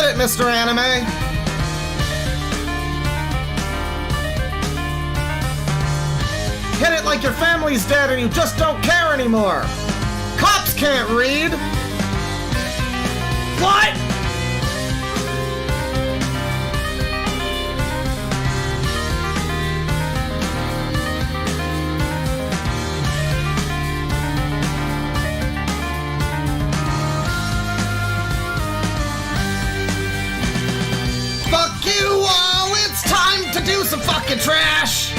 Hit it, Mr. Anime! Hit it like your family's dead and you just don't care anymore! Cops can't read! What?! Fuck you all! It's time to do some fucking trash!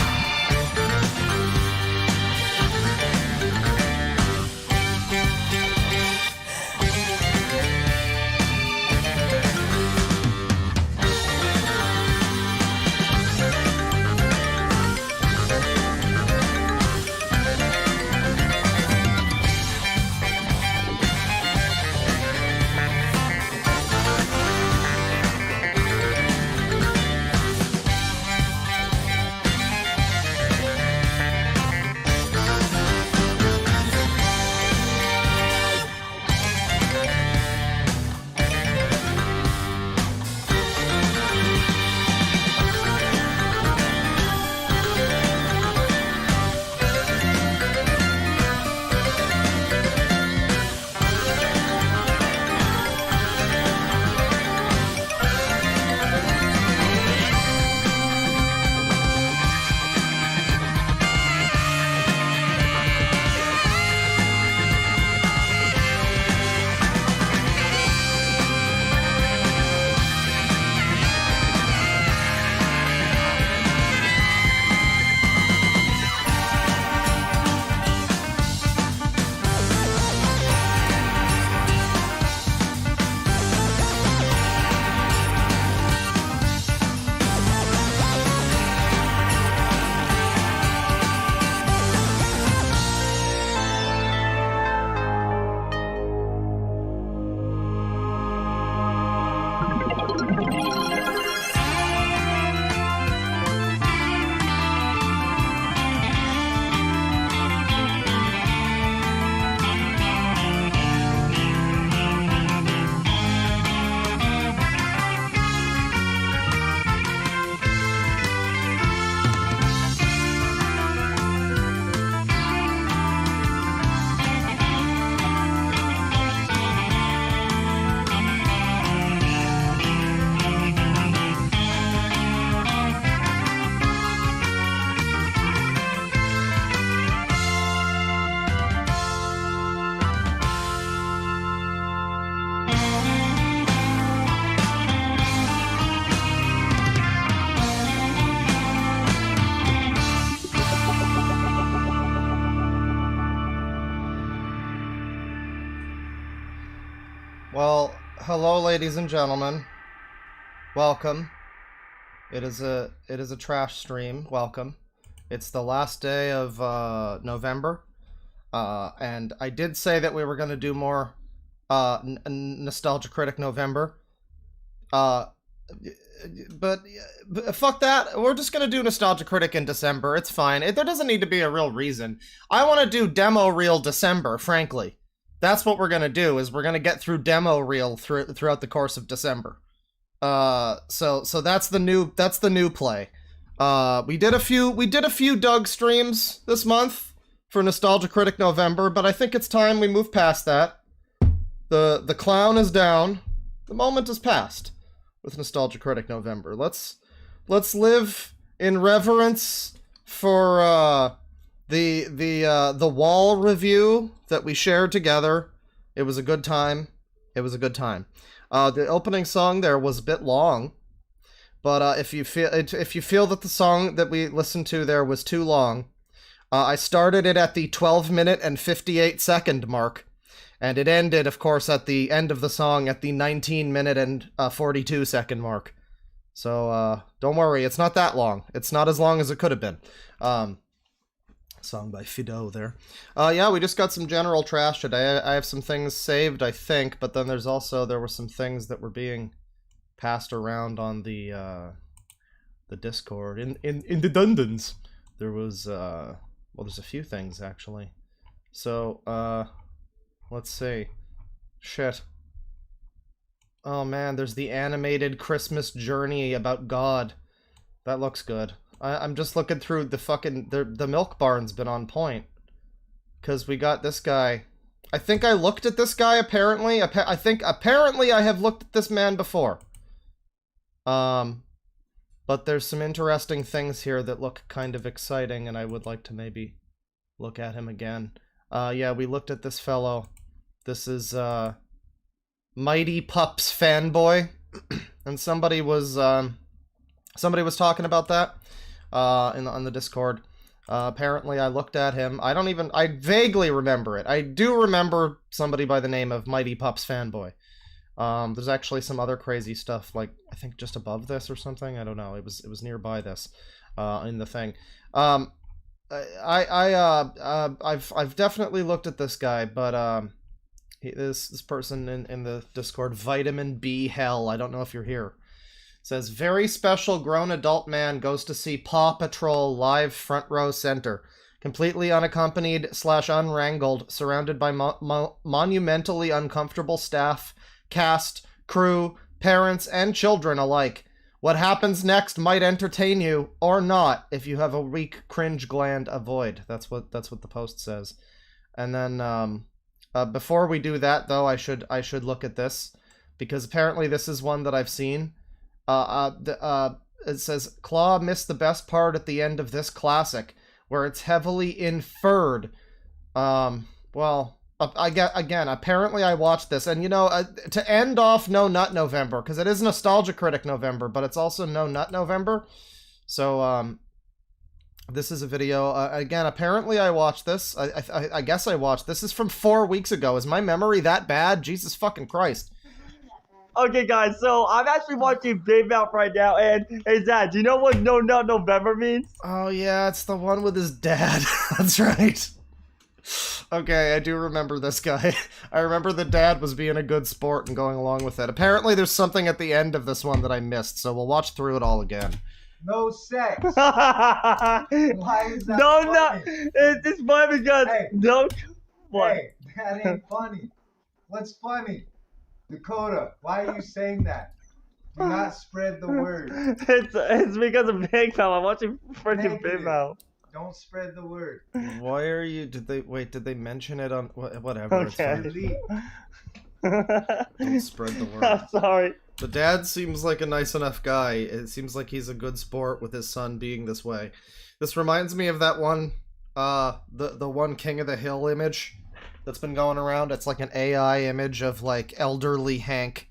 Well, hello, ladies and gentlemen. Welcome. It is a trash stream. Welcome. It's the last day of November, and I did say that we were going to do more Nostalgia Critic November. But fuck that. We're just going to do Nostalgia Critic in December. It's fine. There doesn't need to be a real reason. I want to do Demo Reel December, frankly. That's what we're gonna do. Is we're gonna get through Demo Reel throughout the course of December. So that's the new play. We did a few Doug streams this month for Nostalgia Critic November, but I think it's time we move past that. The clown is down. The moment is past with Nostalgia Critic November. Let's live in reverence for the wall review that we shared together. It was a good time. The opening song there was a bit long, but if you feel that the song that we listened to there was too long, I started it at the 12-minute and 58-second mark, and it ended, of course, at the end of the song at the 19-minute and 42-second mark. So don't worry, it's not that long. It's not as long as it could have been. Song by Fido there. Yeah, we just got some general trash today. I have some things saved, I think, but then there were some things that were being passed around on the Discord. In the dungeons. There was, well, there's a few things, actually. So, let's see. Shit. Oh man, there's the animated Christmas journey about God. That looks good. I'm just looking through the fucking... The milk barn's been on point. Because we got this guy. I think I looked at this guy, apparently. I think, apparently, I have looked at this man before. But there's some interesting things here that look kind of exciting, and I would like to maybe look at him again. Yeah, we looked at this fellow. This is, Mighty Pups Fanboy. And somebody was talking about that, on the Discord. Apparently I looked at him. I vaguely remember it. I do remember somebody by the name of Mighty Pups Fanboy. There's actually some other crazy stuff, like, I think just above this or something. I don't know. It was nearby this, in the thing. I've definitely looked at this guy, but, this person in the Discord, Vitamin B Hell, I don't know if you're here, says, very special grown adult man goes to see Paw Patrol live front row center. Completely unaccompanied / unwrangled, surrounded by monumentally uncomfortable staff, cast, crew, parents, and children alike. What happens next might entertain you, or not. If you have a weak cringe gland, avoid. That's what the post says. And then, before we do that, though, I should look at this, because apparently this is one that I've seen. It says, Claw missed the best part at the end of this classic, where it's heavily inferred. Well, again, apparently I watched this, and you know, to end off No Nut November, because it is Nostalgia Critic November, but it's also No Nut November. So, this is a video, again, apparently I watched this. I guess I watched this. This is from 4 weeks ago. Is my memory that bad? Jesus fucking Christ. Okay, guys, so I'm actually watching Big Mouth right now, and hey, Zach, do you know what No Nut November means? Oh, yeah, it's the one with his dad. That's right. Okay, I do remember this guy. I remember the dad was being a good sport and going along with it. Apparently there's something at the end of this one that I missed, so we'll watch through it all again. No sex. Why is that funny? It's funny because... Hey, what? Hey, that ain't funny. What's funny? Dakota, why are you saying that? Do not spread the word. It's because of Big Mouth. I'm watching freaking Big Mouth. Don't spread the word. Why are you... Did they mention it on... Whatever. Okay. Don't spread the word. I'm sorry. The dad seems like a nice enough guy. It seems like he's a good sport with his son being this way. This reminds me of that one, the one King of the Hill image that's been going around. It's like an AI image of like elderly Hank,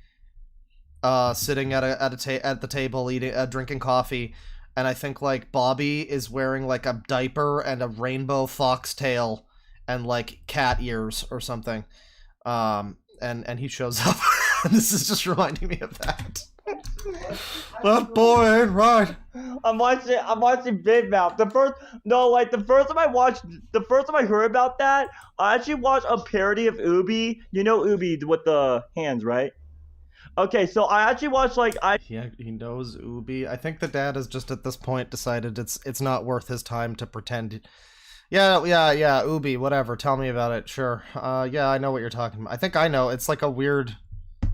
sitting at the table eating, drinking coffee, and I think like Bobby is wearing like a diaper and a rainbow foxtail and like cat ears or something, and he shows up. This is just reminding me of that. That boy ain't right. I'm watching Big Mouth. The first time I heard about that, I actually watched a parody of Ubi. You know Ubi with the hands, right? Okay, so I actually watched Yeah, he knows Ubi. I think the dad has just at this point decided it's not worth his time to pretend. Yeah, Ubi, whatever. Tell me about it. Sure. Yeah, I know what you're talking about. I think I know. It's like a weird...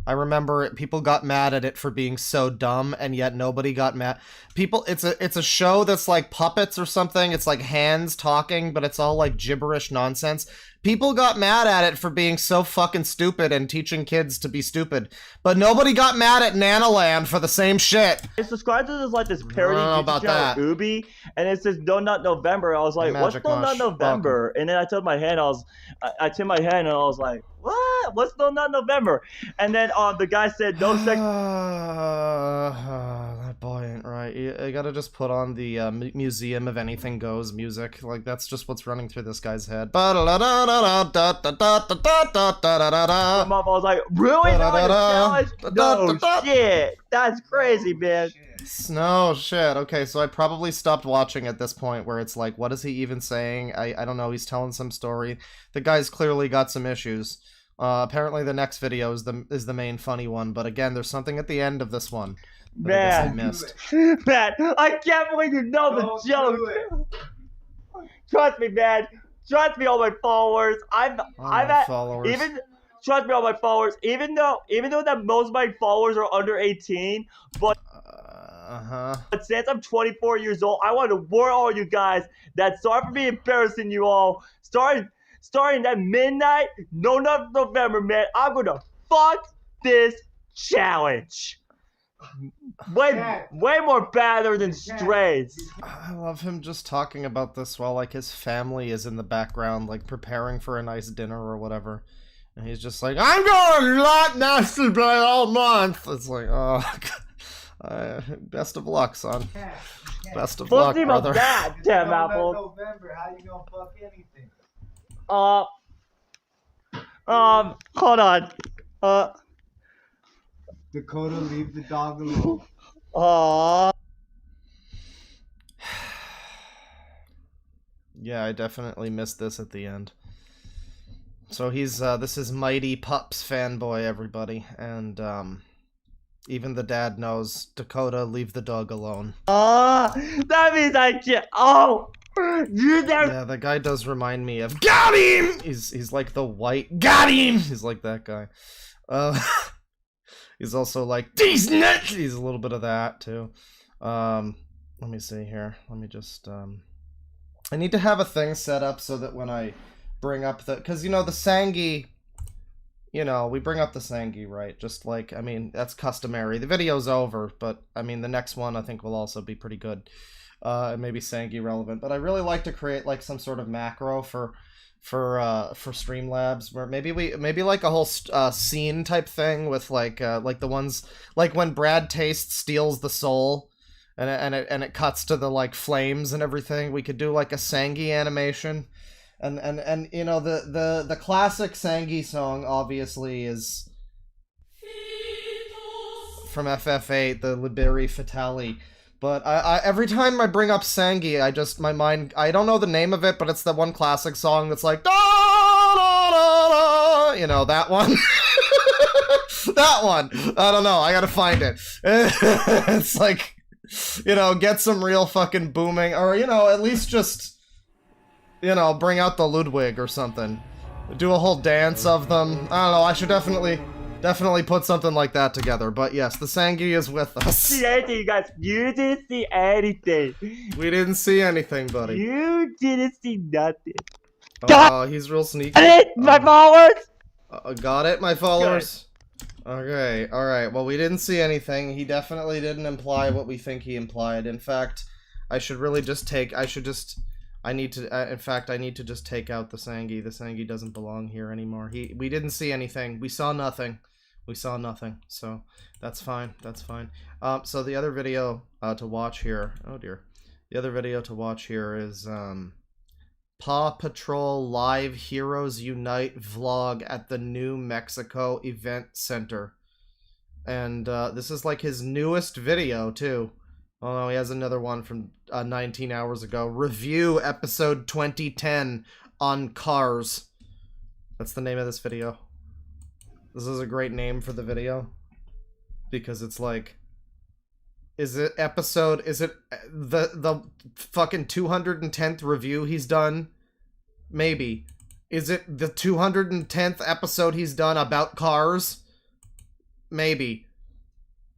I remember people got mad at it for being so dumb, and yet nobody got mad. It's a show that's like puppets or something. It's like hands talking, but it's all like gibberish nonsense. People got mad at it for being so fucking stupid and teaching kids to be stupid, but nobody got mad at Nanoland for the same shit. I subscribed to this parody about that. Ubi, and it says No Nut November. I was like, what's No Nut November? And then I took my hand. I took my hand and I was like, what? What's No Nut November? And then the guy said no sex. That boy ain't right. You gotta just put on the Museum of Anything Goes music. Like that's just what's running through this guy's head. I was like, really? No shit. That's crazy, man. No shit. Okay, so I probably stopped watching at this point where it's like, what is he even saying? I don't know. He's telling some story. The guy's clearly got some issues. Apparently the next video is the main funny one, but again, there's something at the end of this one that I missed. Man, I can't believe you know the joke. Trust me, man. Trust me, all my followers. I've had followers. trust me, all my followers. Even though that most of my followers are under 18, but since I'm 24 years old, I want to warn all you guys that sorry for me embarrassing you all. Starting that midnight, no November, man. I'm gonna fuck this challenge. Way more badder than strays. I love him just talking about this while like his family is in the background, like preparing for a nice dinner or whatever. And he's just like, I'm going to not masturbate all month. It's like, oh, best of luck, son. Best of luck, brother. That, damn apple. November, how you gonna fuck anything? Hold on. Dakota, leave the dog alone. Yeah, I definitely missed this at the end. So he's, this is Mighty Pups fanboy, everybody, and, even the dad knows, Dakota, leave the dog alone. That means I can't, you there. Yeah, that guy does remind me of, got him! He's like the white, got him! He's like that guy. He's also like, these nuts! He's a little bit of that, too. Let me see here. Let me just, I need to have a thing set up so that when I bring up the... Because, you know, the Sangi... You know, we bring up the Sangi, right? Just like, I mean, that's customary. The video's over, but, I mean, the next one I think will also be pretty good. Maybe Sangi relevant. But I really like to create, like, some sort of macro for Streamlabs, where maybe like a whole scene type thing with like the ones like when Brad Taste steals the soul and it cuts to the like flames and everything. We could do like a Sangi animation, and you know the classic Sangi song obviously is from FF8, the Liberi Fatali. But I every time I bring up Sangi, my mind, I don't know the name of it, but it's the one classic song that's like, da, da, da, da, you know, that one. That one. I don't know, I gotta find it. It's like, you know, get some real fucking booming, or, you know, at least just, you know, bring out the Ludwig or something. Do a whole dance of them. I don't know, I should definitely put something like that together. But yes, the Sangi is with us. See anything, you guys? You didn't see anything. We didn't see anything, buddy. You didn't see nothing. Oh, he's real sneaky. Got it, my followers. Got it, my followers. Okay, all right. Well, we didn't see anything. He definitely didn't imply what we think he implied. In fact, I should really just take. I need to. In fact, I need to just take out the Sangi. The Sangi doesn't belong here anymore. We didn't see anything. We saw nothing. We saw nothing. So that's fine. That's fine. So the other video to watch here. Oh dear. The other video to watch here is Paw Patrol Live Heroes Unite vlog at the New Mexico Event Center. And this is like his newest video too. Oh no, he has another one from 19 hours ago. Review episode 2010 on Cars. That's the name of this video. This is a great name for the video. Because it's like... Is it the fucking 210th review he's done? Maybe. Is it the 210th episode he's done about cars? Maybe.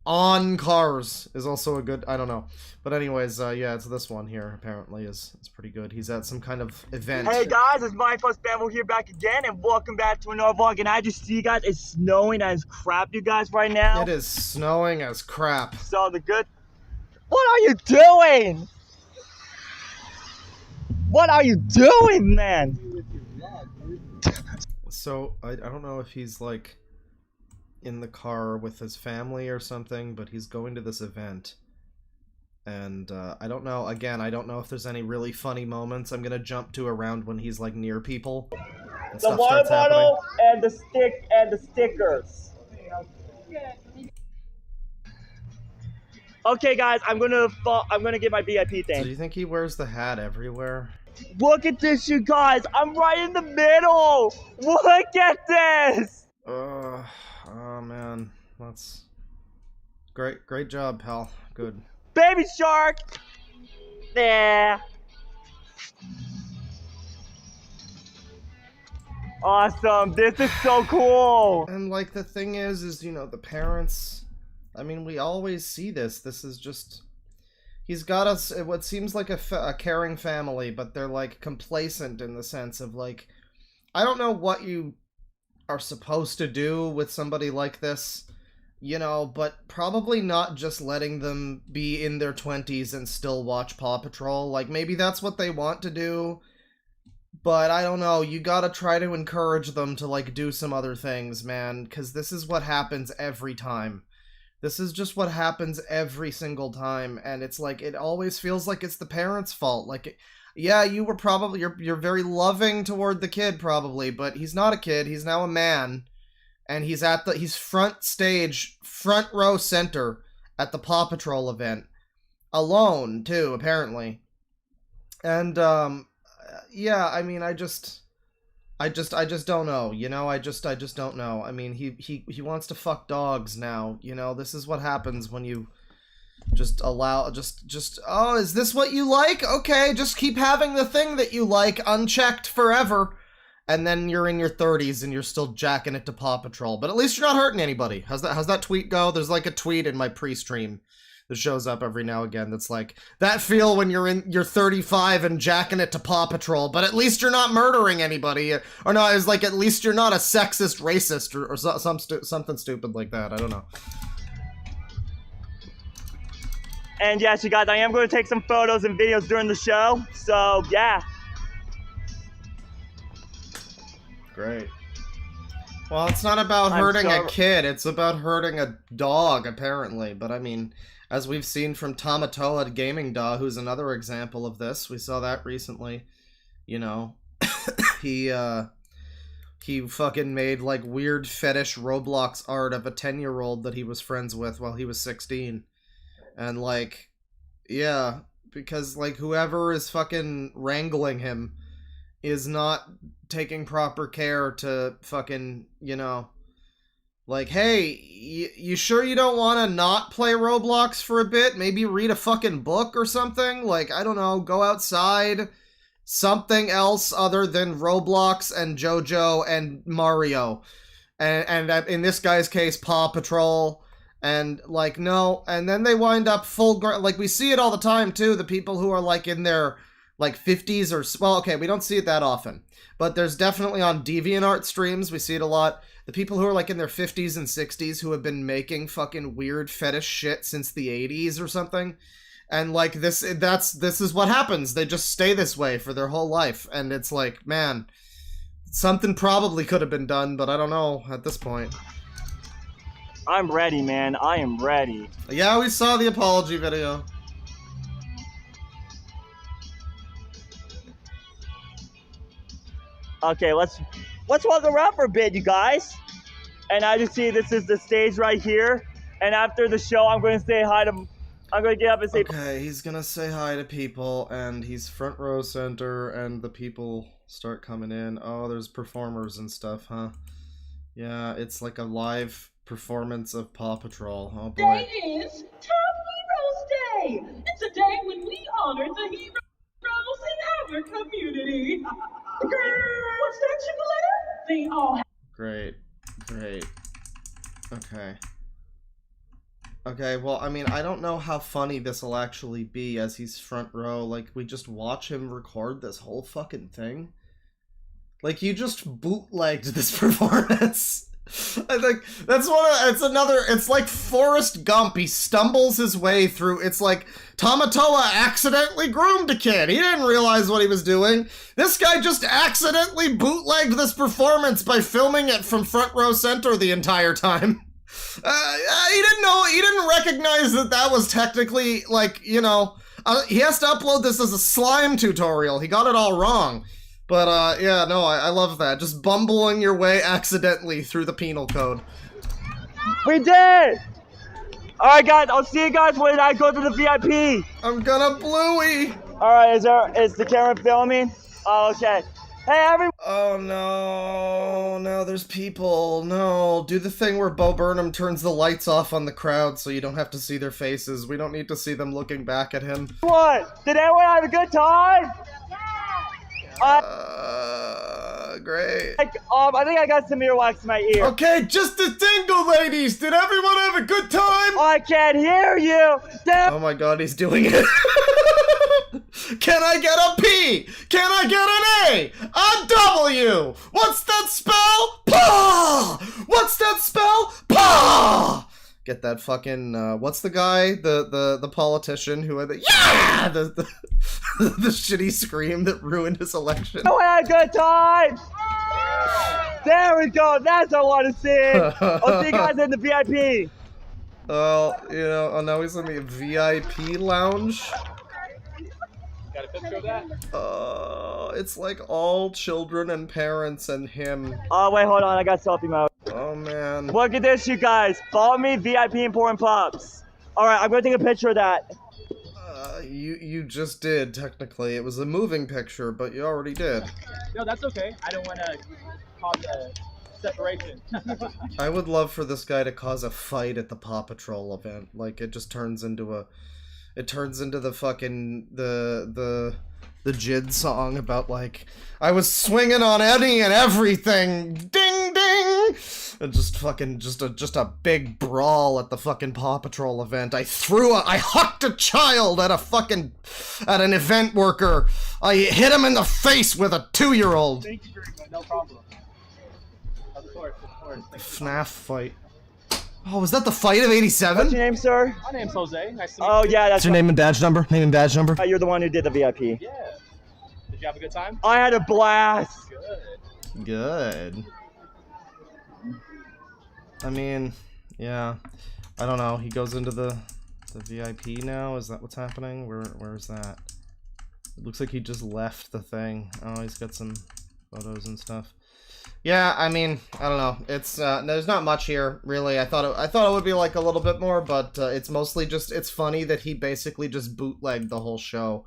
On Cars is also a good, I don't know. But anyways, yeah, it's this one here, apparently, is pretty good. He's at some kind of event. Hey guys, it's my first Bamble here back again, and welcome back to another vlog. And I just see, guys, it's snowing as crap, you guys, right now. It is snowing as crap. So the good... What are you doing? What are you doing, man? So, I don't know if he's, like... in the car with his family or something, but he's going to this event. And, I don't know, again, I don't know if there's any really funny moments I'm gonna jump to around when he's, like, near people. And the water bottle and the stickers. Okay, guys, I'm gonna get my VIP thing. So do you think he wears the hat everywhere? Look at this, you guys! I'm right in the middle! Look at this! Oh man, that's great job, pal. Good. Baby shark! Yeah. Awesome. This is so cool. And like the thing is you know, the parents, I mean, we always see this. This is just, he's got us what seems like a caring family, but they're like complacent in the sense of like, I don't know what you are supposed to do with somebody like this, you know, but probably not just letting them be in their 20s and still watch Paw Patrol. Like, maybe that's what they want to do, but I don't know, you gotta try to encourage them to, like, do some other things, man, because this is what happens every time. This is just what happens every single time, and it's like, it always feels like it's the parents' fault. Like, yeah, you were probably, you're very loving toward the kid, probably, but he's not a kid, he's now a man. And he's front stage, front row center at the Paw Patrol event. Alone, too, apparently. And, yeah, I mean, I just don't know, you know, I just don't know. I mean, he wants to fuck dogs now, you know, this is what happens when you just allow, oh, is this what you like? Okay, just keep having the thing that you like unchecked forever. And then you're in your 30s and you're still jacking it to Paw Patrol. But at least you're not hurting anybody. How's that tweet go? There's like a tweet in my pre-stream that shows up every now and again that's like, that feel when you're 35 and jacking it to Paw Patrol, but at least you're not murdering anybody. Or no, it's like, at least you're not a sexist racist or something stupid like that. I don't know. And yes, you guys, I am going to take some photos and videos during the show. So, yeah. Great. Well, it's not about hurting a kid, it's about hurting a dog, apparently. But I mean, as we've seen from Tamatoa Gaming Dog, who's another example of this, we saw that recently, you know, he fucking made, like, weird fetish Roblox art of a 10-year-old that he was friends with while he was 16. And, like, yeah, because, like, whoever is fucking wrangling him is not taking proper care to fucking, you know, like, hey, you sure you don't want to not play Roblox for a bit? Maybe read a fucking book or something? Like, I don't know, go outside, something else other than Roblox and JoJo and Mario. And in this guy's case, Paw Patrol. And, like, no, and then they wind up like, we see it all the time, too, the people who are, like, in their, like, 50s or, well, okay, we don't see it that often, but there's definitely on DeviantArt streams, we see it a lot, the people who are, like, in their 50s and 60s who have been making fucking weird fetish shit since the 80s or something, and, like, this is what happens, they just stay this way for their whole life, and it's like, man, something probably could have been done, but I don't know at this point. I'm ready, man, I am ready. Yeah, we saw the apology video. Okay, let's walk around for a bit, you guys. And as you see, this is the stage right here. And after the show, I'm going to say hi to... I'm going to get up and say... Okay, he's going to say hi to people, and he's front row center, and the people start coming in. Oh, there's performers and stuff, huh? Yeah, it's like a live performance of Paw Patrol. Oh, boy. Today is Top Heroes Day! It's a day when we honor the heroes in our community. What's that, Chipoletta? They all have... Great. Okay, well, I mean, I don't know how funny this will actually be as he's front row. Like, we just watch him record this whole fucking thing. Like, you just bootlegged this performance. I think it's like Forrest Gump. He stumbles his way through. It's like Tamatoa accidentally groomed a kid. He didn't realize what he was doing. This guy just accidentally bootlegged this performance by filming it from front row center the entire time. He didn't know, he didn't recognize that was technically, like, you know, he has to upload this as a slime tutorial. He got it all wrong. But, yeah, no, I love that. Just bumbling your way accidentally through the penal code. We did! Alright, guys, I'll see you guys when I go to the VIP. I'm gonna bluey! Alright, is the camera filming? Oh, okay. Hey, everyone! Oh, no, there's people. No, do the thing where Bo Burnham turns the lights off on the crowd so you don't have to see their faces. We don't need to see them looking back at him. What? Did everyone have a good time? great. I think I got some earwax in my ear. Okay, just a tingle, ladies. Did everyone have a good time? I can't hear you. Damn. Oh my god, he's doing it. Can I get a P? Can I get an A? A W? What's that spell? Paw! What's that spell? Paw! Get that fucking, what's the guy? The politician who had the, yeah! The shitty scream that ruined his election. We had a good time. There we go. That's what I want to see. I'll see you guys in the VIP. Well, you know, oh, now he's in the VIP lounge. Got a picture of that? It's like all children and parents and him. Oh, wait, hold on. I got selfie mode. Oh, man. Look at this, you guys. Follow me, VIP Important Pops. All right, I'm going to take a picture of that. You just did, technically. It was a moving picture, but you already did. No, that's okay. I don't want to cause a separation. I would love for this guy to cause a fight at the Paw Patrol event. Like, it just turns into a... It turns into the fucking... The Jid song about, like, I was swinging on any and everything! Ding, ding! And just fucking... Just a big brawl at the fucking Paw Patrol event. I hucked a child at a fucking... At an event worker. I hit him in the face with a 2-year-old. Thank you very much. No problem. Of course. FNAF fight. Oh, was that the fight of '87? What's your name, sir? My name's Jose. Nice to meet Oh, you. yeah, that's What's your name and badge number? Name and badge number? You're the one who did the VIP. Yeah. Did you have a good time? I had a blast. Good. Good. I mean, yeah. I don't know. He goes into the VIP now? Is that what's happening? Where is that? It looks like he just left the thing. Oh, he's got some photos and stuff. Yeah, I mean, I don't know. It's there's not much here, really. I thought it would be like a little bit more, but it's mostly just it's funny that he basically just bootlegged the whole show.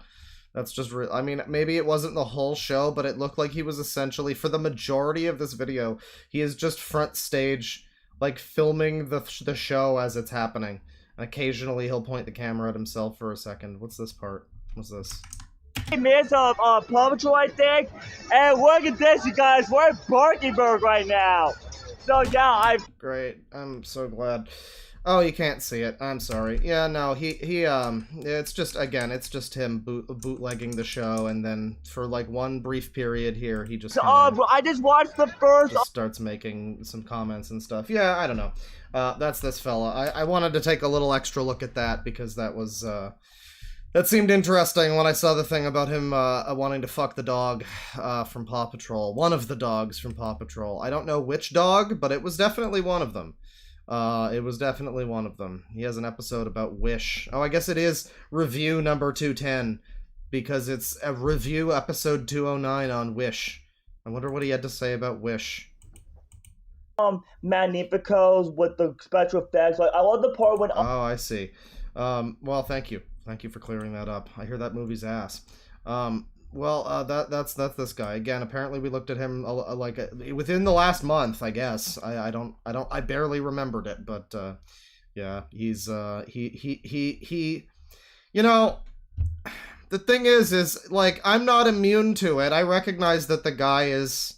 That's just real. I mean, maybe it wasn't the whole show, but it looked like he was essentially for the majority of this video, he is just front stage, like filming the show as it's happening. And occasionally he'll point the camera at himself for a second. What's this part? What's this? Minutes of Paw Patrol, I think. And look at this, you guys. We're at Barkyburg right now. So yeah, Great. I'm so glad. Oh, you can't see it. I'm sorry. Yeah, no, it's just, again, it's just him bootlegging the show, and then for like one brief period here, he just I just watched the first. just starts making some comments and stuff. Yeah, I don't know. That's this fella. I wanted to take a little extra look at that because that was, that seemed interesting when I saw the thing about him wanting to fuck the dog from Paw Patrol. One of the dogs from Paw Patrol. I don't know which dog, but it was definitely one of them. It was definitely one of them. He has an episode about Wish. Oh, I guess it is review number 210, because it's a review episode 209 on Wish. I wonder what he had to say about Wish. Magnificos with the special effects. Like, I love the part when. Oh, I see. Well, thank you. Thank you for clearing that up. I hear that movie's ass. Well, that's this guy again. Apparently, we looked at him like within the last month. I guess I barely remembered it, but yeah, he's he. You know, the thing is like I'm not immune to it. I recognize that the guy is,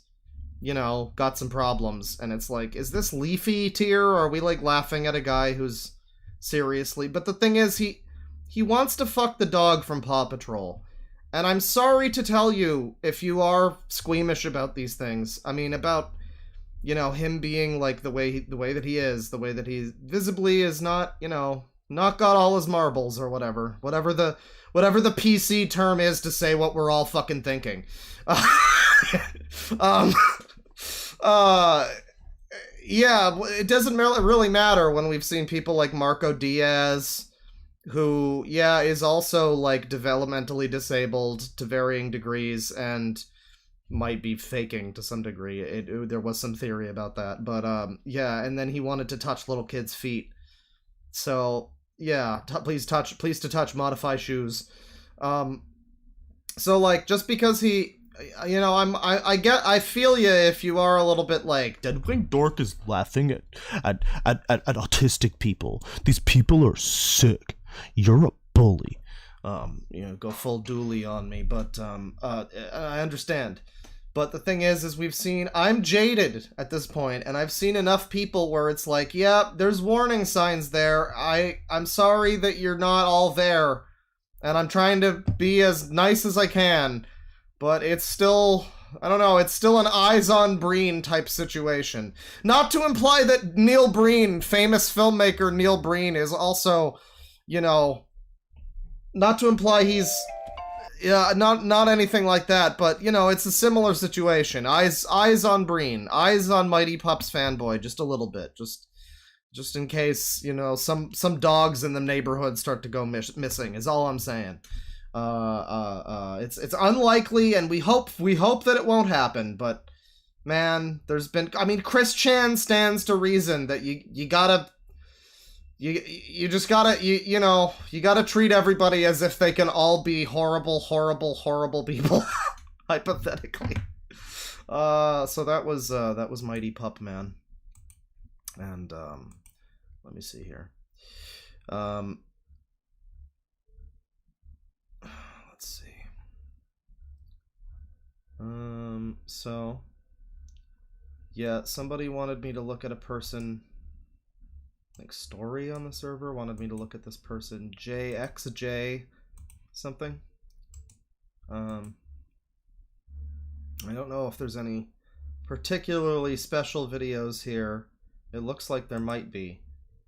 you know, got some problems, and it's like, is this Leafy tier, or are we like laughing at a guy who's seriously? But the thing is, he wants to fuck the dog from Paw Patrol. And I'm sorry to tell you, if you are squeamish about these things, I mean, about, you know, him being like the way that he is, the way that he visibly is not, you know, not got all his marbles or whatever the PC term is to say what we're all fucking thinking. Yeah, it doesn't really matter when we've seen people like Marco Diaz, who, yeah, is also, like, developmentally disabled to varying degrees and might be faking to some degree. There was some theory about that, but, yeah, and then he wanted to touch little kids' feet. So, yeah, please to touch, modify shoes. So, like, just because he, you know, I feel you if you are a little bit like, DeadwingDork is laughing at autistic people. These people are sick. You're a bully. You know, go full dually on me, but I understand. But the thing is I'm jaded at this point, and I've seen enough people where it's like, yeah, there's warning signs there. I'm sorry that you're not all there, and I'm trying to be as nice as I can, but it's still, I don't know, it's still an eyes on Breen type situation. Not to imply that Neil Breen, famous filmmaker Neil Breen, is also, you know, not to imply he's... Yeah, not anything like that, but, you know, it's a similar situation. Eyes on Breen. Eyes on Mighty Pups fanboy, just a little bit. Just in case, you know, some dogs in the neighborhood start to go missing, is all I'm saying. It's unlikely, and we hope that it won't happen, but, man, there's been... I mean, Chris Chan stands to reason that you gotta... You just gotta, you know, you gotta treat everybody as if they can all be horrible, horrible, horrible people, hypothetically. So that was Mighty Pup Man. And, let me see here. Let's see. So, yeah, somebody wanted me to look at a person... like story on the server, wanted me to look at this person, JXJ something. I don't know if there's any particularly special videos here. It looks like there might be.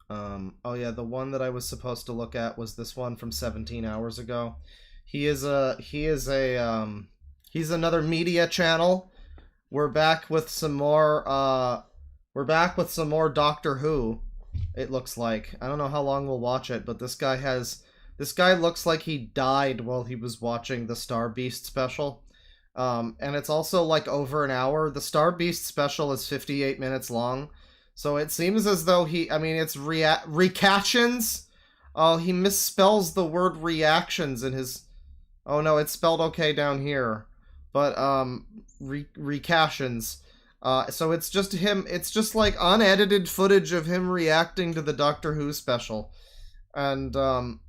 Oh yeah, the one that I was supposed to look at was this one from 17 hours ago. He's another media channel. We're back with some more Doctor Who. It looks like. I don't know how long we'll watch it, but this guy looks like he died while he was watching the Star Beast special. And it's also like over an hour. The Star Beast special is 58 minutes long. So it seems as though it's reactions. Oh, he misspells the word reactions in his... Oh no, it's spelled okay down here. But, recations. So it's just him, it's just like unedited footage of him reacting to the Doctor Who special. And, Von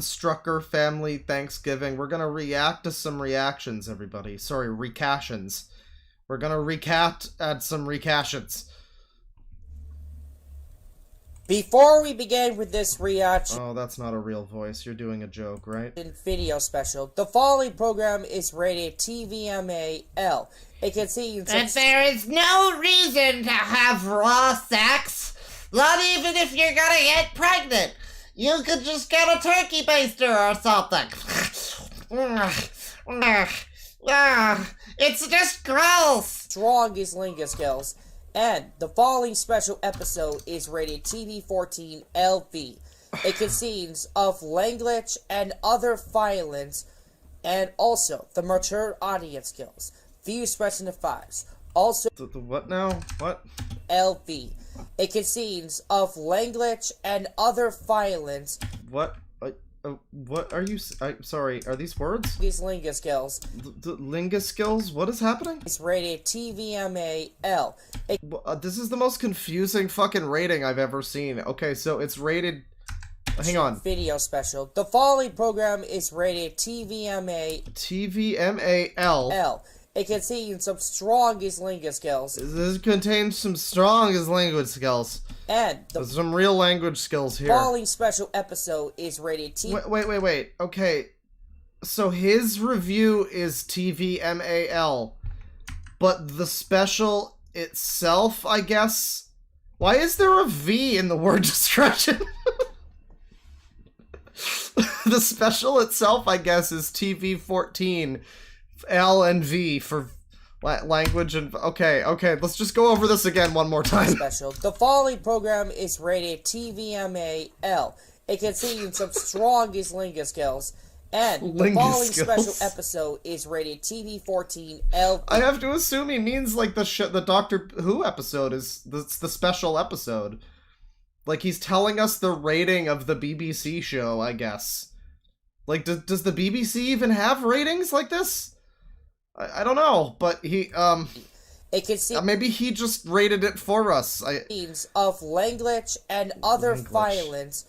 Strucker Family Thanksgiving. We're gonna react to some reactions, everybody. Sorry, recations. We're gonna add some recations. Before we begin with this reaction... Oh, that's not a real voice. You're doing a joke, right? ...video special, the following program is rated TVMA-L. It contains... That there is no reason to have raw sex, not even if you're gonna get pregnant. You could just get a turkey baster or something. It's just gross. Strongest lingo skills. And the following special episode is rated TV-14 LV. It contains of language and other violence, and also the mature audience skills. View specifies. Also, the what now? What? LV. It contains of language and other violence. What? What are you? Sorry, are these words? These lingo skills. The lingo skills? What is happening? It's rated TVMA-L. This is the most confusing fucking rating I've ever seen. Okay, so it's rated... Hang on. Video special. The following program is rated TVMA... TVMA-L. L. It contains some strongest lingo skills. This contains some strongest language skills. And there's some real language skills here. The following special episode is rated T... Wait. Okay. So his review is TVMAL. But the special itself, I guess... Why is there a V in the word description? The special itself, I guess, is TV-14. L and V for language and... Okay, let's just go over this again one more time. Special. The following program is rated TVMA-L. It contains some strongest lingo skills. And the following special episode is rated TV-14 I have to assume he means like the Doctor Who episode is the special episode. Like he's telling us the rating of the BBC show, I guess. Like, does the BBC even have ratings like this? I don't know, but he, it can maybe he just rated it for us. Themes of language and other violence,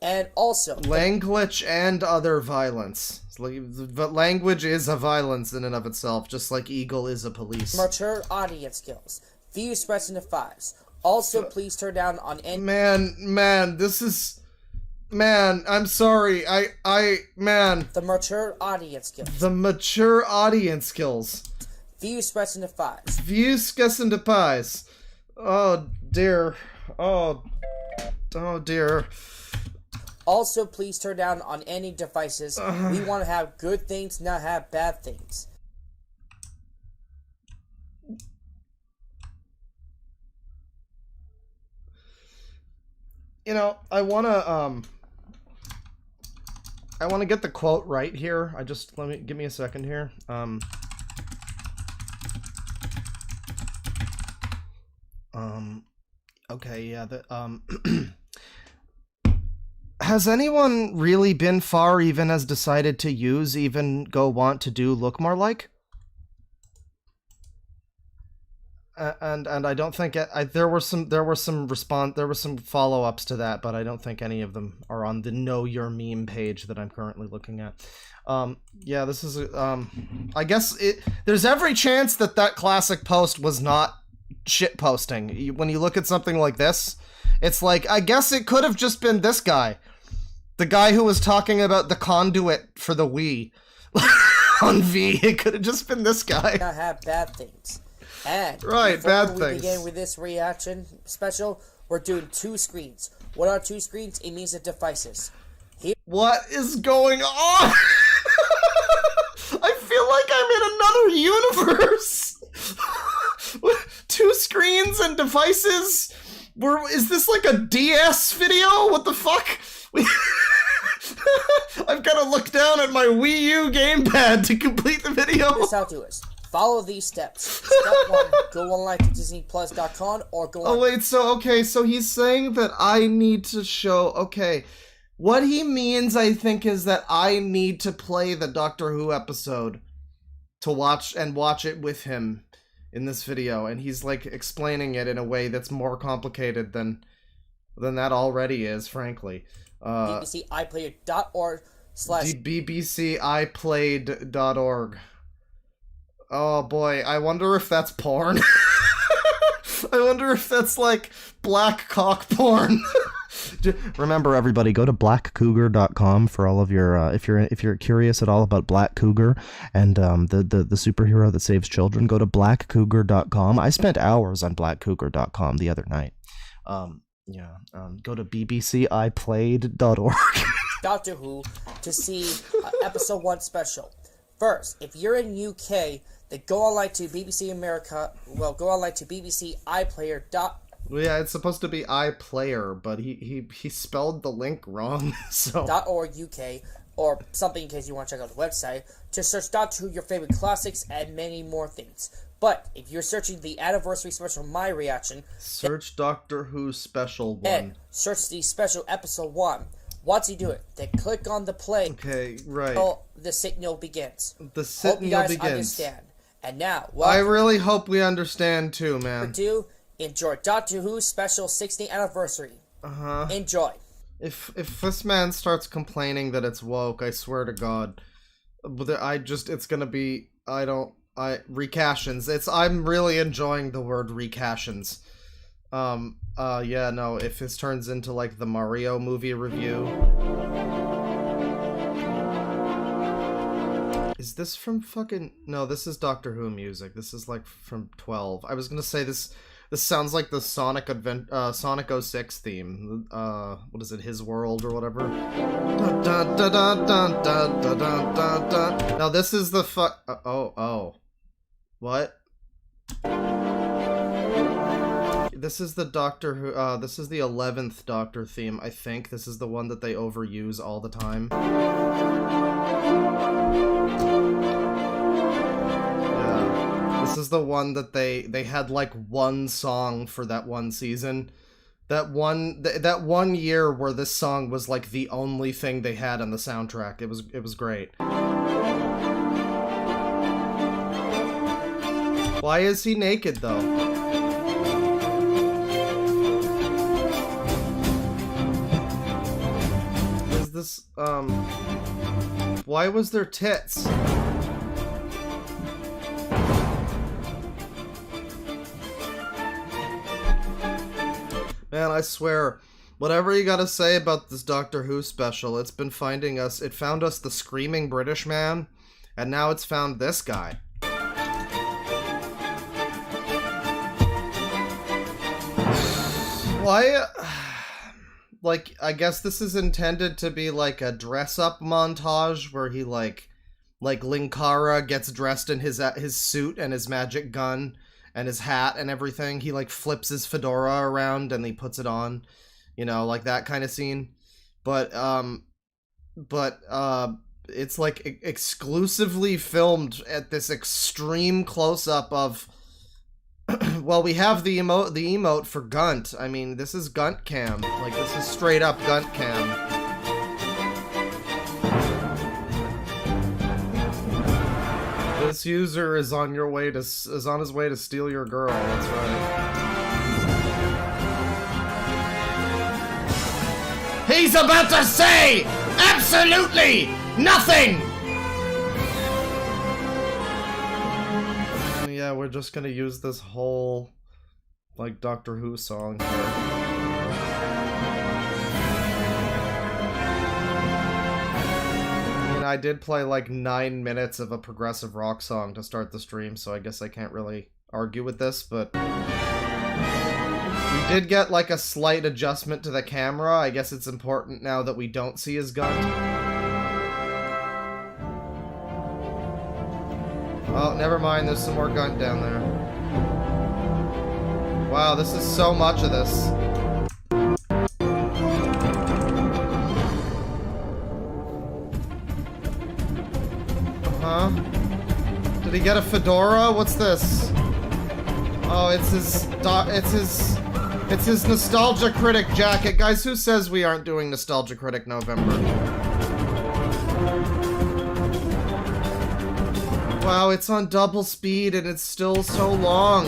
And also, language and other violence. But language is a violence in and of itself, just like Eagle is a police. mature audience skills. View expressing the 5s. Also, please turn down on any... Man, this is... Man, I'm sorry. Man. The mature audience skills. The mature audience skills. View expressing the 5s. View expressing the pies. Oh, dear. Oh, dear. Also, please turn down on any devices. We want to have good things, not have bad things. You know, I wanna get the quote right here. Give me a second here. Okay, yeah, has anyone really been far, even has decided to use, even go want to do look more like? And I don't think there were some follow-ups to that, but I don't think any of them are on the Know Your Meme page that I'm currently looking at. Yeah, this is I guess there's every chance that classic post was not shit posting. When you look at something like this, it's like, I guess it could have just been this guy. The guy who was talking about the conduit for the Wii on V. It could have just been this guy. Not have bad things. And right, bad before we things. begin with this reaction special, we're doing 2 screens. What are 2 screens? It means the devices. What is going on? I feel like I'm in another universe. 2 screens and devices? Is this like a DS video? What the fuck? I've got to look down at my Wii U gamepad to complete the video. Here's how to do it. Follow these steps. Step 1, go online to DisneyPlus.com or go on... Oh wait, so he's saying that I need to show... Okay, what he means, I think, is that I need to play the Doctor Who episode to watch it with him in this video, and he's like explaining it in a way that's more complicated than that already is, frankly. bbciplayer.org/ bbciplayed.org. Oh boy, I wonder if that's porn. I wonder if that's like black cock porn. Remember, everybody, go to blackcougar.com for all of your if you're curious at all about Black Cougar and the superhero that saves children. Go to blackcougar.com. I spent hours on blackcougar.com the other night. Go to bbciplayed.org. Doctor Who to see episode 1 special. First, if you're in UK, then go online to BBC America. Well, go online to BBC iPlayer. Well, yeah, it's supposed to be iPlayer, but he spelled the link wrong. So .org UK or something in case you want to check out the website to search Doctor Who, your favorite classics, and many more things. But if you're searching the anniversary special, my reaction, search Doctor Who Special 1. And search the special episode 1. Once you do it, then click on the play. Okay, right. The signal begins. The signal begins. Hope you guys understand. And now, I really hope we understand too, man. Enjoy Doctor Who Special 60th Anniversary. Enjoy. If this man starts complaining that it's woke, I swear to God, it's gonna be recastions. I'm really enjoying the word recastions. Yeah, no, if this turns into like the Mario movie review. Is this from fucking... No, this is Doctor Who music. This is like from 12. I was gonna say this sounds like the Sonic 06 theme. What is it, His World or whatever? Now this is the what? This is the Doctor Who, this is the 11th Doctor theme, I think. This is the one that they overuse all the time. Yeah. This is the one that they had like one song for that one season. That one year where this song was like the only thing they had on the soundtrack. It was great. Why is he naked though? was, why was there tits? Man, I swear, whatever you gotta say about this Doctor Who special, it's been finding us, it found us the screaming British man, and now it's found this guy. Why, like, I guess this is intended to be like a dress-up montage where he, like Linkara gets dressed in his suit and his magic gun and his hat and everything. He, like, flips his fedora around and he puts it on, you know, like that kind of scene. But it's, like, exclusively filmed at this extreme close-up of... well, we have the emote for Gunt. I mean, this is Gunt cam. Like, this is straight up Gunt cam. This user is on his way to steal your girl. That's right. He's about to say absolutely nothing. Yeah, we're just gonna use this whole, like, Doctor Who song here. I mean, I did play, like, 9 minutes of a progressive rock song to start the stream, so I guess I can't really argue with this, but... we did get, like, a slight adjustment to the camera. I guess it's important now that we don't see his gun. Oh, never mind, there's some more Gunt down there. Wow, this is so much of this. Huh? Did he get a fedora? What's this? Oh, it's his Nostalgia Critic jacket. Guys, who says we aren't doing Nostalgia Critic November? Wow, it's on double speed and it's still so long.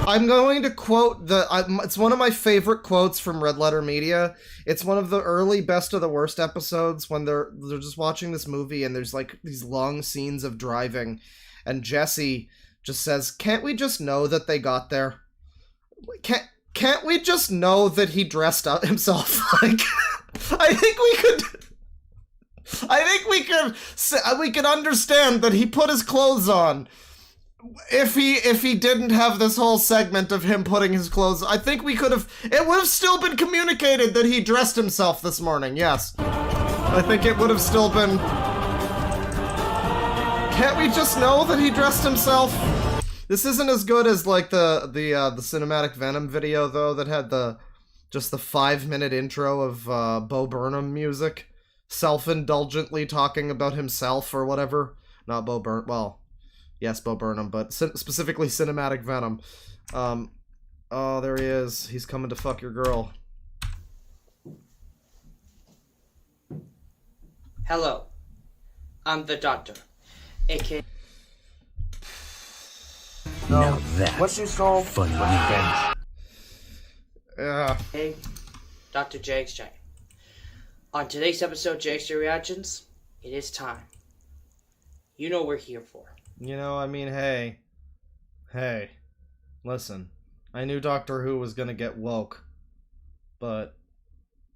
I'm going to quote it's one of my favorite quotes from Red Letter Media. It's one of the early Best of the Worst episodes when they're just watching this movie and there's, like, these long scenes of driving, and Jesse just says, "Can't we just know that they got there? Can't we just know that he dressed up himself?" Like, I think we could understand that he put his clothes on. If he didn't have this whole segment of him putting his clothes, I think it would have still been communicated that he dressed himself this morning. Yes, I think it would have still been. Can't we just know that he dressed himself? This isn't as good as, like, the cinematic Venom video though, that had just the 5-minute intro of Bo Burnham music. Self-indulgently talking about himself or whatever. Not Bo Burnham. Well, yes, Bo Burnham, but specifically Cinematic Venom. Oh, there he is. He's coming to fuck your girl. Hello. I'm the Doctor. A.K. Now that's what's your soul? Funny revenge. Yeah. Hey, Dr. JXJ. On today's episode of JXJ Reactions, it is time. You know what we're here for. You know, I mean, hey, listen, I knew Doctor Who was gonna get woke, but,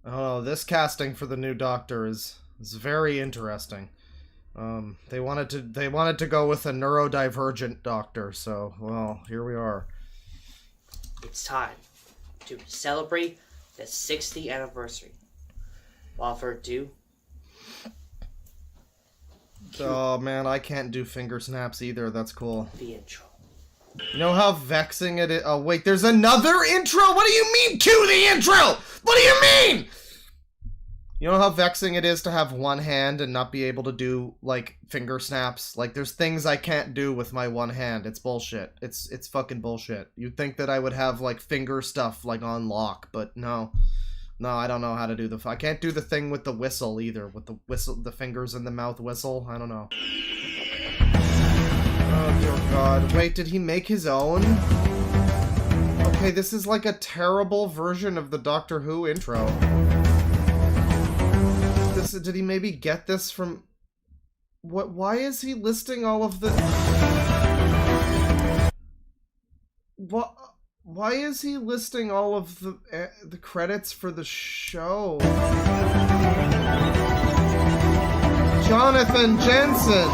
I don't know, this casting for the new Doctor is very interesting. They wanted to go with a neurodivergent Doctor, so, well, here we are. It's time to celebrate the 60th anniversary. Without further ado. Oh man, I can't do finger snaps either, that's cool. The intro. You know how vexing it is? Oh wait, there's another intro? What do you mean, cue the intro? What do you mean? You know how vexing it is to have one hand and not be able to do, like, finger snaps? Like, there's things I can't do with my one hand. It's bullshit. It's fucking bullshit. You'd think that I would have, like, finger stuff, like, on lock, but no. No, I don't know how to do I can't do the thing with the whistle either. With the whistle, the fingers in the mouth whistle. I don't know. Oh, dear God. Wait, did he make his own? Okay, this is like a terrible version of the Doctor Who intro. This Did he maybe get this from... What? Why is he listing all of the... What? Why is he listing all of the credits for the show? Jonathan Jensen!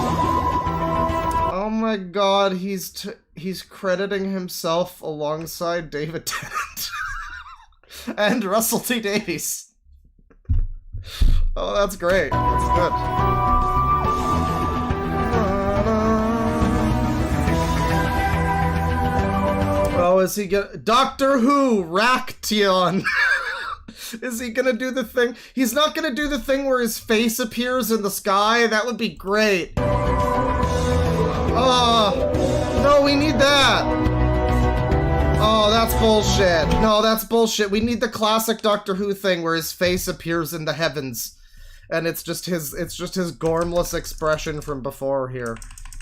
Oh my god, he's crediting himself alongside David Tennant. And Russell T. Davies. Oh, that's great. That's good. Oh, is he gonna... Doctor Who, Raction! Is he gonna do the thing? He's not gonna do the thing where his face appears in the sky? That would be great. Oh, no, we need that. Oh, that's bullshit. No, that's bullshit. We need the classic Doctor Who thing where his face appears in the heavens. And it's just his gormless expression from before here.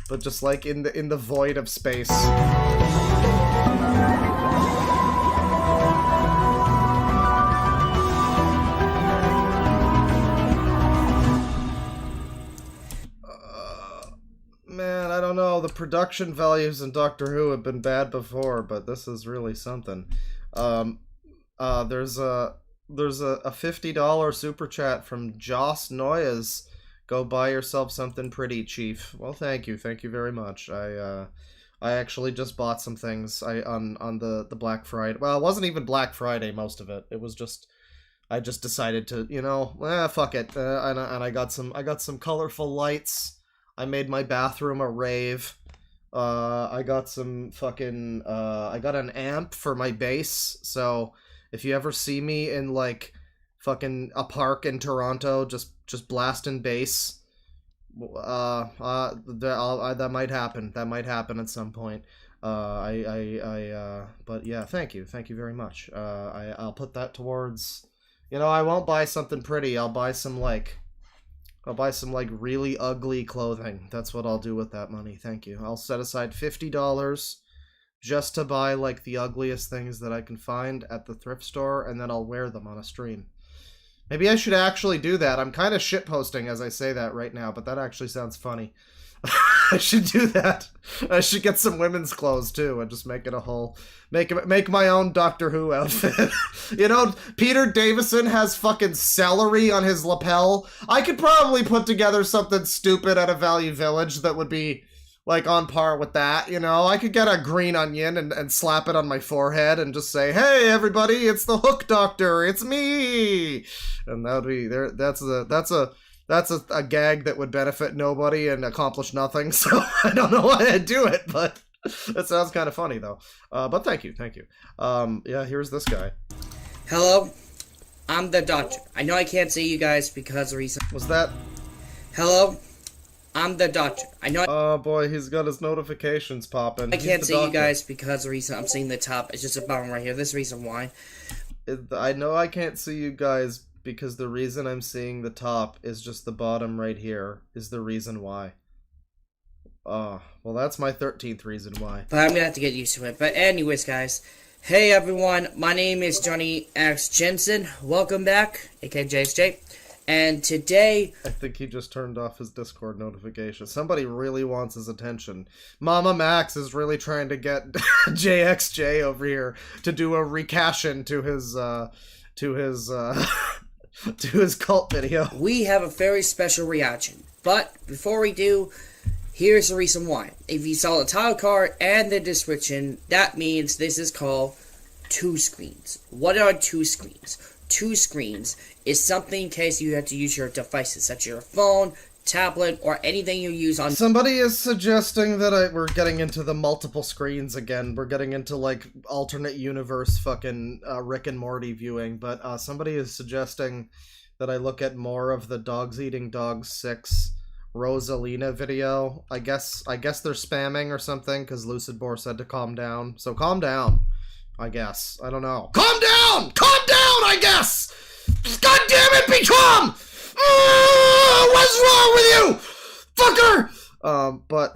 But just like in the void of space. Man, I don't know. The production values in Doctor Who have been bad before, but this is really something. There's a $50 super chat from Joss Noyes. Go buy yourself something pretty, Chief. Well, thank you very much. I actually just bought some things on the Black Friday. Well, it wasn't even Black Friday, most of it. It was just I just decided to, you know, fuck it. And I got some colorful lights. I made my bathroom a rave. I got some fucking, I got an amp for my bass, so if you ever see me in, like, fucking a park in Toronto, just blasting bass, that might happen. That might happen at some point. But yeah, thank you very much. I'll put that towards, you know, I won't buy something pretty, I'll buy some, like, really ugly clothing. That's what I'll do with that money. Thank you. I'll set aside $50 just to buy, like, the ugliest things that I can find at the thrift store, and then I'll wear them on a stream. Maybe I should actually do that. I'm kind of shitposting as I say that right now, but that actually sounds funny. I should do that. I should get some women's clothes too and just make it a whole... Make my own Doctor Who outfit. You know, Peter Davison has fucking celery on his lapel. I could probably put together something stupid at a Value Village that would be, like, on par with that, you know? I could get a green onion and slap it on my forehead and just say, "Hey, everybody, it's the Hook Doctor, it's me!" And that would be... That's a gag that would benefit nobody and accomplish nothing, so I don't know why I'd do it, but that sounds kind of funny, though. But thank you. Yeah, here's this guy. Hello, I'm the Doctor. I know I can't see you guys because of reason. Was that... Hello, I'm the Doctor. I know... Oh boy, he's got his notifications popping. I can't see you guys because of reason. I'm seeing the top. It's just a button right here. This reason why. I know I can't see you guys because the reason I'm seeing the top is just the bottom right here is the reason why. Well, that's my 13th reason why. But I'm gonna have to get used to it. But anyways, guys. Hey, everyone. My name is Johnny X Jensen. Welcome back, aka JSJ. And today... I think he just turned off his Discord notification. Somebody really wants his attention. Mama Max is really trying to get JXJ over here to do a recastion to his to his cult video. We have a very special reaction. But before we do, here's the reason why. If you saw the title card and the description, that means this is called two screens. What are two screens? Two screens is something in case you have to use your devices, such as your phone, tablet, or anything you use on... Somebody is suggesting that we're getting into the multiple screens again. We're getting into, like, alternate universe fucking Rick and Morty viewing, but somebody is suggesting that I look at more of the Dogs Eating Dogs 6 Rosalina video. I guess they're spamming or something, because Lucid Boar said to calm down. So calm down, I guess. I don't know. Calm down! Calm down, I guess! God damn it, be calm! What's wrong with you? Fucker! But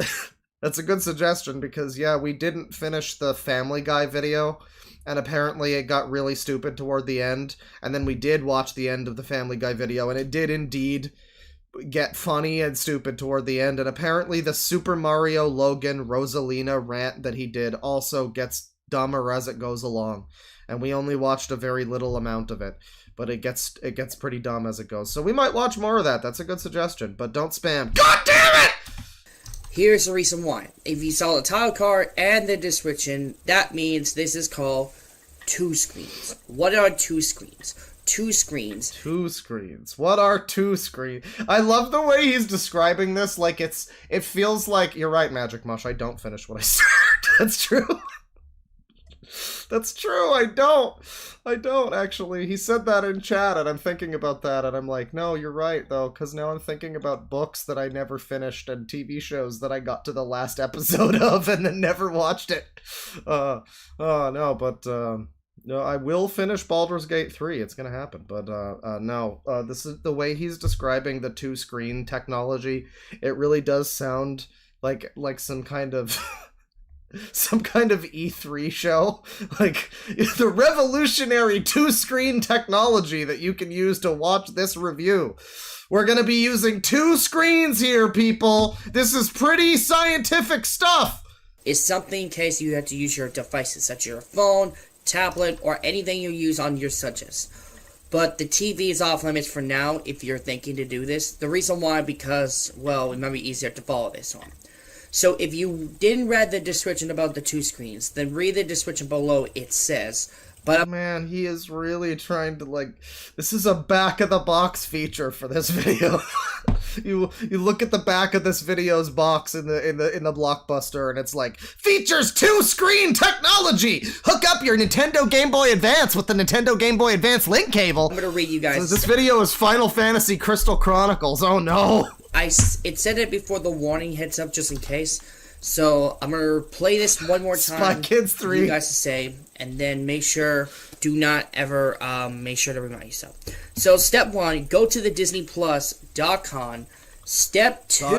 That's a good suggestion because, yeah, we didn't finish the Family Guy video, and apparently it got really stupid toward the end, and then we did watch the end of the Family Guy video, and it did indeed get funny and stupid toward the end, and apparently the Super Mario Logan Rosalina rant that he did also gets dumber as it goes along, and we only watched a very little amount of it, but it gets pretty dumb as it goes. So we might watch more of that. That's a good suggestion, but don't spam. God damn it! Here's the reason why. If you saw the title card and the description, that means this is called two screens. What are two screens? Two screens. Two screens. What are two screens? I love the way he's describing this like it feels like, you're right, Magic Mush, I don't finish what I start. That's true. That's true, I don't actually. He said that in chat and I'm thinking about that and I'm like, no, you're right though, because now I'm thinking about books that I never finished and TV shows that I got to the last episode of and then never watched it. No, I will finish Baldur's Gate 3. It's gonna happen, but no. This is the way he's describing the two-screen technology. It really does sound like some kind of some kind of E3 show, like the revolutionary two-screen technology that you can use to watch this review. We're gonna be using two screens here, people. This is pretty scientific stuff. It's something in case you have to use your devices, such as your phone, tablet, or anything you use on your suches. But the TV is off limits for now if you're thinking to do this. The reason why, because, well, it might be easier to follow this one. So if you didn't read the description about the two screens, then read the description below. It says, but man, he is really trying to, like, this is a back of the box feature for this video. you look at the back of this video's box in the Blockbuster and it's like, features two-screen technology. Hook up your Nintendo Game Boy Advance with the Nintendo Game Boy Advance link cable. I'm gonna read you guys. This video is Final Fantasy Crystal Chronicles. Oh no. It said it before the warning heads up just in case. So I'm gonna play this one more time. Spy Kids 3. You guys to say, and then make sure, do not ever make sure to remind yourself. So step 1, go to the DisneyPlus.com. Step 2, go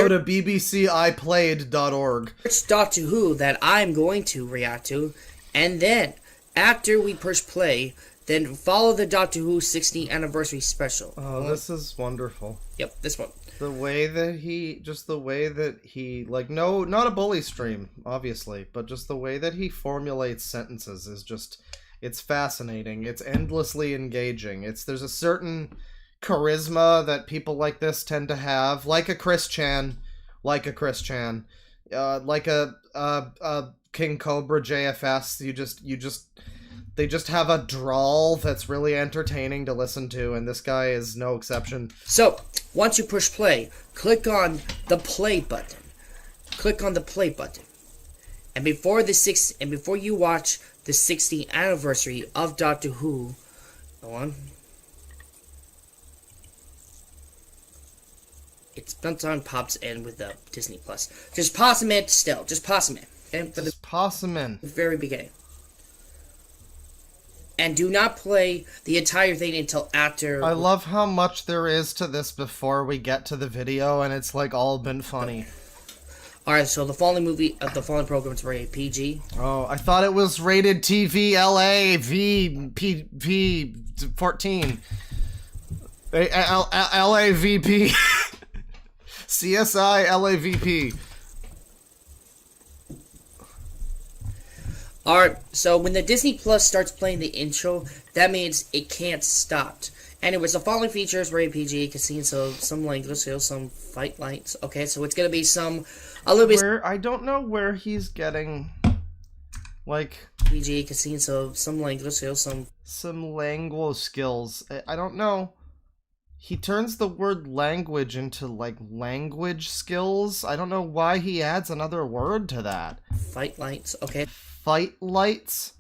to bbciPlayed.org. Search Doctor Who that I'm going to react to, and then after we push play, then follow the Doctor Who 60th anniversary special. Oh, this is wonderful. Yep, this one. The way that he, like, no, not a bully stream, obviously, but just the way that he formulates sentences is just, it's fascinating. It's endlessly engaging. There's a certain charisma that people like this tend to have, like a Chris Chan, like a King Cobra JFS. They just have a drawl that's really entertaining to listen to, and this guy is no exception. So, once you push play, click on the play button. Click on the play button. And before you watch the 60th anniversary of Doctor Who, go on. It sometimes pops in with the Disney Plus. Just pause a minute still. Just pause a minute. Okay? Just pause a minute. The very beginning. And do not play the entire thing until after. I love how much there is to this before we get to the video, and it's like all been funny. Alright, so the following program is rated PG. Oh, I thought it was rated TV LA VP 14. LAVP. CSI LAVP. Alright, so when the Disney Plus starts playing the intro, that means it can't stop. Anyways, the following features rated PG, contain some language, some fight lights. Okay, so it's gonna be a little bit. I don't know where he's getting, like, PG, contain some language, some language skills. I don't know. He turns the word language into, like, language skills. I don't know why he adds another word to that. Fight lights. Okay. Fight lights?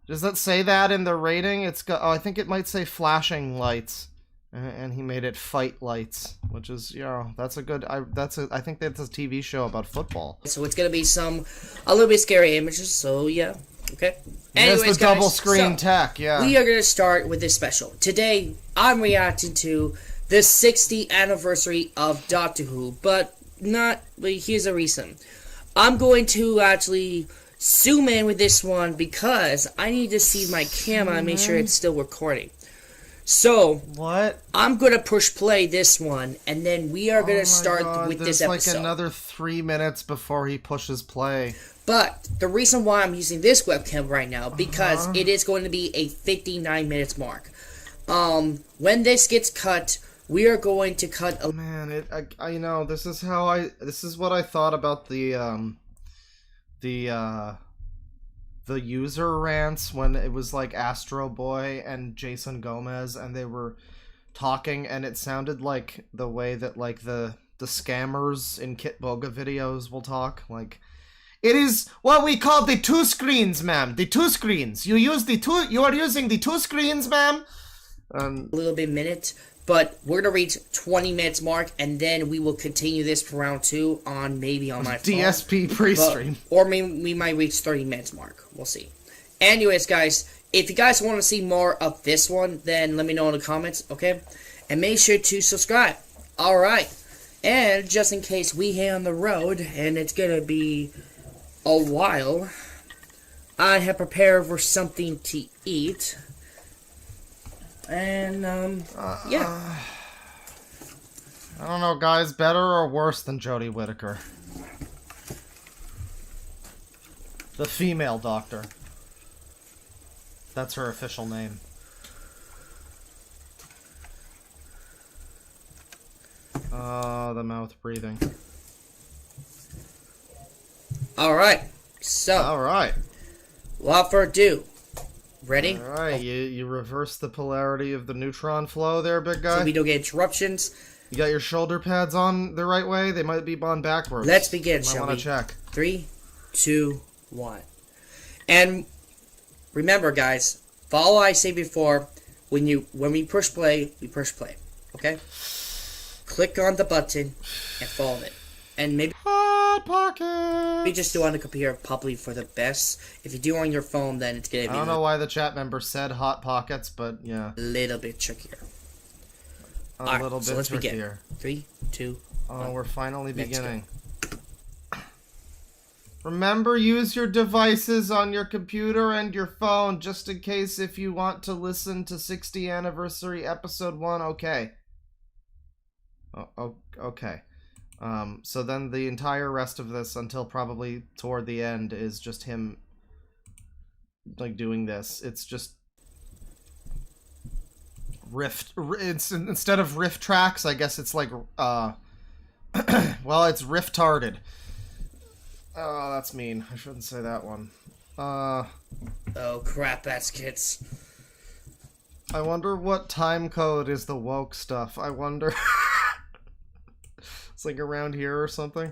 Does that say that in the rating? It's got, I think it might say flashing lights, and he made it fight lights, which is, that's a good. I think that's a TV show about football. So it's gonna be a little bit scary images. So yeah, okay. Anyways, Anyways, the double guys, screen tech. Yeah. We are gonna start with this special today. I'm reacting to the 60th anniversary of Doctor Who, but but here's a reason. I'm going to actually zoom in with this one because I need to see my camera and make sure it's still recording. So, what? I'm going to push play this one, and then we are going to start with this episode. There's like another 3 minutes before he pushes play. But the reason why I'm using this webcam right now, because it is going to be a 59 minutes mark. When this gets cut, we are going to cut a... Man, I know, this is what I thought about the user rants when it was like Astro Boy and Jason Gomez and they were talking, and it sounded like the way that like the scammers in Kit Boga videos will talk. Like, it is what we call the two screens, ma'am. The two screens. You are using the two screens, ma'am. A little bit minute, but we're gonna reach 20 minutes mark, and then we will continue this for round 2 on my phone. DSP pre-stream. Or maybe we might reach 30 minutes mark. We'll see. Anyways, guys, if you guys want to see more of this one, then let me know in the comments, okay? And make sure to subscribe. Alright. And just in case we hit on the road, and it's gonna be a while, I have prepared for something to eat. And, yeah. I don't know, guys. Better or worse than Jodie Whittaker? The female doctor. That's her official name. The mouth breathing. Alright. So. Alright. Without further ado. Ready? Alright, you reverse the polarity of the neutron flow there, big guy. So we don't get interruptions. You got your shoulder pads on the right way? They might be on backwards. Let's begin, shall we? I want to check. 3, 2, 1. And remember, guys, follow what I say before. When we push play, we push play. Okay? Click on the button and follow it. And maybe Hot Pockets! we just do it on the computer probably for the best. If you do it on your phone, then it's gonna be I don't know why the chat member said Hot Pockets, but yeah. a little bit trickier. A little bit let's trickier. Begin. 3, 2, 1. We're finally Let's beginning. Remember, use your devices on your computer and your phone, just in case if you want to listen to 60th Anniversary Episode 1, okay. Okay. So then the entire rest of this, until probably toward the end, is just him, like, doing this. It's just... It's instead of riff tracks, I guess it's like, well, it's riff-tarded. Oh, that's mean. I shouldn't say that one. Oh, crap, ass kids. I wonder what time code is the woke stuff. I wonder... It's like around here or something.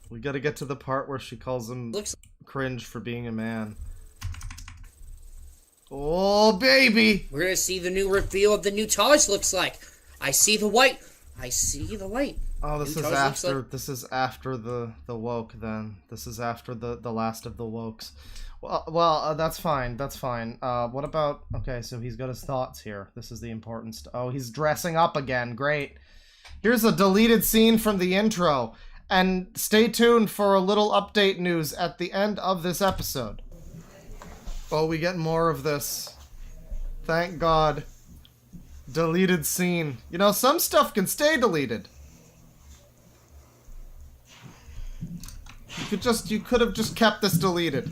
We gotta get to the part where she calls him cringe for being a man. Oh, baby! We're gonna see the new reveal of the new toys looks like. I see the white. I see the light. Oh, this is after the woke then. This is after the last of the wokes. Well, that's fine. That's fine. What about... Okay, so he's got his thoughts here. This is the important stuff. Oh, he's dressing up again. Great. Here's a deleted scene from the intro. And stay tuned for a little update news at the end of this episode. Oh, we get more of this. Thank God. Deleted scene. You know, some stuff can stay deleted. You could have just kept this deleted.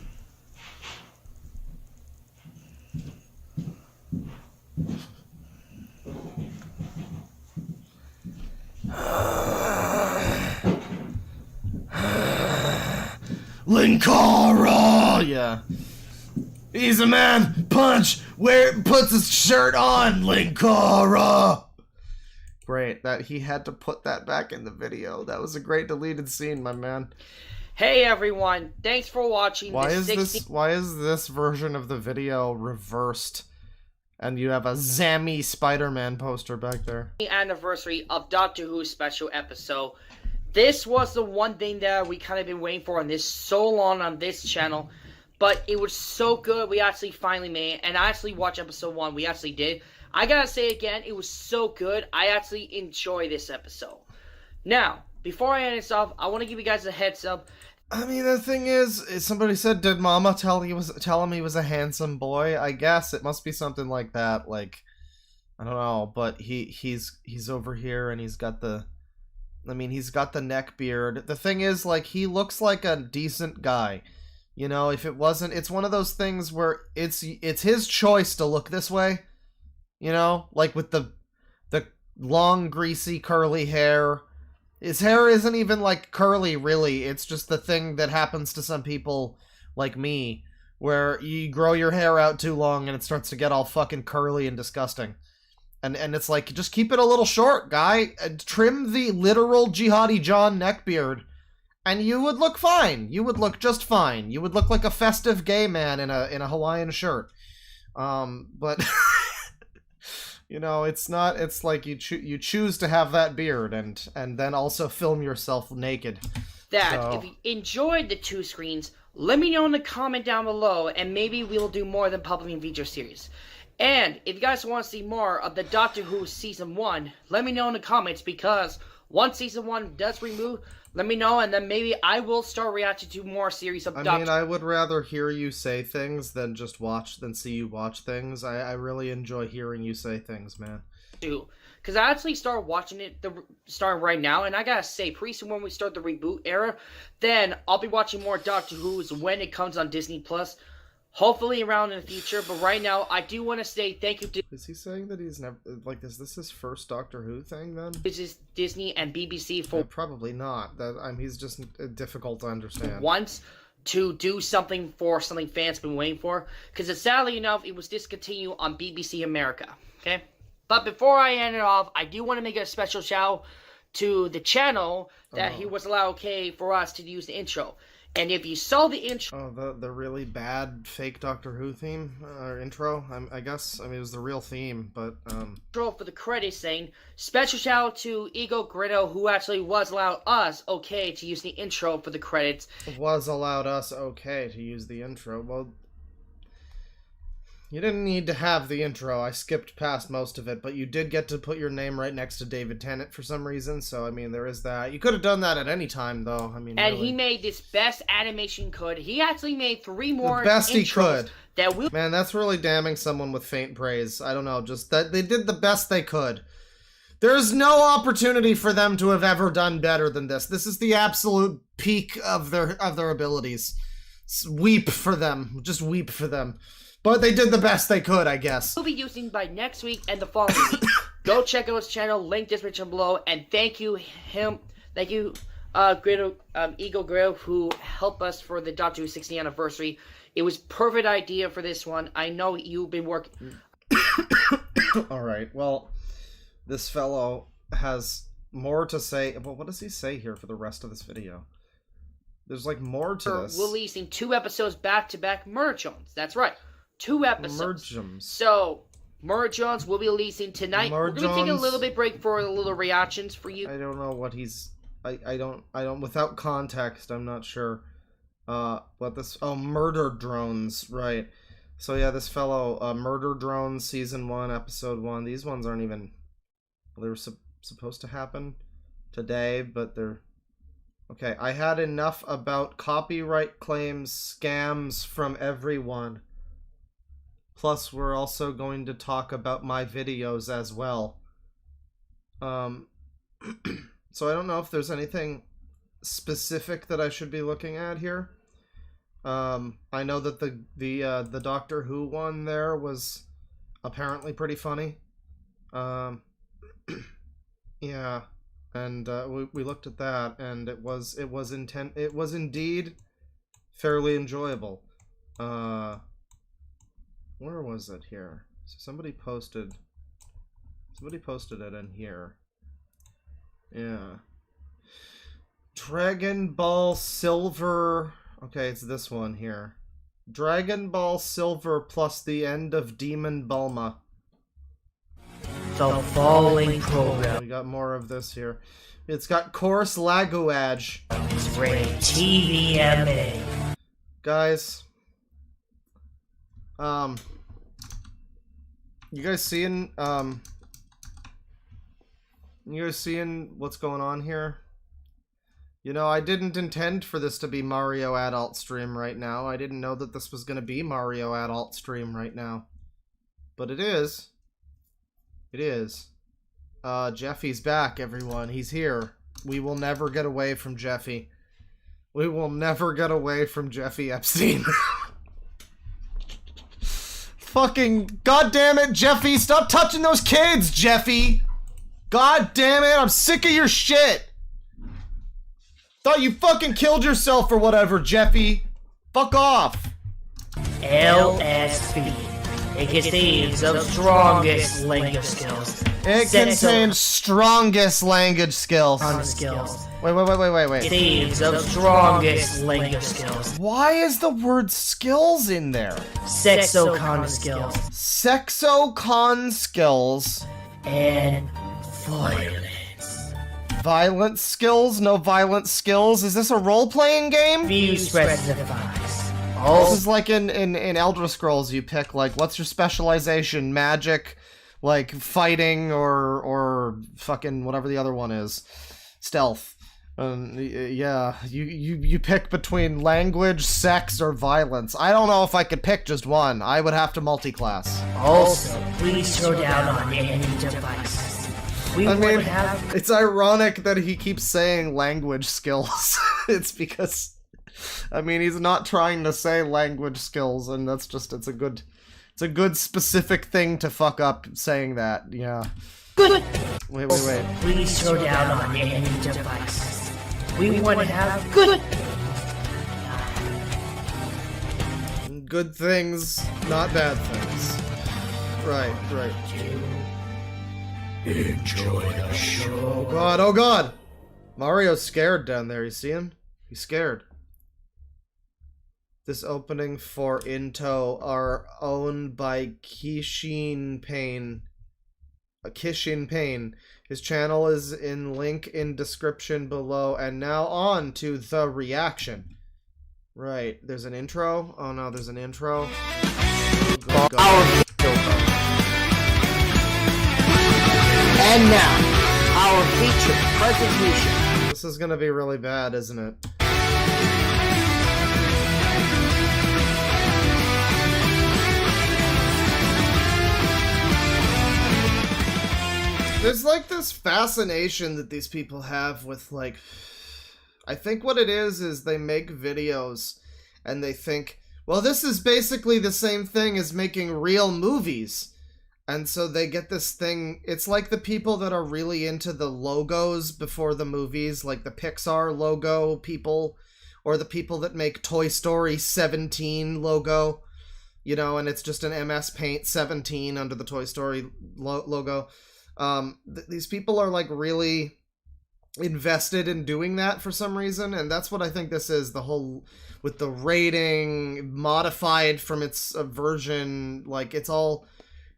Linkara! Yeah. He's a man! Punch! Puts his shirt on! Linkara! Great, that he had to put that back in the video. That was a great deleted scene, my man. Hey everyone, thanks for watching Why is this version of the video reversed? And you have a Zammy Spider-Man poster back there. Anniversary of Doctor Who special episode. This was the one thing that we kind of been waiting for on this so long on this channel. But it was so good, we actually finally made it. And I actually watched episode 1, we actually did. I gotta say again, it was so good. I actually enjoy this episode. Now, before I end this off, I want to give you guys a heads up. I mean, the thing is somebody said, did Mama tell him he was a handsome boy? I guess it must be something like that. Like, I don't know, but he's over here and he's got the neck beard. The thing is, like, he looks like a decent guy. You know, if it wasn't, it's one of those things where it's his choice to look this way. You know, like with the long, greasy, curly hair. His hair isn't even, like, curly, really. It's just the thing that happens to some people like me, where you grow your hair out too long and it starts to get all fucking curly and disgusting. And it's like, just keep it a little short, guy. Trim the literal Jihadi John neckbeard, and you would look fine. You would look just fine. You would look like a festive gay man in a Hawaiian shirt. But... You know, it's like you choose to have that beard and then also film yourself naked. If you enjoyed the 2 screens, let me know in the comment down below, and maybe we'll do more than publishing feature series. And if you guys want to see more of the Doctor Who Season 1, let me know in the comments, because once Season 1 does remove, let me know, and then maybe I will start reacting to more series of Doctor Who. I mean, I would rather hear you say things than just see you watch things. I really enjoy hearing you say things, man. Because I actually started watching it, starting right now, and I gotta say, pretty soon when we start the reboot era, then I'll be watching more Doctor Who's when it comes on Disney+. Hopefully around in the future, but right now, I do want to say thank you to... Is he saying that he's never... Like, is this his first Doctor Who thing, then? This is Disney and BBC for... probably not. He's just difficult to understand. Once to do something for something fans been waiting for, because sadly enough, it was discontinued on BBC America, okay? But before I end it off, I do want to make a special shout to the channel that he was allowed for us to use the intro. And if you saw the intro... Oh, the really bad fake Doctor Who theme, or intro, I guess. I mean, it was the real theme, but, Intro for the credits saying, special shout out to Ego Gritto, who actually was allowed us to use the intro for the credits. Was allowed us to use the intro. Well, you didn't need to have the intro. I skipped past most of it, but you did get to put your name right next to David Tennant for some reason, so, I mean, there is that. You could have done that at any time, though. I mean, and really. He made this best animation could. He actually made 3 more the best he could. That will... Man, that's really damning someone with faint praise. I don't know, just that they did the best they could. There's no opportunity for them to have ever done better than this. This is the absolute peak of their abilities. Weep for them. Just weep for them. But they did the best they could, I guess. We'll be using by next week and the following week. Go check out his channel, link description below, and thank you, Ego Grill, who helped us for the Doctor Who 60th anniversary. It was perfect idea for this one. I know you've been working... Alright, well, this fellow has more to say. Well, what does he say here for the rest of this video? There's, like, more to this. We're releasing 2 episodes back-to-back Merge-ons. That's right. 2 episodes. Merge-ons. So, Merge-ons will be releasing tonight. We're going to take a little bit break for a little reactions for you. I don't know what he's... I don't... Without context, I'm not sure. What this... Oh, Murder Drones. Right. So, yeah, this fellow, Murder Drones, Season 1, Episode 1. These ones aren't even... They were supposed to happen today, but they're... Okay, I had enough about copyright claims, scams from everyone. Plus, we're also going to talk about my videos as well. So I don't know if there's anything specific that I should be looking at here. I know that the Doctor Who one there was apparently pretty funny. Yeah, and we looked at that, and it was indeed fairly enjoyable. Where was it here? So somebody posted it in here. Yeah. Dragon Ball Silver. Okay, it's this one here. Dragon Ball Silver plus the end of Demon Bulma. The following program. We got more of this here. It's got Course Laguage. It's rated TVMA. Guys. You guys seeing what's going on here? You know, I didn't intend for this to be Mario Adult Stream right now. I didn't know that this was gonna be Mario Adult Stream right now. But it is. It is. Jeffy's back, everyone. He's here. We will never get away from Jeffy. We will never get away from Jeffy Epstein. Fucking goddamn it, Jeffy! Stop touching those kids, Jeffy! God damn it! I'm sick of your shit. Thought you fucking killed yourself or whatever, Jeffy. Fuck off. LSB. It contains the strongest language skills. It contains strongest language skills. Wait. It contains the strongest language skills. Why is the word skills in there? Sexocon skills. Sexocon skills. And violence. Violent skills? No violent skills? Is this a role-playing game? Few specifies. This is like in Elder Scrolls, you pick, like, what's your specialization? Magic, like, fighting, or fucking whatever the other one is. Stealth. Yeah, you pick between language, sex, or violence. I don't know if I could pick just one. I would have to multi-class. Also, please throw down on any devices. It's ironic that he keeps saying language skills. It's because... I mean, he's not trying to say language skills, and that's just, it's a good specific thing to fuck up saying that, yeah. Good! Wait. Please throw down on any devices. We want to have good! Good things, not bad things. Right. Enjoy the show. Oh god! Mario's scared down there, you see him? He's scared. This opening for Into are owned by Kishin Pain. His channel is in link in description below. And now on to the reaction. Right, there's an intro. Oh no, there's an intro. Go. And now, our featured presentation. This is gonna be really bad, isn't it? There's like this fascination that these people have with, like, I think what it is they make videos and they think, well, this is basically the same thing as making real movies. And so they get this thing, it's like the people that are really into the logos before the movies, like the Pixar logo people, or the people that make Toy Story 17 logo, you know, and it's just an MS Paint 17 under the Toy Story logo. These people are like really invested in doing that for some reason, and that's what I think this is, the whole, with the rating modified from its version, like it's all,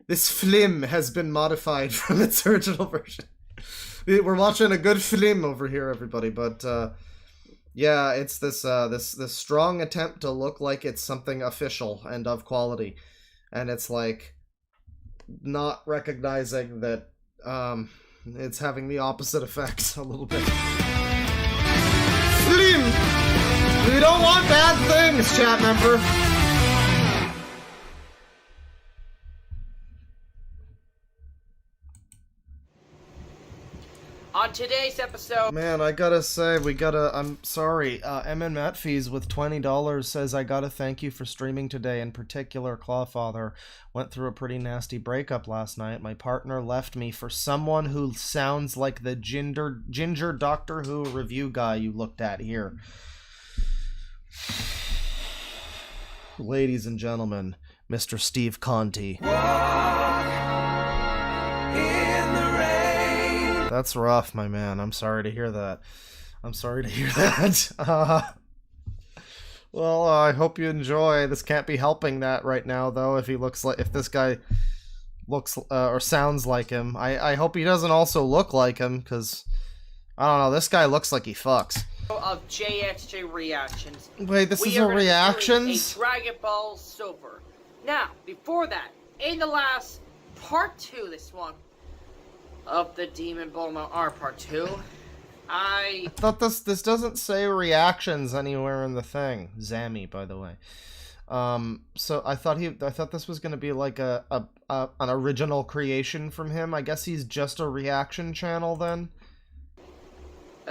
this film has been modified from its original version. We're watching a good film over here, everybody, but yeah, it's this strong attempt to look like it's something official and of quality, and it's like not recognizing that it's having the opposite effect a little bit. Slim! We don't want bad things, chat member! On today's episode... Man, I gotta say, I'm sorry, MN Matfees with $20 says, I gotta thank you for streaming today. In particular, Clawfather went through a pretty nasty breakup last night. My partner left me for someone who sounds like the ginger Doctor Who review guy you looked at here. Ladies and gentlemen, Mr. Steve Conti. That's rough, my man. I'm sorry to hear that. Well, I hope you enjoy. This can't be helping that right now, though, if this guy looks or sounds like him. I hope he doesn't also look like him, because, I don't know, this guy looks like he fucks. Of JXJ reactions. Wait, this is a reactions? A Dragon Ball Super. Now, before that, in the last part 2, this one, of the Demon Bulma R part 2. I thought this doesn't say reactions anywhere in the thing. Zammy, by the way. So I thought this was gonna be like an original creation from him. I guess he's just a reaction channel then.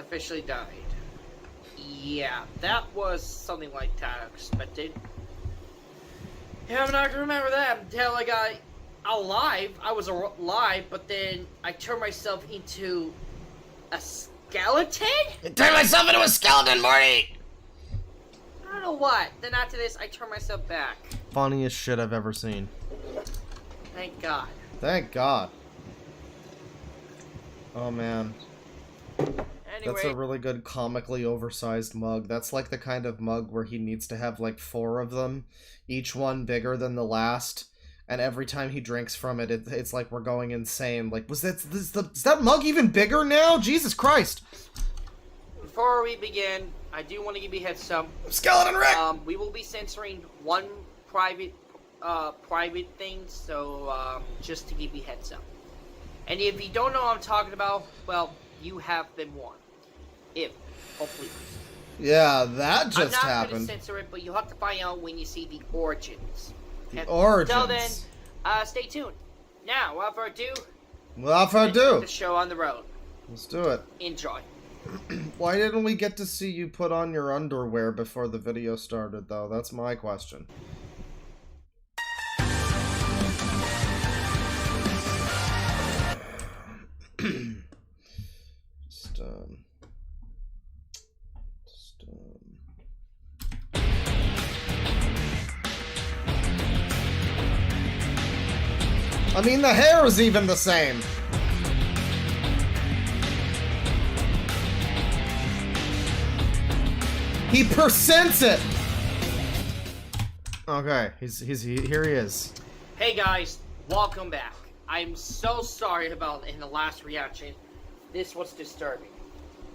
officially died. Yeah, that was something like that I expected. Yeah, I'm not gonna remember that until I got alive. I was alive, but then I turned myself into a skeleton? You turned myself into a skeleton, Morty! I don't know what. Then after this, I turned myself back. Funniest shit I've ever seen. Thank God. Thank God. Oh man. Anyway. That's a really good comically oversized mug. That's like the kind of mug where he needs to have like 4 of them, each one bigger than the last, and every time he drinks from it, it's like we're going insane. Like, is that mug even bigger now? Jesus Christ! Before we begin, I do want to give you a heads up. Skeleton Rick! We will be censoring one private thing, so just to give you a heads up. And if you don't know what I'm talking about, well, you have been warned. Hopefully. Yeah, that just happened. I'm not happened. going to censor it, but you'll have to find out when you see the origins. Origins. Until then, stay tuned. Now, without further ado, without further ado, the show on the road. Let's do it. Enjoy. Why didn't we get to see you put on your underwear before the video started, though? That's my question. I mean, the hair is even the same. He percents it. Okay, here he is. Hey guys, welcome back. I'm so sorry about in the last reaction. This was disturbing.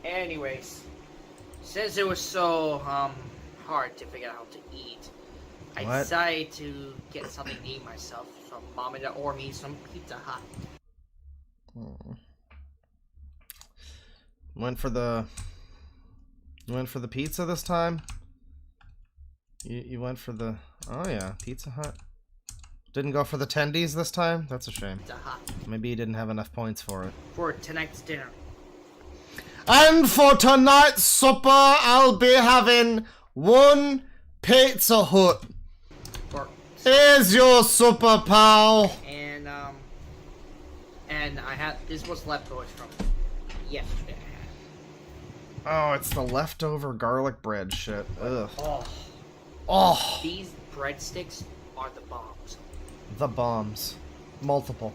Anyways, since it was so hard to figure out how to eat, I decided to get something to eat myself. So mom and dad ordered me some Pizza Hut. Went for the pizza this time? You went for the... Oh yeah, Pizza Hut. Didn't go for the tendies this time? That's a shame. Pizza Hut. Maybe you didn't have enough points for it. For tonight's dinner. And for tonight's supper, I'll be having 1 Pizza Hut. Here's your supper, pal. And I had... This was leftovers from yesterday. Oh, it's the leftover garlic bread shit. Ugh. Oh. These breadsticks are the bombs. The bombs. Multiple.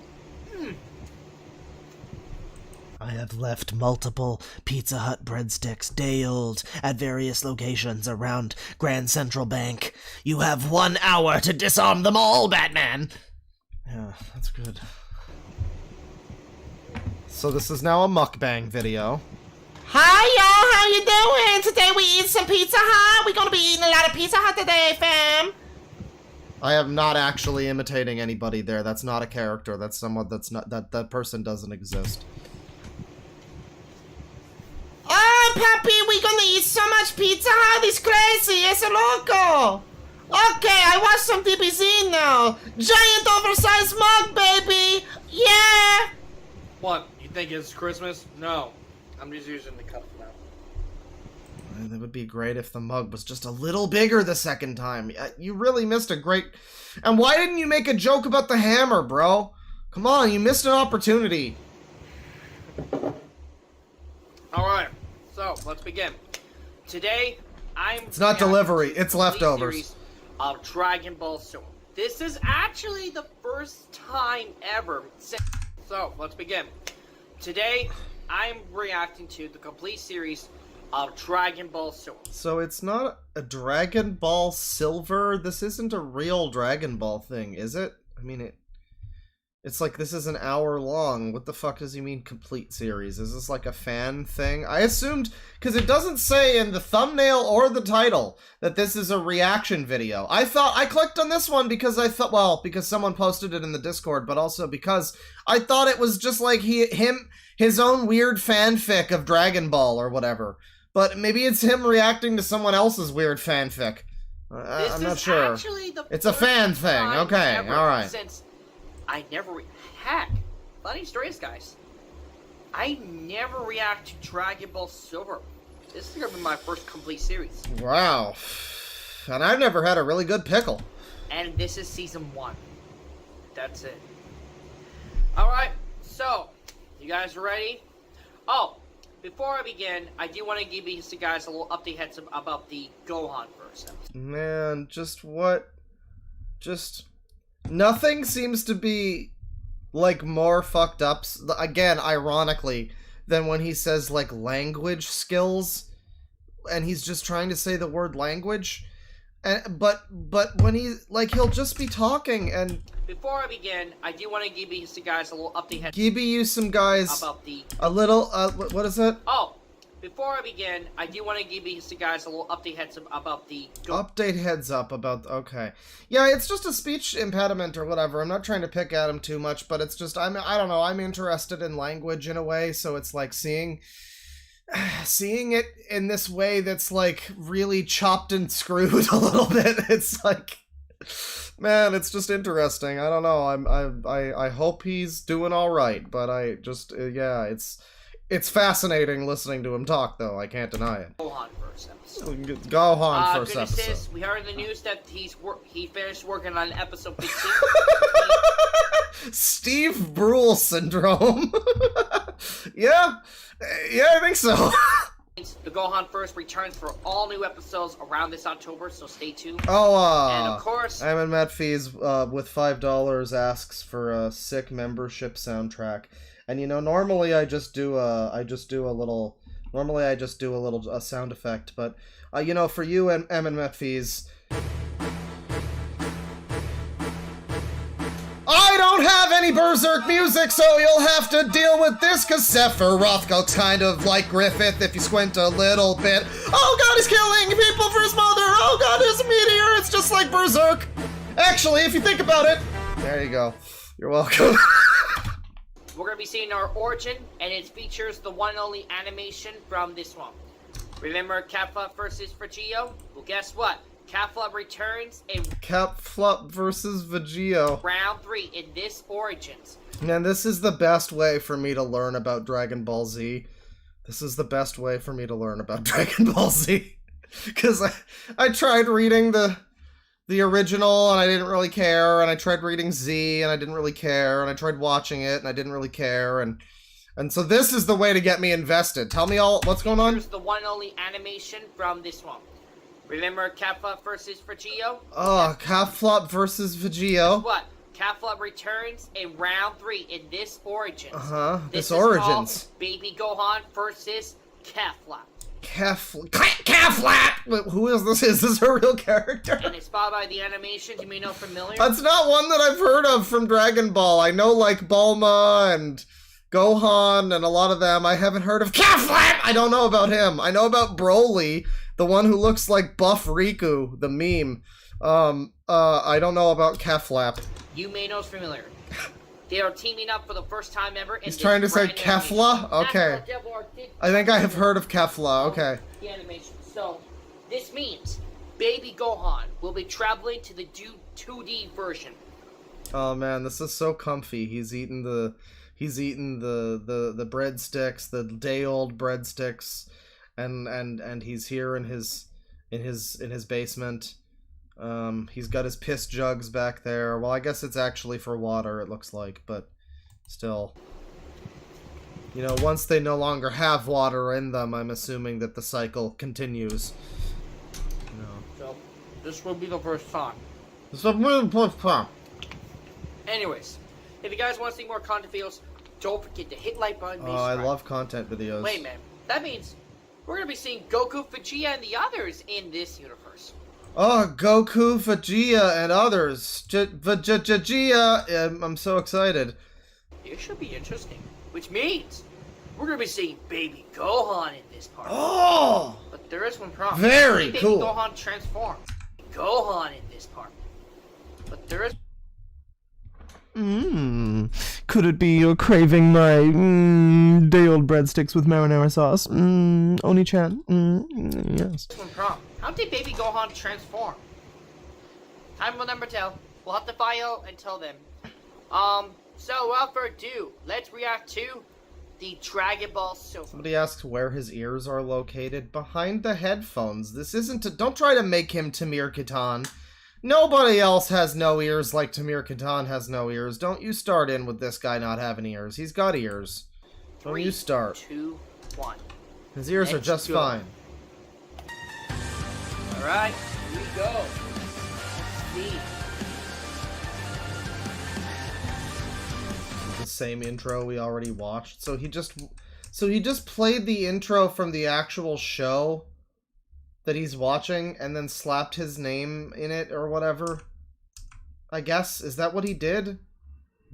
I have left multiple Pizza Hut breadsticks day old at various locations around Grand Central Bank. You have 1 hour to disarm them all, Batman! Yeah, that's good. So this is now a mukbang video. Hi y'all, how you doing? Today we eat some Pizza Hut. We're gonna be eating a lot of Pizza Hut today, fam. I am not actually imitating anybody there. That's not a character. That's someone that's not... That person doesn't exist. Oh, papi, we gonna eat so much Pizza Hut. It's crazy. It's a loco. Okay, I watched some DBZ now. Giant oversized mug, baby. Yeah. What? You think it's Christmas? No. I'm just using the cup now. That would be great if the mug was just a little bigger the second time. You really missed a great... And why didn't you make a joke about the hammer, bro? Come on, you missed an opportunity. Alright, so let's begin. Today, It's not delivery, it's leftovers. Series of Dragon Ball Super. This is actually the first time ever. So, let's begin. Today, I'm reacting to the complete series of Dragon Ball Super. So it's not a Dragon Ball Silver? This isn't a real Dragon Ball thing, is it? I mean, It's like, this is an hour long. What the fuck does he mean complete series? Is this like a fan thing? I assumed, because it doesn't say in the thumbnail or the title that this is a reaction video. I clicked on this one because I thought, well, because someone posted it in the Discord, but also because I thought it was just like his own weird fanfic of Dragon Ball or whatever. But maybe it's him reacting to someone else's weird fanfic. I'm not sure. It's a fan thing. Okay, alright. Since I never heck, funny stories, guys. I never react to Dragon Ball Silver. This is gonna be my first complete series. Wow. And I've never had a really good pickle. And this is season 1. That's it. Alright, so, you guys ready? Oh, before I begin, I do want to give you guys a little update heads up about the Gohan verse. Man, just what? Just... Nothing seems to be, like, more fucked up, again, ironically, than when he says, like, language skills, and he's just trying to say the word language, but when he, like, he'll just be talking, and... Before I begin, I do want to give you guys a little update heads Give you some guys... about the... A little, what is it? Oh! Before I begin, I do want to give you guys a little update heads up about the... Update heads up about... Okay. Yeah, it's just a speech impediment or whatever. I'm not trying to pick at him too much, but it's just... I don't know. I'm interested in language in a way, so it's like seeing it in this way that's like really chopped and screwed a little bit. It's like... Man, it's just interesting. I don't know. I hope he's doing all right, but I just... yeah, It's fascinating listening to him talk, though. I can't deny it. Gohan first episode. Gohan first goodness episode. Is, we heard in the news that he finished working on episode 15. Steve Brule syndrome. Yeah, I think so. The Gohan First returns for all new episodes around this October, so stay tuned. Oh, and of course, I'm in Matt Fees with $5 asks for a sick membership soundtrack. And you know, normally I just do a little sound effect, but you know, for you and Matt Fees, I don't have any Berserk music, so you'll have to deal with this, cause Sephiroth goes kind of like Griffith if you squint a little bit. Oh god, he's killing people for his mother! Oh god, there's a meteor! It's just like Berserk! Actually, if you think about it... There you go. You're welcome. We're going to be seeing our origin, and it features the one and only animation from this one. Remember Capflop versus Vegio? Well, guess what? Capflop returns in Capflop versus Vegio. round 3 in this Origins. Man, this is the best way for me to learn about Dragon Ball Z. This is the best way for me to learn about Dragon Ball Z. Because I tried reading the original, and I didn't really care, and I tried reading Z, and I didn't really care, and I tried watching it, and I didn't really care, and so this is the way to get me invested. Tell me all, what's going on? Here's the one and only animation from this one. Remember Capflop versus Vegio? Oh, Capflop versus Vegio. Guess what? Capflop returns in round 3 in this Origins. This Origins. Baby Gohan versus Capflop. Capflop! Who is this? Is this a real character? And it's followed by the animations you may know familiar. That's not one that I've heard of from Dragon Ball. I know like Bulma and Gohan and a lot of them. I haven't heard of Capflop! I don't know about him. I know about Broly, the one who looks like Buff Riku, the meme. I don't know about Capflop. You may know familiar. They are teaming up for the first time ever. He's trying to say Kefla? Okay. I think I have heard of Kefla, okay. The animation. So, this means Baby Gohan will be traveling to the 2D version. Oh man, this is so comfy. He's eating the breadsticks, the day-old breadsticks, and he's here in his basement. He's got his piss jugs back there. Well, I guess it's actually for water, it looks like, but still. You know, once they no longer have water in them, I'm assuming that the cycle continues. You know. So, this will be the first time. This will be the first time. Anyways, if you guys want to see more content videos, don't forget to hit like button. Oh, I love content videos. Wait, man. That means we're going to be seeing Goku, Vegeta, and the others in this universe. Oh, Goku, Vegeta, and others. Vegeta, I'm so excited. It should be interesting. Which means we're gonna be seeing Baby Gohan in this part. Oh! But there is one problem. Very Baby cool. Gohan transform. Gohan in this part. But there is. Could it be you're craving my day-old breadsticks with marinara sauce? Oni-chan? Yes. One problem. How did Baby Gohan transform? Time will never tell. We'll have to find out and tell them. So without further ado, let's react to the Dragon Ball Super. Somebody asks where his ears are located. Behind the headphones. This isn't don't try to make him Tamir Kitan. Nobody else has no ears like Tamir Kitan has no ears. Don't you start in with this guy not having ears. He's got ears. Don't you start. 3, 2, 1. His ears are just fine. Alright, here we go. Let's see. The same intro we already watched. So he just played the intro from the actual show that he's watching and then slapped his name in it or whatever. I guess. Is that what he did?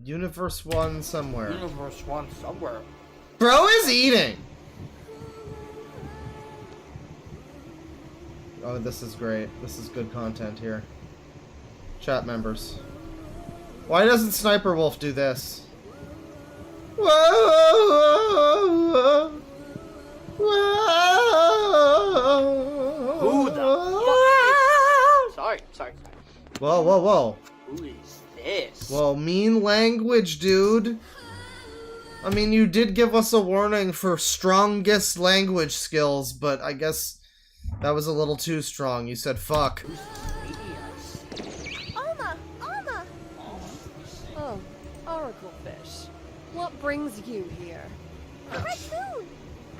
Universe 1 somewhere. Universe 1 somewhere. Bro is eating! Oh, this is great. This is good content here. Chat members. Why doesn't Sniper Wolf do this? Whoa, whoa, whoa, whoa. Who the fuck is... Sorry. Whoa, whoa, whoa. Who is this? Whoa, mean language, dude. I mean, you did give us a warning for strongest language skills, but I guess that was a little too strong. You said fuck. Alma! Oh, Oracle Fish. What brings you here? The Red Moon!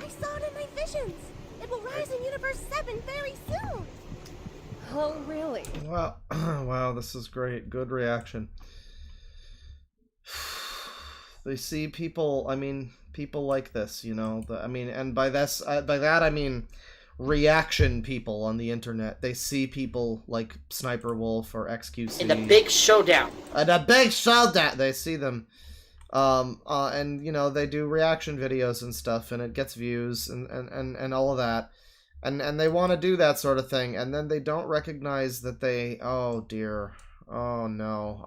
I saw it in my visions! It will rise in Universe 7 very soon! Oh, really? Wow, wow, this is great. Good reaction. They see people, I mean, people like this, you know, and by that I mean reaction people on the internet. They see people like Sniper Wolf or XQC. In the big showdown. They see them. And, you know, they do reaction videos and stuff, and it gets views and all of that. And they want to do that sort of thing, and then they don't recognize that they... Oh, dear. Oh, no.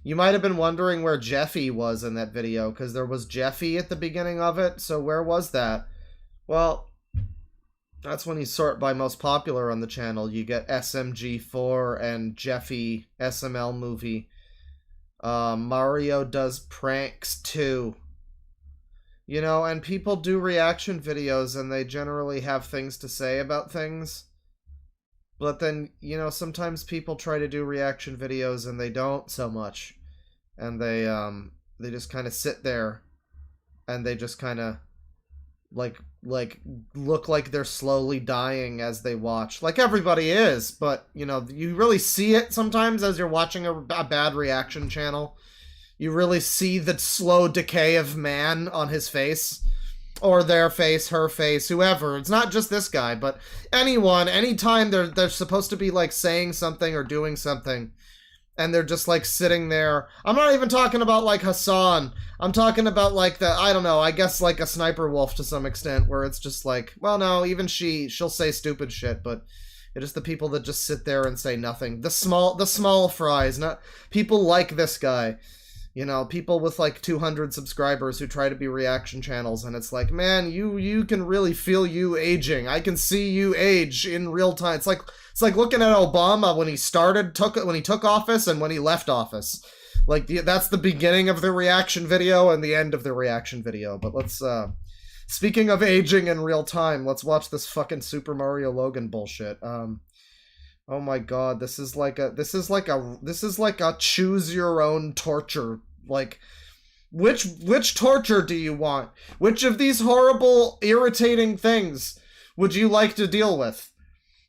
You might have been wondering where Jeffy was in that video, because there was Jeffy at the beginning of it, so where was that? Well, that's when you sort by most popular on the channel. You get SMG4 and Jeffy SML movie. Mario does pranks too. You know, and people do reaction videos and they generally have things to say about things. But then, you know, sometimes people try to do reaction videos and they don't so much. And they just kind of sit there and they just kind of like look like they're slowly dying as they watch. Like everybody is, but you know, you really see it sometimes as you're watching a bad reaction channel. You really see the slow decay of man on his face. Or their face, her face, whoever. It's not just this guy, but anyone, anytime they're supposed to be like saying something or doing something, and they're just like sitting there. I'm not even talking about like Hassan. I'm talking about like I don't know, I guess like a Sniper Wolf to some extent, where it's just like, well, no, even she'll say stupid shit, but it's just the people that just sit there and say nothing. The small fries, not people like this guy. You know, people with like 200 subscribers who try to be reaction channels, and it's like, man, you can really feel you aging. I can see you age in real time. It's like looking at Obama when he took office and when he left office. Like that's the beginning of the reaction video and the end of the reaction video. But let's speaking of aging in real time, let's watch this fucking Super Mario Logan bullshit. Oh my god, this is like a choose your own torture. Like, which torture do you want? Which of these horrible, irritating things would you like to deal with?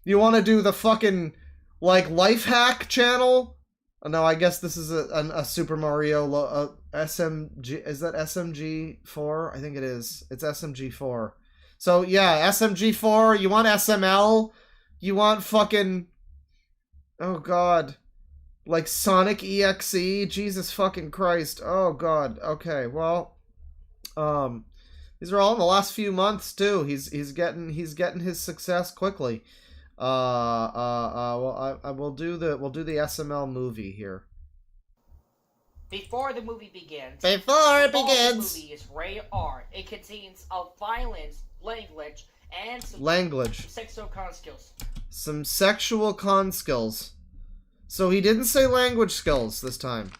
You want to do the fucking, like, life hack channel? No, I guess this is a Super Mario SMG. Is that SMG4? I think it is. It's SMG4. So yeah, SMG4, you want SML, you want fucking, oh god, like Sonic EXE, Jesus fucking Christ, oh god, okay, well, these are all in the last few months too. He's getting his success quickly. Well, we'll do the SML movie here. Before the movie begins, The movie is rated R. It contains of violence, language, and some sexual con skills. Some sexual con skills. So he didn't say language skills this time,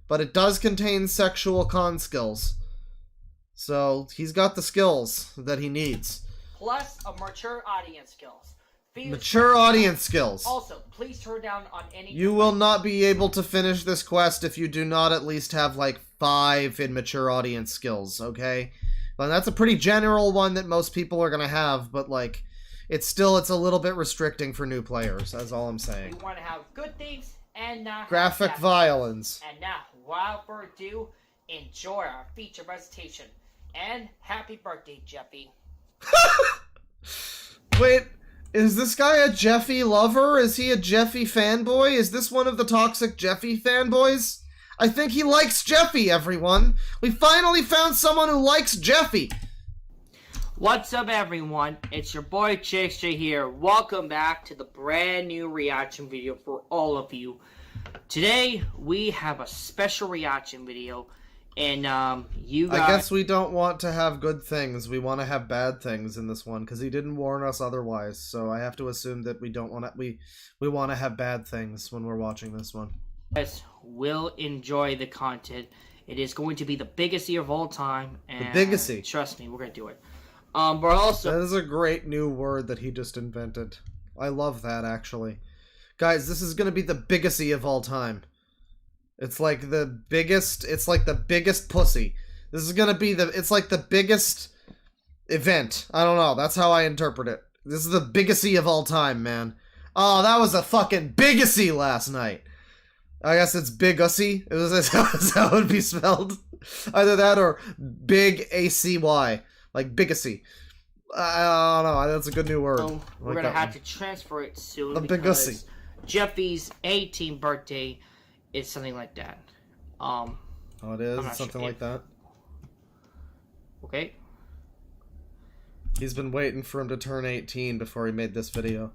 but it does contain sexual con skills. So he's got the skills that he needs. Plus a mature audience skills. Mature audience skills. Also, please turn down on any... You will not be able to finish this quest if you do not at least have, like, 5 in mature audience skills, okay? Well, that's a pretty general one that most people are gonna have, but, like, it's a little bit restricting for new players, that's all I'm saying. We want to have good things and not Graphic violence. And now, without further ado, enjoy our feature presentation. And happy birthday, Jeffy. Wait, is this guy a Jeffy lover? Is he a Jeffy fanboy? Is this one of the toxic Jeffy fanboys? I think he likes Jeffy, everyone. We finally found someone who likes Jeffy. What's up, everyone? It's your boy Chickster here. Welcome back to the brand new reaction video for all of you. Today, we have a special reaction video. And, you guys... I guess we don't want to have good things. We want to have bad things in this one, because he didn't warn us otherwise. So I have to assume that we don't want to... We want to have bad things when we're watching this one. Yes, will enjoy the content. It is going to be the biggest year of all time. And the biggest. Trust me, we're going to do it. But also... That is a great new word that he just invented. I love that, actually. Guys, this is going to be the biggest of all time. It's like the biggest pussy. This is gonna be it's like the biggest event. I don't know, that's how I interpret it. This is the biggest of all time, man. Oh, that was a fucking biggest last night. I guess it's big ussy. That's how it would be spelled. Either that or big ACY. Like biggest. I don't know, that's a good new word. So we're gonna have to transfer it soon. The because Jeffy's 18th birthday is something like that. Oh, it is? It's something like that? Okay. He's been waiting for him to turn 18 before he made this video.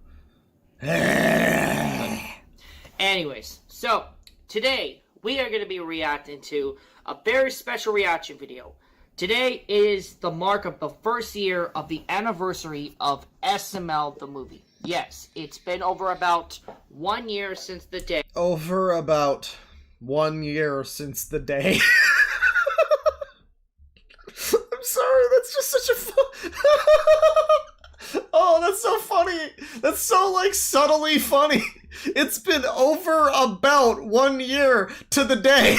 Anyways, so today we are going to be reacting to a very special reaction video. Today is the mark of the first year of the anniversary of SML the movie. Yes, it's been over about 1 year since the day. Over about 1 year since the day. I'm sorry, that's just such a Oh, that's so funny. That's so, like, subtly funny. It's been over about 1 year to the day.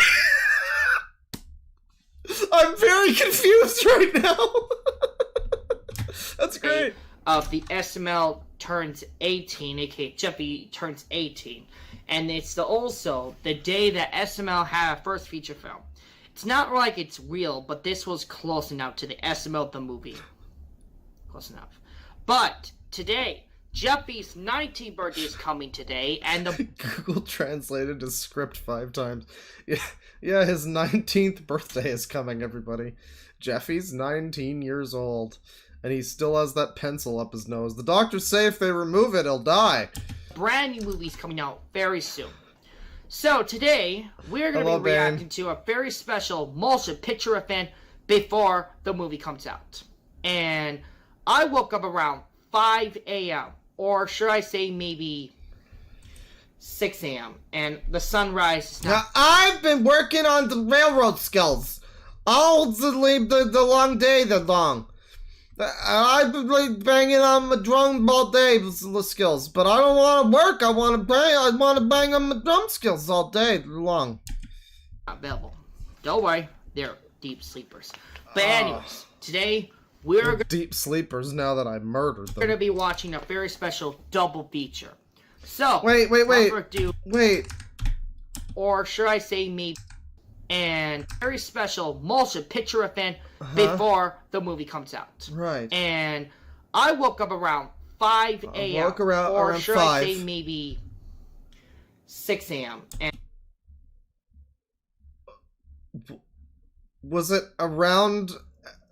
I'm very confused right now. That's great. The SML turns 18, aka Jeffy turns 18. And it's also the day that SML had a first feature film. It's not like it's real, but this was close enough to the SML the movie. Close enough. But today, Jeffy's 19th birthday is coming today, and the... Google translated his script 5 times. Yeah, his 19th birthday is coming, everybody. Jeffy's 19 years old. And he still has that pencil up his nose. The doctors say if they remove it, he'll die. Brand new movie's coming out very soon. So today, we're going to be reacting to a very special motion picture event before the movie comes out. And I woke up around 5 a.m. Or should I say maybe 6 a.m. And the sunrise is now, I've been working on the railroad skills. All the long day, the long. I've been like banging on my drum all day with the skills, but I don't want to work. I want to bang on my drum skills all day long. Available. Don't worry, they're deep sleepers. But anyways, today we're deep sleepers. Now that I murdered them, we're gonna be watching a very special double feature. So wait. Or should I say maybe? And very special motion picture event before the movie comes out. Right. And I woke up around 5 a.m. Woke around or should 5. I say maybe 6 a.m. And was it around...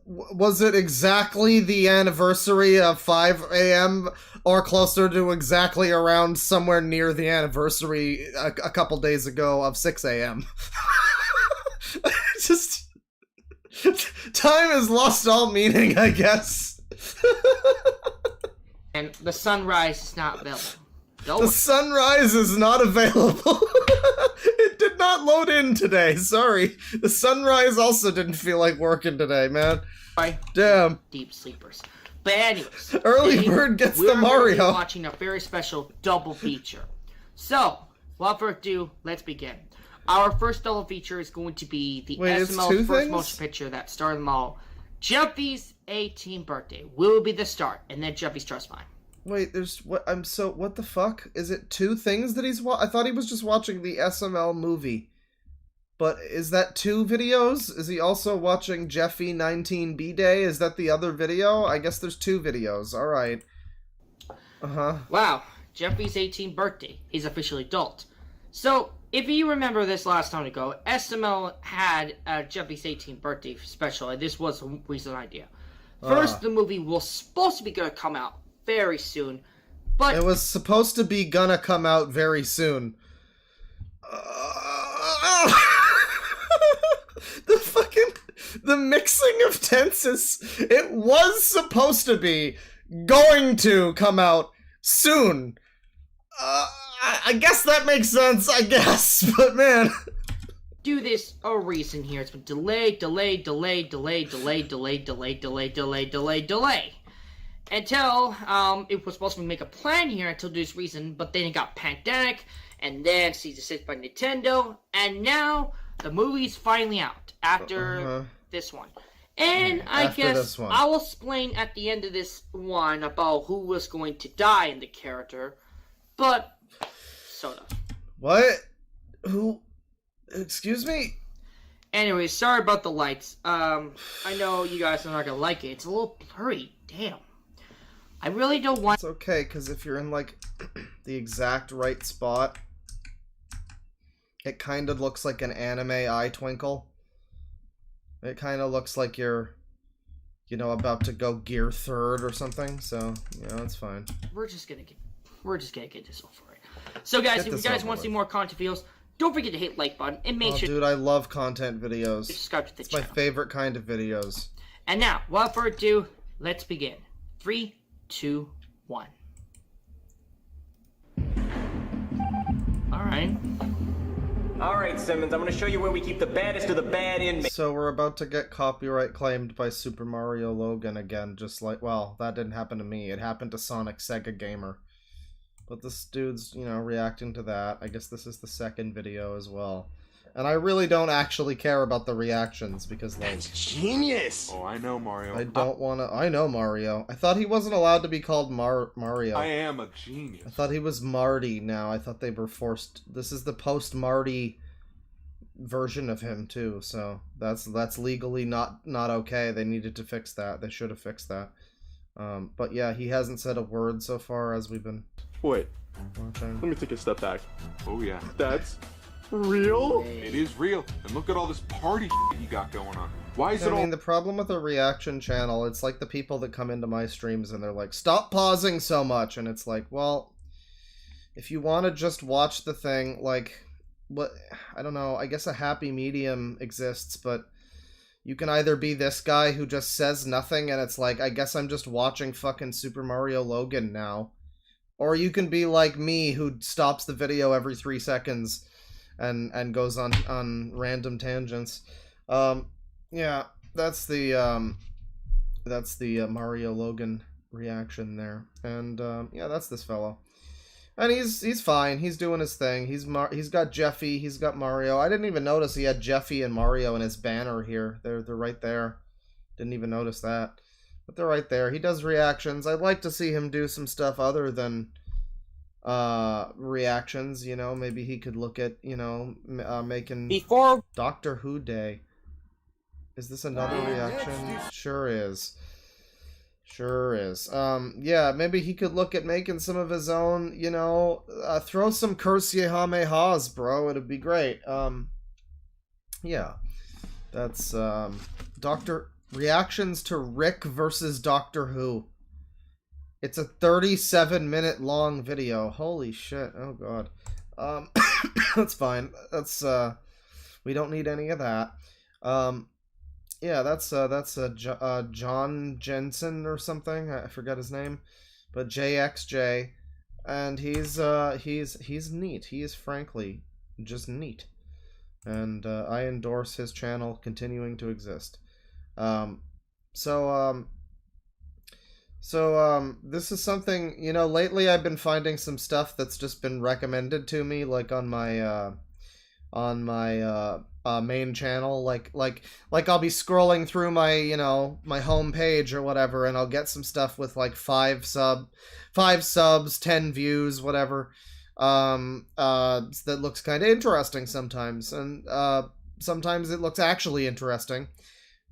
Was it exactly the anniversary of 5 a.m. or closer to exactly around somewhere near the anniversary a couple days ago of 6 a.m.? Just... Time has lost all meaning, I guess. and the sunrise is not available. The sunrise is not available. It did not load in today, sorry. The sunrise also didn't feel like working today, man. Damn. Deep sleepers. But anyways, early bird gets the Mario. We're watching a very special double feature. So, without further ado, let's begin. Our first double feature is going to be the SML's first motion picture that starred them all. Jeffy's 18th birthday will be the start, and then Jeffy's Trust Mine. Wait, there's what the fuck? Is it 2 things that he's I thought he was just watching the SML movie. But is that 2 videos? Is he also watching Jeffy 19B Day? Is that the other video? I guess there's 2 videos. Alright. Wow, Jeffy's 18th birthday. He's officially adult. So, if you remember this last time ago, SML had Jeffy's 18th birthday special, and this was a recent idea. First, the movie was supposed to be going to come out very soon, but... It was supposed to be gonna come out very soon. The mixing of tenses. It was supposed to be going to come out soon. I guess that makes sense, I guess, but man... Do this a reason here. It's been delayed, until it was supposed to make a plan here until this reason, but then it got pandemic, and then Season 6 by Nintendo, and now the movie's finally out after this one. And I guess I will explain at the end of this one about who was going to die in the character, but sort of. What? Who? Excuse me? Anyways, sorry about the lights. I know you guys are not gonna like it. It's a little blurry. Damn. I really don't want... It's okay, because if you're in, like, the exact right spot, it kind of looks like an anime eye twinkle. It kind of looks like you're, you know, about to go gear 3rd or something, so, you know, it's fine. We're just gonna get this over it. So, guys, if you guys want to see more content videos, don't forget to hit the like button and make sure... Dude, I love content videos. Subscribe to the channel. It's my favorite kind of videos. And now, without further ado, let's begin. 3, 2, 1. Alright, Simmons, I'm gonna show you where we keep the baddest of the bad inmates. So we're about to get copyright claimed by Super Mario Logan again, just like... Well, that didn't happen to me. It happened to Sonic Sega Gamer. But this dude's, you know, reacting to that. I guess this is the second video as well. And I really don't actually care about the reactions, because, like... That's genius! Oh, I know, Mario. I don't wanna... I know Mario. I thought he wasn't allowed to be called Mario. I am a genius. I thought he was Marty now. I thought they were forced... This is the post-Marty version of him, too, so... That's legally not okay. They needed to fix that. They should have fixed that. But yeah, he hasn't said a word so far as we've been... Wait, watching. Let me take a step back. Oh yeah, that's real? It is real. And look at all this party you got going on. Why is it all... I mean, the problem with a reaction channel, it's like the people that come into my streams and they're like, stop pausing so much, and it's like, well, if you want to just watch the thing, like, what, I don't know, I guess a happy medium exists, but you can either be this guy who just says nothing and it's like, I guess I'm just watching fucking Super Mario Logan now. Or you can be like me, who stops the video every 3 seconds and goes on random tangents. Yeah, that's the Mario Logan reaction there. And yeah, that's this fellow. And he's fine. He's doing his thing. He's got Jeffy. He's got Mario. I didn't even notice he had Jeffy and Mario in his banner here. They're right there. Didn't even notice that. But they're right there. He does reactions. I'd like to see him do some stuff other than reactions, you know. Maybe he could look at, you know, making before Doctor Who Day. Is this another reaction? Sure is. Sure is. Yeah, maybe he could look at making some of his own, you know, throw some Kursihameha's, bro. It'd be great. Yeah. That's, reactions to Rick versus Doctor Who. It's a 37-minute long video. Holy shit. Oh, God. That's fine. That's, we don't need any of that. Yeah, that's John Jensen or something. I forget his name, but JXJ, and he's neat. He is frankly just neat, and I endorse his channel continuing to exist. So this is something, you know, lately I've been finding some stuff that's just been recommended to me, like on my main channel, like I'll be scrolling through my, you know, my home page or whatever, and I'll get some stuff with like 5 subs, 10 views, whatever, that looks kind of interesting sometimes, and sometimes it looks actually interesting,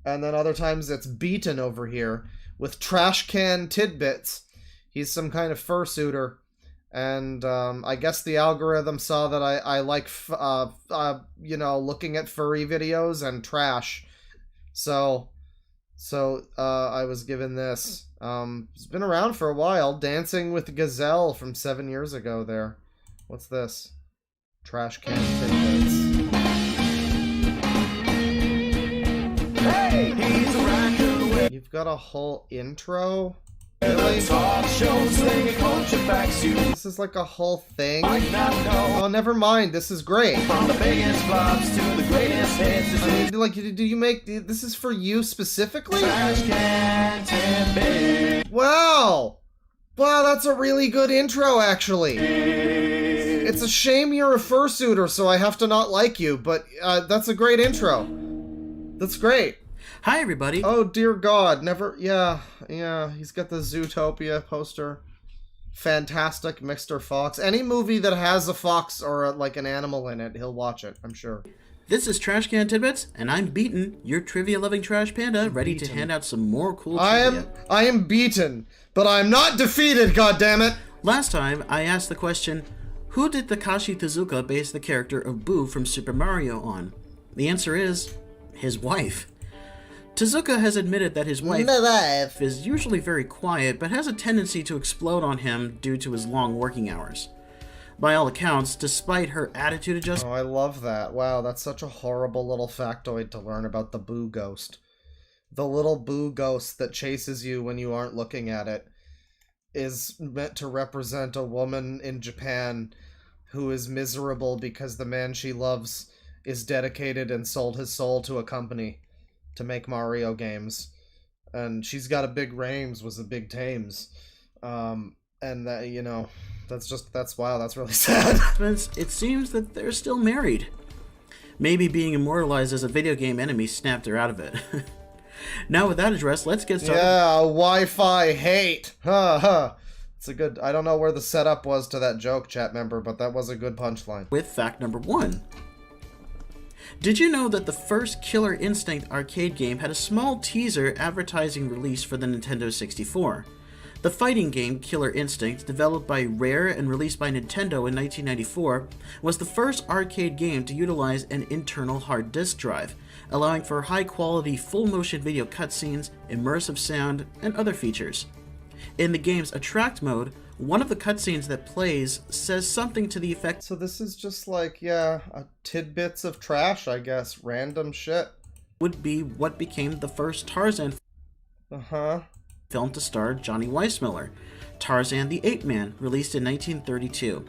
and then other times it's beaten over here with Trash Can Tidbits. He's some kind of fursuiter. And I guess the algorithm saw that I like, you know, looking at furry videos and trash. So I was given this. It's been around for a while. Dancing with Gazelle from 7 years ago there. What's this? Trash Can Tidbits. Hey, he's a You've got a whole intro? Really? This is like a whole thing? Oh, never mind. This is great. From the biggest flops to the greatest hits. I mean, like, do you make... This is for you specifically? Wow! Wow, that's a really good intro, actually. It's a shame you're a fursuiter, so I have to not like you, but that's a great intro. That's great. Hi, everybody. Oh, dear God. Never... Yeah. He's got the Zootopia poster. Fantastic Mr. Fox. Any movie that has a fox or, like, an animal in it, he'll watch it, I'm sure. This is Trash Can Tidbits, and I'm Beaten, your trivia-loving trash panda, ready to hand out some more cool trivia. I am beaten, but I'm not defeated, goddammit! Last time, I asked the question, who did Takashi Tezuka base the character of Boo from Super Mario on? The answer is, his wife. Tezuka has admitted that his wife is usually very quiet, but has a tendency to explode on him due to his long working hours. By all accounts, despite her attitude adjustment... Oh, I love that. Wow, that's such a horrible little factoid to learn about the Boo Ghost. The little Boo Ghost that chases you when you aren't looking at it is meant to represent a woman in Japan who is miserable because the man she loves is dedicated and sold his soul to a company to make Mario games, and she's got a big Rames was a big Tames, and that, you know, wow, that's really sad. It seems that they're still married. Maybe being immortalized as a video game enemy snapped her out of it. Now with that address, let's get started. Yeah, Wi-Fi hate. It's a good, I don't know where the setup was to that joke, chat member, but that was a good punchline. With fact number 1. Did you know that the first Killer Instinct arcade game had a small teaser advertising release for the Nintendo 64? The fighting game Killer Instinct, developed by Rare and released by Nintendo in 1994, was the first arcade game to utilize an internal hard disk drive, allowing for high-quality full-motion video cutscenes, immersive sound, and other features. In the game's Attract mode, one of the cutscenes that plays says something to the effect... So this is just like, yeah, tidbits of trash, I guess. Random shit. ...would be what became the first Tarzan film to star Johnny Weissmuller, Tarzan the Ape Man, released in 1932.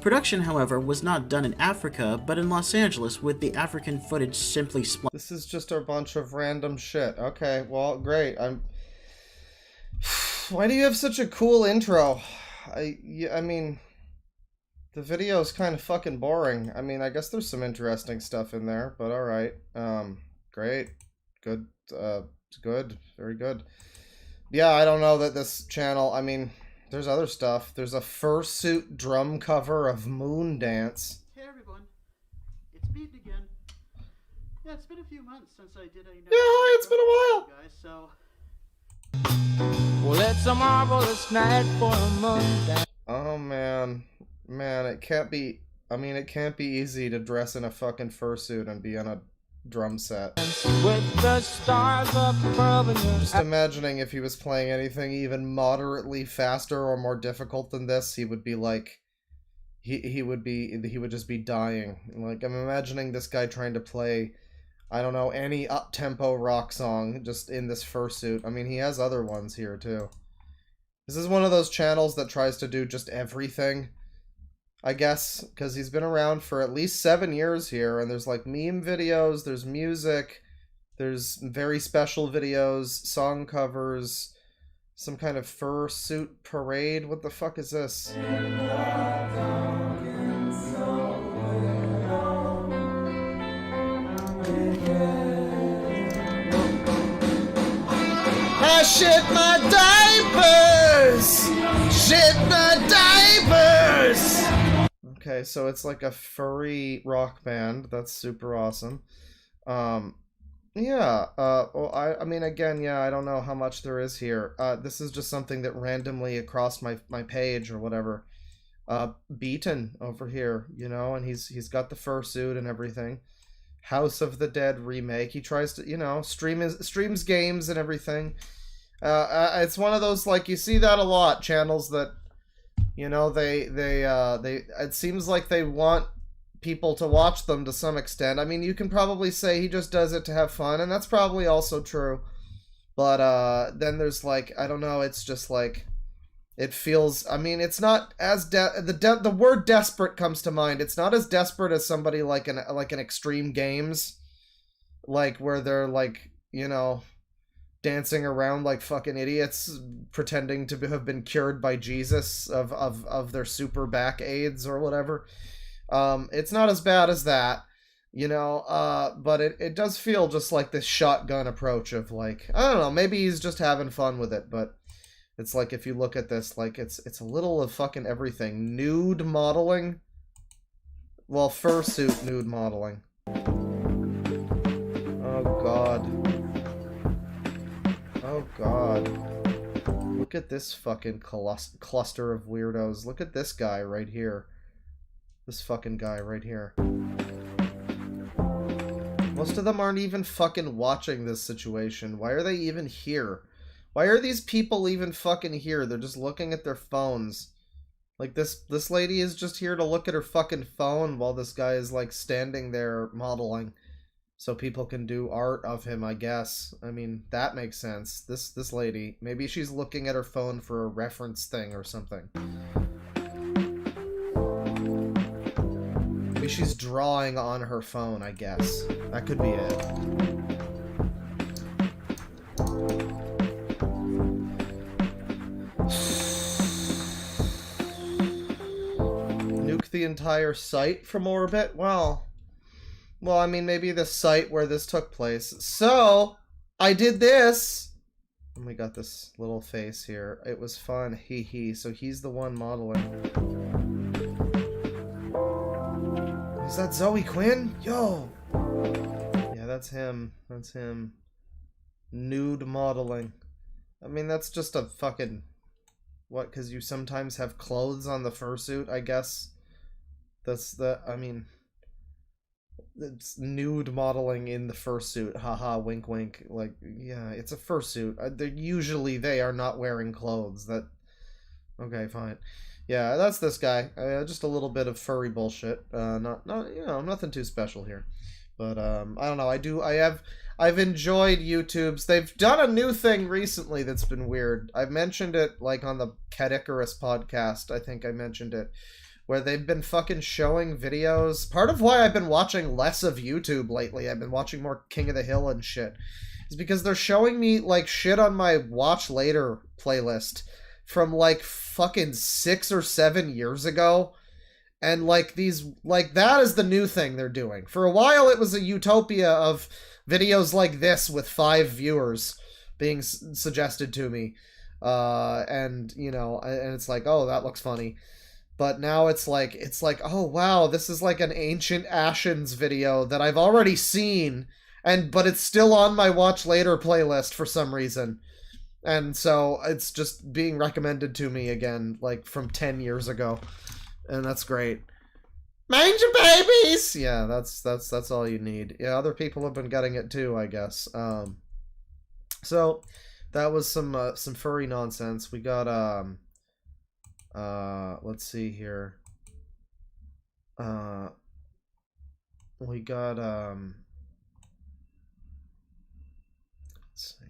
Production, however, was not done in Africa, but in Los Angeles, with the African footage simply spliced. This is just a bunch of random shit. Okay, well, great. Why do you have such a cool intro? I mean, the video's kind of fucking boring. I mean, I guess there's some interesting stuff in there, but alright. Great. Good. Good. Very good. Yeah, I don't know that this channel, I mean, there's other stuff. There's a fursuit drum cover of Moon Dance. Hey everyone, it's Beaten again. Yeah, it's been a few months since I did a... Yeah, hi, it's been a while. Guys, so... Well, it's a marvelous night for a Monday. Oh, man. Man, it can't be... I mean, it can't be easy to dress in a fucking fursuit and be on a drum set. With the stars up above and Just imagining if he was playing anything even moderately faster or more difficult than this, he would be like... He would just be dying. Like, I'm imagining this guy trying to play... I don't know, any up-tempo rock song just in this fursuit. I mean, he has other ones here, too. This is one of those channels that tries to do just everything, I guess, because he's been around for at least 7 years here, and there's, like, meme videos, there's music, there's very special videos, song covers, some kind of fursuit parade. What the fuck is this? I shit my diapers! Shit my diapers! Okay, so it's like a furry rock band. That's super awesome. Yeah, well, I mean, again, yeah, I don't know how much there is here. This is just something that randomly across my page or whatever. Beaten over here, you know, and he's got the fursuit and everything. House of the Dead remake. He tries to, you know, streams games and everything. It's one of those, like, you see that a lot, channels that, you know, they it seems like they want people to watch them to some extent. I mean, you can probably say he just does it to have fun, and that's probably also true. But then there's, like, I don't know, it's just like, it feels, I mean, it's not as the word desperate comes to mind. It's not as desperate as somebody like an Extreme Games, like, where they're, like, you know, dancing around like fucking idiots, pretending to have been cured by Jesus of their super back AIDS or whatever. It's not as bad as that, you know, but it does feel just like this shotgun approach of, like, I don't know, maybe he's just having fun with it, but it's like, if you look at this, like, it's a little of fucking everything. Nude modeling? Well, fursuit nude modeling. Oh god. Oh god. Look at this fucking cluster of weirdos. Look at this guy right here. This fucking guy right here. Most of them aren't even fucking watching this situation. Why are they even here? Why are these people even fucking here? They're just looking at their phones. Like, this lady is just here to look at her fucking phone while this guy is, like, standing there modeling. So people can do art of him, I guess. I mean, that makes sense. This lady, maybe she's looking at her phone for a reference thing or something. Maybe she's drawing on her phone, I guess. That could be it. Nuke the entire site from orbit? Well, I mean, maybe the site where this took place. So, I did this! And we got this little face here. It was fun, hee hee. So he's the one modeling. Is that Zoe Quinn? Yo! Yeah, that's him. That's him. Nude modeling. I mean, that's just a fucking... What, because you sometimes have clothes on the fursuit, I guess? That's the... I mean... It's nude modeling in the fursuit. Haha, wink wink. Like, yeah, it's a fursuit. Usually they are not wearing clothes. That... Okay, fine. Yeah, that's this guy. Just a little bit of furry bullshit. Not you know, nothing too special here. But I don't know. I've enjoyed YouTube's. They've done a new thing recently that's been weird. I've mentioned it, like, on the Cat Icarus podcast. I think I mentioned it, where they've been fucking showing videos. Part of why I've been watching less of YouTube lately, I've been watching more King of the Hill and shit, is because they're showing me, like, shit on my Watch Later playlist from, like, fucking 6 or 7 years ago. And, like, these, like, that is the new thing they're doing. For a while, it was a utopia of videos like this with 5 viewers being suggested to me. And, you know, and it's like, oh, that looks funny. but now it's like, oh wow, this is like an Ancient Ashen's video that I've already seen, but it's still on my watch later playlist for some reason. And so it's just being recommended to me again, like from 10 years ago. And that's great. Manger babies! Yeah, that's all you need. Yeah, other people have been getting it too, I guess. So that was some furry nonsense. We got let's see here. We got let's see.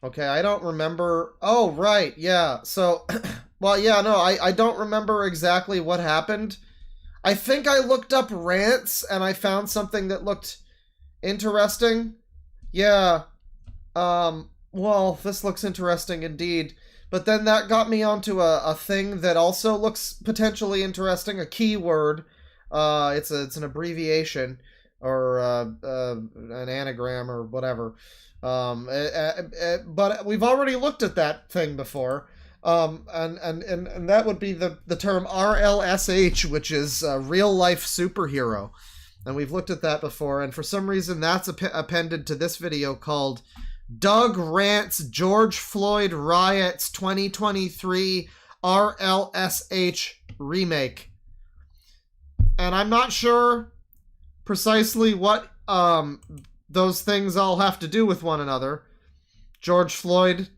Okay, I don't remember. Oh, right, yeah. So well, yeah, no, I don't remember exactly what happened. I think I looked up rants and I found something that looked interesting. Yeah. Well, this looks interesting indeed. But then that got me onto a thing that also looks potentially interesting, a keyword. It's an abbreviation or an anagram or whatever. But we've already looked at that thing before. And that would be the term RLSH, which is real life superhero. And we've looked at that before, and for some reason that's appended to this video called Doug Rants George Floyd Riots 2023 RLSH Remake. And I'm not sure precisely what those things all have to do with one another. George Floyd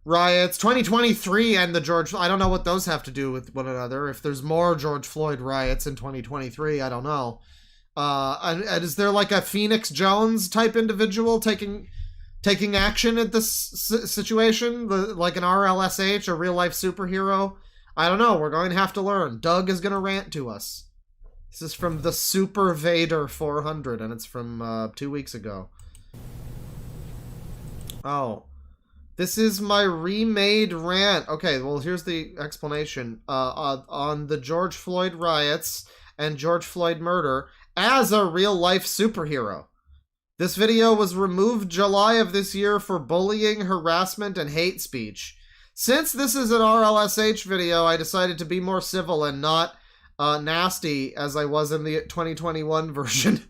Riots 2023 and I don't know what those have to do with one another. If there's more George Floyd riots in 2023, I don't know. And is there like a Phoenix Jones type individual taking action at this situation? Like an RLSH, a real life superhero? I don't know. We're going to have to learn. Doug is going to rant to us. This is from the Super Vader 400, and it's from 2 weeks ago. Oh. This is my remade rant. Okay, well, here's the explanation. On the George Floyd riots and George Floyd murder as a real-life superhero. This video was removed July of this year for bullying, harassment, and hate speech. Since this is an RLSH video, I decided to be more civil and not nasty as I was in the 2021 version.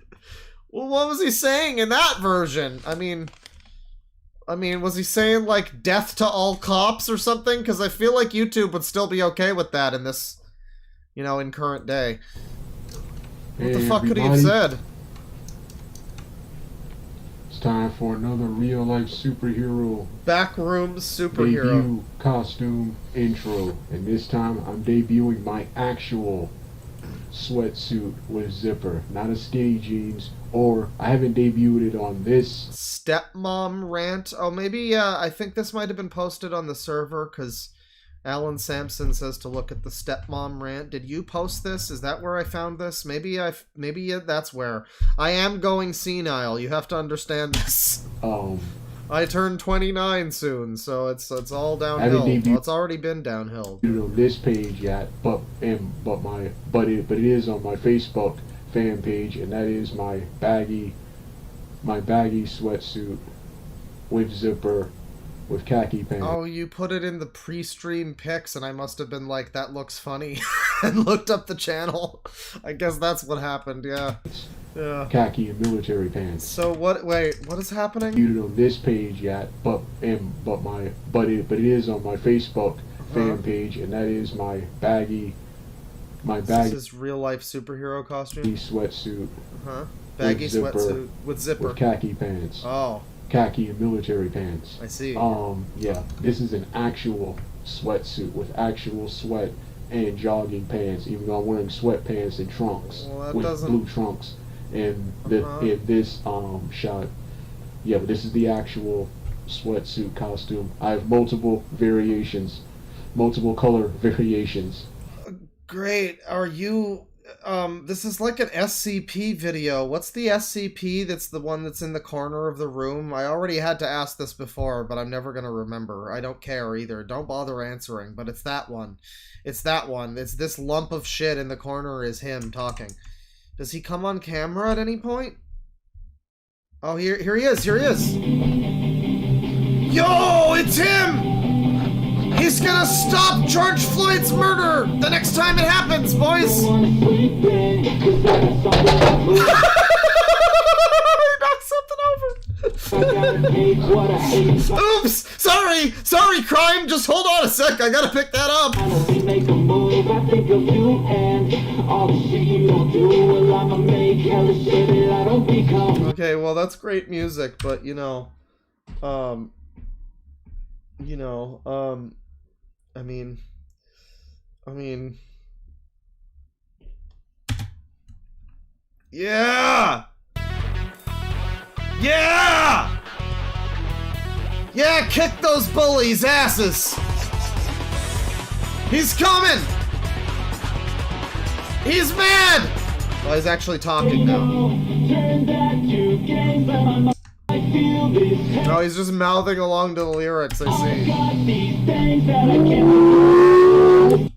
Well, what was he saying in that version? I mean, was he saying, like, death to all cops or something? Because I feel like YouTube would still be okay with that in this, in current day. What the fuck could he have said? It's time for another real-life superhero. Backrooms superhero. Debut costume intro. And this time, I'm debuting my actual sweatsuit with zipper. Not a skinny jeans. Or, I haven't debuted it on this. Stepmom rant. Oh, maybe, I think this might have been posted on the server, because Alan Sampson says to look at the stepmom rant. Did you post this? Is that where I found this? Maybe that's where. I am going senile. You have to understand this. I turn 29 soon, so it's all downhill. Well, it's already been downhill. On this page yet, but it is on my Facebook fan page, and that is my baggy sweatsuit with zipper with khaki pants. Oh, you put it in the pre-stream pics, and I must have been like, that looks funny, and looked up the channel. I guess that's what happened. Yeah. Khaki and military pants. So what is happening? On this page yet, but it is on my Facebook fan page, and that is my baggy. This is real life superhero costume. Sweatsuit. Baggy sweatsuit with zipper. With khaki pants. Oh. Khaki and military pants. I see. Yeah. This is an actual sweatsuit with actual sweat and jogging pants. Even though I'm wearing sweatpants and trunks with blue trunks. And in this shot, yeah, but this is the actual sweatsuit costume. I have multiple variations, multiple color variations. Great. Are you this is like an SCP video. What's the SCP that's the one that's in the corner of the room? I already had to ask this before, but I'm never gonna remember. I don't care either. Don't bother answering, but it's that one. It's that one. It's this lump of shit in the corner is him talking. Does he come on camera at any point? Oh, here he is. Here he is. Yo, it's him! He's gonna stop George Floyd's murder the next time it happens, boys! Knock something over. Oops! Sorry, crime! Just hold on a sec, I gotta pick that up. Okay, well that's great music, but I mean, yeah! Yeah! Yeah, kick those bullies' asses! He's coming! He's mad! Well, he's actually talking now. No, he's just mouthing along to the lyrics, I see.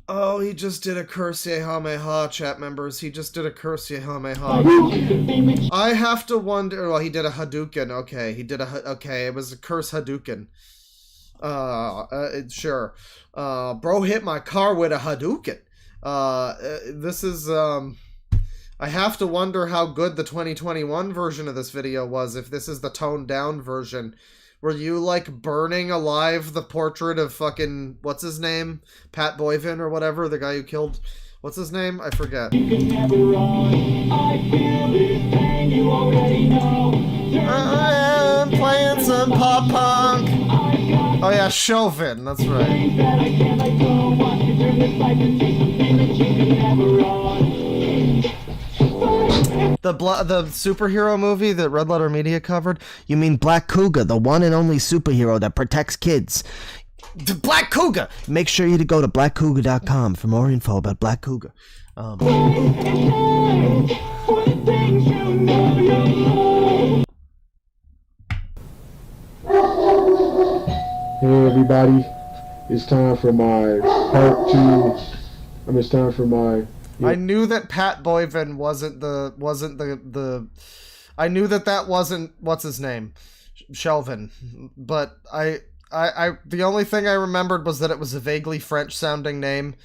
Oh, he just did a curse Yehameha, chat members. He just did a curse Yehameha. I have to wonder... Well, he did a Hadouken. Okay, he did a... Okay, it was a curse Hadouken. Sure. Bro hit my car with a Hadouken. This is... I have to wonder how good the 2021 version of this video was, if this is the toned down version. Were you, like, burning alive the portrait of fucking, what's his name? Pat Boyvin or whatever, the guy who killed, what's his name? I forget. I'm playing some pop punk. Oh yeah, Chauvin, that's right. The superhero movie that Red Letter Media covered? You mean Black Cougar, the one and only superhero that protects kids. The Black Cougar! Make sure you go to blackcougar.com for more info about Black Cougar. Hey everybody, it's time for my part 2. It's time for my... I knew that Pat Boyvin wasn't I knew that wasn't what's his name, Chauvin, but I the only thing I remembered was that it was a vaguely French sounding name,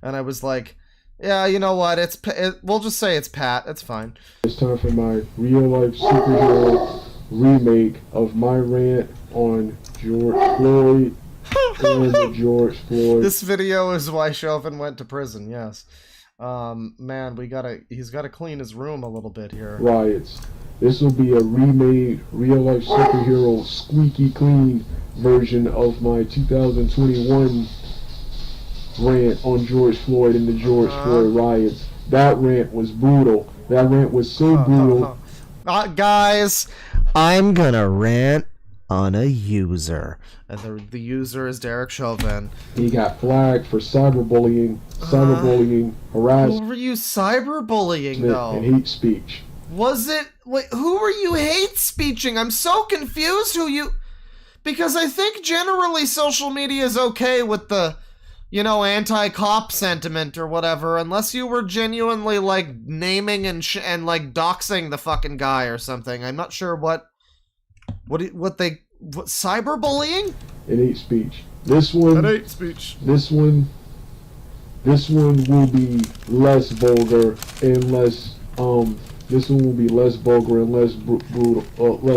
and I was like, yeah, you know what? We'll just say it's Pat. It's fine. It's time for my real life superhero remake of my rant on George Floyd and George Floyd. This video is why Chauvin went to prison. Yes. Man, he's gotta clean his room a little bit here. Riots. This will be a remade, real-life superhero, squeaky clean version of my 2021 rant on George Floyd and the George Floyd riots. That rant was brutal. That rant was so brutal. Guys, I'm gonna rant on a user. And the user is Derek Chauvin. He got flagged for cyberbullying, harassment. Who were you cyberbullying, though? And hate speech. Was it... Wait, who were you hate speeching? I'm so confused who you... Because I think generally social media is okay with the, anti-cop sentiment or whatever, unless you were genuinely, like, naming and like, doxing the fucking guy or something. I'm not sure what cyberbullying? It hate speech. This one will be less vulgar and less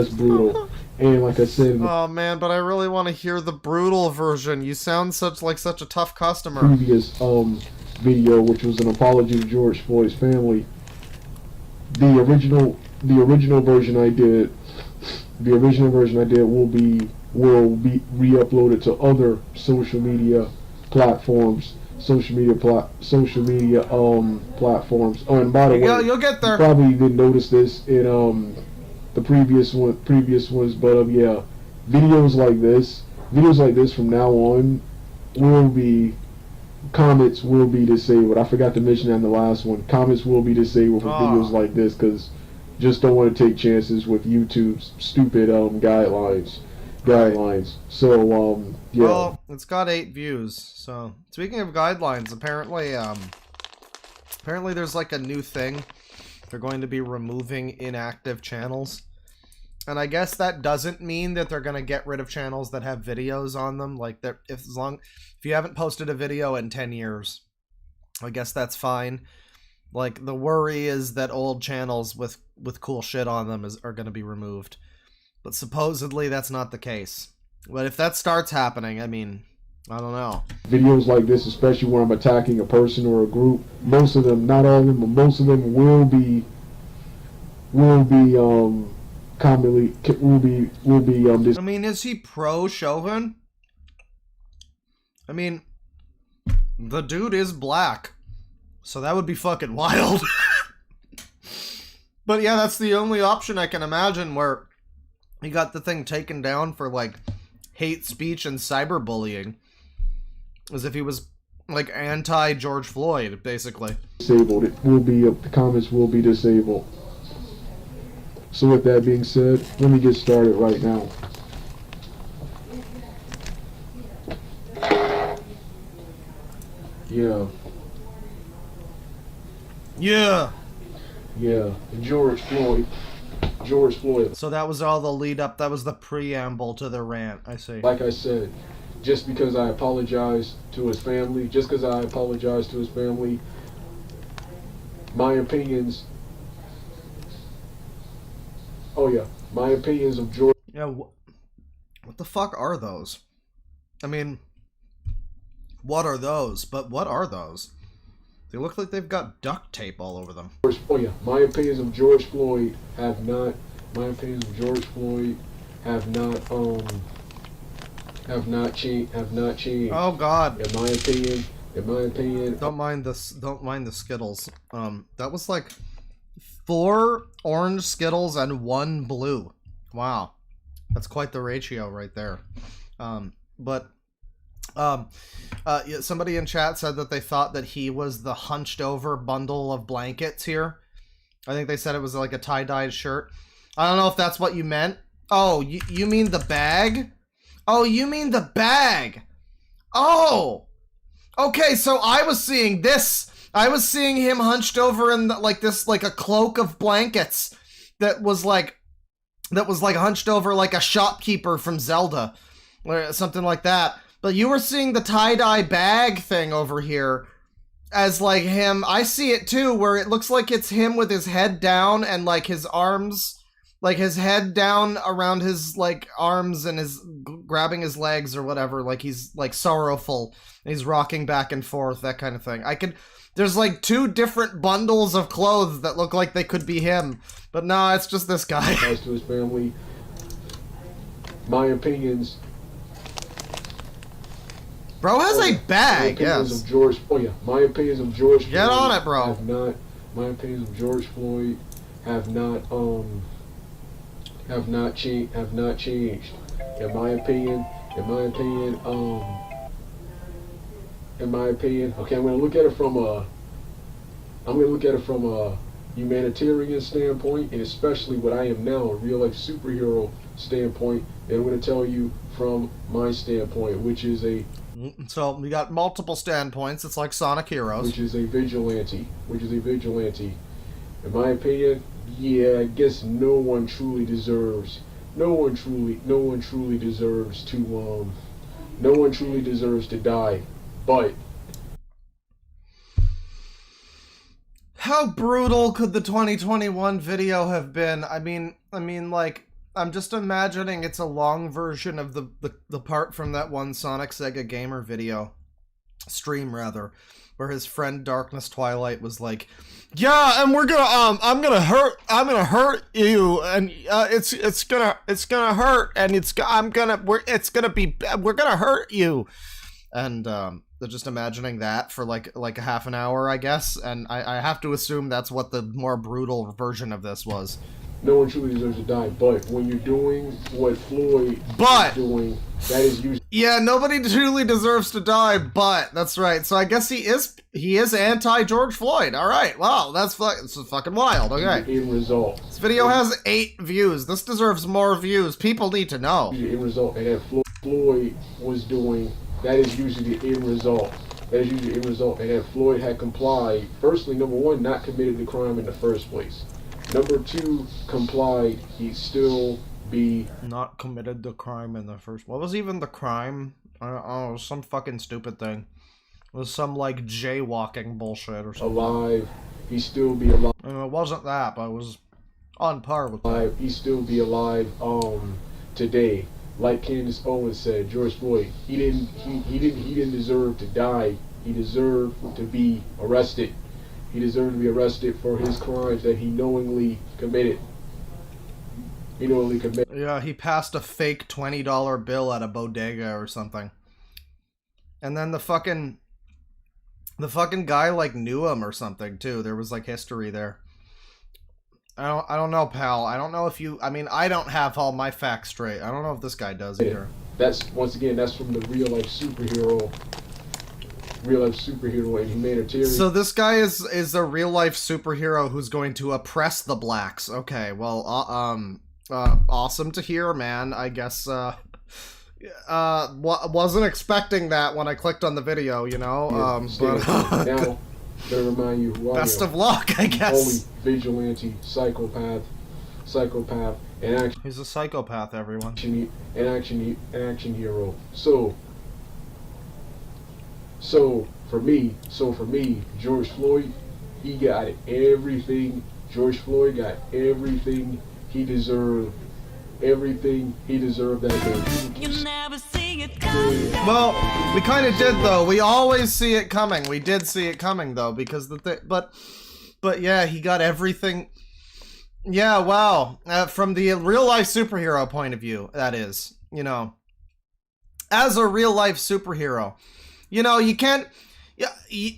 brutal. And like I said, oh man, but I really want to hear the brutal version. You sound such a tough customer. Previous video, which was an apology to George Floyd's family. The original version I did will be re-uploaded to other social media platforms. Platforms. Oh, and by the way, you'll get there. You probably didn't notice this in the previous ones, but yeah, videos like this from now on comments will be disabled. I forgot to mention that in the last one. Comments will be disabled for videos like this because just don't want to take chances with YouTube's stupid guidelines. So yeah. Well, it's got 8 views. So speaking of guidelines, apparently there's like a new thing. They're going to be removing inactive channels. And I guess that doesn't mean that they're gonna get rid of channels that have videos on them. Like, if you haven't posted a video in 10 years, I guess that's fine. Like, the worry is that old channels with cool shit on them are gonna be removed. But supposedly that's not the case. But if that starts happening, I mean, I don't know. Videos like this, especially where I'm attacking a person or a group, most of them, not all of them, but most of them will be commonly I mean, is he pro Chauvin? I mean, the dude is black, so that would be fucking wild. But yeah, that's the only option I can imagine where he got the thing taken down for, like, hate speech and cyberbullying. As if he was, like, anti-George Floyd, basically. Disabled. It will be, the comments will be disabled. So with that being said, let me get started right now. Yeah. Yeah. Yeah. George Floyd. So that was all the lead up, that was the preamble to the rant, I see. Like I said, just because I apologize to his family, my opinions, my opinions of George. Yeah, what the fuck are those? I mean, what are those? But what are those? They look like they've got duct tape all over them. My opinions of George Floyd have not changed. Oh God. In my opinion. Don't mind the Skittles. That was like 4 orange Skittles and 1 blue. Wow. That's quite the ratio right there. Somebody in chat said that they thought that he was the hunched over bundle of blankets here. I think they said it was like a tie-dyed shirt. I don't know if that's what you meant. Oh, you mean the bag? Oh, you mean the bag. Oh! Okay, so I was seeing this. I was seeing him hunched over in like a cloak of blankets that was like hunched over like a shopkeeper from Zelda or something like that. But you were seeing the tie-dye bag thing over here as like him. I see it too, where it looks like it's him with his head down and like his arms, like his head down around his like arms and his grabbing his legs or whatever. Like he's like sorrowful. He's rocking back and forth, that kind of thing. There's like 2 different bundles of clothes that look like they could be him. But no, it's just this guy. As to his family, my opinions. Bro has a bag, yes. My opinions of George Floyd. Get on it, bro. My opinions of George Floyd have not changed. In my opinion, okay, I'm gonna look at it from a humanitarian standpoint, and especially what I am now, a real life superhero standpoint, and I'm gonna tell you from my standpoint, which is a. So we got multiple standpoints. It's like Sonic Heroes. Which is a vigilante. In my opinion, yeah, I guess no one truly deserves to die. But how brutal could the 2021 video have been? I mean, like, I'm just imagining it's a long version of the part from that one Sonic Sega Gamer video, stream rather, where his friend Darkness Twilight was like, yeah, and we're gonna I'm gonna hurt you, and it's gonna hurt, and we're gonna hurt you, and they're just imagining that for like a half an hour, I guess, and I have to assume that's what the more brutal version of this was. No one truly deserves to die, but when you're doing what Floyd is doing, that is usually... Yeah, nobody truly deserves to die, but that's right. So I guess he is anti-George Floyd. All right, wow, that's fucking wild. Okay. End result. This video has 8 views. This deserves more views. People need to know. The end result, and that Floyd was doing, that is usually the end result. And that Floyd had complied. Firstly, number 1, not committed the crime in the first place. Number 2, complied. He still be not committed the crime in the first. What was even the crime? I don't know, some fucking stupid thing. It was some like jaywalking bullshit or something. alive. He still be alive. It wasn't that, but it was on par with that. He still be alive today. Like Candace Owens said, George Floyd, he didn't deserve to die. He deserved to be arrested. He deserved to be arrested for his crimes that he knowingly committed. Yeah, he passed a fake $20 bill at a bodega or something. And then the fucking guy like knew him or something too. There was like history there. I don't know, pal. I don't know if you, I mean, I don't have all my facts straight. I don't know if this guy does either. That's, once again, that's from the real life superhero and humanitarian. So this guy is a real life superhero who's going to oppress the blacks. Okay, well, awesome to hear, man. I guess, wasn't expecting that when I clicked on the video, you know? But now, to remind you who I am. Best of luck, I guess. Only vigilante, psychopath, and action. He's a psychopath, everyone. An action hero. So for me, George Floyd, he got everything. George Floyd got everything he deserved. Everything he deserved that day. You never see it coming. Well, we kind of did though. We always see it coming. We did see it coming though, because but yeah, he got everything. Yeah, wow. From the real life superhero point of view, that is, you know, as a real life superhero, you know, you can't. Yeah, you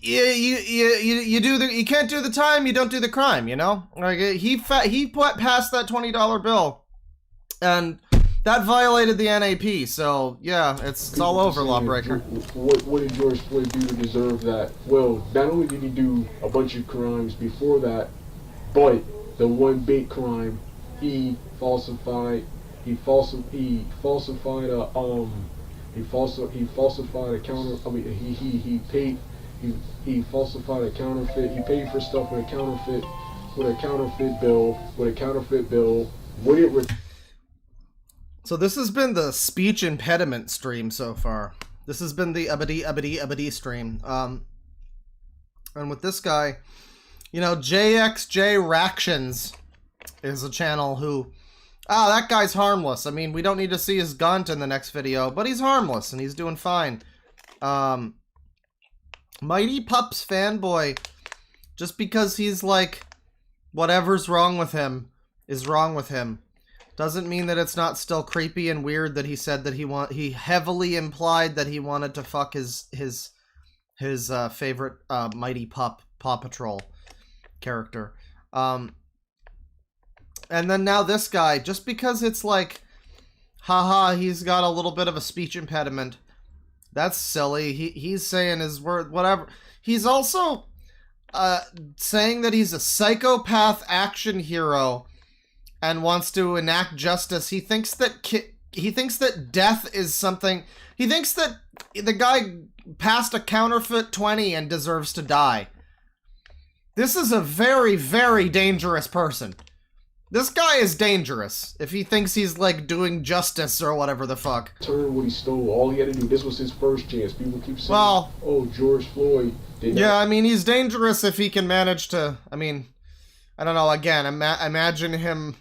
can't do the time, you don't do the crime, you know? Like he passed that $20 bill. And that violated the NAP, so yeah, it's all over, Lawbreaker. What did George Floyd do to deserve that? Well, not only did he do a bunch of crimes before that, but the one big crime, he falsified a counterfeit. He paid for stuff with a counterfeit bill. So this has been the speech impediment stream so far. This has been the abadi stream. And with this guy, you know, JXJ Ractions is a channel who, that guy's harmless. I mean, we don't need to see his gunt in the next video, but he's harmless and he's doing fine. Mighty Pups fanboy, just because he's like, whatever's wrong with him is wrong with him, doesn't mean that it's not still creepy and weird that he said that he heavily implied that he wanted to fuck his favorite Mighty Paw Patrol character. And then now this guy, just because it's like, haha, he's got a little bit of a speech impediment. That's silly. He's saying his word, whatever. He's also saying that he's a psychopath action hero and wants to enact justice. He thinks that death is something. He thinks that the guy passed a counterfeit 20 and deserves to die. This is a very, very dangerous person. This guy is dangerous if he thinks he's like doing justice or whatever the fuck. Turn what he stole. All he had to do. This was his first chance. People keep saying, well, "Oh, George Floyd." Yeah, I mean, he's dangerous if he can manage to. I mean, I don't know. Again, imagine him.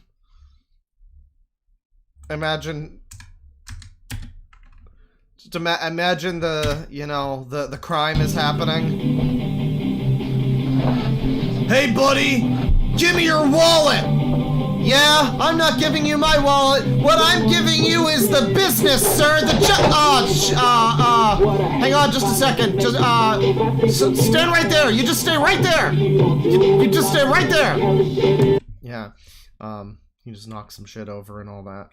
Imagine the, you know, the crime is happening. Hey, buddy, give me your wallet. Yeah, I'm not giving you my wallet. What I'm giving you is the business, sir. Hang on just a second. Just, stand right there. You just stay right there. You just stay right there. Yeah, he just knocked some shit over and all that.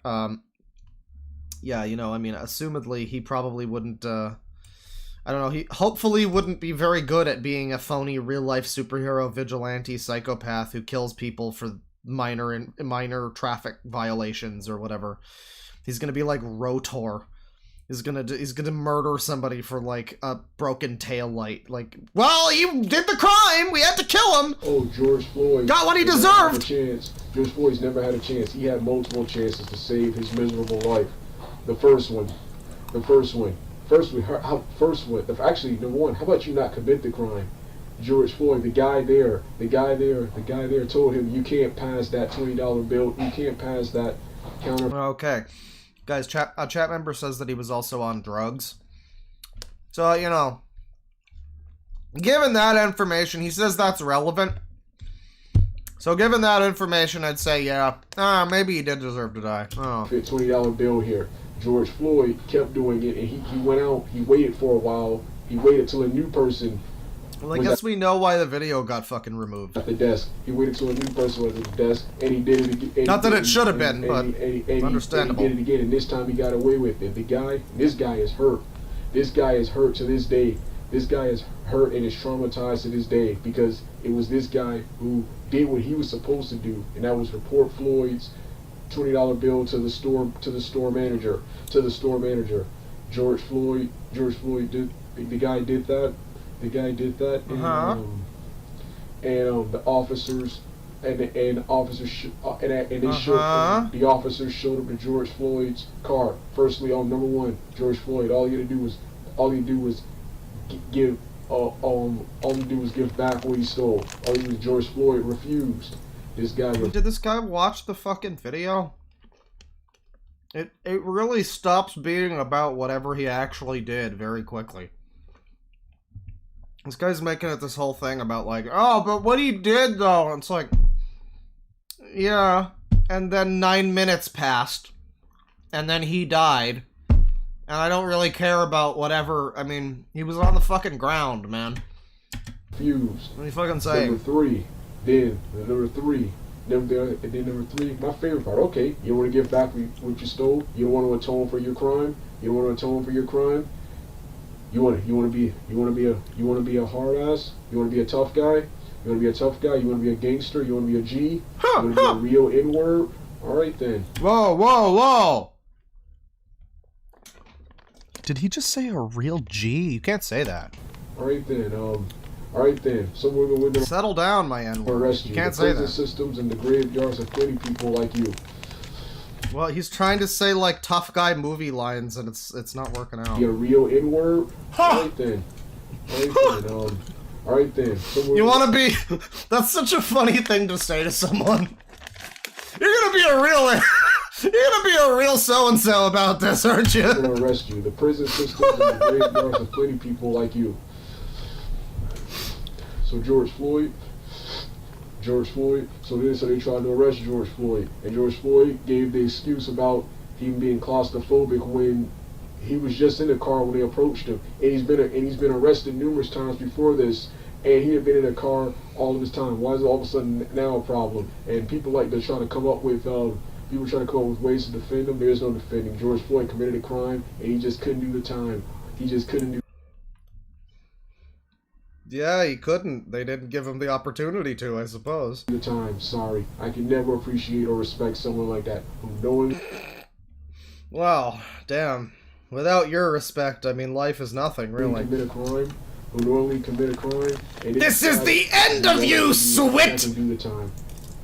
Yeah, you know, I mean, assumedly, he probably wouldn't, I don't know, he hopefully wouldn't be very good at being a phony real-life superhero vigilante psychopath who kills people for minor traffic violations or whatever. He's gonna be like Rotor He's gonna murder somebody for, like, a broken tail light. Like, well, he did the crime! We had to kill him! Oh, George Floyd got what he deserved! George Floyd's never had a chance. He had multiple chances to save his miserable life. The first one. Actually, number one, how about you not commit the crime? George Floyd, the guy there told him, you can't pass that $20 bill, you can't pass that counter. Okay. Guys, a chat member says that he was also on drugs. So, you know, given that information, he says that's relevant. So given that information, I'd say, yeah, maybe he did deserve to die. Oh. $20 bill here. George Floyd kept doing it, and he went out, he waited for a while, he waited till a new person. Well, I guess we know why the video got fucking removed. At the desk. He waited till a new person was at the desk, and he did it again. Not that it should have been, but understandable. He did it again, and this time he got away with it. This guy is hurt. This guy is hurt to this day. This guy is hurt and is traumatized to this day because it was this guy who did what he was supposed to do, and that was report Floyd's $20 bill to the store manager. George Floyd did. The guy did that. And the officers the officers showed up to George Floyd's car. Firstly, number one, George Floyd. All you do was give back what he stole. All he was George Floyd refused. Did this guy watch the fucking video? It really stops being about whatever he actually did very quickly. This guy's making it this whole thing about, like, oh, but what he did, though, and it's like, yeah, and then 9 minutes passed, and then he died, and I don't really care about whatever, I mean, he was on the fucking ground, man. Fused. What are you fucking saying? Number three, my favorite part, okay, you don't want to give back what you stole, you don't want to atone for your crime, you want to be a hard ass? You want to be a tough guy? You want to be a gangster? You want to be a G? You want to be a real N-word? Alright then. Whoa! Did he just say a real G? You can't say that. Alright then. Someone with settle down, my N-word. You can't say that. The prison systems and the graveyards of plenty people like you. Well, he's trying to say, like, tough guy movie lines, and it's not working out. You're a real N-word? Alright then. You wanna be... That's such a funny thing to say to someone. You're gonna be a real so-and-so about this, aren't you? I'm gonna arrest you. The prison systems and the graveyards of plenty people like you. So George Floyd, so they tried to arrest George Floyd, and George Floyd gave the excuse about him being claustrophobic when he was just in the car when they approached him, and he's been arrested numerous times before this, and he had been in a car all of his time. Why is it all of a sudden now a problem? And people like to try to come up with ways to defend him. There's no defending. George Floyd committed a crime, and he just couldn't do the time. Yeah, he couldn't. They didn't give him the opportunity to, I suppose. The time, sorry. I can never appreciate or respect someone like that who knowingly... Well, damn. Without your respect, I mean, life is nothing, really. Who normally commit a crime. And this is the end of you, Swit! Do the time.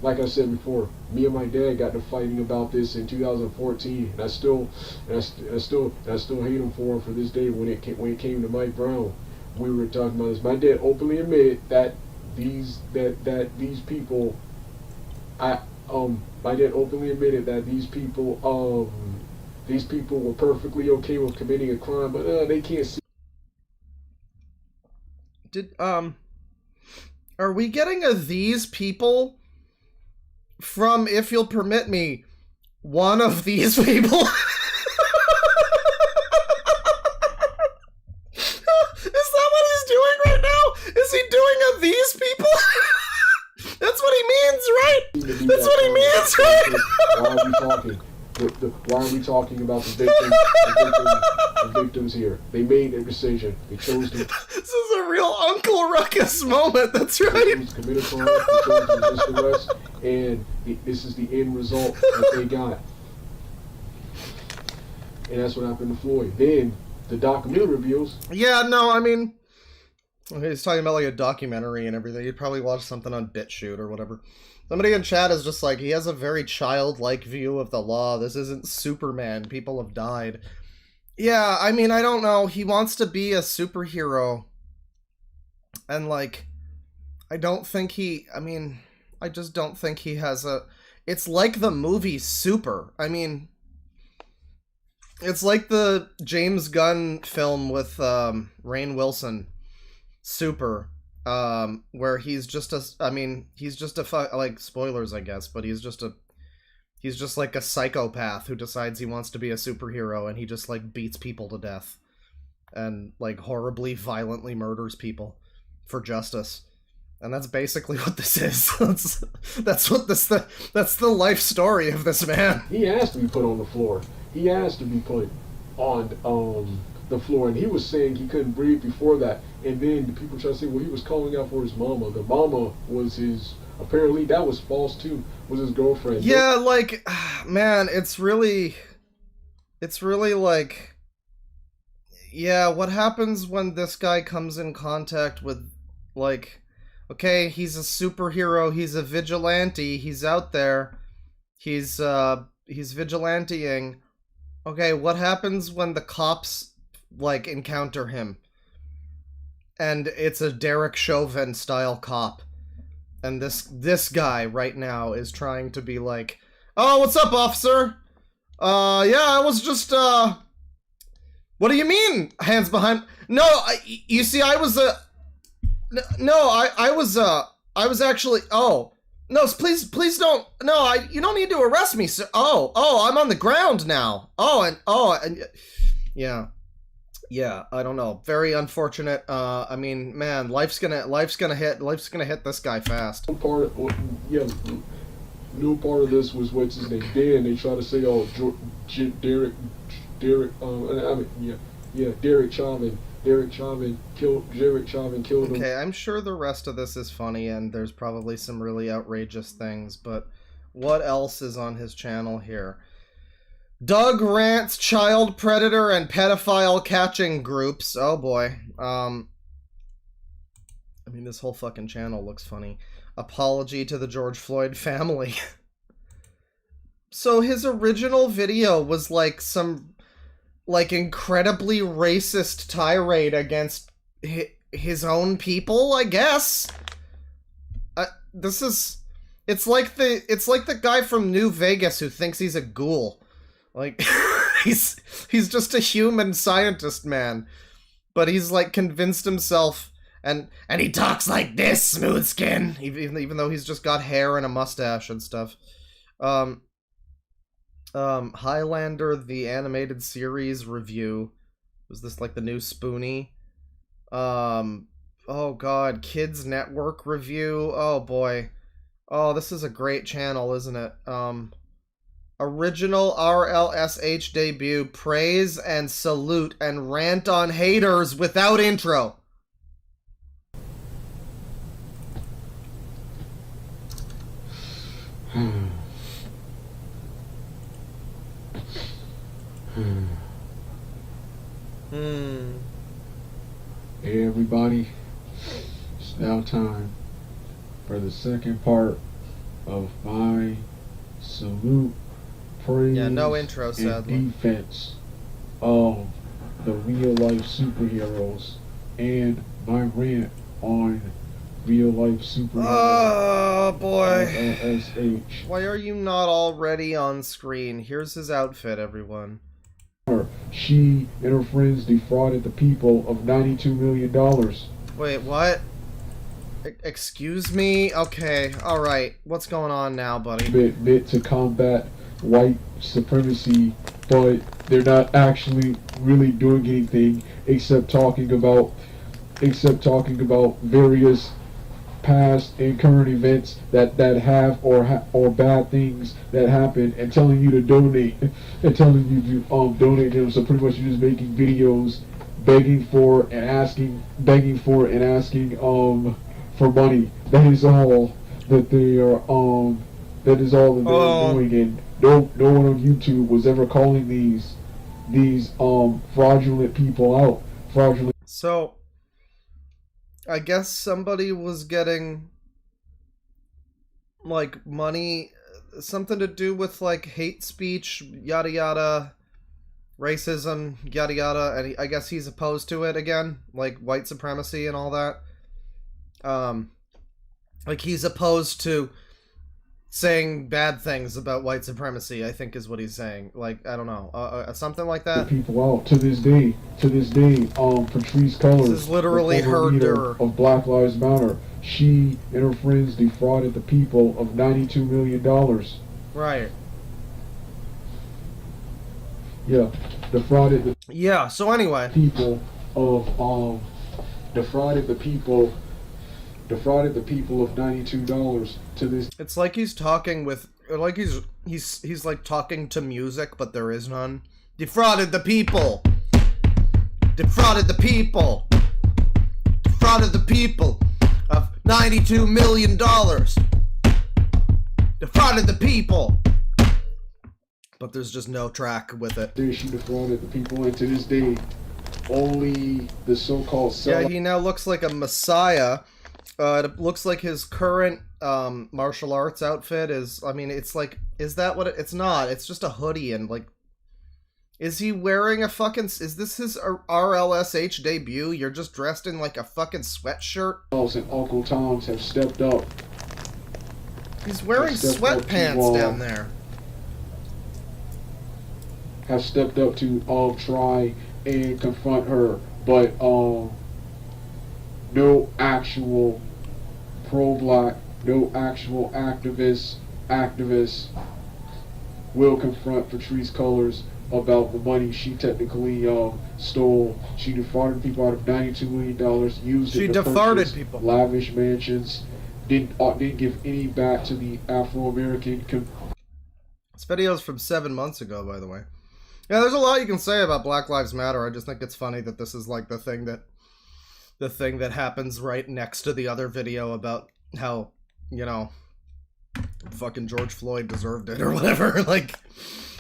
Like I said before, me and my dad got to fighting about this in 2014, and I still hate him for this day when it came to Mike Brown. We were talking about this. My dad openly admitted that these people were perfectly okay with committing a crime, but they can't see. Are we getting a these people from, if you'll permit me, one of these people? Is he doing a these people? That's what he means, right? That's what he means, right? Why are we talking about the victims here? They made their decision. They chose to... This is a real Uncle Ruckus moment, that's right. Commit a crime, they chose to resist arrest, and this is the end result that they got. and that's what happened to Floyd. Then the documentary reveals. Yeah, no, I mean, he's talking about like a documentary and everything. He'd probably watch something on BitChute or whatever. Somebody in chat is just like, he has a very childlike view of the law. This isn't Superman. People have died. Yeah, I mean, I don't know. He wants to be a superhero. And, like, I don't think he... I mean, I just don't think he has a... It's like the movie Super. I mean, it's like the James Gunn film with Rainn Wilson, Super. Where he's just a, I mean, he's just a, like, spoilers, I guess, but he's just like a psychopath who decides he wants to be a superhero, and he just, like, beats people to death. And, like, horribly, violently murders people for justice. And that's basically what this is. that's the life story of this man. He asked to be put on the floor. He asked to be put on, the floor, and he was saying he couldn't breathe before that. And then the people try to say, well, he was calling out for his mama. The mama was his, apparently that was false too, was his girlfriend. Yeah, like, man, it's really like, yeah, what happens when this guy comes in contact with, like, okay, he's a superhero, he's a vigilante, he's out there, he's vigilanteing. Okay, what happens when the cops, like, encounter him? And it's a Derek Chauvin style cop. And this guy right now is trying to be like, oh, what's up, officer? Yeah, I was just, what do you mean, hands behind? No, you see, I was actually, oh. No, please don't, no, you don't need to arrest me, sir. Oh, I'm on the ground now. Yeah, I don't know. Very unfortunate. I mean, man, life's gonna hit this guy fast. No part of this was what's his name. Dan, they try to say, oh, Derek Chauvin. Derek Chauvin killed him. Okay, I'm sure the rest of this is funny, and there's probably some really outrageous things, but what else is on his channel here? Doug rants child predator and pedophile catching groups. Oh boy. I mean, this whole fucking channel looks funny. Apology to the George Floyd family. So his original video was like some, like, incredibly racist tirade against his own people, I guess. It's like the guy from New Vegas who thinks he's a ghoul. Like, he's just a human scientist man, but he's, like, convinced himself, and he talks like this, smooth skin, even though he's just got hair and a mustache and stuff. Highlander, the animated series review. Was this like the new Spoonie? Oh god, Kids Network review. Oh boy. Oh, this is a great channel, isn't it? Original RLSH debut, praise and salute and rant on haters without intro. Hey everybody, it's now time for the second part of my salute, praise, no intro, sadly, and defense of the real life superheroes and my rant on real life superheroes. Oh boy. RLSH. Why are you not already on screen? Here's his outfit, everyone. She and her friends defrauded the people of $92 million. Wait, what? Excuse me? Okay, alright. What's going on now, buddy? Meant to combat white supremacy, but they're not actually really doing anything except talking about various past and current events that have or bad things that happen, and telling you to donate and telling you to donate them. So pretty much you're just making videos begging for and asking for money. That is all that they are they're doing, and no one on YouTube was ever calling these these fraudulent people out. Fraudulent. So, I guess somebody was getting, like, money, something to do with, like, hate speech, yada yada, racism, yada yada, and I guess he's opposed to it again, like white supremacy and all that. Like, he's opposed to saying bad things about white supremacy, I think is what he's saying. Like, I don't know, something like that. People out to this day, Patrice Cullors, this is literally the former her leader of Black Lives Matter. She and her friends defrauded the people of $92 million. Right. Yeah, defrauded the so anyway, people of defrauded the people of $92 to this. It's like he's talking with, like he's like talking to music, but there is none. Defrauded the people. Defrauded the people. Defrauded the people of $92 million. Defrauded the people. But there's just no track with it. She defrauded the people, and to this day, only the so-called yeah, he now looks like a messiah. It looks like his current martial arts outfit is, I mean, it's like, is that what it's not? It's just a hoodie and like, is he wearing a fucking, is this his RLSH debut? You're just dressed in like a fucking sweatshirt? And Uncle Tom's have stepped up. He's wearing sweatpants down there. Have stepped up to try and confront her, but no actual pro-black, no actual activists will confront Patrice Cullors about the money she technically stole. She defrauded people out of $92 million, used it to purchase people. Lavish mansions, didn't give any back to the Afro-American This video's from 7 months ago, by the way. Yeah, there's a lot you can say about Black Lives Matter. I just think it's funny that this is like the thing that happens right next to the other video about how, you know, fucking George Floyd deserved it or whatever. Like,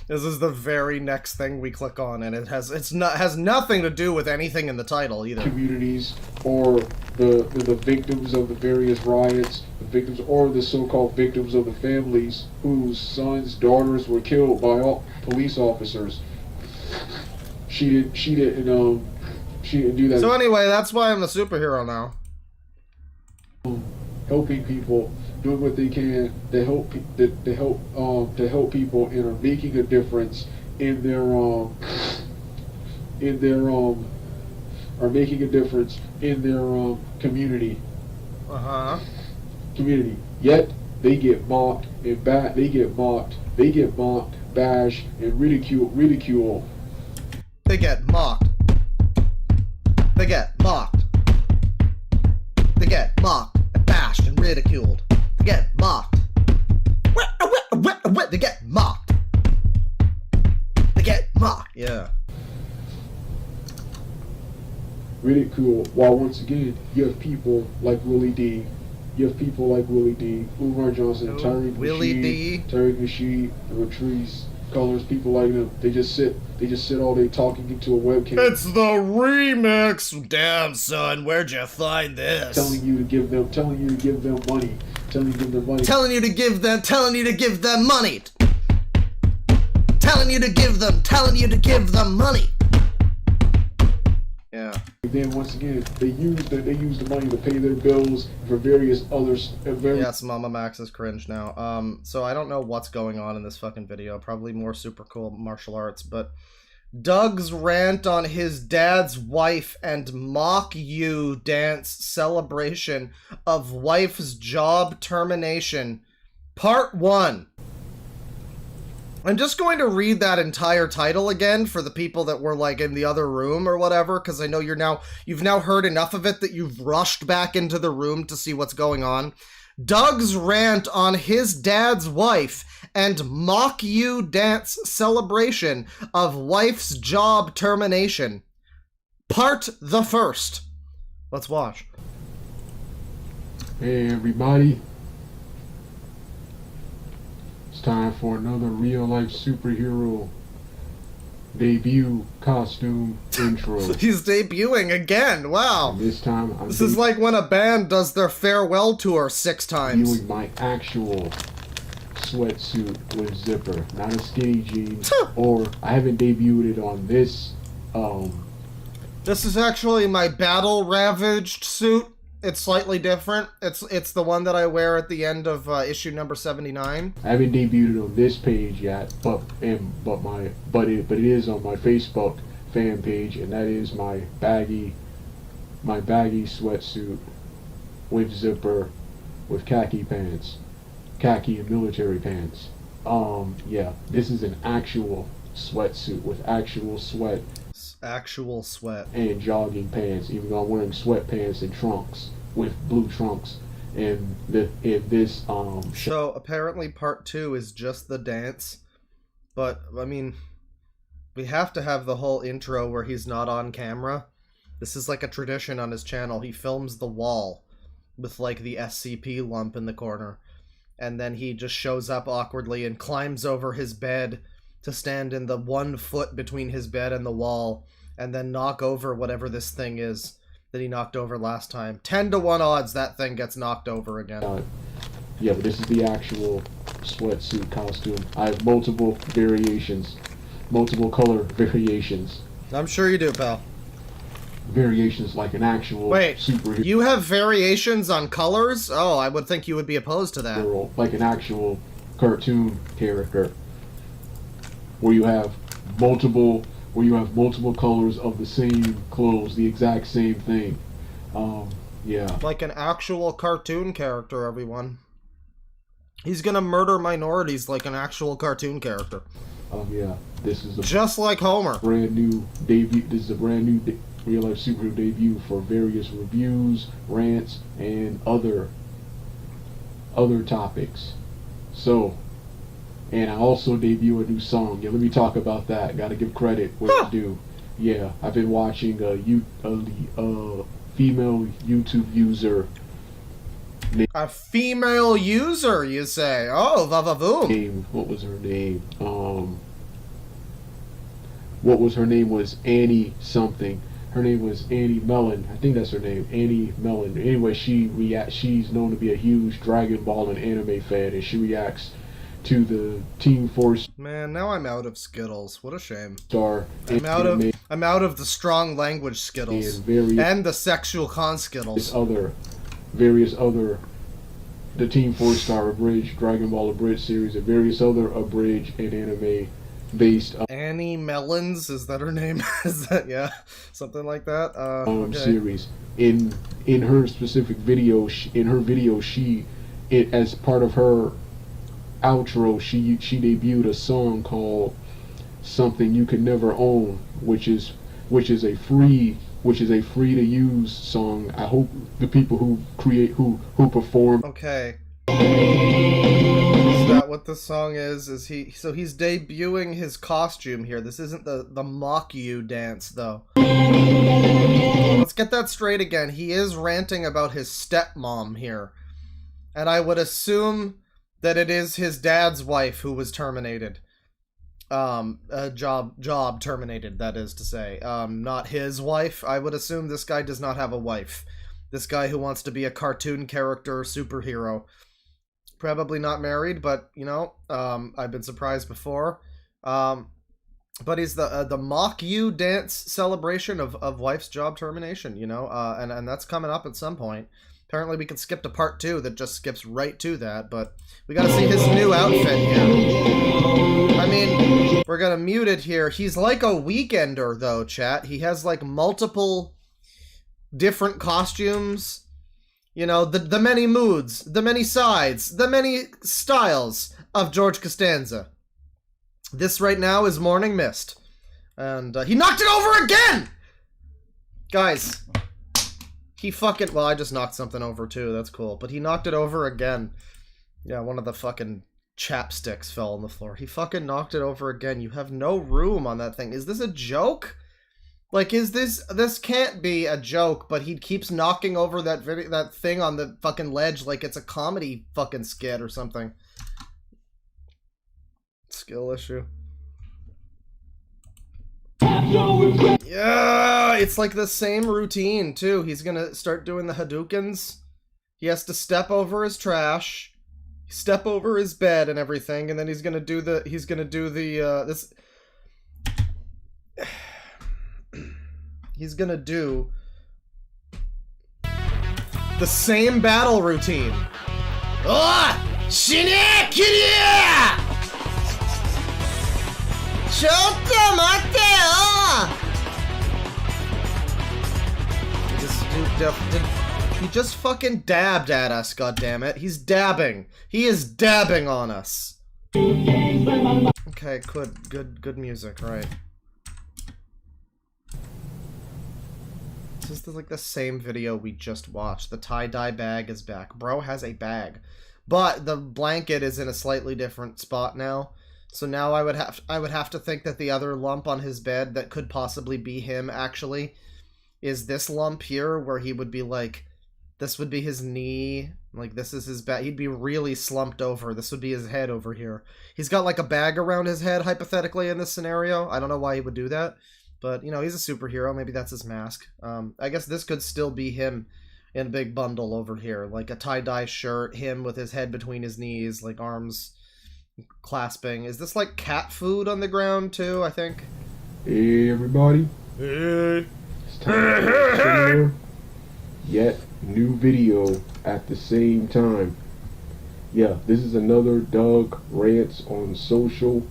this is the very next thing we click on, and it has nothing to do with anything in the title either. Communities or the victims of the various riots, the victims or the so-called victims of the families whose sons, daughters were killed by police officers. She didn't do that. So anyway, that's why I'm a superhero now. Helping people, doing what they can to help people, and are making a difference in their community. Community. Yet they get mocked and bashed and ridiculed. They get mocked. They get mocked. They get mocked and bashed and ridiculed. They get mocked. They get mocked. They get mocked. Yeah. Ridicule. While once again, you have people like Willie D. Umar Johnson, Tariq Nasheed, Patrice Cullors, people like them. They just sit all day talking into a webcam. It's the remix. Damn, son, where'd you find this? Telling you to give them money. Telling you to give them money. Telling you to give them money. Telling you to give them money. Yeah. And then once again, they use the money to pay their bills for various others. Yes, Mama Max is cringe now. So I don't know what's going on in this fucking video. Probably more super cool martial arts, but Doug's rant on his dad's wife and mock you dance celebration of wife's job termination, part 1. I'm just going to read that entire title again for the people that were like in the other room or whatever, because I know you've now heard enough of it that you've rushed back into the room to see what's going on. Doug's rant on his dad's wife and mock you dance celebration of wife's job termination. Part the 1st. Let's watch. Hey everybody. It's time for another real life superhero debut costume intro. He's debuting again. Wow. And this time, this is like when a band does their farewell tour 6 times. Debuting my actual sweatsuit with zipper, not a skinny jeans. Or I haven't debuted it on this. This is actually my battle ravaged suit. It's slightly different. It's the one that I wear at the end of issue number 79. I haven't debuted it on this page yet, but it is on my Facebook fan page, and that is my baggy sweatsuit with zipper, with khaki pants, khaki and military pants. Yeah, this is an actual sweatsuit with actual sweat. Actual sweat. And jogging pants, even though I'm wearing sweatpants and trunks with blue trunks. And this So apparently part 2 is just the dance. But I mean, we have to have the whole intro where he's not on camera. This is like a tradition on his channel. He films the wall with like the SCP lump in the corner. And then he just shows up awkwardly and climbs over his bed to stand in the 1 foot between his bed and the wall, and then knock over whatever this thing is that he knocked over last time. 10 to 1 odds that thing gets knocked over again. Yeah, but this is the actual sweatsuit costume. I have multiple variations, multiple color variations. I'm sure you do, pal. Variations like an actual superhero. You have variations on colors? Oh, I would think you would be opposed to that. Like an actual cartoon character. Where you have multiple colors of the same clothes, the exact same thing. Yeah. Like an actual cartoon character, everyone. He's gonna murder minorities like an actual cartoon character. Yeah. This is just like Homer. Brand new debut. This is a brand new real life superhero debut for various reviews, rants, and other topics. So. And I also debut a new song. Yeah, let me talk about that. Gotta give credit where it's due. Yeah, I've been watching a female YouTube user. A female user, you say? Oh, va-va-voom. What was her name? What was her name? Was Annie something. Her name was Annie Mellon. I think that's her name, Annie Mellon. Anyway, she's known to be a huge Dragon Ball and anime fan, and she reacts to the Team Force. Man, now I'm out of Skittles. What a shame. Star. I'm out of the strong language Skittles and the sexual con Skittles. Various other, the Team 4-Star Abridged, Dragon Ball Abridged series, and various other abridged and anime based. Annie Mellons, is that her name? Is that something like that? Okay. Series. In her specific video, as part of her outro, she debuted a song called "Something You Could Never Own," which is a free to use song. I hope the people who perform. Okay. Is that what the song is? So he's debuting his costume here. This isn't the mock you dance though. Let's get that straight again. He is ranting about his stepmom here. And I would assume that it is his dad's wife who was terminated. Job terminated, that is to say. Not his wife. I would assume this guy does not have a wife. This guy who wants to be a cartoon character superhero. Probably not married, but, you know, I've been surprised before. But he's the mock you dance celebration of wife's job termination, you know, and that's coming up at some point. Apparently we can skip to part 2 that just skips right to that, but we gotta see his new outfit here. I mean, we're gonna mute it here. He's like a weekender, though, chat. He has, like, multiple different costumes. You know, the many moods, the many sides, the many styles of George Costanza. This right now is Morning Mist. And he knocked it over again! Guys. He fucking... Well, I just knocked something over too. That's cool. But he knocked it over again. Yeah, one of the fucking chapsticks fell on the floor. He fucking knocked it over again. You have no room on that thing. Is this a joke? Like, is this... This can't be a joke, but he keeps knocking over that thing on the fucking ledge like it's a comedy fucking skit or something. Skill issue. Yeah, it's like the same routine too. He's gonna start doing the Hadoukens. He has to step over his trash, step over his bed and everything, and then he's gonna do the this. He's gonna do the same battle routine. Oh! Shine! Kirie! Chotto matte! Oh! He just fucking dabbed at us, goddammit. He's dabbing. He is dabbing on us. Okay, good music, right. This is like the same video we just watched. The tie-dye bag is back. Bro has a bag. But the blanket is in a slightly different spot now. So now I would have to think that the other lump on his bed that could possibly be him actually is this lump here, where he would be like, this would be his knee, like this is his back. He'd be really slumped over. This would be his head over here. He's got like a bag around his head, hypothetically, in this scenario. I don't know why he would do that, but you know, he's a superhero. Maybe that's his mask. I guess this could still be him in a big bundle over here, like a tie-dye shirt, him with his head between his knees, like arms clasping. Is this like cat food on the ground too, I think? Hey everybody. Hey. It's time to share yet new video at the same time. Yeah, this is another Doug rants on social,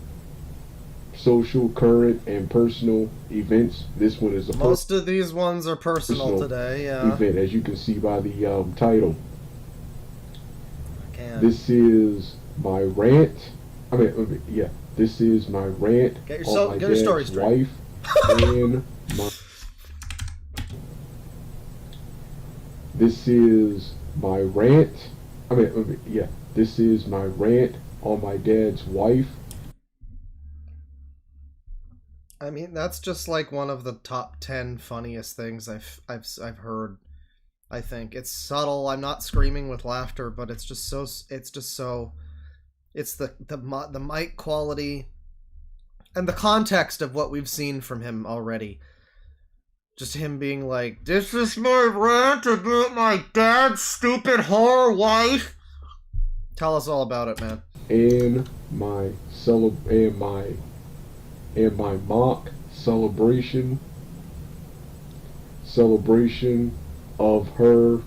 current, and personal events. This one is most of these ones are personal today, yeah. Event, as you can see by the title. I can. This is my rant. Yeah, this is my rant on my dad's wife and my. This is my rant. Yeah, this is my rant on my dad's wife. I mean, that's just like one of the top 10 funniest things I've heard. I think it's subtle. I'm not screaming with laughter, but it's the mic quality and the context of what we've seen from him already. Just him being like, "This is my rant about my dad's stupid whore wife." Tell us all about it, man. And my mock celebration of her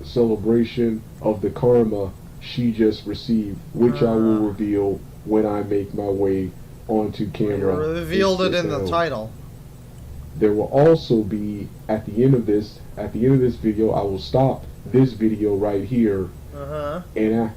celebration of the karma she just received, which I will reveal when I make my way onto camera. You revealed it in the title. There will also be at the end of this video, I will stop this video right here. And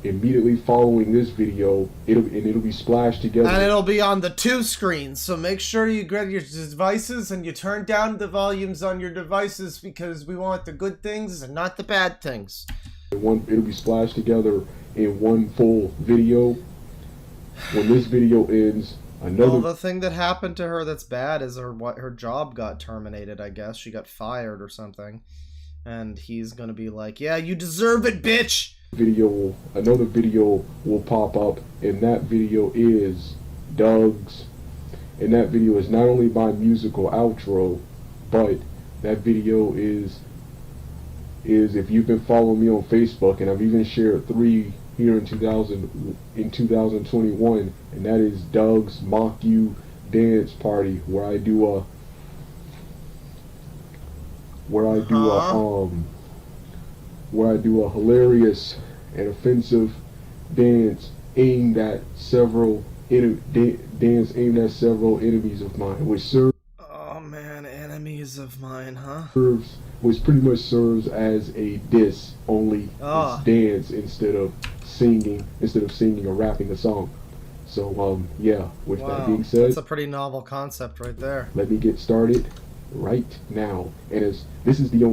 immediately following this video, it'll be splashed together. And it'll be on the 2 screens, so make sure you grab your devices and you turn down the volumes on your devices, because we want the good things and not the bad things. It'll be splashed together in one full video. When this video ends, well, the thing that happened to her that's bad is her job got terminated, I guess. She got fired or something. And he's gonna be like, "Yeah, you deserve it, bitch!" Another video will pop up, and that video is Doug's. And that video is not only my musical outro, but that video is if you've been following me on Facebook, and I've even shared 3 here in 2021, and that is Doug's Mock You Dance Party, where I do a hilarious and offensive dance aimed at several enemies of mine, which serves. Oh man, enemies of mine, huh? Which pretty much serves as a diss, only it's dance instead of singing or rapping a song. So yeah. With that being said, that's a pretty novel concept right there. Let me get started right now. And this is the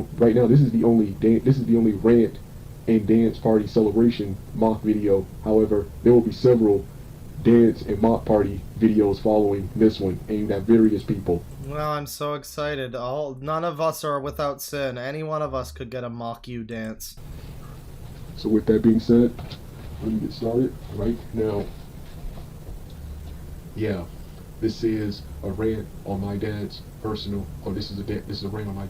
only rant and dance party celebration mock video. However, there will be several dance and mock party videos following this one aimed at various people. Well, I'm so excited. None of us are without sin. Any one of us could get a mock you dance. So with that being said, let me get started right now. Yeah. This is a rant on my dad's personal. Oh, this is a rant on my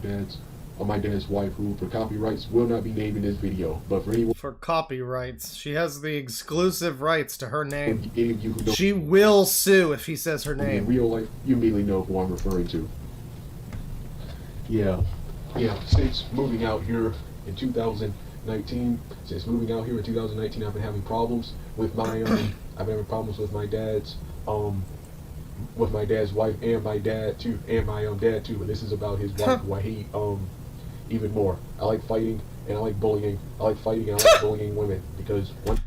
dad's wife, who for copyrights will not be named in this video. But for anyone, for copyrights, she has the exclusive rights to her name. any of you who don't, She will sue if he says her in name. real life, you immediately know who I'm referring to. Yeah. Since moving out here in 2019, I've been having problems with my I've been having problems with my dad's wife and my dad too, and my dad too. But this is about his wife, who I hate even more. I like fighting and I like bullying. I like bullying women because one.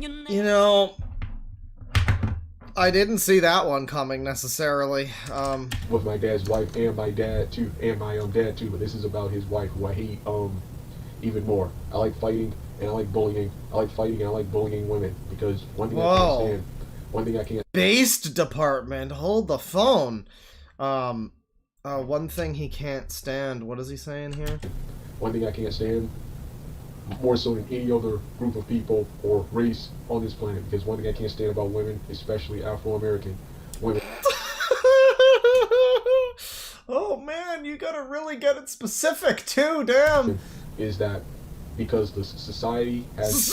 You know, I didn't see that one coming necessarily. With my dad's wife and my dad too, and my dad too. But this is about his wife, who I hate even more. I like fighting and I like bullying. I like fighting and I like bullying women because one thing I can't stand. One thing I can't. Based department, hold the phone. One thing he can't stand. What is he saying here? One thing I can't stand, more so than any other group of people or race on this planet, because one thing I can't stand about women, especially Afro-American women. Oh man, you gotta really get it specific too, damn. Is that because the society has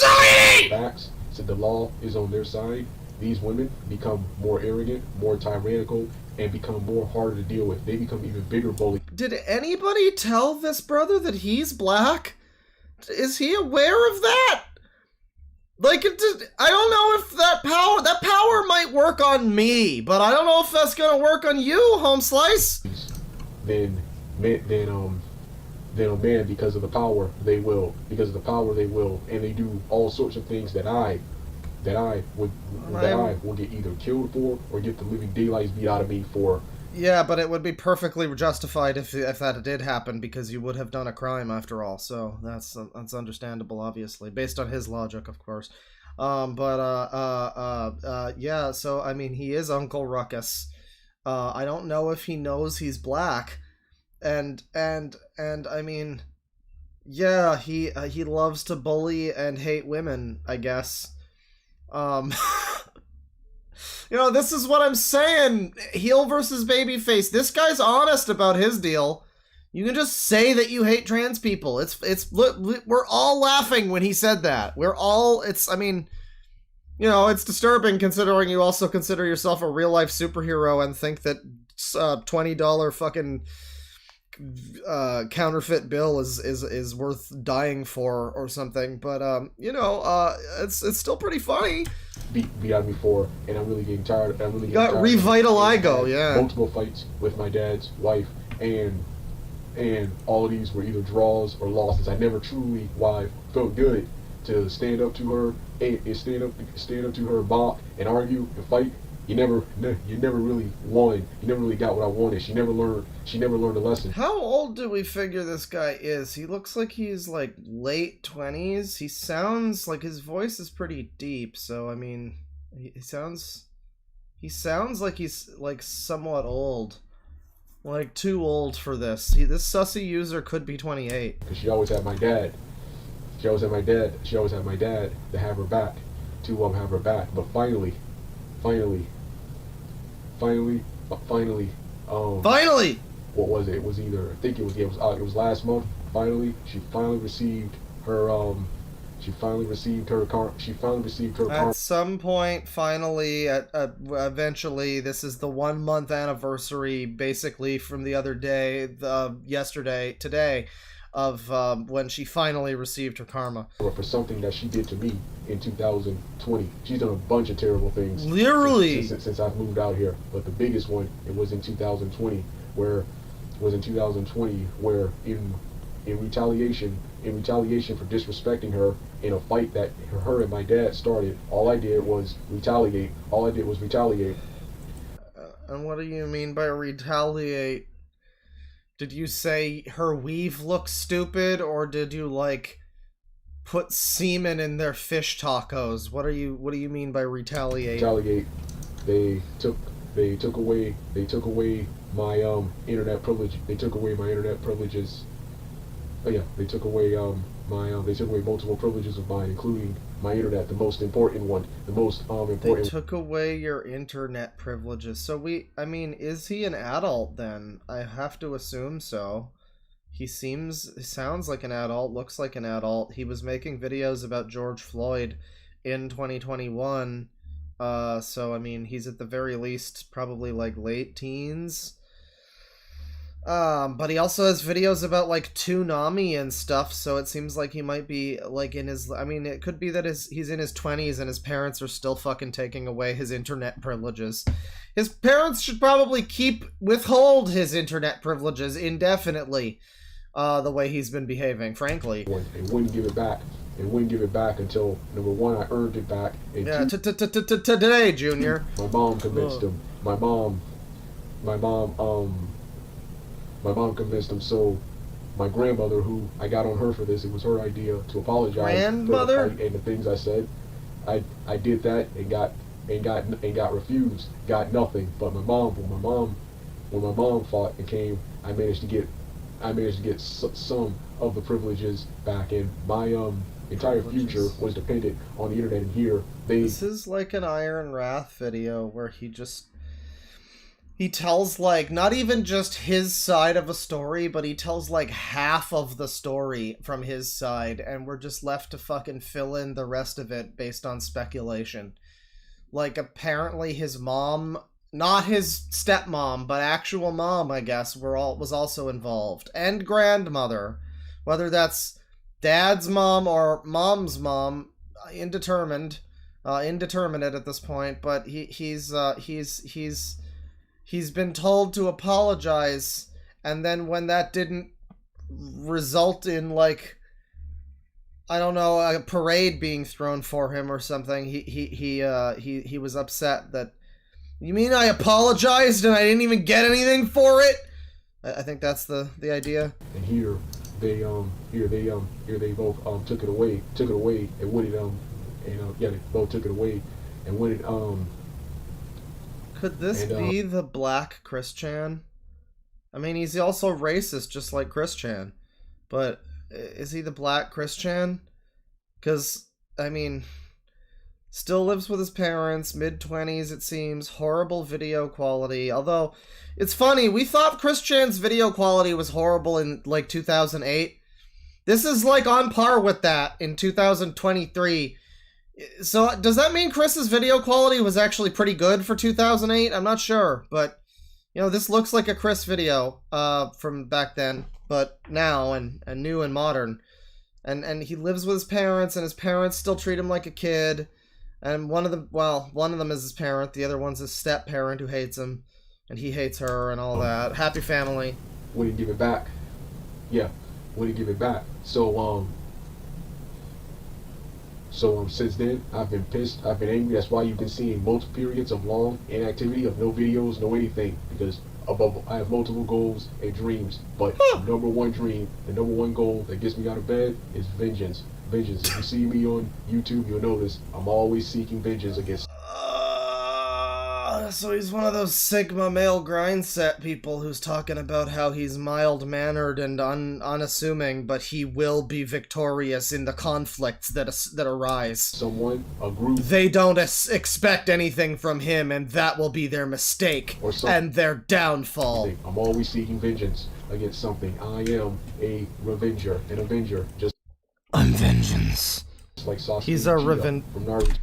backs, so the law is on their side, these women become more arrogant, more tyrannical, and become more harder to deal with. They become even bigger bullies. Did anybody tell this brother that he's black? Is he aware of that? Like, I don't know if that power might work on me, but I don't know if that's gonna work on you, Home Slice. Then man, because of the power they will, and they do all sorts of things that I will get either killed for or get the living daylights beat out of me for. Yeah, but it would be perfectly justified if that did happen, because you would have done a crime after all. So that's understandable, obviously, based on his logic, of course. Yeah. So I mean, he is Uncle Ruckus. I don't know if he knows he's black, and I mean, yeah, he loves to bully and hate women, I guess. You know, this is what I'm saying. Heel versus babyface. This guy's honest about his deal. You can just say that you hate trans people. We're all laughing when he said that. I mean, you know, it's disturbing considering you also consider yourself a real life superhero and think that $20 fucking counterfeit bill is worth dying for or something. But you know, it's still pretty funny. Beat out of me for, and I'm really getting tired. Got revitiligo, yeah. Multiple fights with my dad's wife, and all of these were either draws or losses. I never truly felt good to stand up to her and stand up to her, balk and argue and fight. You never really won. You never really got what I wanted. She never learned a lesson. How old do we figure this guy is? He looks like he's like late 20s. He sounds like his voice is pretty deep, so I mean, he sounds like he's like somewhat old. Like too old for this. This sussy user could be 28. Because she always had my dad. She always had my dad to have her back. To have her back. But finally, what was it? It was either, I think it was last month. Finally, she finally received her At some point, finally, eventually, this is the 1 month anniversary, basically from the other day, today, of when she finally received her karma. For something that she did to me in 2020. She's done a bunch of terrible things. Literally. Since I've moved out here. But the biggest one, it was in 2020, where in retaliation for disrespecting her in a fight that her and my dad started, all I did was retaliate. And what do you mean by retaliate? Did you say her weave looks stupid, or did you like put semen in their fish tacos? What do you mean by retaliate? Retaliate. They took away my internet privilege. They took away my internet privileges. yeah, they took away they took away multiple privileges of mine, including my internet, the most important one, the most important. They took away your internet privileges. So I mean, is he an adult then? I have to assume so. He sounds like an adult, looks like an adult. He was making videos about George Floyd in 2021. So I mean, he's at the very least probably like late teens. But he also has videos about like Toonami and stuff, so it seems like he might be like in his, I mean, it could be that he's in his 20s and his parents are still fucking taking away his internet privileges. His parents should probably withhold his internet privileges indefinitely, the way he's been behaving, frankly. It wouldn't give it back. It wouldn't give it back until, number one, I earned it back. Yeah, today, Junior. My mom convinced him. My mom convinced him, so my grandmother, who I got on her for this, it was her idea to apologize. Grandmother? For the fight and the things I said. I did that and got refused, got nothing. But when my mom fought and came, I managed to get some of the privileges back, and my entire future was dependent on the internet. And here this is like an Iron Wrath video where he tells, like, not even just his side of a story, but he tells, like, half of the story from his side, and we're just left to fucking fill in the rest of it based on speculation. Like, apparently his mom, not his stepmom, but actual mom, I guess, was also involved. And grandmother. Whether that's dad's mom or mom's mom, indeterminate at this point, but he's been told to apologize, and then when that didn't result in, like, I don't know, a parade being thrown for him or something, he was upset that, you mean I apologized and I didn't even get anything for it? I think that's the idea. And here they both took it away, and when it they both took it away, and when it Could this be the Black Chris Chan? I mean, he's also racist, just like Chris Chan. But is he the Black Chris Chan? Because, I mean, still lives with his parents, mid-20s it seems, horrible video quality. Although, it's funny, we thought Chris Chan's video quality was horrible in, like, 2008. This is, like, on par with that in 2023. So, does that mean Chris's video quality was actually pretty good for 2008? I'm not sure, but, you know, this looks like a Chris video from back then, but now, and new and modern. And he lives with his parents, and his parents still treat him like a kid, and one of them is his parent, the other one's his step-parent who hates him, and he hates her and all that. Happy family. Wouldn't give it back. Yeah, wouldn't give it back. So since then, I've been pissed, I've been angry. That's why you've been seeing multiple periods of long inactivity, of no videos, no anything. Because I have multiple goals and dreams. But the number one dream, the number one goal that gets me out of bed is vengeance. Vengeance. If you see me on YouTube, you'll notice I'm always seeking vengeance against... So he's one of those Sigma male grind set people who's talking about how he's mild-mannered and unassuming, but he will be victorious in the conflicts that arise. Someone, a group... They don't expect anything from him, and that will be their mistake, and their downfall. I'm always seeking vengeance against something. I am a revenger, an avenger, just... I'm vengeance. Like Sasuke He's a from Naruto.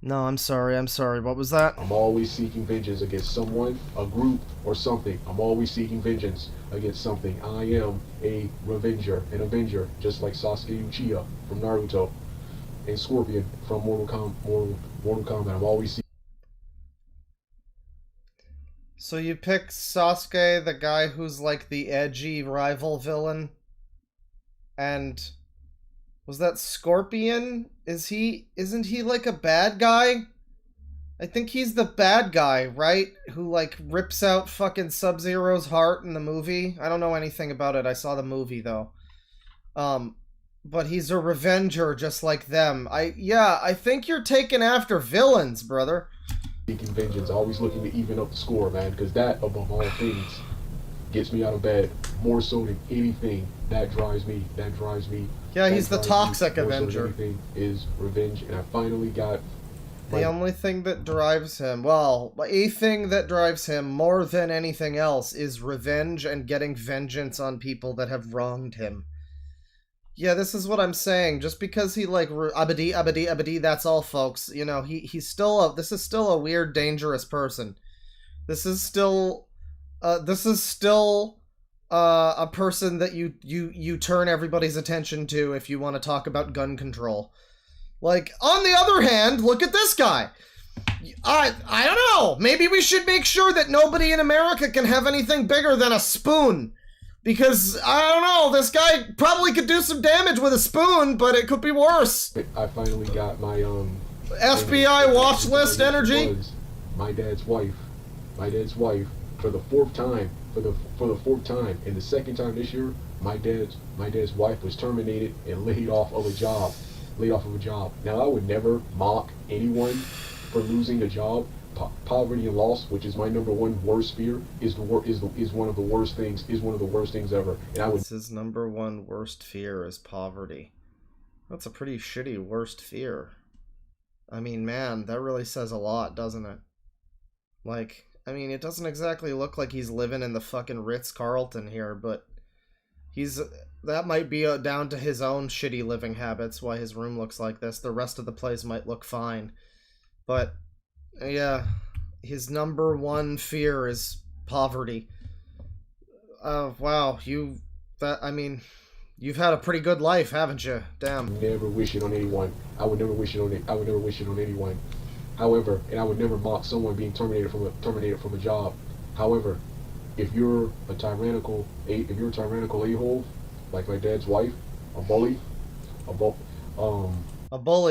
No, I'm sorry, what was that? I'm always seeking vengeance against someone, a group, or something. I'm always seeking vengeance against something. I am a revenger, an avenger, just like Sasuke Uchiha from Naruto, and Scorpion from Mortal Kombat. I'm always seeking... So you pick Sasuke, the guy who's like the edgy rival villain, and... was that Scorpion? Isn't he like a bad guy? I think he's the bad guy, right? Who like rips out fucking Sub-Zero's heart in the movie. I don't know anything about it. I saw the movie though. But he's a revenger just like them. I think you're taking after villains, brother. Seeking vengeance, always looking to even up the score, man, because that, above all things, gets me out of bed. more so than anything that drives me. Yeah, he's the toxic Avenger. Anything is revenge, and I finally got. The only thing that drives him, well, a thing that drives him more than anything else is revenge and getting vengeance on people that have wronged him. Yeah, this is what I'm saying. Just because he like abadi, that's all, folks. You know, he's still this is still a weird, dangerous person. This is still a person that you turn everybody's attention to if you want to talk about gun control. Like, on the other hand, look at this guy. I don't know. Maybe we should make sure that nobody in America can have anything bigger than a spoon. Because, I don't know, this guy probably could do some damage with a spoon, but it could be worse. I finally got my, FBI watch list energy. My dad's wife, for the fourth time, and the second time this year, my dad's wife was terminated and laid off of a job. Now, I would never mock anyone for losing a job. Poverty and loss, which is my number one worst fear, is one of the worst things ever. And his number one worst fear is poverty. That's a pretty shitty worst fear. I mean, man, that really says a lot, doesn't it? Like, I mean, it doesn't exactly look like he's living in the fucking Ritz-Carlton here, but that might be down to his own shitty living habits, why his room looks like this. The rest of the place might look fine. But, yeah, his number one fear is poverty. Wow, you've had a pretty good life, haven't you? Damn. Never wish it on anyone. I would never wish it on anyone. However, and I would never mock someone being terminated from a job. However, if you're a tyrannical a-hole, like my dad's wife, a bully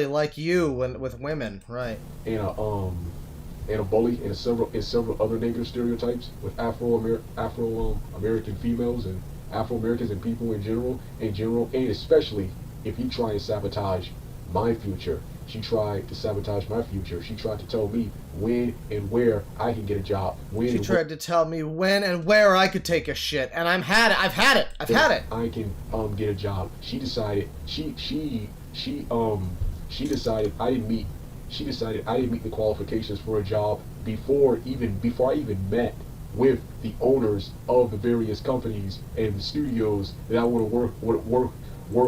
like you with women, right? And a bully, and several other negative stereotypes with Afro-American females and Afro-Americans and people in general, and especially if you try and sabotage my future. She tried to sabotage my future. She tried to tell me when and where I can get a job. She tried to tell me when and where I could take a shit, and I've had it. I can get a job. She decided I didn't meet the qualifications for a job before I even met with the owners of the various companies and the studios that I want to work.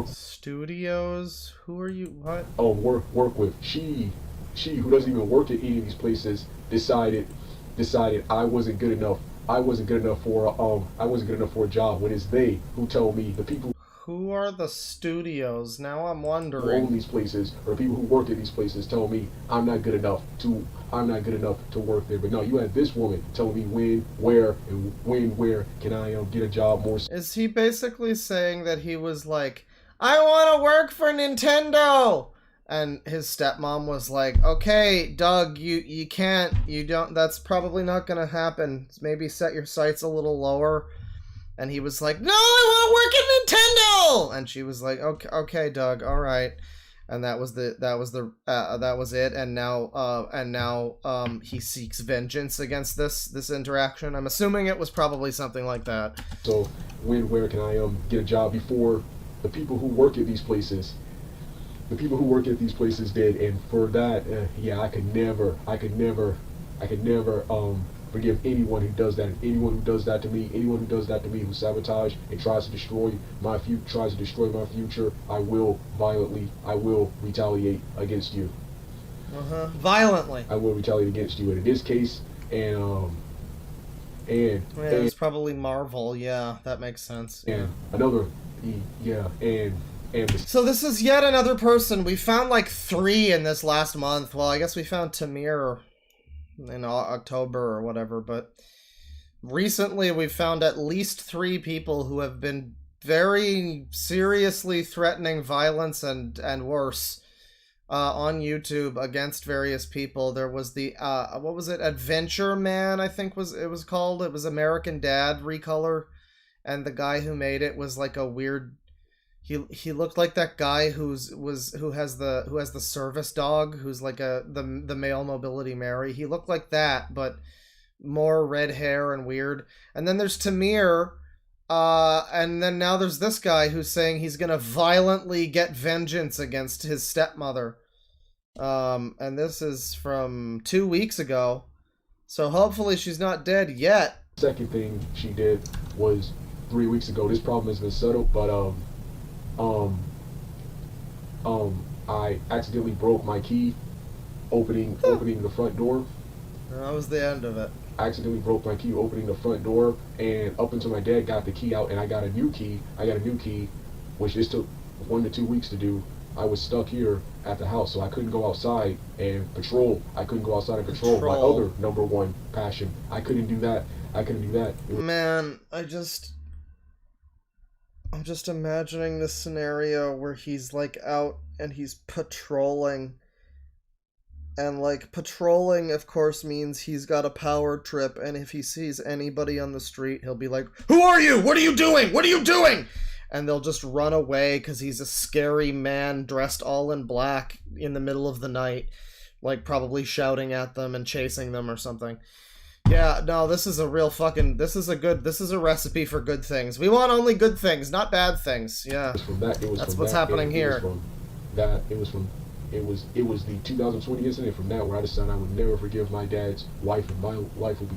Studios? Who are you? What? Work with. She who doesn't even work at any of these places decided I wasn't good enough. I wasn't good enough for a job. When it's they who tell me, the people who are the studios. Now I'm who wondering. own these places, or people who work at these places, tell me I'm not good enough to work there. But no, you had this woman telling me when, where can I get a job more. Is he basically saying that he was like, I want to work for Nintendo? And his stepmom was like, okay, Doug, you can't, that's probably not going to happen. Maybe set your sights a little lower. And he was like, no, I want to work at Nintendo! And she was like, okay, Doug, all right. And that was it. And now he seeks vengeance against this interaction. I'm assuming it was probably something like that. So where can I get a job before the people who work at these places did? And for that, yeah, I could never forgive anyone who does that. Anyone who does that to me, who sabotage and tries to destroy my future, I will retaliate against you. Violently. I will retaliate against you. And in this case, it's probably Marvel. Yeah, that makes sense. And so this is yet another person. We found like 3 in this last month. Well, I guess we found Tamir in October or whatever, but recently we've found at least 3 people who have been very seriously threatening violence and worse on YouTube against various people. There was the what was it, Adventure Man, I think it was called. It was American Dad recolor, and the guy who made it was like a weird, he looked like that guy who has the service dog, who's like the male mobility Mary. He looked like that, but more red hair and weird. And then there's Tamir, And then now there's this guy who's saying he's gonna violently get vengeance against his stepmother. And this is from 2 weeks ago. So hopefully she's not dead yet. Second thing she did was 3 weeks ago. This problem has been settled, but I accidentally broke my key opening the front door. That was the end of it. I accidentally broke my key opening the front door, and up until my dad got the key out and I got a new key, which this took 1 to 2 weeks to do. I was stuck here at the house, so I couldn't go outside and patrol. My other number one passion. I couldn't do that. Man, I'm just imagining this scenario where he's like out and he's patrolling. And like patrolling, of course, means he's got a power trip, and if he sees anybody on the street, he'll be like, "Who are you? What are you doing? What are you doing?" And they'll just run away because he's a scary man dressed all in black in the middle of the night, like probably shouting at them and chasing them or something. Yeah, no, this is a recipe for good things. We want only good things, not bad things. Yeah. That's what's happening here. It was the 2020 incident from that where I decided I would never forgive my dad's wife, and my life would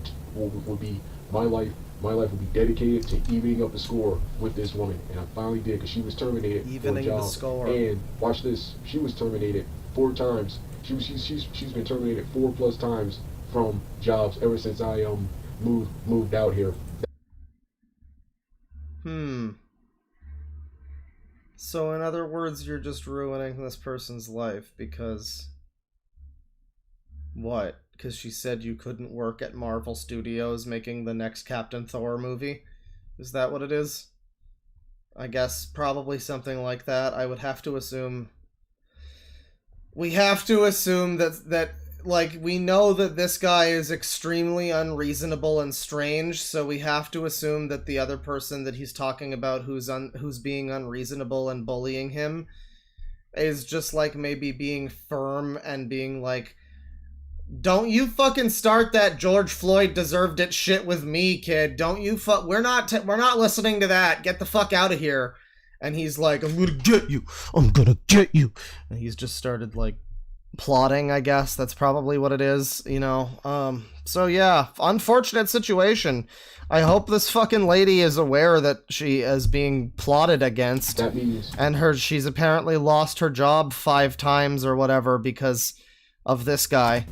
be dedicated to evening up the score with this woman, and I finally did, because she was terminated for a job. And watch this, she was terminated 4 times. She's been terminated 4+ times from jobs ever since I moved out here. So in other words, you're just ruining this person's life because... What? Because she said you couldn't work at Marvel Studios making the next Captain Thor movie? Is that what it is? I guess probably something like that. I would have to assume... We have to assume that like, we know that this guy is extremely unreasonable and strange, so we have to assume that the other person that he's talking about who's being unreasonable and bullying him is just, like, maybe being firm and being like, "Don't you fucking start that George Floyd deserved it shit with me, kid. Don't you we're not listening to that. Get the fuck out of here." And he's like, "I'm gonna get you. I'm gonna get you." And he's just started, like, plotting, I guess. That's probably what it is, you know. So yeah, unfortunate situation. I hope this fucking lady is aware that she is being plotted against. That means... And she's apparently lost her job 5 times or whatever because of this guy.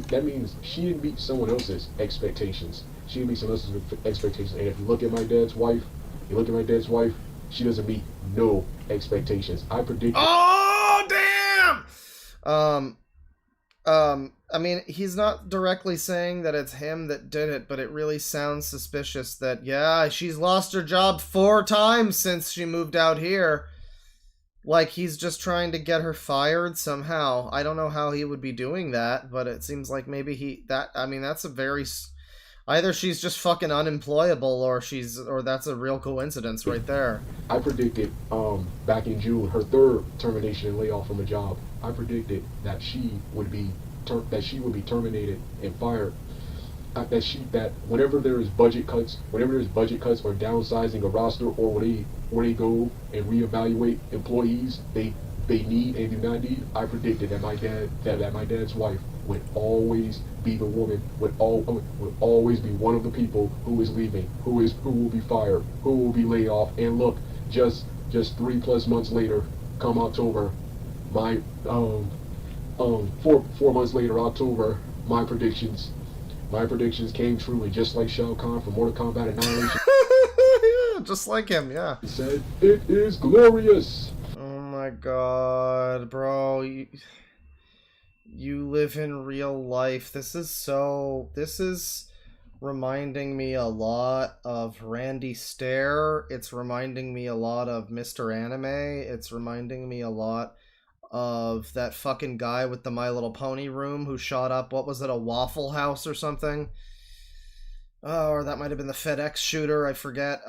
That means she didn't meet someone else's expectations. She didn't meet someone else's expectations. And if you look at my dad's wife, she doesn't meet no expectations. I predict... Oh, damn! I mean, he's not directly saying that it's him that did it, but it really sounds suspicious that, yeah, she's lost her job 4 times since she moved out here. Like, he's just trying to get her fired somehow. I don't know how he would be doing that, but it seems like maybe that's a very... Either she's just fucking unemployable, or that's a real coincidence right there. I predicted, back in June, her 3rd termination and layoff from a job. I predicted that she would be terminated and fired. That whenever there is budget cuts or downsizing a roster, or where they go and reevaluate employees they need and do not need, I predicted that my dad's wife would always be the woman, would always be one of the people who is leaving, who will be fired, who will be laid off. And look, just 3+ months later, come October, my 4 months later, October, my predictions came true, and just like Shao Kahn from Mortal Kombat Annihilation, just like him, yeah, he said, "It is glorious." Oh my god, bro, you live in real life. This is reminding me a lot of Randy Stair. It's reminding me a lot of Mr. Anime. It's reminding me a lot of that fucking guy with the My Little Pony room who shot up, what was it, a Waffle House or something? Oh, or that might have been the FedEx shooter, I forget.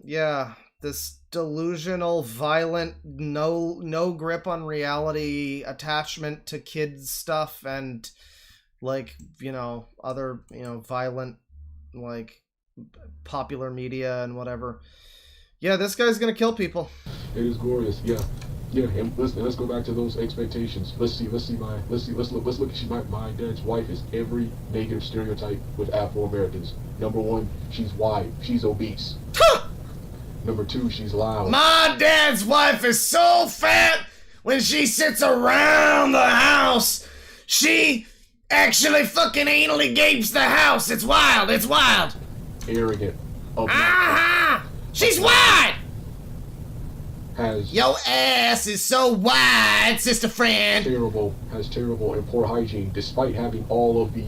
Yeah, this delusional, violent, no grip on reality, attachment to kids stuff, and, like, you know, other, you know, violent, like, popular media and whatever. Yeah, this guy's gonna kill people. It is glorious. Yeah. Yeah, and let's go back to those expectations. Let's look at my dad's wife is every negative stereotype with Afro-Americans. Number 1, she's white, she's obese. Number 2, she's loud. My dad's wife is so fat when she sits around the house, she actually fucking anally gapes the house. It's wild, it's wild. Arrogant. She's wide! Has your ass is so wide, sister friend. Has terrible and poor hygiene, despite having all of the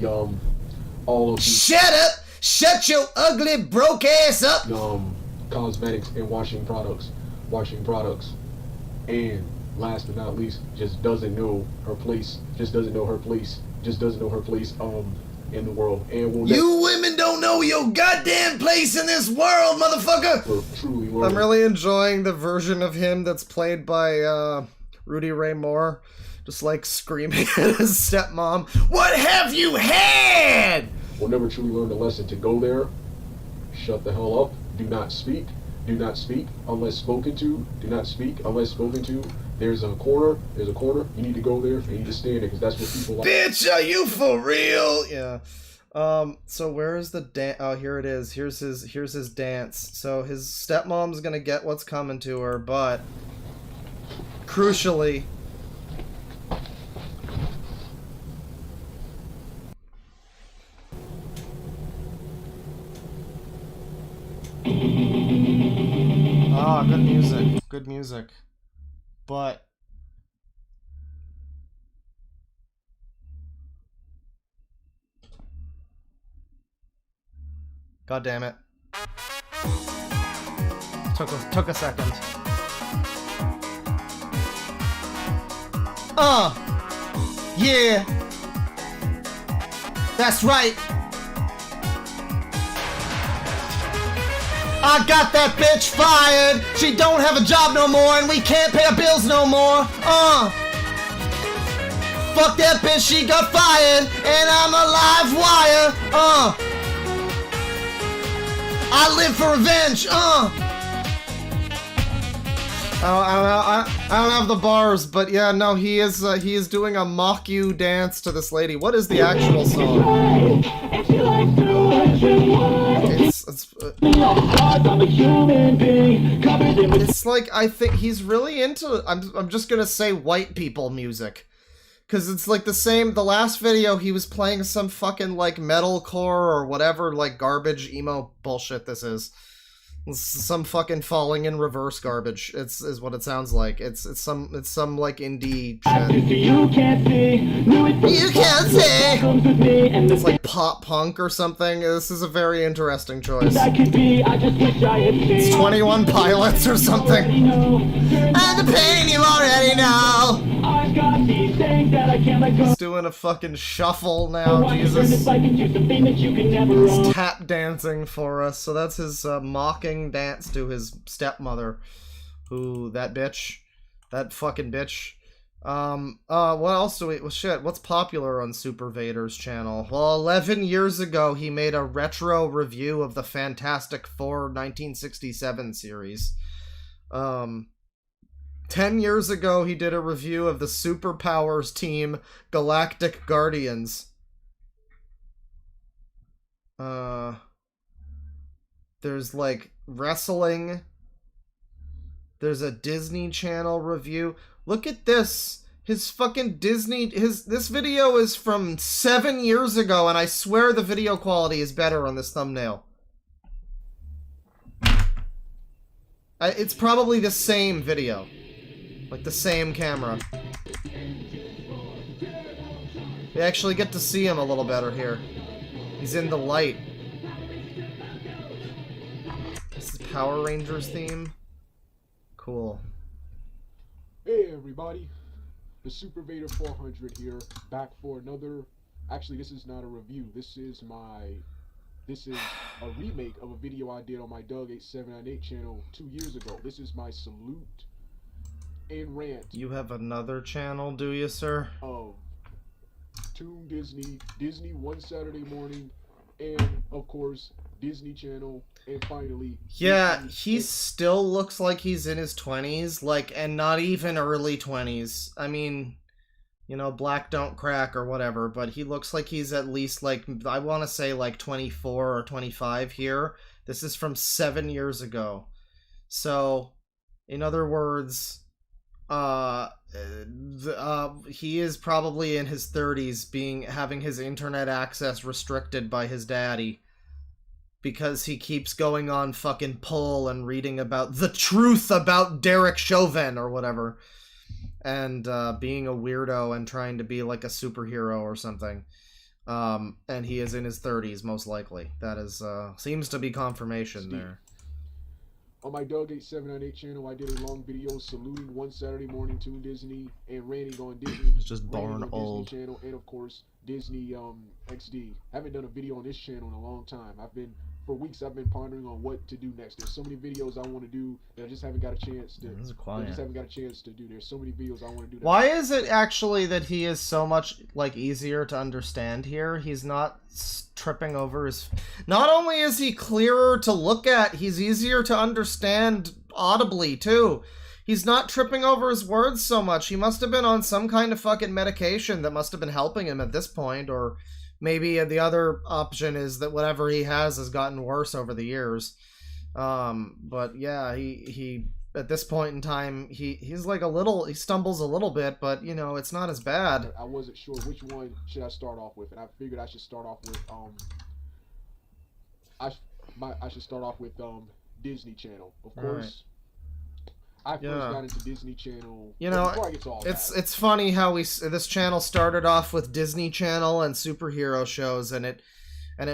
Shut up! Shut your ugly broke ass up! Cosmetics and washing products. And last but not least, just doesn't know her place. In the world. And you women don't know your goddamn place in this world, motherfucker! I'm really enjoying the version of him that's played by Rudy Ray Moore, just like screaming at his stepmom. What have you had? We'll never truly learn the lesson to go there, shut the hell up, do not speak unless spoken to, There's a corner, you need to go there, and you need to stand there, because that's what people like. Bitch, are you for real? Yeah. So where is the dance? Oh, here it is. Here's his dance. So his stepmom's gonna get what's coming to her, but crucially, good music, but God damn it. Took a second. Yeah. That's right. I got that bitch fired. She don't have a job no more, and we can't pay our bills no more. Fuck that bitch, she got fired, and I'm a live wire. I live for revenge. I don't have the bars, but yeah, no, he is doing a mock you dance to this lady. What is the actual song? It's like, I think he's really into, I'm just gonna say white people music. Cause it's like the last video he was playing some fucking like metalcore or whatever like garbage emo bullshit this is. Some fucking falling in reverse garbage. Is what it sounds like. It's some like indie shit. You can't see. It's like pop punk or something. This is a very interesting choice. It's 21 Pilots or something. And the pain you already know. He's doing a fucking shuffle now. Jesus. He's tap dancing for us. So that's his mocking dance to his stepmother, who that fucking bitch. What else do we? Well, shit. What's popular on Super Vader's channel? Well, 11 years ago he made a retro review of the Fantastic Four 1967 series. 10 years ago he did a review of the Superpowers team Galactic Guardians. There's like wrestling. There's a Disney Channel review. Look at this. His fucking this video is from 7 years ago, and I swear the video quality is better on this thumbnail. It's probably the same video. Like the same camera. We actually get to see him a little better here. He's in the light. This is Power Rangers theme. Cool. Hey everybody, the Super Vader 400 here, back for another. Actually, this is not a review. This is a remake of a video I did on my Doug8798 channel 2 years ago. This is my salute and rant. You have another channel, do you, sir? Of Toon Disney One Saturday Morning, and of course Disney Channel, and finally... Yeah, he still looks like he's in his 20s, like, and not even early 20s. I mean, you know, black don't crack or whatever, but he looks like he's at least, like, I want to say, like, 24 or 25 here. This is from 7 years ago. So, in other words, he is probably in his 30s having his internet access restricted by his daddy. Because he keeps going on fucking Pull and reading about the truth about Derek Chauvin or whatever. And being a weirdo and trying to be like a superhero or something. And he is in his 30s, most likely. That is, seems to be confirmation there. On my Dog8798 channel, I did a long video saluting one Saturday morning Toon Disney and ranting on Disney. It's just born old. Disney channel and of course Disney XD. Haven't done a video on this channel in a long time. For weeks I've been pondering on what to do next. There's so many videos I want to do that I just haven't got a chance to. There's so many videos I want to do. Why is it actually that he is so much like easier to understand here? He's not tripping over his... Not only is he clearer to look at, he's easier to understand audibly too. He's not tripping over his words so much. He must have been on some kind of fucking medication that must have been helping him at this point, or maybe the other option is that whatever he has gotten worse over the years. But yeah, he at this point in time, he's like he stumbles a little bit, but you know, it's not as bad. I wasn't sure which one should I start off with, and I figured I should start off with I should start off with Disney Channel, of course. I first got into Disney Channel. You know, it's funny how this channel started off with Disney Channel and superhero shows, and it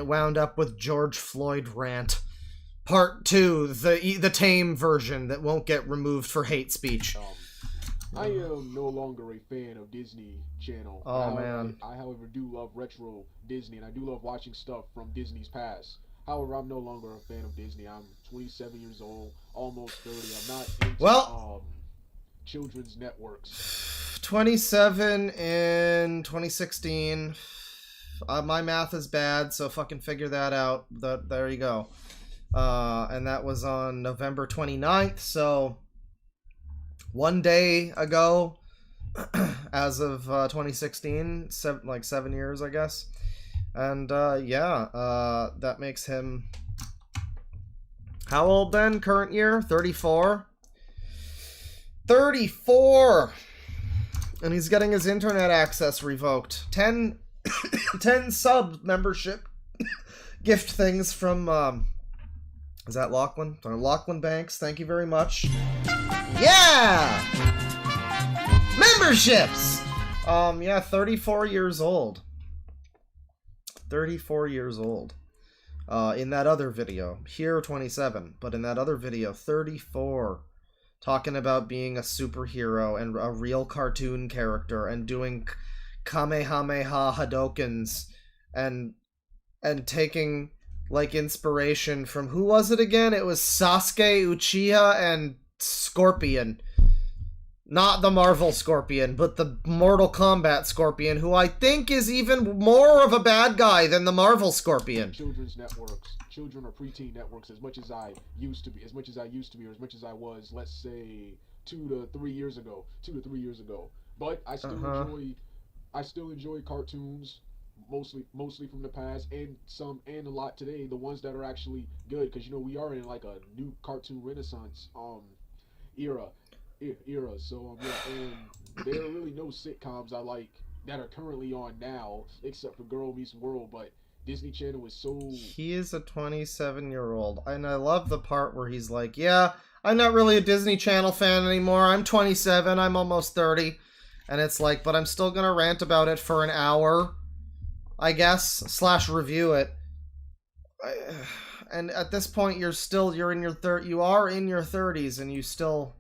wound up with George Floyd rant, part 2, the tame version that won't get removed for hate speech. I am no longer a fan of Disney Channel. Man, I however do love retro Disney, and I do love watching stuff from Disney's past. However, I'm no longer a fan of Disney. I'm 27 years old, almost 30. I'm not into children's networks. 27 in 2016. My math is bad, so fucking figure that out. There you go. And that was on November 29th, so 1 day ago, as of 2016, 7 years, I guess. And, that makes him... How old then? Current year? 34? 34! And he's getting his internet access revoked. 10 sub membership gift things from, is that Lachlan? Or Lachlan Banks, thank you very much. Yeah! Memberships! 34 years old. 34 years old. In that other video. Here, 27. But in that other video, 34. Talking about being a superhero and a real cartoon character and doing Kamehameha Hadokens and taking, like, inspiration from... Who was it again? It was Sasuke, Uchiha, and Scorpion. Not the Marvel Scorpion, but the Mortal Kombat Scorpion, who I think is even more of a bad guy than the Marvel Scorpion. Children's networks, children or preteen networks, as much as I used to be, or as much as I was, let's say, 2 to 3 years ago. But I still enjoy cartoons, mostly from the past, and a lot today. The ones that are actually good, because you know we are in like a new cartoon renaissance era. So and there are really no sitcoms I like that are currently on now, except for Girl Meets World. But Disney Channel is so... He is a 27-year-old, and I love the part where he's like, yeah, I'm not really a Disney Channel fan anymore. I'm 27, I'm almost 30. And it's like, but I'm still gonna rant about it for an hour, I guess, / review it. And at this point, you are in your 30s, and you still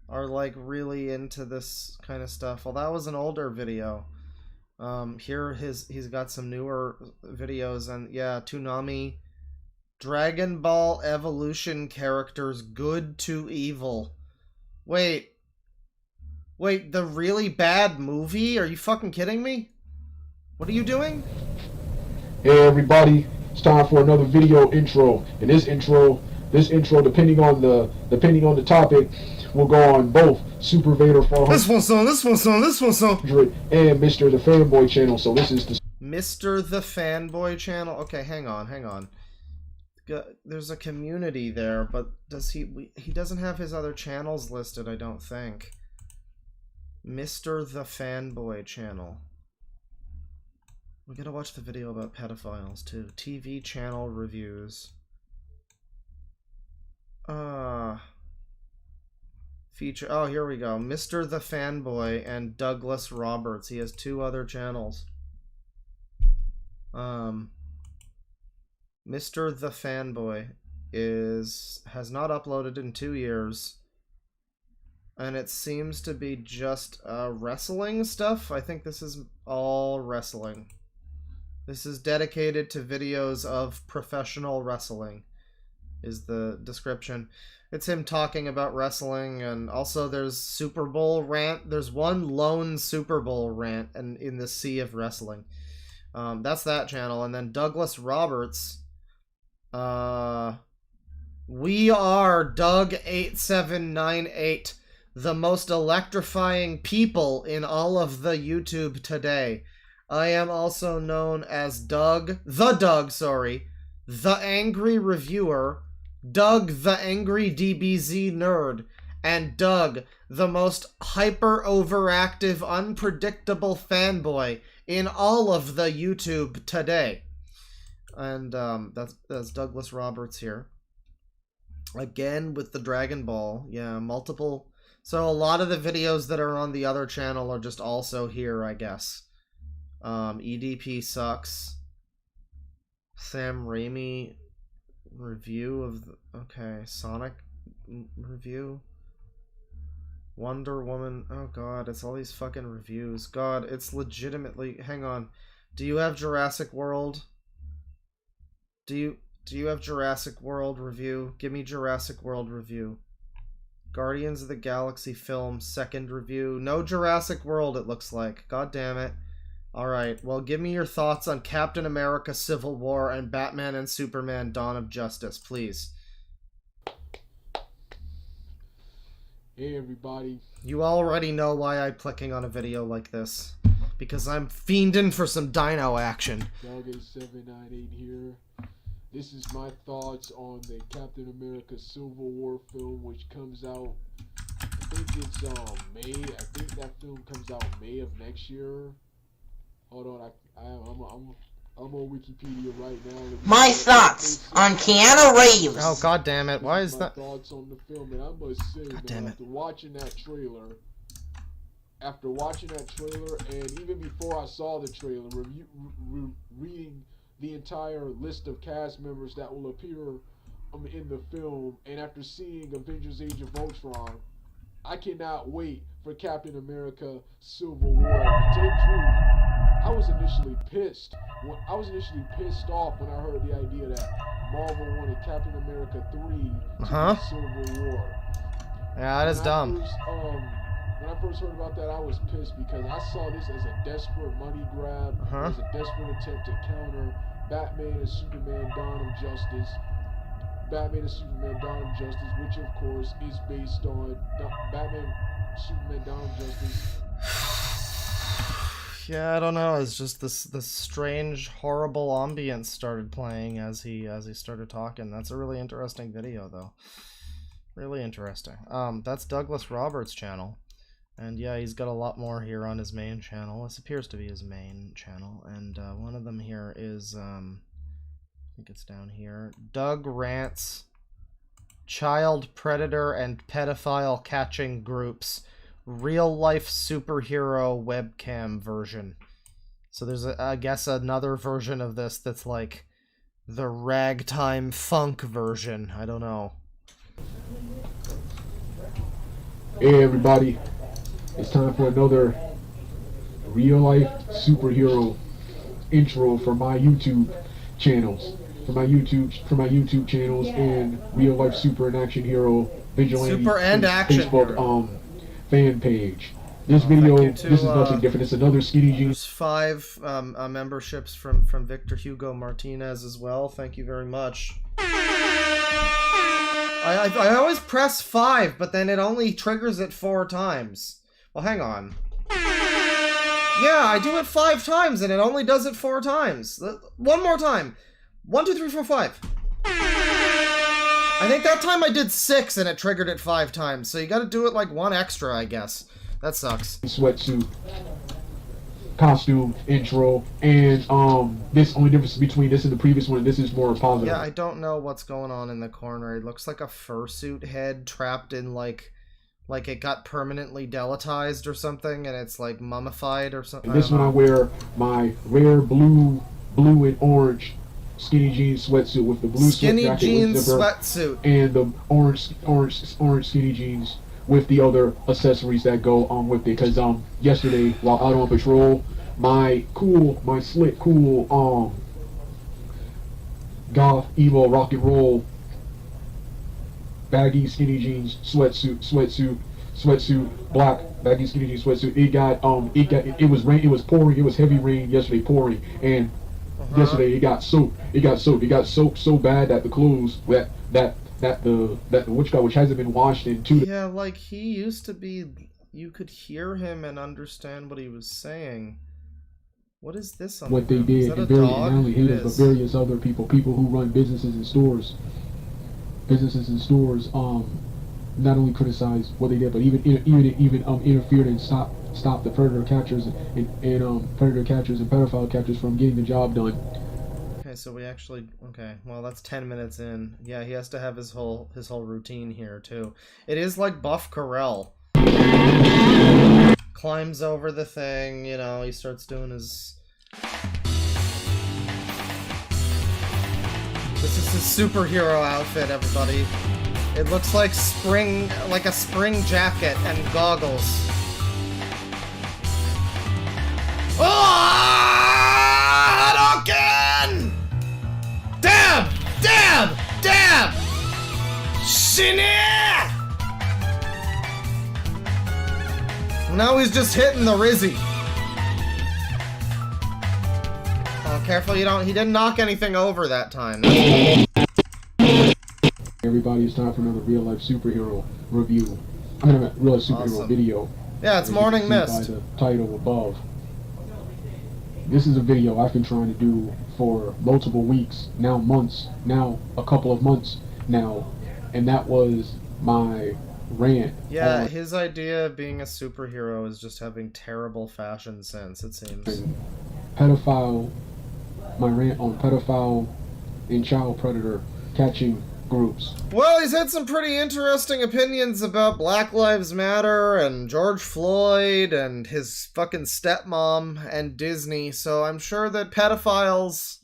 are like really into this kind of stuff. Well, that was an older video. Here he's got some newer videos, and yeah, Toonami, Dragon Ball Evolution characters, good to evil. Wait, the really bad movie? Are you fucking kidding me? What are you doing? Hey everybody, It's time for another video intro. And this intro, depending on the topic, will go on both Super Vader 400. This one's on. And Mr. the Fanboy channel. So this is the Mr. the Fanboy channel. Okay, hang on. There's a community there, but he doesn't have his other channels listed, I don't think. Mr. the Fanboy channel. We gotta watch the video about pedophiles too. TV channel reviews. Feature. Oh, here we go. Mr. the Fanboy and Douglas Roberts. He has 2 other channels. Mr. the Fanboy has not uploaded in 2 years. And it seems to be just wrestling stuff. I think this is all wrestling. This is dedicated to videos of professional wrestling, is the description. It's him talking about wrestling, and also there's Super Bowl rant. There's one lone Super Bowl rant in the sea of wrestling. That's that channel. And then Douglas Roberts. We are Doug8798. The most electrifying people in all of the YouTube today. I am also known as Doug, the Angry Reviewer, Doug the Angry DBZ Nerd, and Doug, the most hyper overactive, unpredictable fanboy in all of the YouTube today. And that's Douglas Roberts here. Again with the Dragon Ball. Yeah, multiple. So a lot of the videos that are on the other channel are just also here, I guess. EDP sucks. Sam Raimi review of Sonic review. Wonder Woman. Oh god, it's all these fucking reviews. God, it's legitimately. Hang on. Do you have Jurassic World? Do you have Jurassic World review? Give me Jurassic World review. Guardians of the Galaxy film, 2nd review. No Jurassic World, it looks like. God damn it. Alright, well, give me your thoughts on Captain America Civil War and Batman and Superman Dawn of Justice, please. Hey, everybody. You already know why I'm clicking on a video like this. Because I'm fiending for some dino action. Dog8798 here. This is my thoughts on the Captain America Civil War film, which comes out, I think it's May. I think that film comes out May of next year. Hold on, I'm on Wikipedia right now. My thoughts on Keanu Reeves. Oh god damn it! Why is that? Thoughts on the film, and I must say, man, after watching that trailer, and even before I saw the trailer, reading the entire list of cast members that will appear in the film, and after seeing Avengers Age of Ultron, I cannot wait for Captain America Civil War. To tell the truth, I was initially pissed off when I heard the idea that Marvel wanted Captain America 3 to be Civil War. Yeah, that is dumb. When I first heard about that, I was pissed because I saw this as a desperate money grab, as a desperate attempt to counter Batman and Superman Dawn of Justice, which of course is based on Batman, Superman Dawn of Justice. Yeah, I don't know. It's just this strange, horrible ambience started playing as he started talking. That's a really interesting video, though. Really interesting. That's Douglas Roberts' channel. And yeah, he's got a lot more here on his main channel. This appears to be his main channel. And one of them here is, I think it's down here. Doug Rants, Child Predator and Pedophile Catching Groups, Real Life Superhero Webcam version. So there's, I guess, another version of this that's like the ragtime funk version. I don't know. Hey everybody. It's time for another real-life superhero intro for my YouTube channels. And real-life super and action hero vigilante super and action Facebook fan page. This video, this is nothing different. It's another Skinny Jeans. There's 5 memberships from Victor Hugo Martinez as well. Thank you very much. I always press 5, but then it only triggers it 4 times. Well, hang on. Yeah, I do it 5 times, and it only does it 4 times. One more time. 1, 2, 3, 4, 5. I think that time I did 6, and it triggered it 5 times. So you gotta do it like 1 extra, I guess. That sucks. Sweatsuit, costume, intro, and this only difference between this and the previous one, this is more positive. Yeah, I don't know what's going on in the corner. It looks like a fursuit head trapped in like it got permanently delatized or something, and it's like mummified or something. And this one I wear my rare blue and orange skinny jeans sweatsuit with the blue skinny jacket jeans with sweatsuit and the orange skinny jeans with the other accessories that go on with it. Because yesterday while out on patrol, my slick cool goth emo rock and roll baggy skinny jeans sweatsuit black baggy skinny jeans sweatsuit, it was pouring, it was heavy rain yesterday, pouring, and yesterday it got soaked so bad that the clothes which hasn't been washed in 2 days. Yeah, like he used to be, you could hear him and understand what he was saying. What is this on What the they ground? did, Is that and a not dog? only It haters, but is. various other people who run businesses and stores, not only criticized what they did, but even interfered and stopped the predator catchers and predator catchers and pedophile catchers from getting the job done. Okay, so we actually, okay, well that's 10 minutes in. Yeah, he has to have his whole routine here too. It is like Buff Carell. Climbs over the thing, you know, he starts doing his... This is his superhero outfit, everybody. It looks like a spring jacket and goggles. Oh! Hadouken! Dab! Dab! Dab! Shinny! Now he's just hitting the Rizzy. Oh, careful you don't... He didn't knock anything over that time. Everybody, it's time for another real-life superhero review. I mean, real-life superhero video. Yeah, it's Morning Mist. By the title above. This is a video I've been trying to do for multiple weeks, now months, now a couple of months now, and that was my rant. Yeah, his idea of being a superhero is just having terrible fashion sense, it seems. My rant on pedophile and child predator catching groups. Well, he's had some pretty interesting opinions about Black Lives Matter and George Floyd and his fucking stepmom and Disney, so I'm sure that pedophiles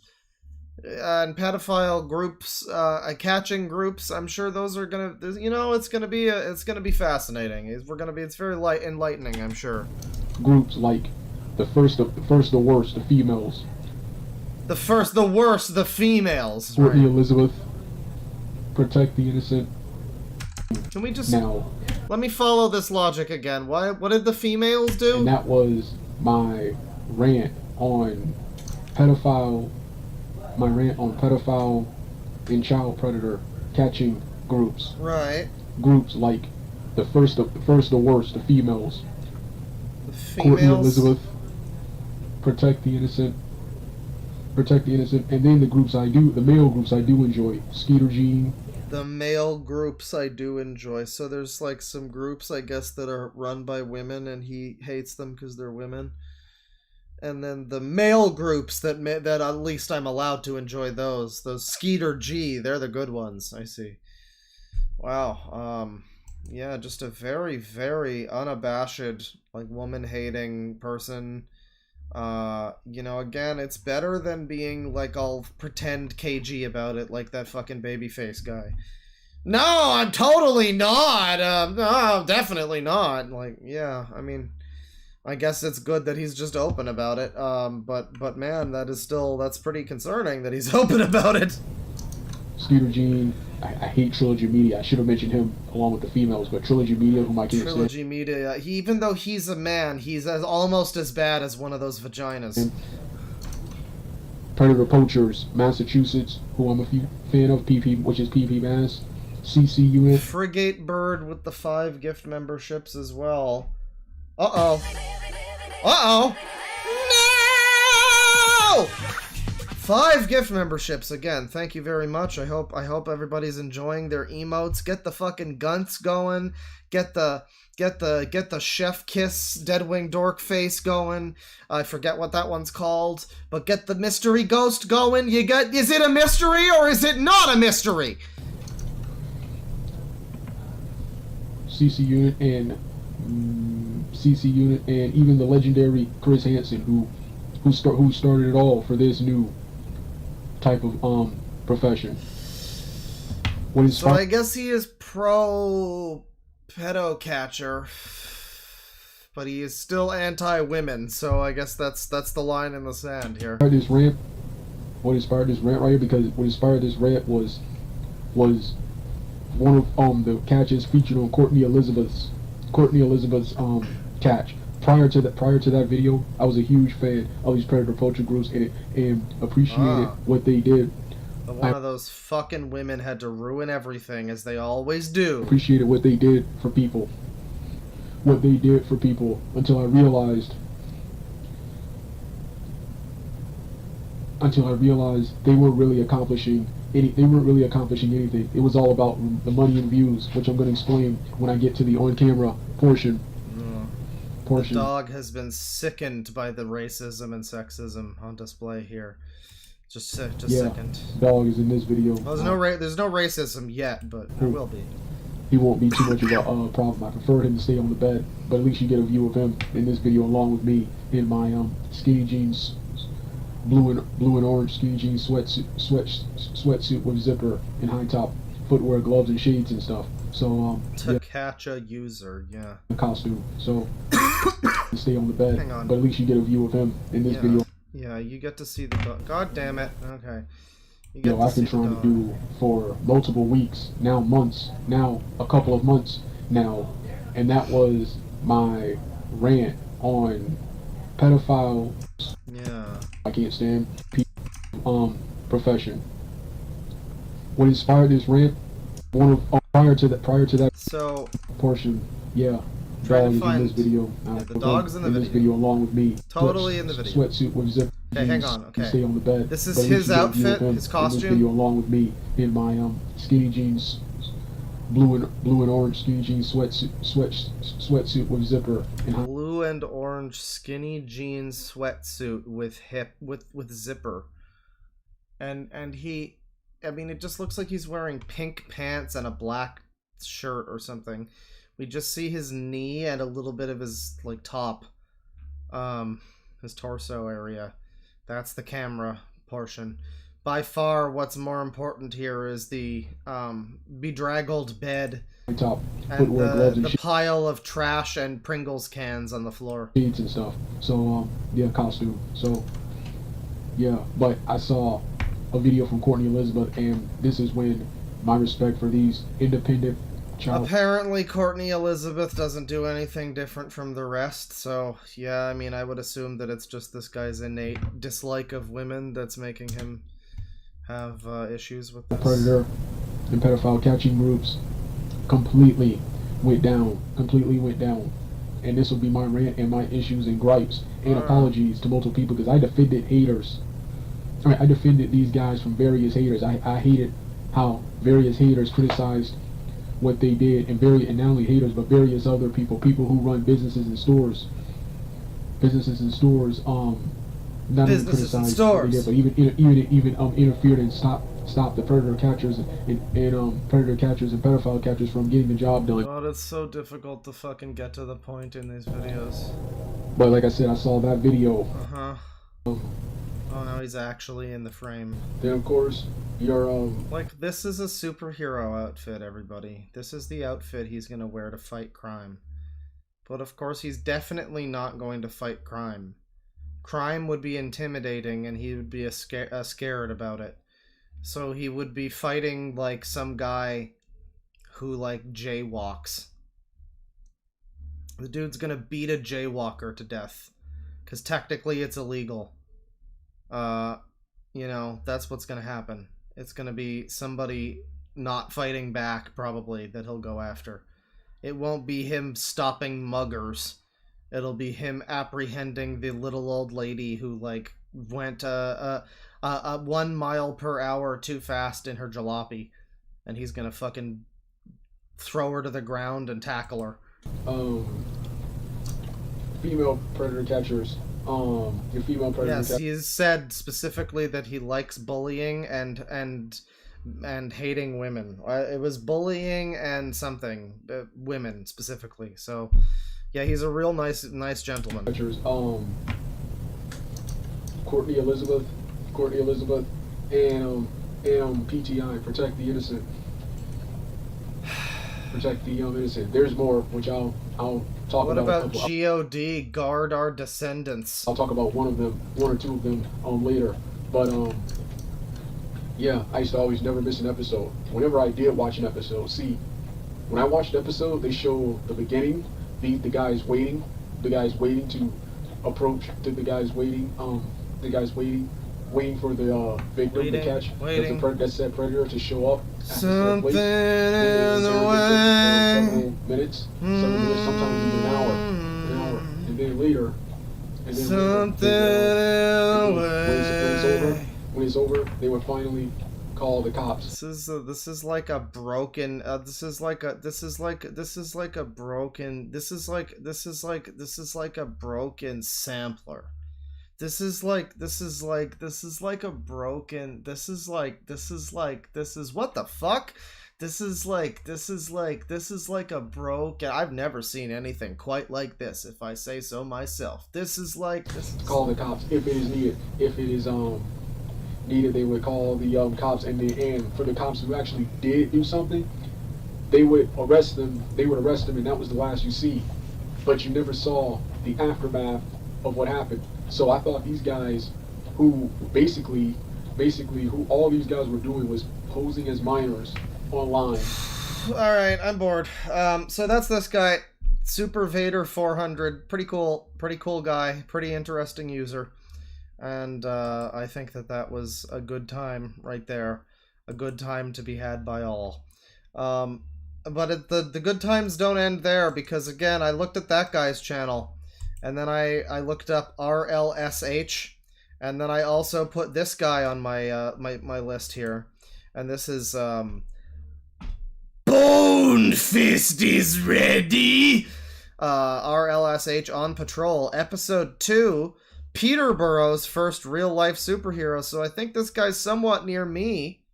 and pedophile groups, catching groups, I'm sure those are gonna, you know, it's gonna be fascinating. It's very enlightening, I'm sure. Groups like the worst, the females. The worst, the females. Courtney Elizabeth. Protect the innocent. Can we just... Now, let me follow this logic again. What did the females do? And that was my rant on pedophile... My rant on pedophile and child predator catching groups. Right. Groups like the worst, the females. The females? Courtney Elizabeth. Protect the innocent. And then the male groups I do enjoy. Skeeter Jean. The male groups I do enjoy. So there's like some groups, I guess, that are run by women and he hates them because they're women. And then the male groups that at least I'm allowed to enjoy those. Those Skeeter G, they're the good ones. I see. Wow. Yeah, just a very, very unabashed, like, woman-hating person. You know, again, it's better than being, like, all pretend cagey about it, like that fucking babyface guy. No, I'm totally not! No, definitely not. Like, yeah, I mean, I guess it's good that he's just open about it, but man, that's pretty concerning that he's open about it. Skeeter Gene. I hate Trilogy Media. I should have mentioned him along with the females, but Trilogy Media, whom I can't stand. Trilogy Media. Even though he's a man, he's almost as bad as one of those vaginas. Predator Poachers, Massachusetts, who I'm a fan of, PP, which is PP Mass. CC Unit. Frigate Bird with the 5 gift memberships as well. Uh-oh. Uh-oh! No! 5 gift memberships again. Thank you very much. I hope everybody's enjoying their emotes. Get the fucking gunts going. Get the chef kiss DeadwingDork face going. I forget what that one's called, but get the mystery ghost going. Is it a mystery or is it not a mystery? CC Unit and even the legendary Chris Hansen, who started it all for this new type of profession. So I guess he is pro pedo catcher, but he is still anti-women. So I guess that's the line in the sand here. What inspired this rant right here? Because what inspired this rant was one of the catches featured on Courtney Elizabeth's catch. Prior to that video, I was a huge fan of these predator poacher groups and appreciated what they did. But one of those fucking women had to ruin everything, as they always do. Appreciated what they did for people. Until I realized they weren't really accomplishing anything. It was all about the money and views, which I'm going to explain when I get to the on-camera portion. The dog has been sickened by the racism and sexism on display here. Just sickened. Dog is in this video. Well, there's no racism yet, but there will be. He won't be too much of a problem. I prefer him to stay on the bed, but at least you get a view of him in this video along with me in my skinny jeans, blue and orange skinny jeans sweatsuit with zipper and high top footwear, gloves and shades and stuff. So to catch a user, yeah. The costume. So stay on the bed. Hang on. But at least you get a view of him in this video. Yeah, you get to see the dog. God damn it. Okay. I've been trying to do for multiple weeks, now months, now a couple of months now, and that was my rant on pedophile. Yeah. I can't stand profession. What inspired this rant? Prior to that so portion, yeah. Dog is in this video. The dog's in this video along with me. Totally in the video. Sweatsuit with zip. Okay, hang on. Okay. Stay on the bed. This is his outfit, his costume. In this video along with me in my skinny jeans, blue and orange skinny jeans sweatsuit with zipper and blue and orange skinny jeans sweatsuit with zipper, and he. I mean, it just looks like he's wearing pink pants and a black shirt or something. We just see his knee and a little bit of his, like, top. His torso area. That's the camera portion. By far, what's more important here is the, bedraggled bed. Top. And the pile of trash and Pringles cans on the floor. Shades and stuff. So, yeah, costume. So, yeah, but I saw a video from Courtney Elizabeth, and this is when my respect for these independent child. Apparently Courtney Elizabeth doesn't do anything different from the rest, so yeah, I mean, I would assume that it's just this guy's innate dislike of women that's making him have issues with this. Predator and pedophile catching groups completely went down, and this will be my rant and my issues and gripes and apologies to multiple people, because I defended haters. I defended these guys from various haters. I hated how various haters criticized what they did, and not only haters, but various other people who run businesses and stores. Not only criticized what they did, but even interfered and stopped the predator catchers and predator catchers and pedophile catchers from getting the job done. God, it's so difficult to fucking get to the point in these videos. But like I said, I saw that video. Oh, now he's actually in the frame. Then of course, you're like, this is a superhero outfit, everybody. This is the outfit he's gonna wear to fight crime. But of course, he's definitely not going to fight crime. Crime would be intimidating, and he would be scared about it. So he would be fighting, like, some guy who, like, jaywalks. The dude's gonna beat a jaywalker to death. Because technically it's illegal. You know, that's what's gonna happen. It's gonna be somebody not fighting back, probably, that he'll go after. It won't be him stopping muggers. It'll be him apprehending the little old lady who, like, went 1 mile per hour too fast in her jalopy. And he's gonna fucking throw her to the ground and tackle her. Female predator catchers. Your female predator. Yes, he has said specifically that he likes bullying and hating women. It was bullying and something, women specifically. So, yeah, he's a real nice gentleman. Catchers. Courtney Elizabeth, and PTI, protect the innocent. Protect the innocent. There's more, which I'll talk about. What about GOD, guard our descendants? I'll talk about one or two of them later. But yeah, I used to always never miss an episode. Whenever I did watch an episode, see, when I watched an episode, they show the beginning, the guy's waiting to approach, the guy's waiting for the victim to catch, that said predator to show up. Something in the way. Several minutes, sometimes even an hour, and then later, something in the way. When it's over, they would finally call the cops. This is like a broken sampler. This is what the fuck? This is like a broken. I've never seen anything quite like this, if I say so myself. Call the cops if it is needed. If it is needed, they would call the cops, and for the cops who actually did do something, they would arrest them. And that was the last you see. But you never saw the aftermath of what happened. So I thought these guys, who basically who all these guys were doing was posing as minors online. Alright, I'm bored. So that's this guy, Super Vader 400. Pretty cool guy, pretty interesting user. And I think that was a good time right there. A good time to be had by all. But the good times don't end there, because again, I looked at that guy's channel. And then I looked up RLSH, and then I also put this guy on my my list here, and this is Bone Fist is ready. RLSH on patrol, episode 2, Peterborough's first real life superhero. So I think this guy's somewhat near me.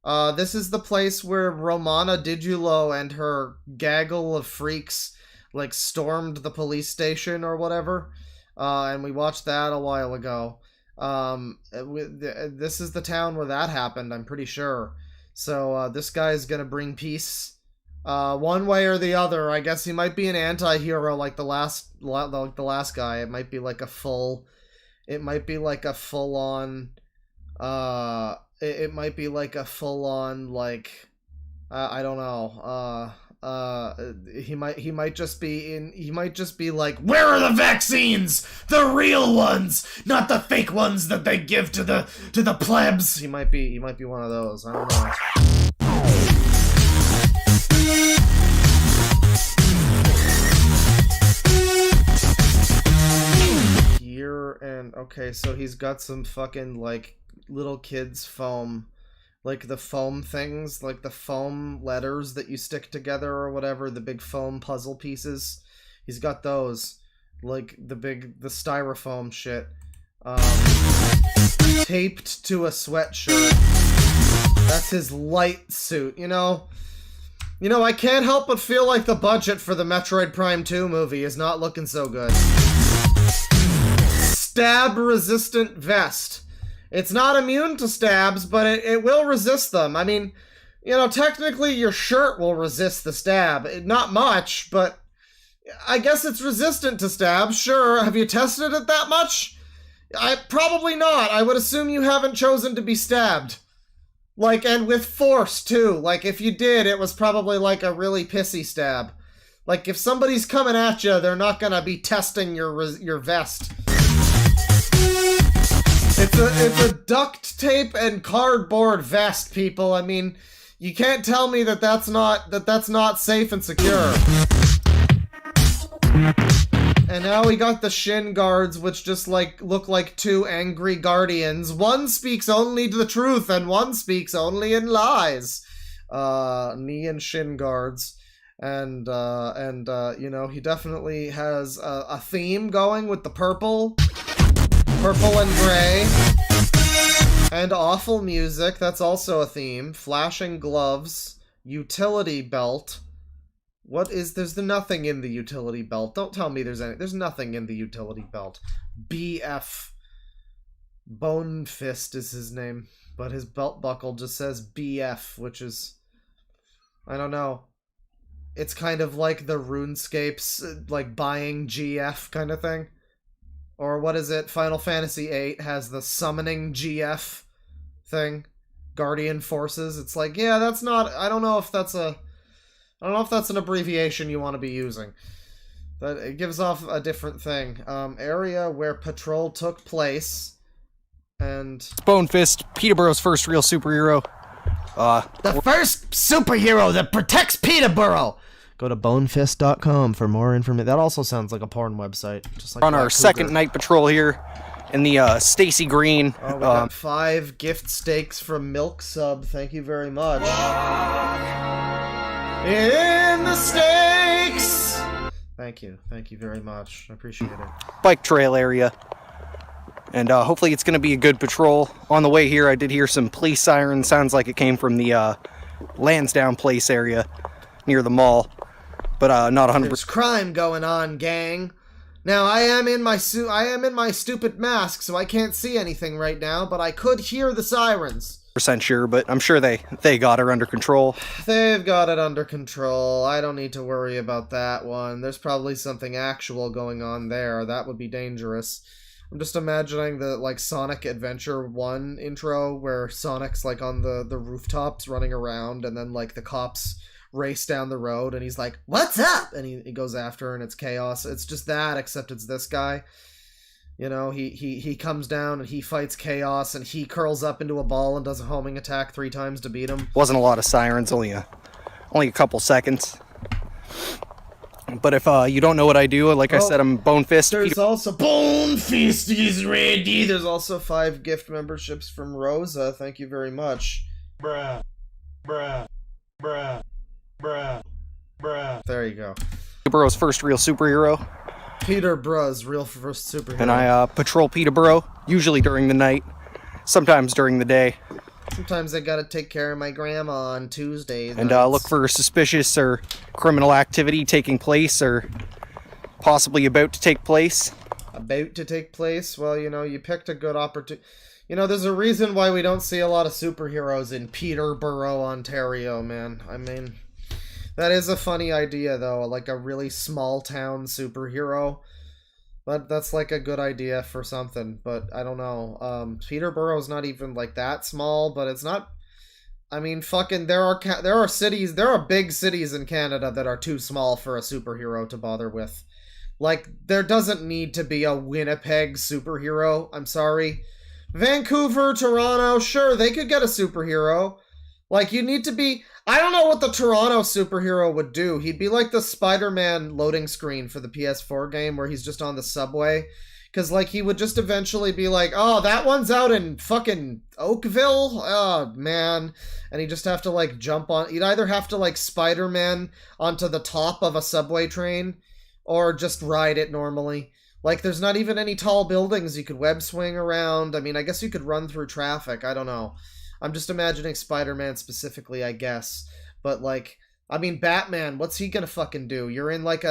This is the place where Romana Digiulo and her gaggle of freaks like stormed the police station or whatever, and we watched that a while ago. This is the town where that happened, I'm pretty sure. So this guy's gonna bring peace, one way or the other. I guess he might be an anti-hero like the last guy. It might be like a full on like I don't know. He might just be like, where are the vaccines? The real ones, not the fake ones that they give to the plebs. He might be one of those. I don't know. Here and okay, so he's got some fucking like little kids foam. Like the foam things, like the foam letters that you stick together or whatever, the big foam puzzle pieces. He's got those. Like the styrofoam shit. Taped to a sweatshirt. That's his light suit, you know? I can't help but feel like the budget for the Metroid Prime 2 movie is not looking so good. Stab-resistant vest. It's not immune to stabs, but it will resist them. I mean, technically your shirt will resist the stab. Not much, but I guess it's resistant to stabs, sure. Have you tested it that much? Probably not. I would assume you haven't chosen to be stabbed. Like, and with force, too. Like, if you did, it was probably like a really pissy stab. Like, if somebody's coming at you, they're not gonna be testing your vest. It's a duct tape and cardboard vest, people. I mean, you can't tell me that that's not safe and secure. And now we got the shin guards, which just like look like two angry guardians. One speaks only the truth, and one speaks only in lies. Knee and shin guards. And you know, he definitely has a theme going with the purple and gray, and awful music. That's also a theme. Flashing gloves, utility belt. What is? There's nothing in the utility belt. Don't tell me there's nothing in the utility belt. BF. Bone Fist is his name, but his belt buckle just says BF, which is, I don't know. It's kind of like the RuneScape's, like, buying GF kind of thing. Or what is it? Final Fantasy VIII has the summoning GF thing. Guardian Forces. It's like, yeah, that's not... I don't know if that's an abbreviation you want to be using. But it gives off a different thing. Area where patrol took place. And... Bone Fist, Peterborough's first real superhero. The first superhero that protects Peterborough! Go to bonefist.com for more information. That also sounds like a porn website. Just like on our second night patrol here in the Stacy Green. Oh, we got 5 gift steaks from Milk Sub. Thank you very much. In the steaks! Thank you. Thank you very much. I appreciate it. Bike trail area. And hopefully it's going to be a good patrol. On the way here, I did hear some police sirens. Sounds like it came from the Lansdowne Place area near the mall. But not 100%. There's crime going on, gang. Now, I am in my stupid mask, so I can't see anything right now, but I could hear the sirens. Sure, but I'm sure they got her under control. They've got it under control. I don't need to worry about that one. There's probably something actual going on there. That would be dangerous. I'm just imagining the, like, Sonic Adventure 1 intro, where Sonic's, like, on the rooftops running around, and then, like, the cops race down the road, and he's like, "What's up?" And he goes after her, and it's chaos. It's just that, except it's this guy. You know, he comes down, and he fights chaos, and he curls up into a ball and does a homing attack 3 times to beat him. Wasn't a lot of sirens, only a couple seconds. But if you don't know what I do, like I said, I'm Bone Fist. There's also Bone Fist is ready. There's also 5 gift memberships from Rosa. Thank you very much. Bruh. Bruh. Bruh. Bruh. Bruh. There you go. Peterborough's first real superhero. Peterborough's real first superhero. And I patrol Peterborough, usually during the night, sometimes during the day. Sometimes I gotta take care of my grandma on Tuesdays. And look for suspicious or criminal activity taking place or possibly about to take place. About to take place? Well, you know, you picked a good opportunity. You know, there's a reason why we don't see a lot of superheroes in Peterborough, Ontario, man. I mean, that is a funny idea, though. Like a really small town superhero. But that's like a good idea for something, but I don't know. Peterborough's not even like that small, but it's not. I mean, fucking, there are cities, there are big cities in Canada that are too small for a superhero to bother with. Like, there doesn't need to be a Winnipeg superhero. I'm sorry. Vancouver, Toronto, sure, they could get a superhero. Like, you need to be... I don't know what the Toronto superhero would do. He'd be like the Spider-Man loading screen for the PS4 game where he's just on the subway. Because, like, he would just eventually be like, oh, that one's out in fucking Oakville? Oh, man. And he'd just have to, like, jump on... He'd either have to, like, Spider-Man onto the top of a subway train or just ride it normally. Like, there's not even any tall buildings you could web swing around. I mean, I guess you could run through traffic. I don't know. I'm just imagining Spider-Man specifically, I guess. But, like, I mean, Batman, what's he gonna fucking do? You're in like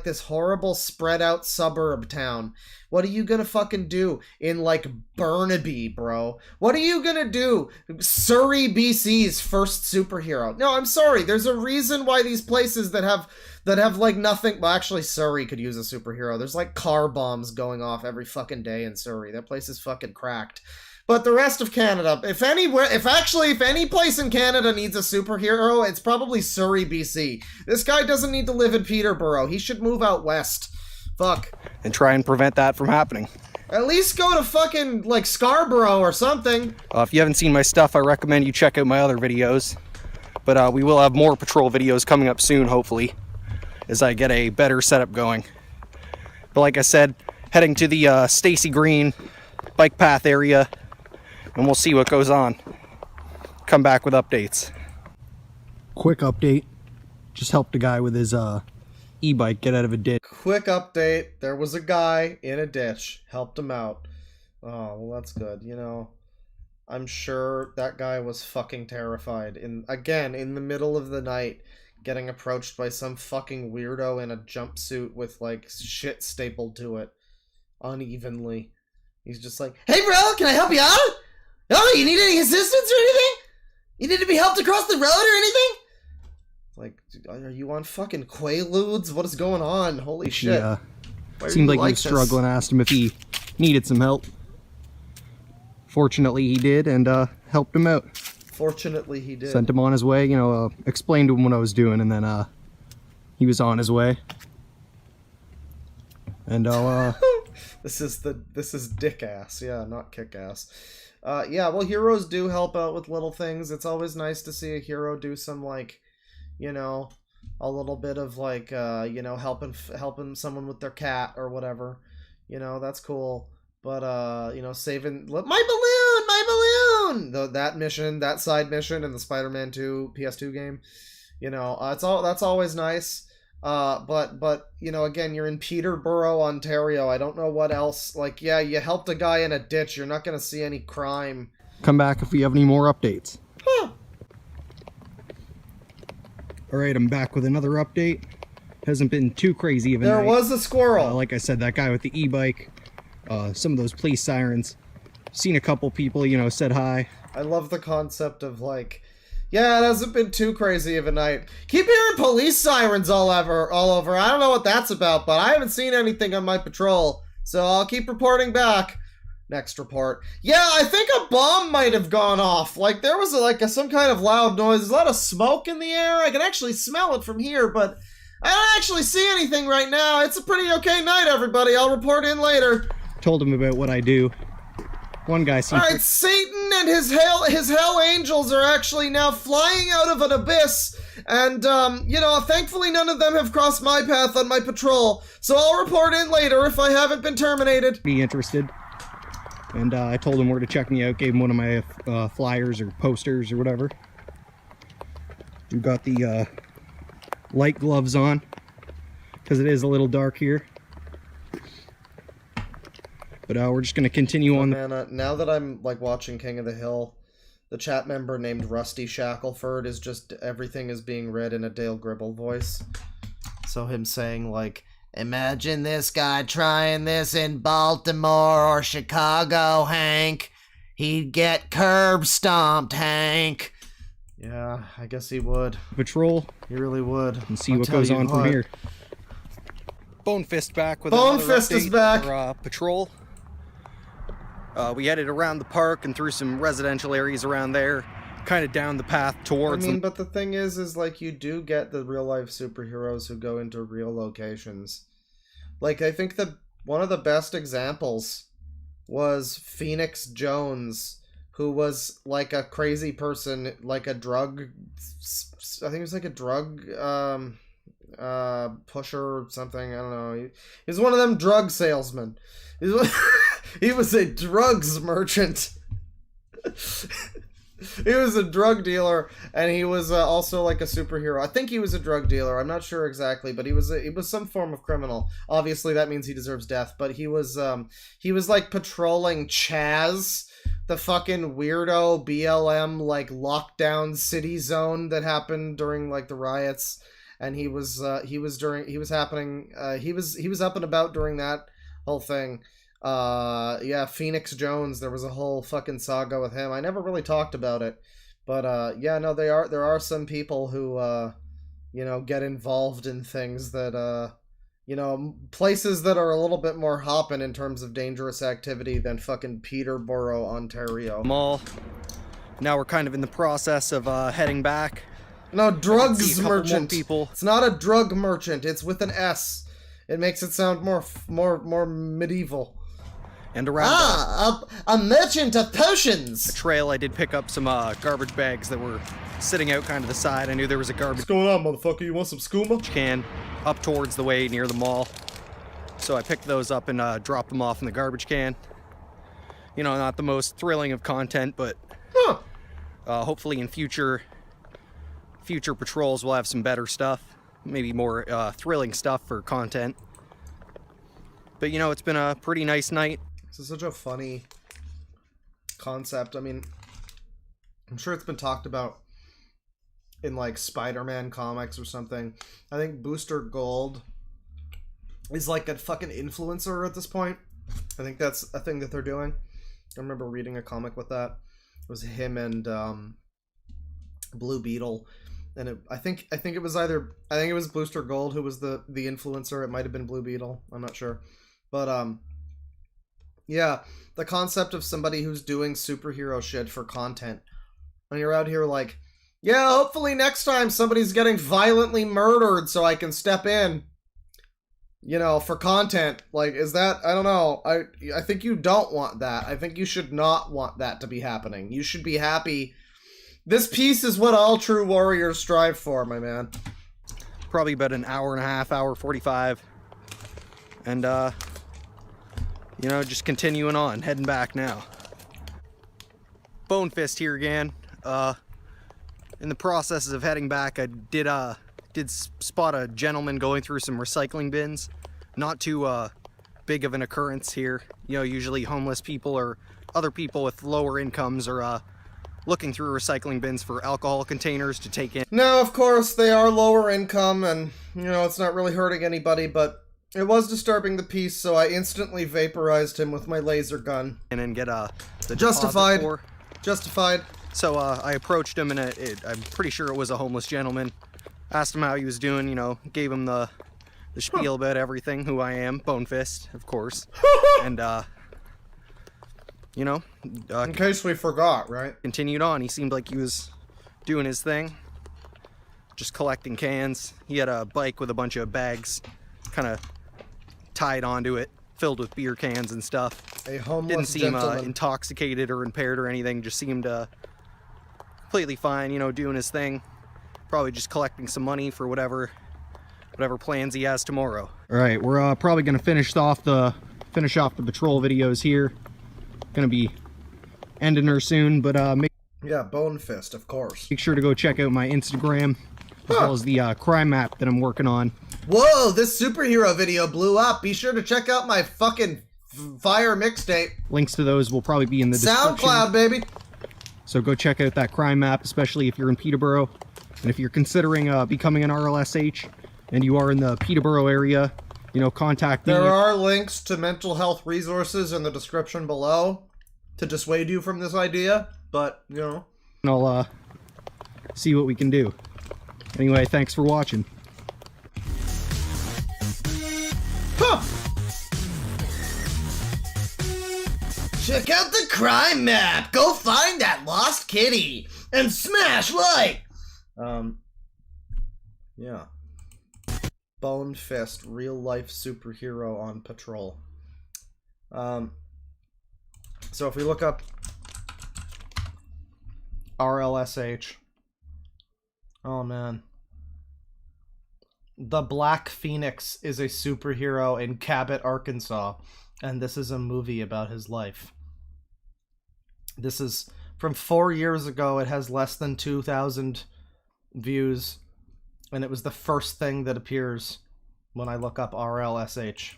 this horrible spread out suburb town. What are you gonna fucking do in, like, Burnaby, bro? What are you gonna do? Surrey, BC's first superhero. No, I'm sorry. There's a reason why these places that have like nothing. Well, actually, Surrey could use a superhero. There's like car bombs going off every fucking day in Surrey. That place is fucking cracked. But the rest of Canada, if any place in Canada needs a superhero, it's probably Surrey, BC. This guy doesn't need to live in Peterborough. He should move out west. Fuck. And try and prevent that from happening. At least go to fucking, like, Scarborough or something. If you haven't seen my stuff, I recommend you check out my other videos. But we will have more patrol videos coming up soon, hopefully, as I get a better setup going. But like I said, heading to the Stacy Green bike path area, and we'll see what goes on. Come back with updates. Quick update. Just helped a guy with his e-bike get out of a ditch. Quick update. There was a guy in a ditch. Helped him out. Oh, well, that's good. You know, I'm sure that guy was fucking terrified. Again, in the middle of the night, getting approached by some fucking weirdo in a jumpsuit with, like, shit stapled to it unevenly. He's just like, "Hey, bro, can I help you out? Oh, you need any assistance or anything? You need to be helped across the road or anything?" Like, are you on fucking Quaaludes? What is going on? Holy shit. Yeah. Seemed like he was struggling. Asked him if he needed some help. Fortunately, he did, and helped him out. Fortunately, he did. Sent him on his way, you know, explained to him what I was doing, and then he was on his way. And This is dick ass, yeah, not kick ass. Yeah, well, heroes do help out with little things. It's always nice to see a hero do some, like, you know, a little bit of, like, you know, helping someone with their cat or whatever. You know, that's cool. But, you know, saving my balloon! That mission, that side mission in the Spider-Man 2 PS2 game, you know, that's always nice. But, you know, again, you're in Peterborough, Ontario. I don't know what else. Like, yeah, you helped a guy in a ditch. You're not going to see any crime. Come back if we have any more updates. Huh. Alright, I'm back with another update. Hasn't been too crazy of a night. There was a squirrel. Like I said, that guy with the e-bike, some of those police sirens. Seen a couple people, you know, said hi. I love the concept of, like, yeah, it hasn't been too crazy of a night. Keep hearing police sirens all over. I don't know what that's about, but I haven't seen anything on my patrol, so I'll keep reporting back. Next report. Yeah, I think a bomb might have gone off. Like, there was some kind of loud noise. There's a lot of smoke in the air. I can actually smell it from here, but I don't actually see anything right now. It's a pretty okay night, everybody. I'll report in later. Told him about what I do. One guy seemed... Alright, Satan and his hell angels are actually now flying out of an abyss, and, you know, thankfully none of them have crossed my path on my patrol, so I'll report in later if I haven't been terminated. Be interested. And, I told him where to check me out, gave him one of my, flyers or posters or whatever. We got the, light gloves on, because it is a little dark here. But we're just going to continue on. Man, now that I'm, like, watching King of the Hill, the chat member named Rusty Shackelford is just, everything is being read in a Dale Gribble voice. So him saying, like, "Imagine this guy trying this in Baltimore or Chicago, Hank. He'd get curb stomped, Hank." Yeah, I guess he would. Patrol. He really would. And see what goes on from here. Bonefist back with another Bonefist is back. For, patrol. We headed around the park and through some residential areas around there, kind of down the path towards. I mean, but the thing is like, you do get the real life superheroes who go into real locations. Like, I think one of the best examples was Phoenix Jones, who was like a crazy person, like a drug. I think it was like a drug pusher or something. I don't know. He was one of them drug salesmen. He was a drugs merchant. He was a drug dealer, and he was also like a superhero. I think he was a drug dealer. I'm not sure exactly, but he was some form of criminal. Obviously, that means he deserves death. But he was like patrolling Chaz, the fucking weirdo BLM like lockdown city zone that happened during like the riots, and he was up and about during that whole thing. Yeah, Phoenix Jones, there was a whole fucking saga with him. I never really talked about it, but yeah, no, there are some people who you know, get involved in things that You know, places that are a little bit more hopping in terms of dangerous activity than fucking Peterborough, Ontario. Mall. Now we're kind of in the process of heading back. No, drugs merchant. People. It's not a drug merchant. It's with an S. It makes it sound more medieval. And around a merchant of potions. the trail, I did pick up some garbage bags that were sitting out kind of the side. I knew there was a garbage What's going on, motherfucker? You want some skooma? Can up towards the way near the mall. So I picked those up and dropped them off in the garbage can. You know, not the most thrilling of content, but hopefully in future patrols we'll have some better stuff. Maybe more thrilling stuff for content. But you know, it's been a pretty nice night. This is such a funny concept. I mean, I'm sure it's been talked about in like Spider-Man comics or something. I think Booster Gold is like a fucking influencer at this point. I think that's a thing that they're doing. I remember reading a comic with that. It was him and Blue Beetle, and I think it was Booster Gold who was the influencer. It might have been Blue Beetle. I'm not sure, but yeah, the concept of somebody who's doing superhero shit for content, and you're out here like, yeah, hopefully next time somebody's getting violently murdered so I can step in, you know, for content. Like, is that, I don't know, I think you don't want that. I think you should not want that to be happening. You should be happy. This piece is what all true warriors strive for, my man. Probably about an hour and a half, hour 45. And, you know, just continuing on, heading back now. Bonefist here again. In the processes of heading back, I did spot a gentleman going through some recycling bins. Not too big of an occurrence here. You know, usually homeless people or other people with lower incomes are looking through recycling bins for alcohol containers to take in. Now, of course, they are lower income and, you know, it's not really hurting anybody, but it was disturbing the peace, so I instantly vaporized him with my laser gun. And then get the Justified. deposit for. Justified. So I approached him, and I'm pretty sure it was a homeless gentleman. Asked him how he was doing, you know, gave him the spiel about everything, who I am, Bonefist, of course. And, you know. In case we forgot, right? Continued on. He seemed like he was doing his thing. Just collecting cans. He had a bike with a bunch of bags kind of tied onto it, filled with beer cans and stuff. A homeless Didn't seem gentleman. intoxicated or impaired or anything. Just seemed completely fine, you know, doing his thing. Probably just collecting some money for whatever plans he has tomorrow. All right, we're probably gonna finish off the patrol videos here. Gonna be ending her soon, but yeah, Bonefist, of course. Make sure to go check out my Instagram as well as the crime map that I'm working on. Whoa, this superhero video blew up. Be sure to check out my fucking fire mixtape. Links to those will probably be in the description. SoundCloud, baby. So go check out that crime map, especially if you're in Peterborough. And if you're considering becoming an RLSH and you are in the Peterborough area, you know, contact me. There are links to mental health resources in the description below to dissuade you from this idea, but, you know. And I'll see what we can do. Anyway, thanks for watching. Check out the crime map! Go find that lost kitty! And smash like! Yeah. Bonefist, real life superhero on patrol. So if we look up RLSH, oh man. The Black Phoenix is a superhero in Cabot, Arkansas, and this is a movie about his life. This is from 4 years ago. It has less than 2,000 views, and it was the first thing that appears when I look up RLSH.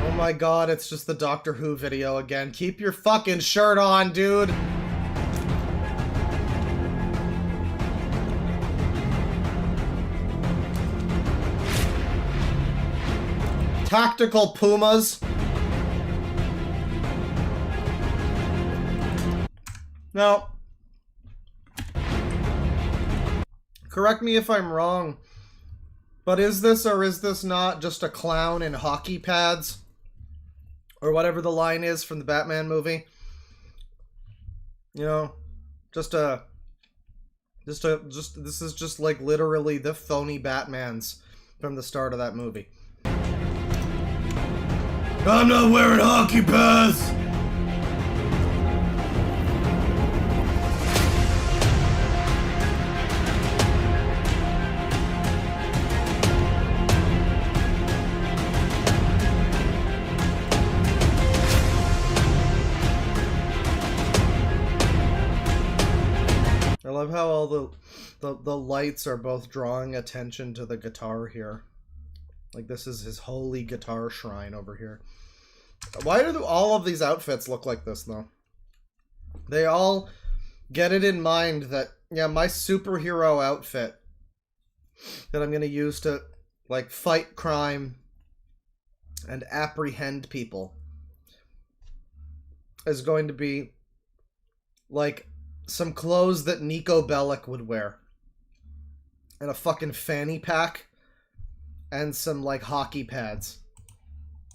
Oh my god, it's just the Doctor Who video again. Keep your fucking shirt on, dude! Tactical Pumas. Now, correct me if I'm wrong, But is this or is this not just a clown in hockey pads? Or whatever the line is from the Batman movie? You know, this is just like literally the phony Batmans from the start of that movie. I'm not wearing hockey pads! I love how all the lights are both drawing attention to the guitar here. Like this is his holy guitar shrine over here. Why do all of these outfits look like this though? They all get it in mind that, yeah, my superhero outfit that I'm gonna use to like fight crime and apprehend people is going to be like some clothes that Nico Bellic would wear. And a fucking fanny pack. And some, like, hockey pads.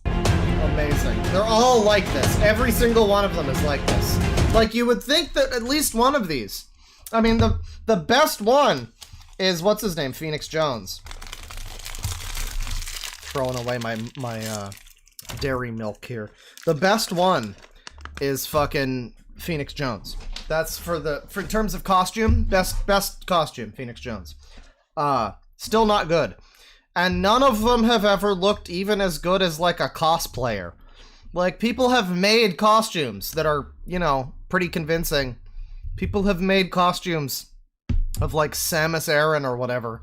Amazing. They're all like this. Every single one of them is like this. Like, you would think that at least one of these... I mean, the best one is, what's his name? Phoenix Jones. Throwing away my dairy milk here. The best one is fucking Phoenix Jones. That's for in terms of costume, best costume, Phoenix Jones. Still not good. And none of them have ever looked even as good as like a cosplayer. Like, people have made costumes that are, you know, pretty convincing. People have made costumes of like Samus Aran or whatever.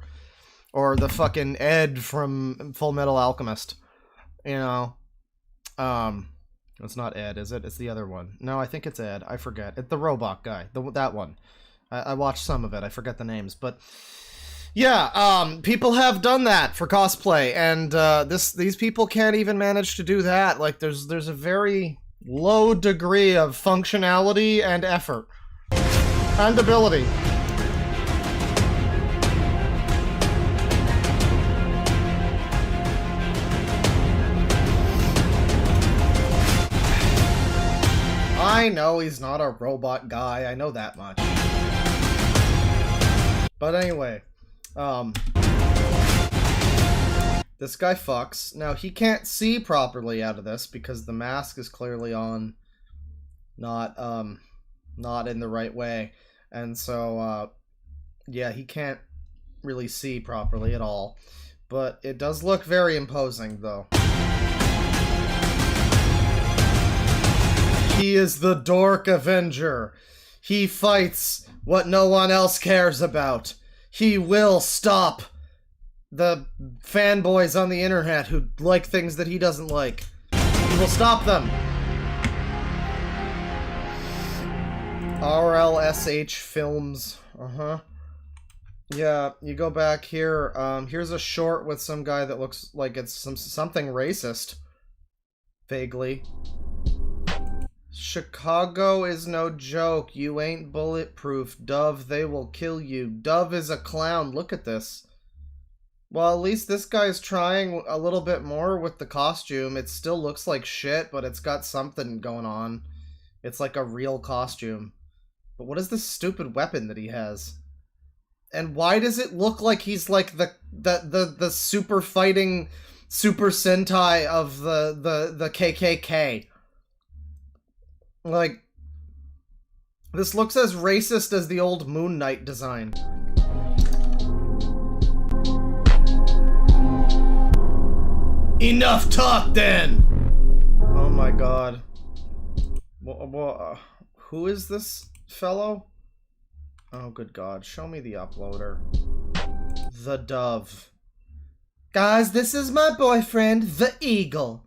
Or the fucking Ed from Full Metal Alchemist. You know. It's not Ed, is it? It's the other one. No, I think it's Ed. I forget. It's the robot guy. That one. I watched some of it. I forget the names. But, yeah, people have done that for cosplay. And these people can't even manage to do that. Like, there's a very low degree of functionality and effort. And ability. I know he's not a robot guy, I know that much. But anyway, this guy fucks. Now, he can't see properly out of this because the mask is clearly on, not in the right way. And so, yeah, he can't really see properly at all. But it does look very imposing, though. He is the Dork Avenger. He fights what no one else cares about. He will stop the fanboys on the internet who like things that he doesn't like. He will stop them. RLSH Films. Yeah, you go back here. Here's a short with some guy that looks like it's something racist. Vaguely. Chicago is no joke. You ain't bulletproof. Dove, they will kill you. Dove is a clown. Look at this. Well, at least this guy's trying a little bit more with the costume. It still looks like shit, but it's got something going on. It's like a real costume. But what is this stupid weapon that he has? And why does it look like he's like the super fighting Super Sentai of the KKK? Like, this looks as racist as the old Moon Knight design. Enough talk, then! Oh my god. Who is this fellow? Oh, good god. Show me the uploader. The Dove. Guys, this is my boyfriend, the Eagle.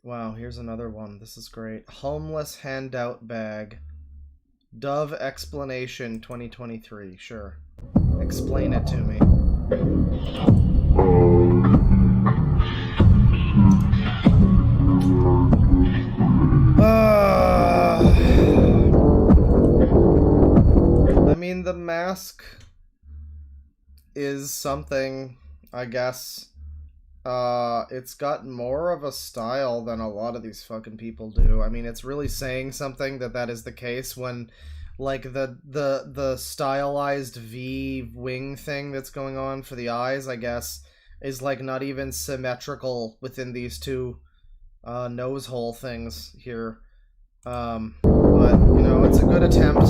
Wow, here's another one. This is great. Homeless handout bag. Dove explanation 2023. Sure. Explain it to me. I mean, the mask is something, I guess. It's got more of a style than a lot of these fucking people do. I mean, it's really saying something that is the case when, like, the stylized V wing thing that's going on for the eyes, I guess, is, like, not even symmetrical within these two, nose hole things here. But, you know, it's a good attempt.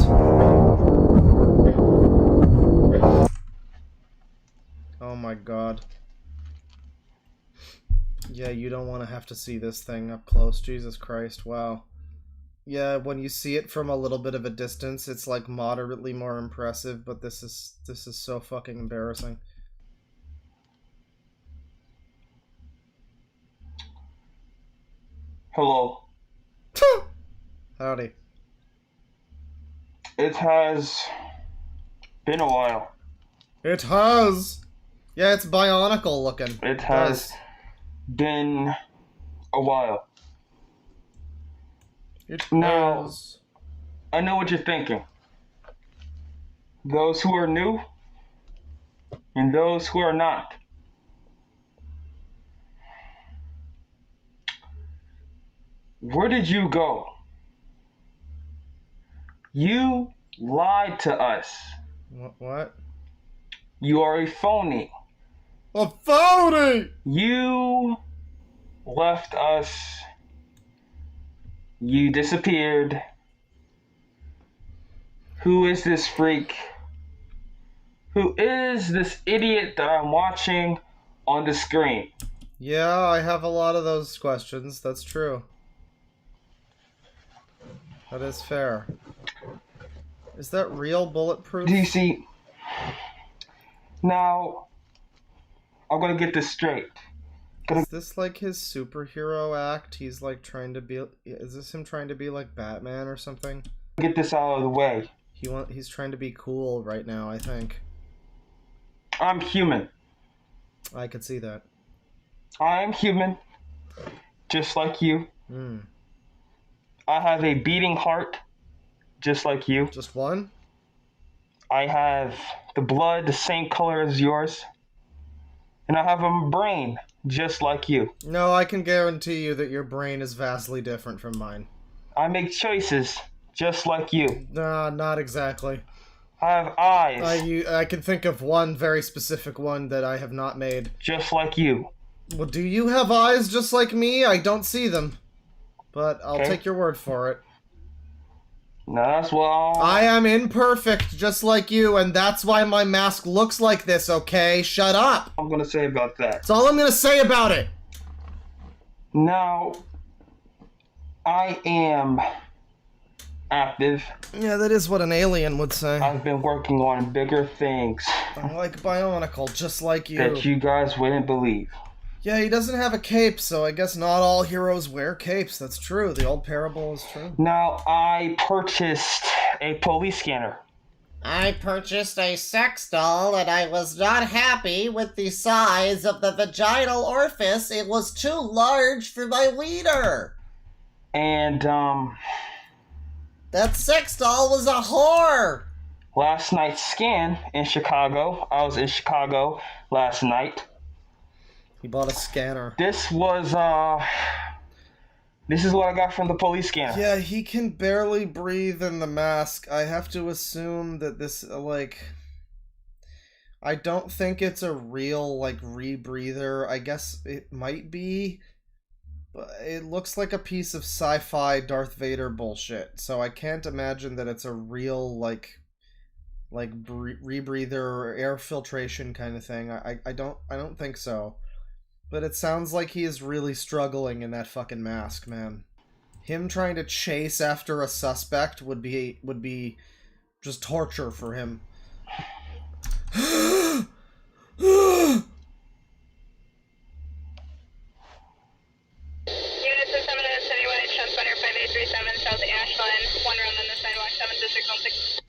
Oh my god. Yeah, you don't want to have to see this thing up close. Jesus Christ, wow. Yeah, when you see it from a little bit of a distance, it's like moderately more impressive, but this is so fucking embarrassing. Hello. Howdy. It has been a while. It has! Yeah, it's bionicle looking. It has been a while. Now, I know what you're thinking. Those who are new and those who are not. Where did you go? You lied to us. What? You are a phony. A phony! You left us. You disappeared. Who is this freak? Who is this idiot that I'm watching on the screen? Yeah, I have a lot of those questions. That's true. That is fair. Is that real bulletproof? Do you see? Now, I'm gonna get this straight. Is this like his superhero act? He's like trying to be... Is this him trying to be like Batman or something? Get this out of the way. He's trying to be cool right now, I think. I'm human. I could see that. I am human. Just like you. Hmm. I have a beating heart. Just like you. Just one? I have the blood the same color as yours. And I have a brain just like you. No, I can guarantee you that your brain is vastly different from mine. I make choices just like you. Nah, not exactly. I have eyes. I can think of one very specific one that I have not made. Just like you. Well, do you have eyes just like me? I don't see them. But I'll take your word for it. No, that's well. I am imperfect, just like you, and that's why my mask looks like this, okay? Shut up! I'm gonna say about that. That's all I'm gonna say about it! Now, I am active. Yeah, that is what an alien would say. I've been working on bigger things. I'm like Bionicle, just like you. That you guys wouldn't believe. Yeah, he doesn't have a cape, so I guess not all heroes wear capes. That's true. The old parable is true. Now, I purchased a police scanner. I purchased a sex doll, and I was not happy with the size of the vaginal orifice. It was too large for my wiener. And, that sex doll was a whore. Last night's scan in Chicago. I was in Chicago last night. He bought a scanner. This was, this is what I got from the police scanner. Yeah, he can barely breathe in the mask. I have to assume that this, like... I don't think it's a real, like, rebreather. I guess it might be. But it looks like a piece of sci-fi Darth Vader bullshit. So I can't imagine that it's a real, like rebreather or air filtration kind of thing. I don't think so. But it sounds like he is really struggling in that fucking mask, man. Him trying to chase after a suspect would be just torture for him. Unit System in Citywide, transponder 5837, South Ashland, 1 round on the sidewalk, 7 District 16.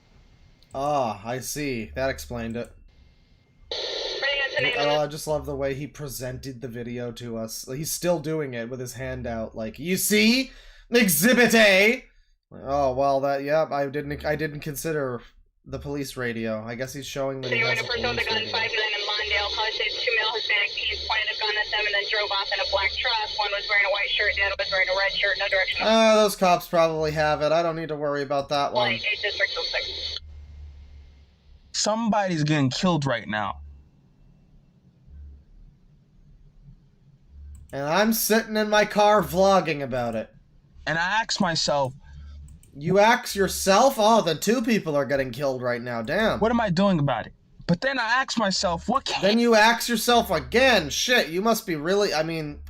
Ah, I see. That explained it. Oh, I just love the way he presented the video to us. He's still doing it with his hand out, like, you see? Exhibit A! Oh, well, that, yeah, I didn't consider the police radio. I guess he's showing that So he you're has in a a person with police a gun, radio. 5'9" in Mondale, Hush, 2 male Hispanic teens pointed a gun at them and then drove off in a black truck. One was wearing a white shirt, the other was wearing a red shirt, no direction. Those cops probably have it. I don't need to worry about that one. 8 District 06. Somebody's getting killed right now. And I'm sitting in my car vlogging about it. And I ask myself... You ask yourself? Oh, then 2 people are getting killed right now. Damn. What am I doing about it? But then I ask myself, what can... Then you ask yourself again. Shit, you must be really... I mean,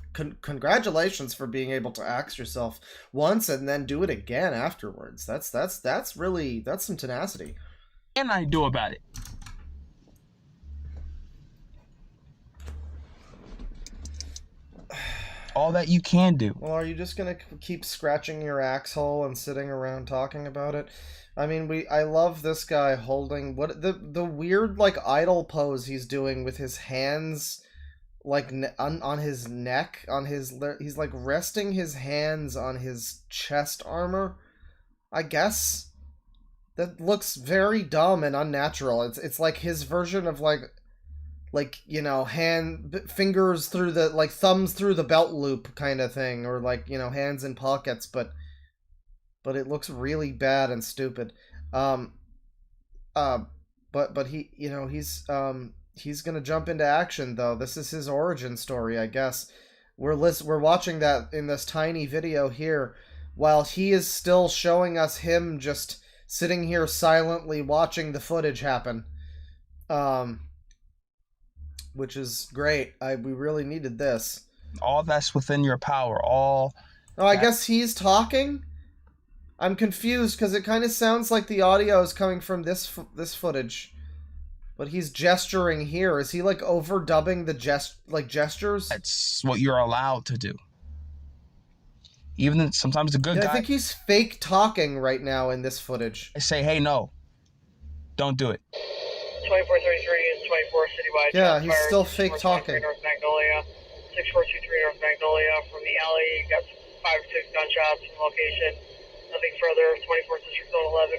congratulations for being able to ask yourself once and then do it again afterwards. That's really... That's some tenacity. What can I do about it? All that you can do. Well, are you just gonna keep scratching your axe hole and sitting around talking about it? I mean, I love this guy holding the weird like idle pose he's doing with his hands like on his neck, he's like resting his hands on his chest armor. I guess that looks very dumb and unnatural. It's like his version of like you know, fingers through the, like, thumbs through the belt loop kind of thing, or like, you know, hands in pockets, but it looks really bad and stupid. But he, you know, he's gonna jump into action though. This is his origin story, I guess. We're watching that in this tiny video here, while he is still showing us him just sitting here silently watching the footage happen. Which is great. We really needed this. All that's within your power. Oh, I guess he's talking? I'm confused because it kind of sounds like the audio is coming from this footage. But he's gesturing here. Is he like overdubbing the gestures? That's what you're allowed to do. Even sometimes a good guy... I think he's fake talking right now in this footage. I say, hey, no. Don't do it. 2433 and 24 citywide. Yeah, he's still fake talking. North Magnolia, 6423 North Magnolia. From the alley, you got 5 or 6 gunshots from location. Nothing further. 24th District Zone 11.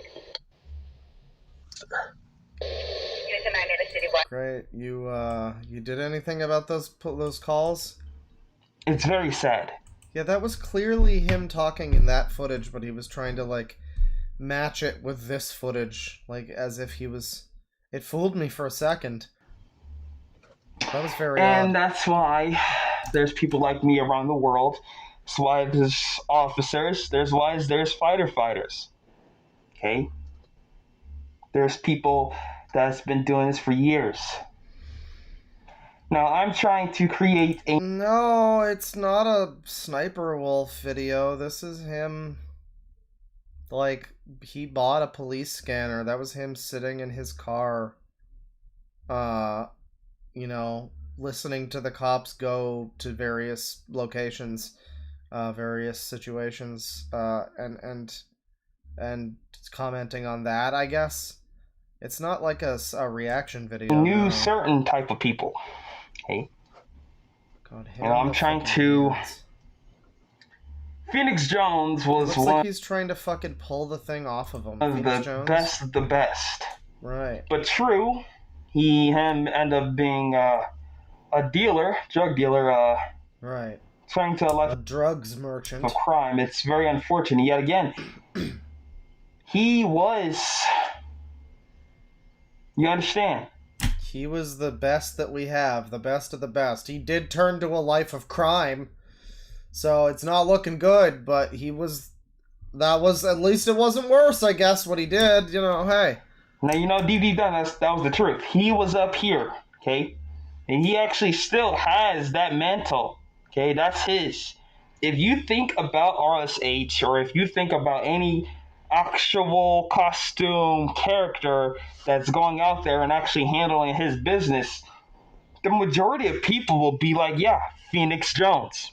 Great. You did anything about those calls? It's very sad. Yeah, that was clearly him talking in that footage, but he was trying to like match it with this footage, like as if he was. It fooled me for a second. That was very odd. And that's why there's people like me around the world. That's why there's officers. There's fighter fighters. Okay? There's people that's been doing this for years. Now, I'm trying to create a... No, it's not a Sniper Wolf video. This is him... Like, he bought a police scanner. That was him sitting in his car, you know, listening to the cops go to various locations, various situations, and commenting on that, I guess. It's not like a reaction video. New certain type of people, okay? God, and I'm trying to... Phoenix Jones was Looks one like he's trying to fucking pull the thing off of him. of Phoenix the Jones? best of the best. Right. But true, he ended up being a drug dealer, right. Trying to a drugs merchant. A crime. It's very unfortunate. Yet again, he was. You understand? He was the best that we have, the best of the best. He did turn to a life of crime. So it's not looking good, but he was... That was... At least it wasn't worse, I guess, what he did. You know, hey. Now, you know, deep down, that was the truth. He was up here, okay? And he actually still has that mantle, okay? That's his. If you think about RSH, or if you think about any actual costume character that's going out there and actually handling his business, the majority of people will be like, yeah, Phoenix Jones.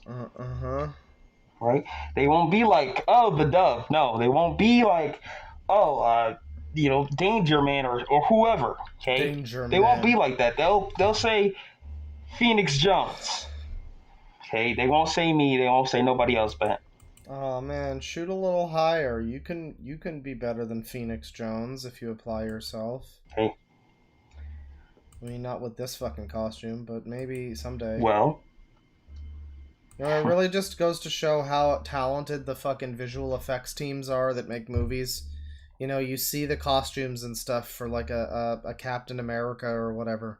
Right? They won't be like, oh, the Dove. No, they won't be like, oh, you know, Danger Man or whoever. Okay? They won't be like that. They'll say Phoenix Jones. Okay? They won't say me. They won't say nobody else but him. Oh man, shoot a little higher. You can be better than Phoenix Jones if you apply yourself. Hey. I mean, not with this fucking costume, but maybe someday. Well. You know, it really just goes to show how talented the fucking visual effects teams are that make movies. You know, you see the costumes and stuff for like a Captain America or whatever,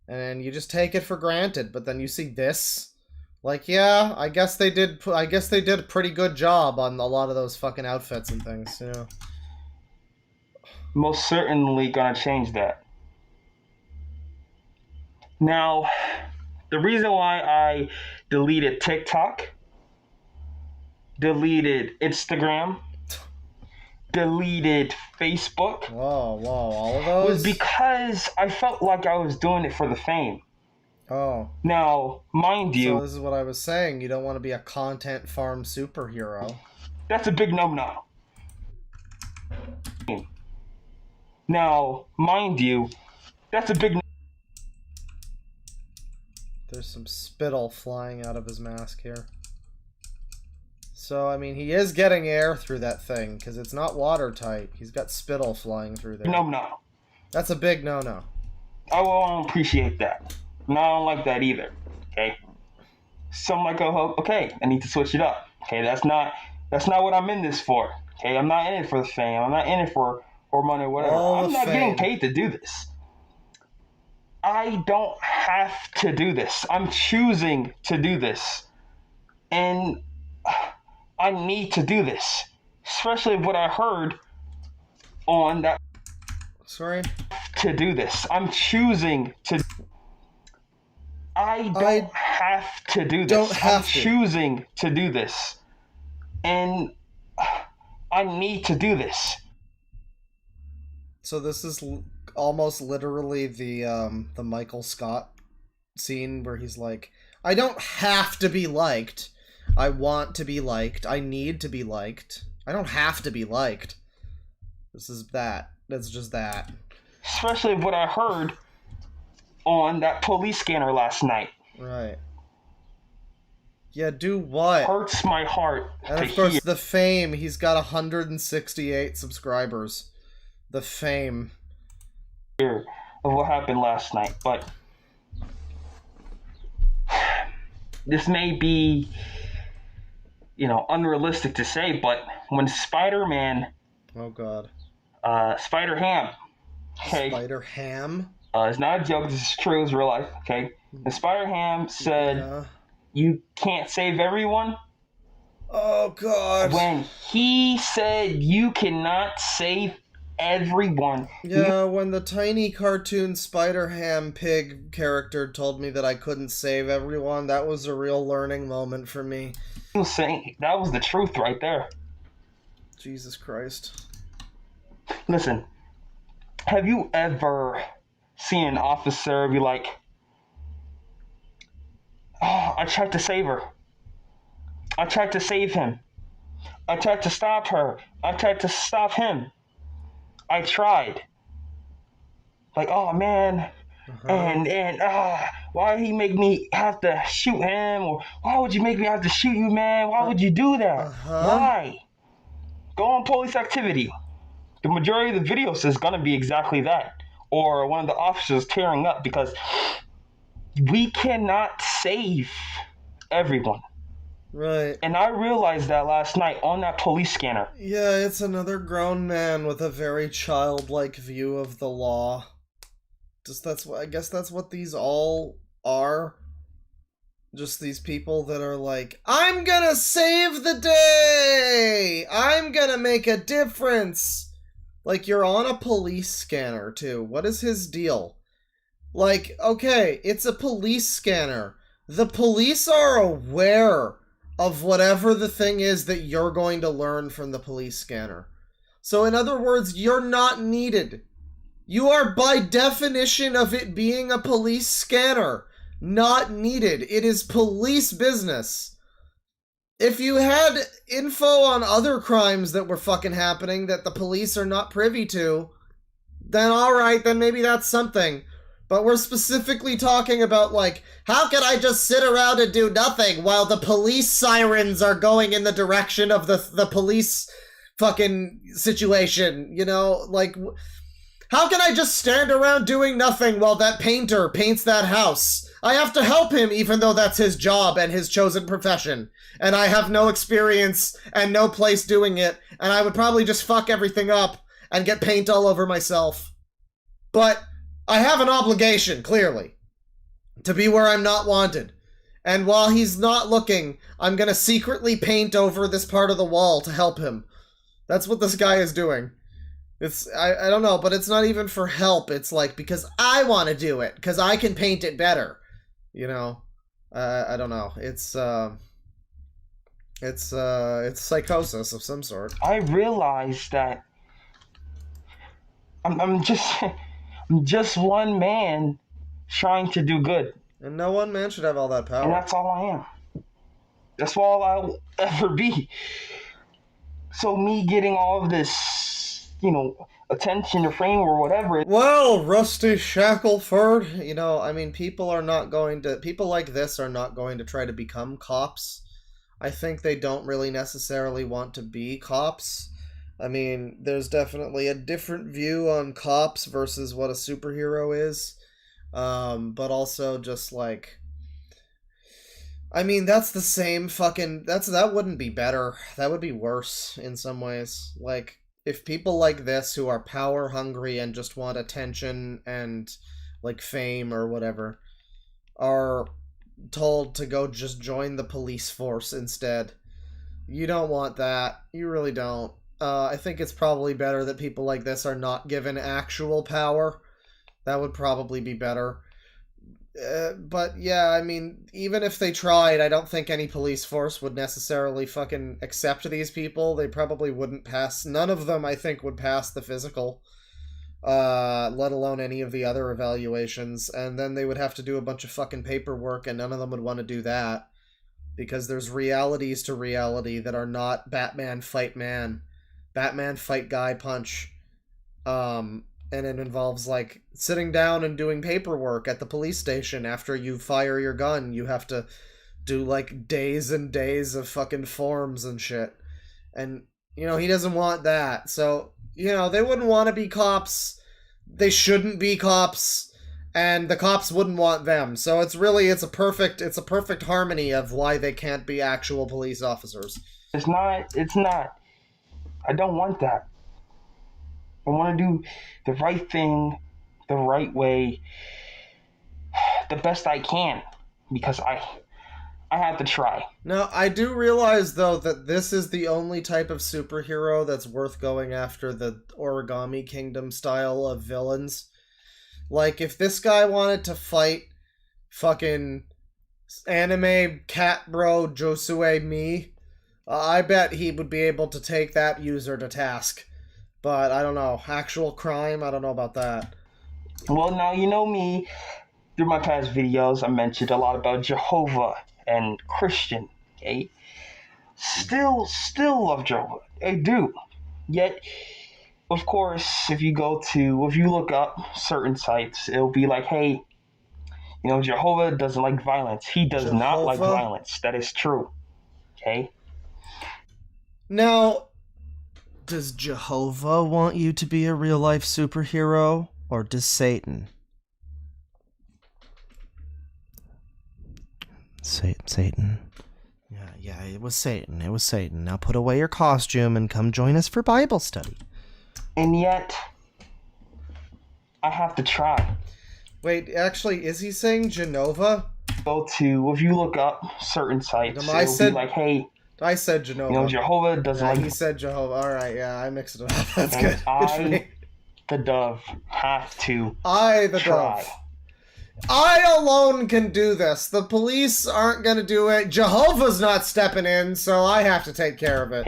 and you just take it for granted. But then you see this, like, yeah, I guess they did a pretty good job on a lot of those fucking outfits and things. You know, Most certainly gonna change that. Now, the reason why I deleted TikTok, deleted Instagram, deleted Facebook. Whoa, all of those? Was because I felt like I was doing it for the fame. Oh. Now, mind you. So this is what I was saying. You don't want to be a content farm superhero. That's a big no-no. Now, mind you, that's a big no. There's some spittle flying out of his mask here. So, I mean, he is getting air through that thing, because it's not watertight. He's got spittle flying through there. No. That's a big no-no. I won't appreciate that. No, I don't like that either. Okay? So I'm like, oh, okay, I need to switch it up. Okay, that's not what I'm in this for. Okay, I'm not in it for the fame. I'm not in it for money or whatever. I'm not getting paid to do this. I don't have to do this. I'm choosing to do this. And I need to do this. Especially what I heard on that. Sorry? To do this. I'm choosing to. I don't have to do this. I'm choosing to do this. And I need to do this. So this is almost literally the Michael Scott scene where he's like, I don't have to be liked. I want to be liked. I need to be liked. I don't have to be liked. This is that. That's just that. Especially what I heard on that police scanner last night. Right. Yeah, do what? Hurts my heart. And of course, the fame. He's got 168 subscribers. The fame. Of what happened last night, but this may be, unrealistic to say, but when Spider-Man, oh god, Spider-Ham, okay, Spider-Ham, it's not a joke. This is true. It's real life. Okay, and Spider-Ham said, "You can't save everyone." Oh god. When he said you cannot save everyone. Yeah, when the tiny cartoon Spider-Ham pig character told me that I couldn't save everyone, that was a real learning moment for me. He was saying that was the truth right there. Jesus Christ. Listen, have you ever seen an officer be like, oh, I tried to save her. I tried to save him. I tried to stop her. I tried to stop him. I tried. Like, oh man, and why did he make me have to shoot him? Or why would you make me have to shoot you, man? Why would you do that? Why? Go on police activity. The majority of the videos is gonna be exactly that, or one of the officers tearing up because we cannot save everyone. Right. And I realized that last night on that police scanner. Yeah, it's another grown man with a very childlike view of the law. I guess that's what these all are. Just these people that are like, I'm gonna save the day! I'm gonna make a difference! Like, you're on a police scanner, too. What is his deal? Like, okay, it's a police scanner. The police are aware of whatever the thing is that you're going to learn from the police scanner. So in other words, you're not needed. You are, by definition of it being a police scanner, not needed. It is police business. If you had info on other crimes that were fucking happening that the police are not privy to, then alright, then maybe that's something. But we're specifically talking about, like, how can I just sit around and do nothing while the police sirens are going in the direction of the police fucking situation, you know? Like, how can I just stand around doing nothing while that painter paints that house? I have to help him even though that's his job and his chosen profession. And I have no experience and no place doing it, and I would probably just fuck everything up and get paint all over myself. But I have an obligation, clearly, to be where I'm not wanted. And while he's not looking, I'm gonna secretly paint over this part of the wall to help him. That's what this guy is doing. It's, I don't know, but it's not even for help. It's like, because I want to do it, because I can paint it better. You know? I don't know. It's psychosis of some sort. I realize that I'm just one man trying to do good. And no one man should have all that power. And that's all I am. That's all I'll ever be. So me getting all of this, you know, attention or fame or whatever. Well, Rusty Shackleford, you know, I mean, people like this are not going to try to become cops. I think they don't really necessarily want to be cops. I mean, there's definitely a different view on cops versus what a superhero is. But also just like, I mean, that's the same fucking, that wouldn't be better. That would be worse in some ways. Like, if people like this who are power hungry and just want attention and like fame or whatever are told to go just join the police force instead, you don't want that. You really don't. I think it's probably better that people like this are not given actual power. That would probably be better. But yeah, I mean, even if they tried, I don't think any police force would necessarily fucking accept these people. They probably wouldn't pass. None of them, I think, would pass the physical, let alone any of the other evaluations. And then they would have to do a bunch of fucking paperwork, and none of them would want to do that. Because there's realities to reality that are not Batman fight man, Batman fight guy punch. And it involves, like, sitting down and doing paperwork at the police station after you fire your gun. You have to do, like, days and days of fucking forms and shit. And, you know, he doesn't want that. So, you know, they wouldn't want to be cops. They shouldn't be cops. And the cops wouldn't want them. So it's a perfect harmony of why they can't be actual police officers. It's not. I don't want that. I want to do the right thing, the right way, the best I can, because I have to try. Now, I do realize, though, that this is the only type of superhero that's worth going after the Origami Kingdom style of villains. Like, if this guy wanted to fight fucking anime cat bro Josue Mi, I bet he would be able to take that user to task. But I don't know. Actual crime? I don't know about that. Well, now, you know me. Through my past videos, I mentioned a lot about Jehovah and Christian, okay? Still love Jehovah. I do. Yet, of course, if you look up certain sites, it'll be like, hey, you know, Jehovah doesn't like violence. He does not like violence. That is true. Okay? Now, does Jehovah want you to be a real-life superhero, or does Satan? Satan. Yeah, it was Satan. It was Satan. Now put away your costume and come join us for Bible study. And yet, I have to try. Wait, actually, is he saying Genova? If you look up certain sites, it'll be like, hey, I said Genova. You know, Jehovah doesn't like... He said Jehovah. Alright, yeah, I mixed it up. That's and good. I, the dove, have to try. Dove. I alone can do this. The police aren't gonna do it. Jehovah's not stepping in, so I have to take care of it.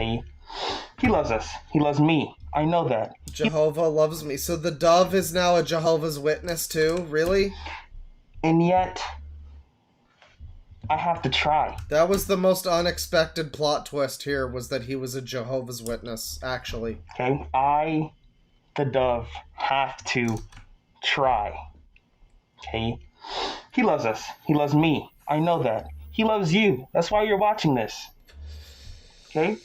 He loves us. He loves me. I know that. Jehovah loves me. So the dove is now a Jehovah's Witness too? Really? And yet, I have to try. That was the most unexpected plot twist here, was that he was a Jehovah's Witness, actually. Okay, I, the dove, have to try. Okay? He loves us. He loves me. I know that. He loves you. That's why you're watching this. Okay?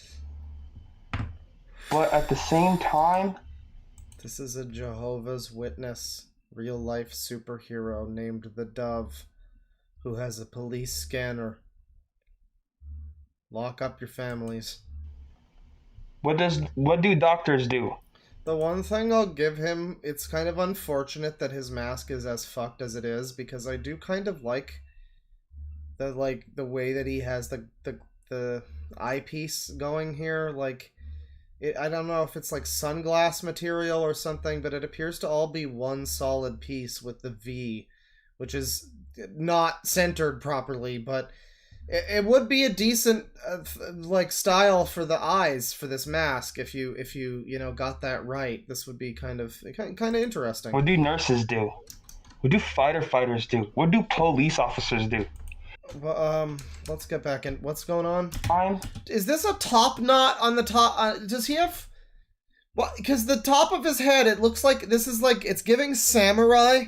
But at the same time... This is a Jehovah's Witness, real-life superhero named the Dove, who has a police scanner. Lock up your families. What do doctors do? The one thing I'll give him, it's kind of unfortunate that his mask is as fucked as it is, because I do kind of like the way that he has the eyepiece going here. Like, I don't know if it's like sunglass material or something, but it appears to all be one solid piece with the V, which is not centered properly, but it would be a decent like style for the eyes for this mask if you got that right. This would be kind of interesting. What do nurses do? What do fighters do? What do police officers do? Well, let's get back in. What's going on? Is this a top knot on the top? Does he have? Well, because the top of his head, it looks like this is like it's giving samurai.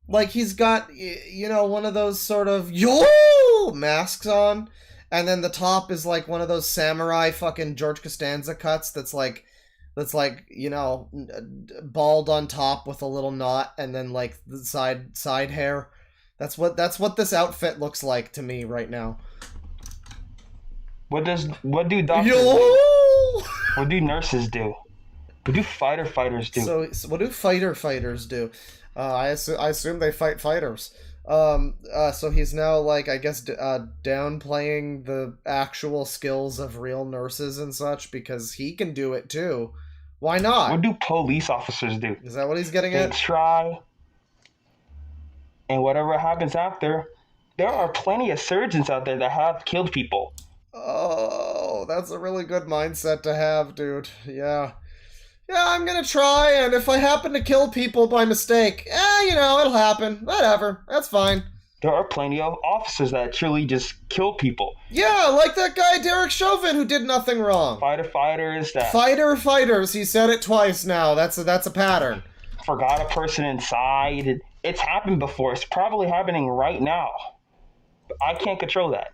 Like he's got, one of those sort of masks on, and then the top is like one of those samurai fucking George Costanza cuts that's like bald on top with a little knot, and then like the side hair. That's what this outfit looks like to me right now. What do doctors do? What do nurses do? What do fighters do? So what do fighters do? I assume they fight fighters. So he's now, like, I guess, downplaying the actual skills of real nurses and such, because he can do it too. Why not? What do police officers do? Is that what he's getting at? They try, and whatever happens after, there are plenty of surgeons out there that have killed people. Oh, that's a really good mindset to have, dude. Yeah, I'm gonna try, and if I happen to kill people by mistake, it'll happen. Whatever, that's fine. There are plenty of officers that truly just kill people. Yeah, like that guy Derek Chauvin who did nothing wrong. Fighters that... Fighters, he said it twice now. That's a pattern. Forgot a person inside. It's happened before. It's probably happening right now. I can't control that.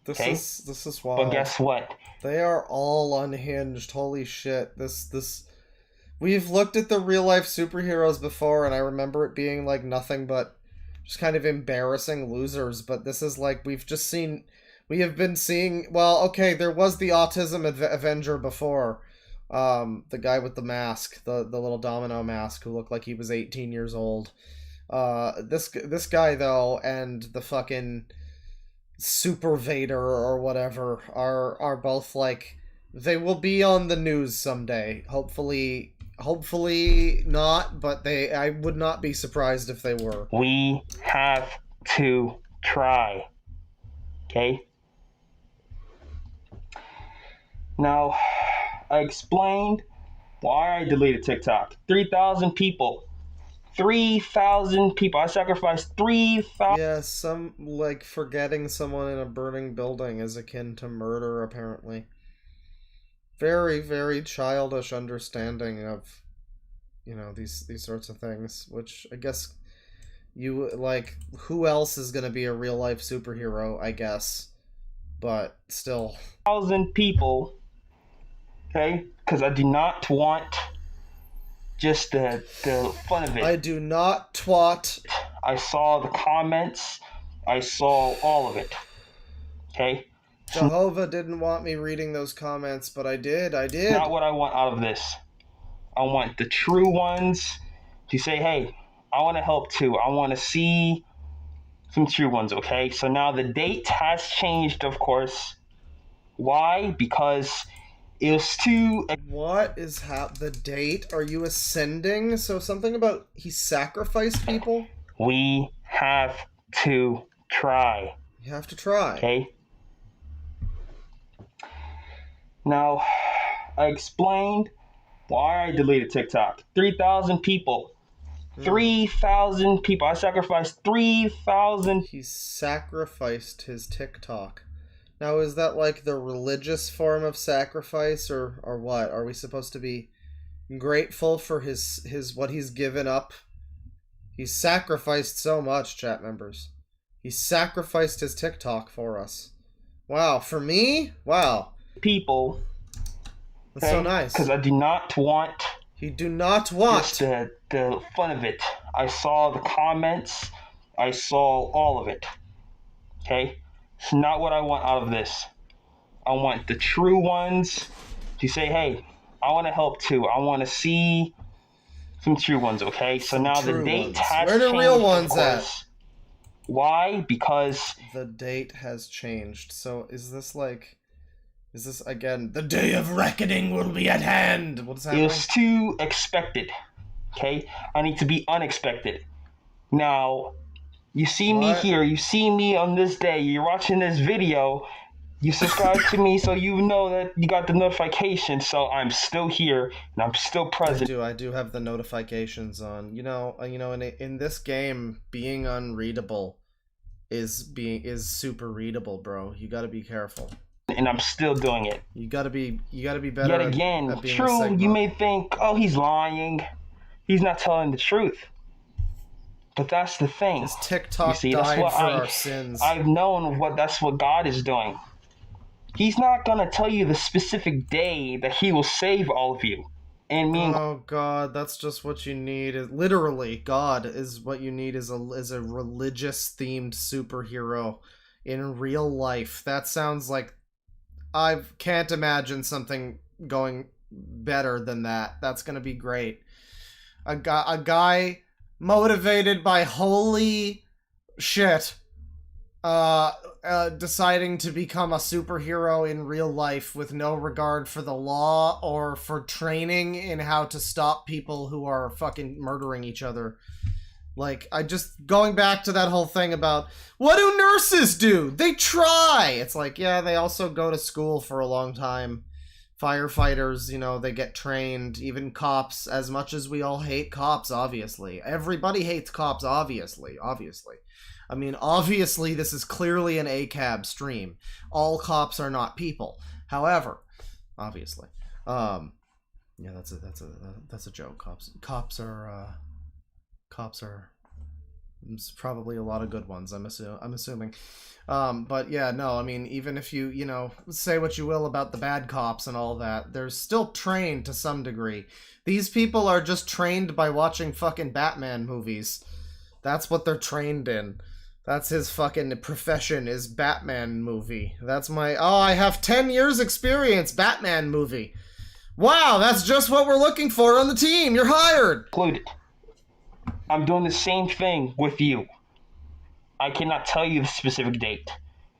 This is wild. But guess what? They are all unhinged. Holy shit. We've looked at the real life superheroes before, and I remember it being like nothing but just kind of embarrassing losers, but this is like we have been seeing, well, okay, there was the Autism Avenger before. The guy with the mask, the little domino mask who looked like he was 18 years old. This guy though, and the fucking Super Vader or whatever are both like, they will be on the news someday. Hopefully not, but I would not be surprised if they were. We have to try. Okay? Now, I explained why I deleted TikTok. 3,000 people. 3,000 people. I sacrificed 3,000. Yeah, like forgetting someone in a burning building is akin to murder, apparently. Very, very childish understanding of, these sorts of things, which I guess who else is going to be a real life superhero, I guess, but still. 1,000 people, okay, because I do not want just the fun of it. I do not twat. I saw the comments, I saw all of it, okay? Jehovah didn't want me reading those comments, but I did. Not what I want out of this. I want the true ones to say, hey, I want to help too. I want to see some true ones, okay? So now the date has changed, of course. Why? Because it was too... What is the date? Are you ascending? So something about he sacrificed people? We have to try. You have to try. Okay? Now, I explained why I deleted TikTok. 3,000 people. 3,000 people. I sacrificed 3,000. He sacrificed his TikTok. Now, is that like the religious form of sacrifice, or what? Are we supposed to be grateful for his what he's given up? He sacrificed so much, chat members. He sacrificed his TikTok for us. Wow, for me? Wow. People. That's so nice. Because I do not want... You do not want... Just the fun of it. I saw the comments. I saw all of it. Okay? It's not what I want out of this. I want the true ones to say, hey, I want to help too. I want to see some true ones, okay? So now the date has changed. Where the real ones at? Why? Because... The date has changed. So is this like... Is this, again, the day of reckoning will be at hand? What is happening? It was too expected, okay? I need to be unexpected. Now, you see me here, you see me on this day, you're watching this video, you subscribe to me so you know that you got the notification, so I'm still here, and I'm still present. I do have the notifications on. You know, in this game, being unreadable is super readable, bro. You gotta be careful. And I'm still doing it. You gotta be better. Yet again, at being true, you may think, oh, he's lying. He's not telling the truth. But that's the thing. His TikTok you see, that's died what for our sins. I've known that's what God is doing. He's not gonna tell you the specific day that he will save all of you. And me. Oh God, that's just what you need. Literally, God is what you need. Is a religious themed superhero in real life. That sounds like. I can't imagine something going better than that. That's gonna be great. A guy motivated by holy shit, deciding to become a superhero in real life with no regard for the law or for training in how to stop people who are fucking murdering each other. Like, going back to that whole thing about, what do nurses do? They try! It's like, yeah, they also go to school for a long time. Firefighters, you know, they get trained. Even cops, as much as we all hate cops, obviously. Everybody hates cops, obviously. I mean, obviously, this is clearly an ACAB stream. All cops are not people. However, obviously. Yeah, that's a joke. Cops are there's probably a lot of good ones, I'm assuming. But yeah, no, I mean, even if you know, say what you will about the bad cops and all that, they're still trained to some degree. These people are just trained by watching fucking Batman movies. That's what they're trained in. That's his fucking profession, is Batman movie. That's I have 10 years experience, Batman movie. Wow, that's just what we're looking for on the team. You're hired. Included. I'm doing the same thing with you. I cannot tell you the specific date.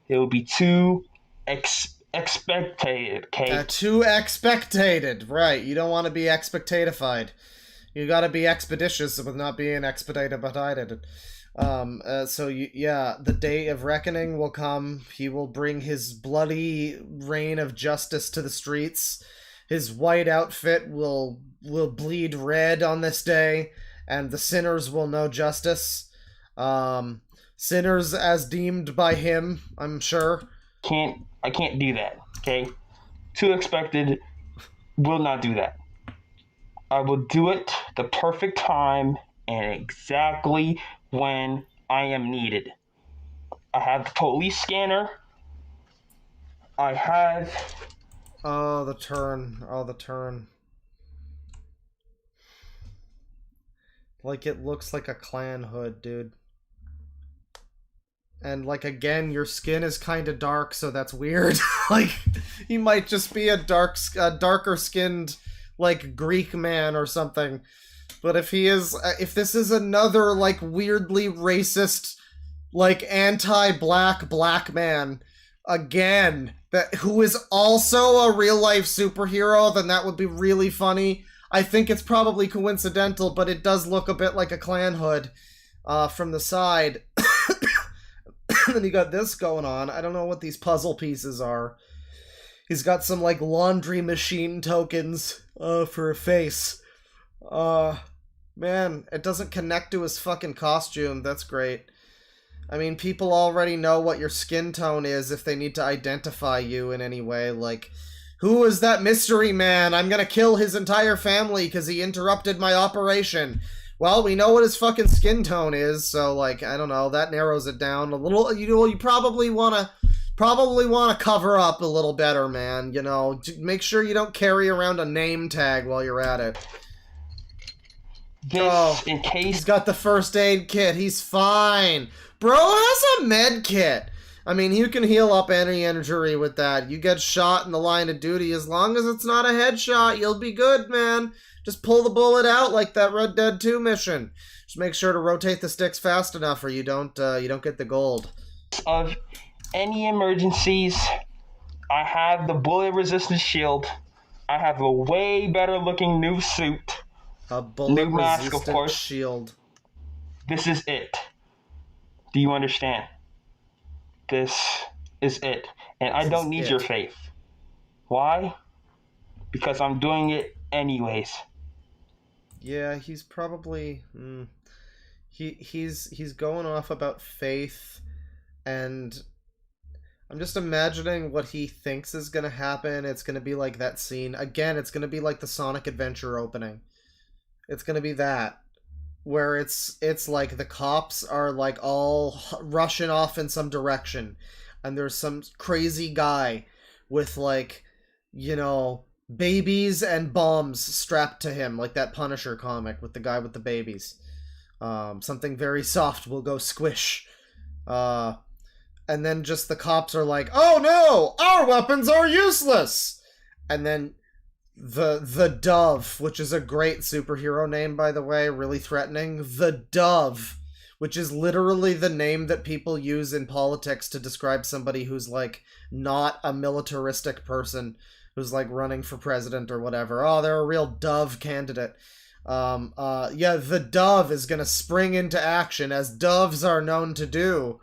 It will be too expectated, okay? Too expectated, right. You don't want to be expectatified. You gotta be expeditious with not being expedited. Yeah, the day of reckoning will come. He will bring his bloody reign of justice to the streets. His white outfit will bleed red on this day. And the sinners will know justice. Sinners as deemed by him, I'm sure. I can't do that, okay? Too expected, will not do that. I will do it the perfect time and exactly when I am needed. I have the police scanner. I have... Oh, the turn. Like, it looks like a clan hood, dude. And, like, again, your skin is kind of dark, so that's weird. Like, he might just be a darker-skinned, like, Greek man or something. But if this is another, like, weirdly racist, like, anti-black black man, again, who is also a real-life superhero, then that would be really funny. I think it's probably coincidental, but it does look a bit like a clan hood from the side. And then you got this going on. I don't know what these puzzle pieces are. He's got some, like, laundry machine tokens for a face. Man, it doesn't connect to his fucking costume. That's great. I mean, people already know what your skin tone is if they need to identify you in any way. Like, who is that mystery man? I'm gonna kill his entire family because he interrupted my operation. Well, we know what his fucking skin tone is, so, like, I don't know, that narrows it down a little. You probably want to cover up a little better, man. You know, make sure you don't carry around a name tag while you're at it. In case... He's got the first aid kit. He's fine. Bro has a med kit. I mean, you can heal up any injury with that. You get shot in the line of duty. As long as it's not a headshot, you'll be good, man. Just pull the bullet out like that Red Dead 2 mission. Just make sure to rotate the sticks fast enough or you don't get the gold. Of any emergencies, I have the bullet-resistant shield. I have a way better-looking new suit. A bullet-resistant mask, of course. shield. This is it. Do you understand? This is it. And I don't need your faith. Why? Because I'm doing it anyways. Yeah, he's probably... He's going off about faith, and I'm just imagining what he thinks is going to happen. It's going to be like that scene. Again, it's going to be like the Sonic Adventure opening. It's going to be that. Where it's like the cops are like all rushing off in some direction, and there's some crazy guy with, like, you know, babies and bombs strapped to him, like that Punisher comic with the guy with the babies. Something very soft will go squish. And then just the cops are like, oh no, our weapons are useless! And then the Dove, which is a great superhero name, by the way, really threatening. The Dove, which is literally the name that people use in politics to describe somebody who's, like, not a militaristic person, who's, like, running for president or whatever. Oh, they're a real Dove candidate. Yeah, the Dove is gonna spring into action, as doves are known to do.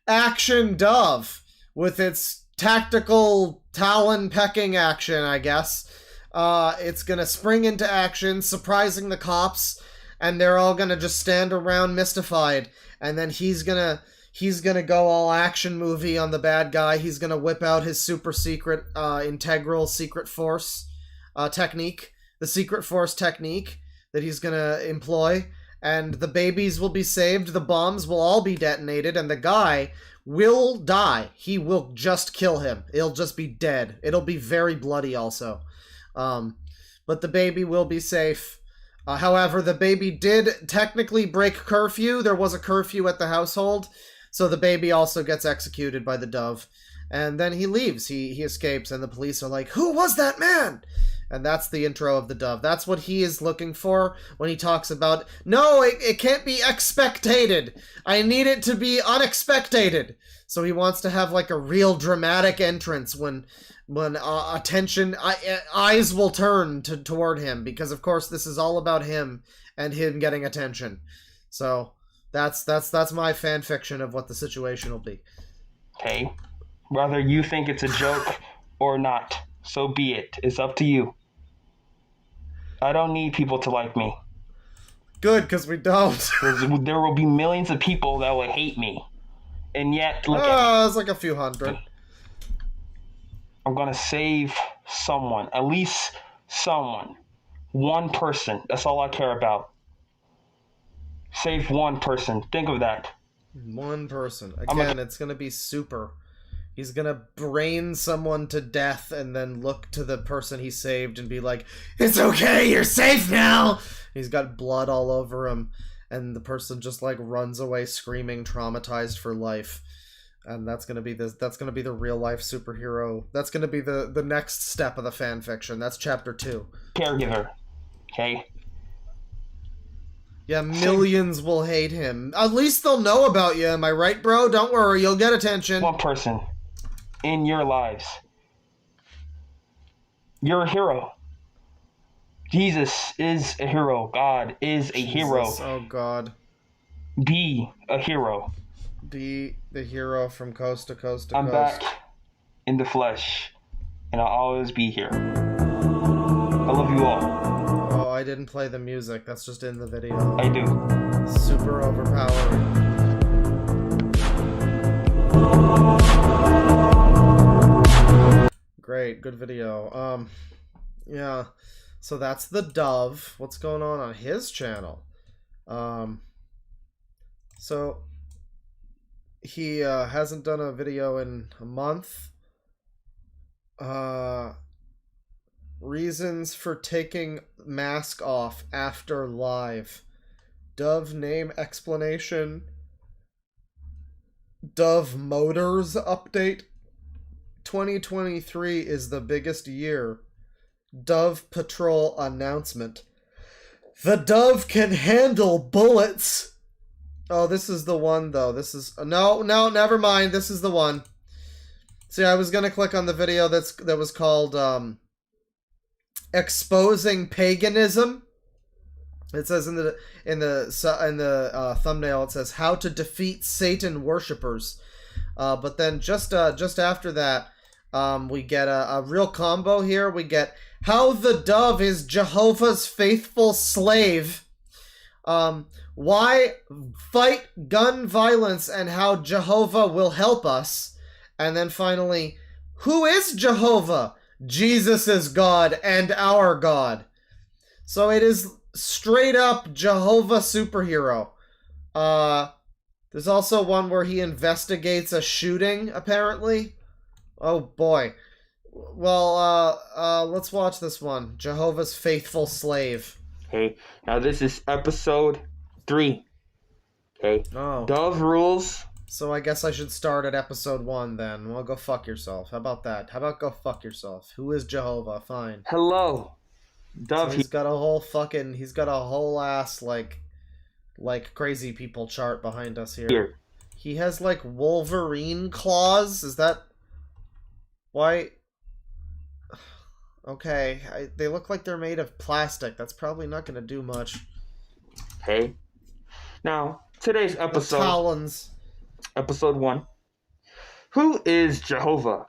Action Dove, with its tactical talon pecking action, I guess. It's gonna spring into action, surprising the cops, and they're all gonna just stand around mystified. And then he's gonna go all action movie on the bad guy. He's gonna whip out his super secret, integral secret force technique, the secret force technique that he's gonna employ. And the babies will be saved, the bombs will all be detonated, and the guy will die. He will just kill him. He'll just be dead. It'll be very bloody also. But the baby will be safe. However, the baby did technically break curfew. There was a curfew at the household, so the baby also gets executed by the Dove. And then he leaves. He escapes, and the police are like, who was that man? And that's the intro of the Dove. That's what he is looking for when he talks about, no, it can't be expectated. I need it to be unexpected. So he wants to have, like, a real dramatic entrance when attention, eyes will turn toward him, because of course this is all about him and him getting attention. So that's my fan fiction of what the situation will be. Okay, whether you think it's a joke or not, so be it. It's up to you. I don't need people to like me. Good, because we don't. There will be millions of people that will hate me, and yet look at me. It's like a few hundred. I'm gonna save someone, at least someone. One person. That's all I care about. Save one person. Think of that. One person. Again, it's gonna be super. He's gonna brain someone to death and then look to the person he saved and be like, it's okay, you're safe now! He's got blood all over him, and the person just, like, runs away screaming, traumatized for life. And that's gonna be the real life superhero. That's gonna be the next step of the fan fiction. That's chapter 2. Caregiver. Okay? Yeah, millions will hate him. At least they'll know about you, am I right, bro? Don't worry, you'll get attention. One person in your lives. You're a hero. Jesus is a hero. God is a hero. Oh, God. Be a hero. Be the hero from coast to coast to I'm coast. back in the flesh, and I'll always be here. I love you all. Oh, I didn't play the music. That's just in the video. I do. Super overpowering. Great, good video. Yeah. So that's the Dove. What's going on his channel? So he hasn't done a video in a month. Reasons for taking mask off after live. Dove name explanation. Dove Motors update. 2023 is the biggest year. Dove Patrol announcement. The Dove can handle bullets. Oh, this is the one, though. This is... No, never mind. This is the one. See, I was going to click on the video that was called Exposing Paganism. It says in the thumbnail, it says how to defeat Satan worshippers. But then just after that, we get a real combo here. We get how the dove is Jehovah's faithful slave. Why fight gun violence and how Jehovah will help us. And then finally, who is Jehovah? Jesus is God and our God. So it is straight up Jehovah superhero. There's also one where he investigates a shooting, apparently. Oh boy. Well, let's watch this one. Jehovah's faithful slave. Okay, now this is episode 3. Okay. Oh. Dove rules. So I guess I should start at episode 1 then. Well, go fuck yourself. How about that? How about go fuck yourself? Who is Jehovah? Fine. Hello. Dove. So he's got a whole ass like crazy people chart behind us here. He has like Wolverine claws. Is that why? Okay, they look like they're made of plastic. That's probably not going to do much. Okay. Now, today's episode. The talons. Episode 1. Who is Jehovah?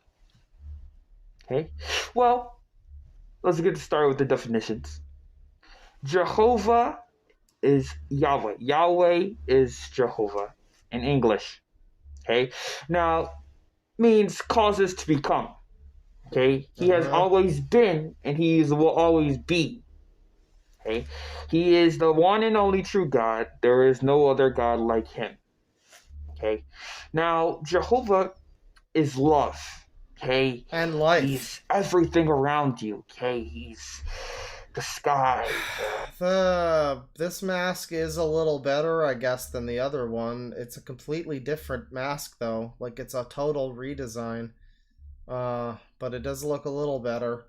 Okay. Well, let's get started with the definitions. Jehovah is Yahweh. Yahweh is Jehovah in English. Okay. Now, means causes to become. Okay. He has always been and he will always be. Okay. He is the one and only true God. There is no other God like him. Okay. Now, Jehovah is love. Okay. And life. He's everything around you. Okay. He's the sky. This mask is a little better, I guess, than the other one. It's a completely different mask, though. Like, it's a total redesign. But it does look a little better.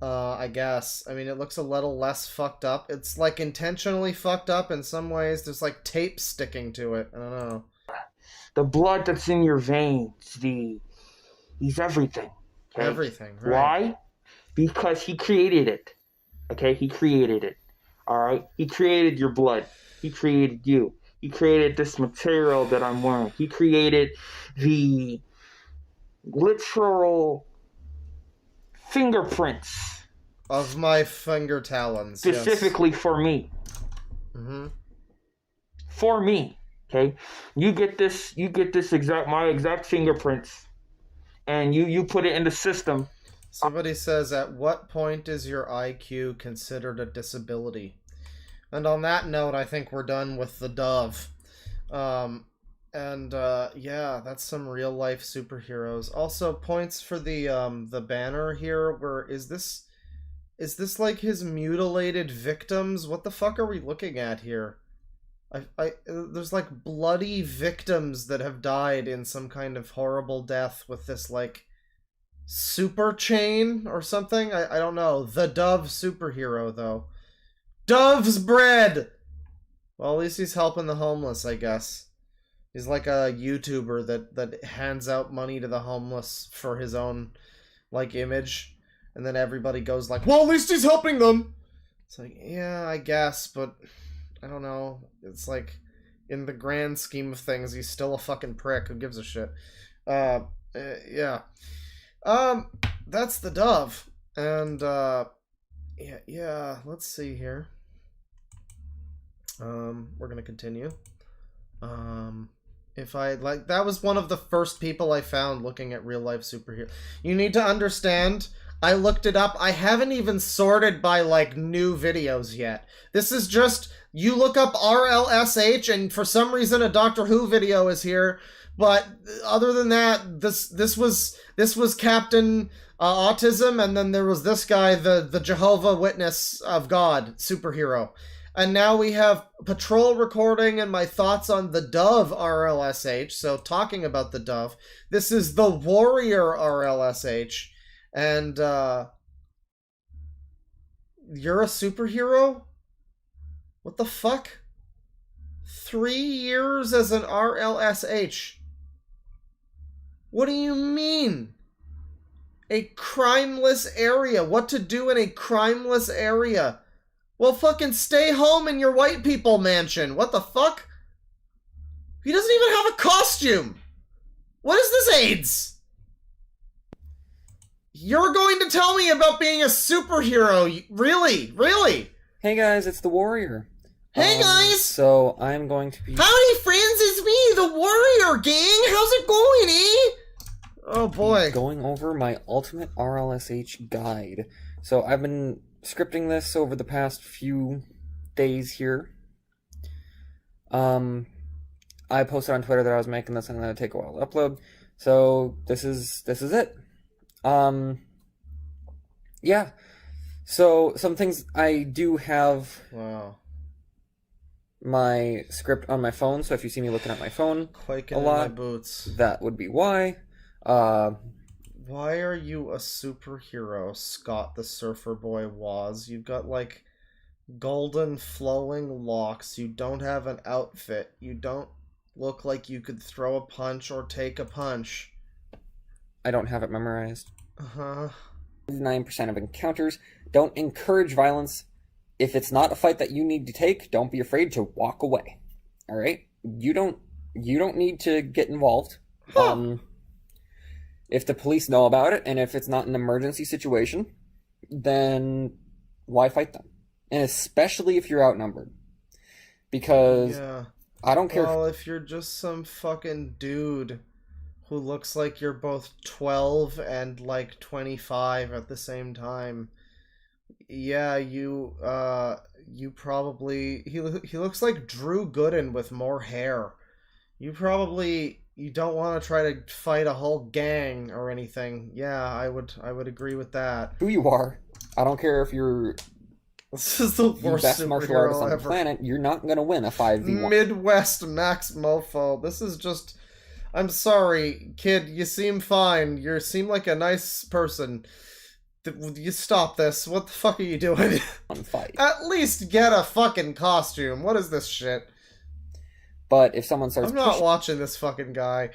I guess. I mean, it looks a little less fucked up. It's, like, intentionally fucked up in some ways. There's, like, tape sticking to it. I don't know. The blood that's in your veins, he's everything. Okay? Everything, right. Why? Because he created it. Okay, he created it. Alright? He created your blood. He created you. He created this material that I'm wearing. He created the literal fingerprints of my finger talons. Specifically for me. Mm-hmm. For me. Okay, you get this my exact fingerprints, and you put it in the system. Somebody says, at what point is your IQ considered a disability? And on that note, I think we're done with the dove. Yeah, that's some real life superheroes. Also, points for the banner here. Where is this like his mutilated victims? What the fuck are we looking at here? There's like bloody victims that have died in some kind of horrible death with this like super chain or something. I don't know. The Dove superhero though. Dove's bread! Well, at least he's helping the homeless, I guess. He's like a YouTuber that hands out money to the homeless for his own like image. And then everybody goes like, well, at least he's helping them! It's like, yeah, I guess, but I don't know. It's like, in the grand scheme of things, he's still a fucking prick. Who gives a shit? Yeah. That's the dove. And, yeah, let's see here. We're gonna continue. If I, that was one of the first people I found looking at real-life superheroes. You need to understand, I looked it up. I haven't even sorted by, like, new videos yet. This is just, you look up RLSH, and for some reason a Doctor Who video is here. But other than that, this was Captain Autism, and then there was this guy, the Jehovah Witness of God superhero. And now we have Patrol recording and my thoughts on the Dove RLSH, so talking about the Dove. This is the Warrior RLSH, and you're a superhero? What the fuck? 3 years as an RLSH. What do you mean? A crimeless area. What to do in a crimeless area? Well, fucking stay home in your white people mansion. What the fuck? He doesn't even have a costume. What is this AIDS? You're going to tell me about being a superhero. Really? Really? Hey guys, it's the Warrior. Hey guys! So I'm going to be... Howdy friends, it's me, the Warrior gang! How's it going, eh? Oh boy. Going over my ultimate RLSH guide. So I've been scripting this over the past few days here. I posted on Twitter that I was making this and then it'd take a while to upload. So this is it. Yeah. So some things I do have. Wow. My script on my phone, so if you see me looking at my phone Quaking a lot, in my boots. That would be why. Why are you a superhero, Scott the Surfer Boy Waz? You've got, like, golden flowing locks. You don't have an outfit. You don't look like you could throw a punch or take a punch. I don't have it memorized. Uh-huh. 9% of encounters don't encourage violence. If it's not a fight that you need to take, don't be afraid to walk away. All right? You don't need to get involved. Huh. If the police know about it, and if it's not an emergency situation, then why fight them? And especially if you're outnumbered. Because yeah. I don't care. Well, if you're just some fucking dude who looks like you're both 12 and, like, 25 at the same time... Yeah, you probably... He looks like Drew Gooden with more hair. You don't want to try to fight a whole gang or anything. Yeah, I would agree with that. Who you are. I don't care if you're this is the worst best martial artist on the ever. planet. You're not going to win a 5v1. Midwest Max Mofo. This is just... I'm sorry, kid, you seem fine. You seem like a nice person. You stop this. What the fuck are you doing? Fight. At least get a fucking costume. What is this shit? But if someone starts I'm not watching this fucking guy.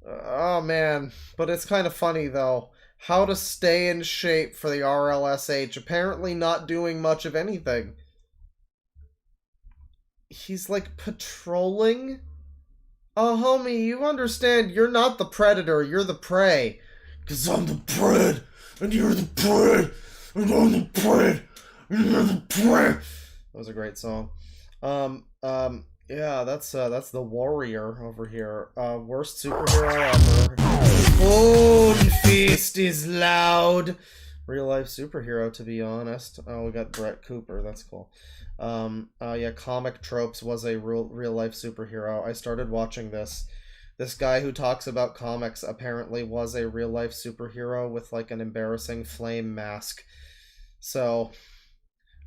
Oh man. But it's kind of funny though. How to stay in shape for the RLSH. Apparently not doing much of anything. He's like patrolling? Oh homie, you understand you're not the predator, you're the prey. 'Cause I'm the pred. And you're the prey, and I'm the prey, and you're the prey. That was a great song. Yeah, that's the Warrior over here. Worst superhero ever. Bone Feast is loud. Real life superhero, to be honest. Oh, we got Brett Cooper. That's cool. Yeah, Comic Tropes was a real life superhero. I started watching this. This guy who talks about comics apparently was a real-life superhero with, like, an embarrassing flame mask. So,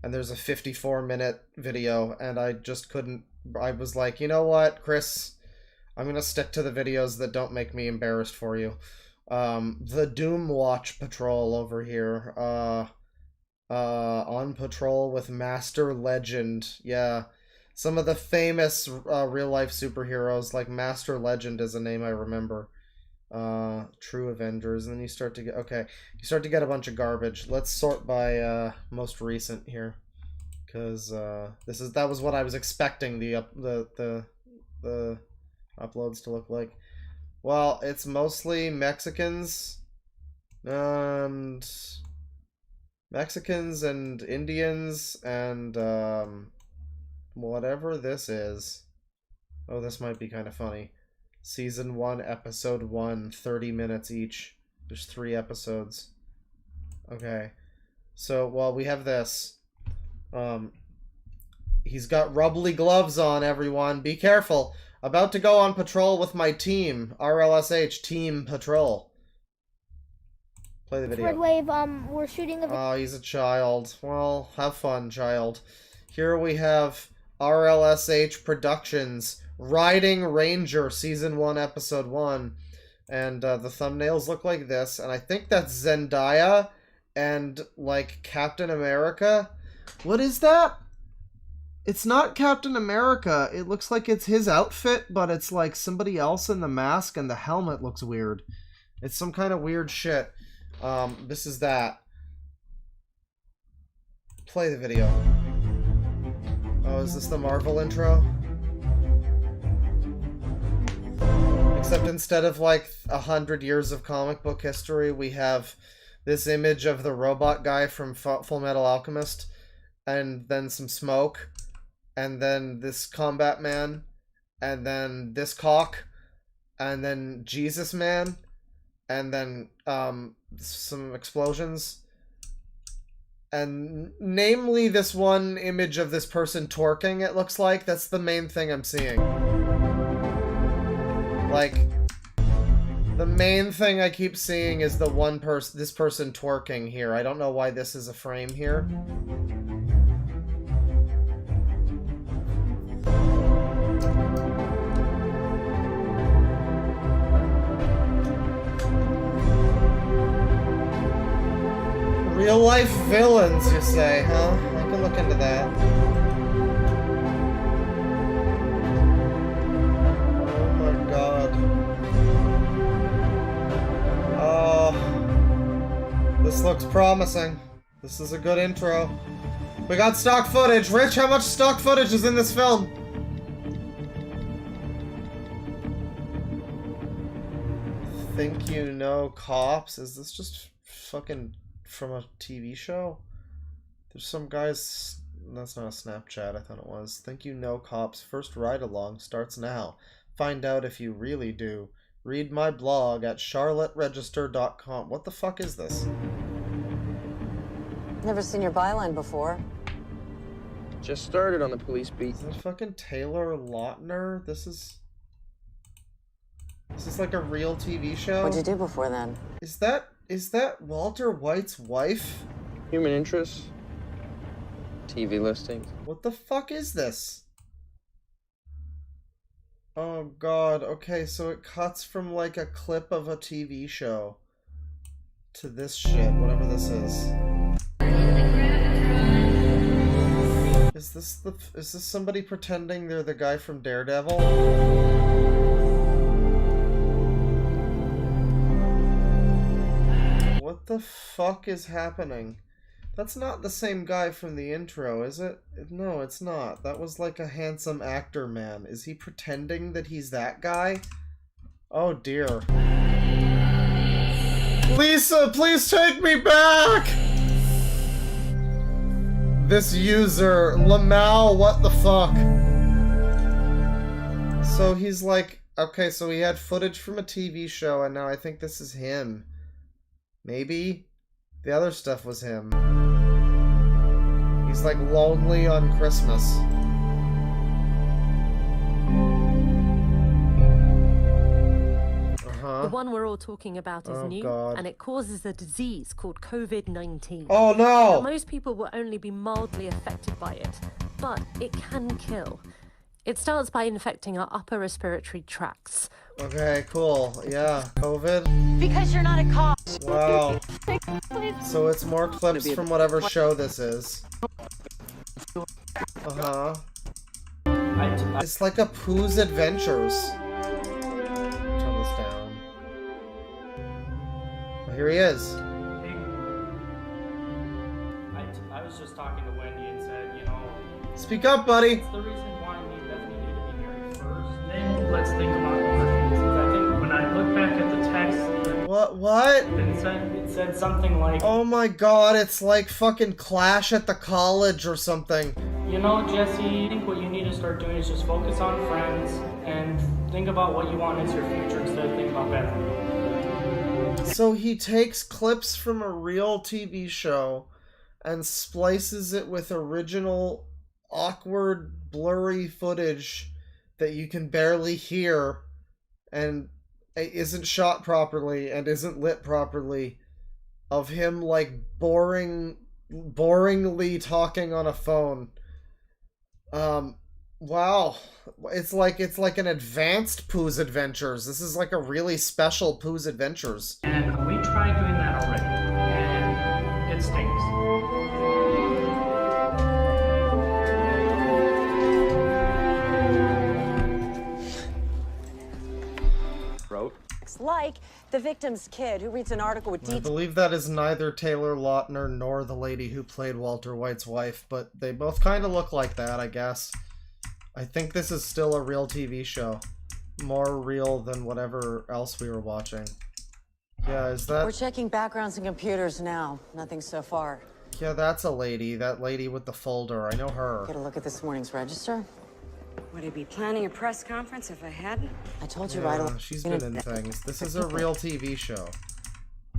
and there's a 54-minute video, and I just couldn't... I was like, you know what, Chris? I'm gonna stick to the videos that don't make me embarrassed for you. The Doom Watch Patrol over here. On patrol with Master Legend. Yeah. Some of the famous real-life superheroes, like Master Legend is a name I remember. True Avengers, and then you start to get... Okay, you start to get a bunch of garbage. Let's sort by most recent here. Because that was what I was expecting the uploads to look like. Well, it's mostly Mexicans and Indians and whatever this is. Oh, this might be kind of funny. Season 1, Episode 1, 30 minutes each. There's 3 episodes. Okay. So, well, we have this. He's got rubbly gloves on, everyone. Be careful. About to go on patrol with my team. RLSH, Team Patrol. Play the video. Red Wave, we're shooting the... Oh, he's a child. Well, have fun, child. Here we have RLSH Productions, Riding Ranger, Season 1, Episode 1. And the thumbnails look like this. And I think that's Zendaya and, like, Captain America. What is that? It's not Captain America. It looks like it's his outfit, but it's, like, somebody else in the mask, and the helmet looks weird. It's some kind of weird shit. This is that. Play the video. Oh, is this the Marvel intro? Except instead of like 100 years of comic book history, we have this image of the robot guy from Full Metal Alchemist, and then some smoke, and then this Combat Man, and then this cock, and then Jesus Man, and then some explosions, and namely this one image of this person twerking, it looks like. That's the main thing I'm seeing. Like, the main thing I keep seeing is the one person, this person twerking here. I don't know why this is a frame here. Real life villains, you say, huh? I can look into that. Oh my god. Oh. This looks promising. This is a good intro. We got stock footage. Rich, how much stock footage is in this film? Think you know cops? Is this just fucking from a TV show? There's some guys... That's not a Snapchat, I thought it was. Think you know cops. First ride-along starts now. Find out if you really do. Read my blog at charlotteregister.com. What the fuck is this? Never seen your byline before. Just started on the police beat. Is that fucking Taylor Lautner? This is like a real TV show? What'd you do before then? Is that Walter White's wife? Human interest. TV listings. What the fuck is this? Oh god, okay, so it cuts from like a clip of a TV show to this shit, whatever this is. Is this somebody pretending they're the guy from Daredevil? What the fuck is happening? That's not the same guy from the intro, is it? No, it's not. That was like a handsome actor man. Is he pretending that he's that guy? Oh dear. Lisa, please take me back! This user, Lamau, what the fuck? So he's like, okay, so he had footage from a TV show, and now I think this is him. Maybe? The other stuff was him. He's like lonely on Christmas. The one we're all talking about is new, God. and it causes a disease called COVID-19. Oh no! Now, most people will only be mildly affected by it, but it can kill. It starts by infecting our upper respiratory tracts. Okay, cool. Yeah, COVID. Because you're not a cop. Wow. So it's more clips from whatever show this is. Uh-huh. It's like a Pooh's Adventures. Turn this down. Oh, here he is. I was just talking to Wendy and said, you know... Speak up, buddy! It's the reason why we definitely need to be married first. Then let's think about other things. I think when I look back at the text... What? It said something like... Oh my god, it's like fucking Clash at the College or something. You know, Jesse, I think what you need to start doing is just focus on friends and think about what you want as your future instead of thinking about bad. So he takes clips from a real TV show and splices it with original, awkward, blurry footage that you can barely hear and isn't shot properly and isn't lit properly of him, like, boringly talking on a phone. Wow. It's like an advanced Pooh's Adventures. This is like a really special Pooh's Adventures. And we tried doing that already, and it stinks. Like the victim's kid who reads an article with I details. believe that is neither Taylor Lautner nor the lady who played Walter White's wife, but they both kind of look like that, I guess. I think this is still a real TV show. More real than whatever else we were watching. Yeah, is that... We're checking backgrounds and computers now. Nothing so far. Yeah, that's a lady. That lady with the folder. I know her. Get a look at this morning's register. Would I be planning a press conference if I hadn't? I told you Yeah, right away. she's been in things. This is a real TV show.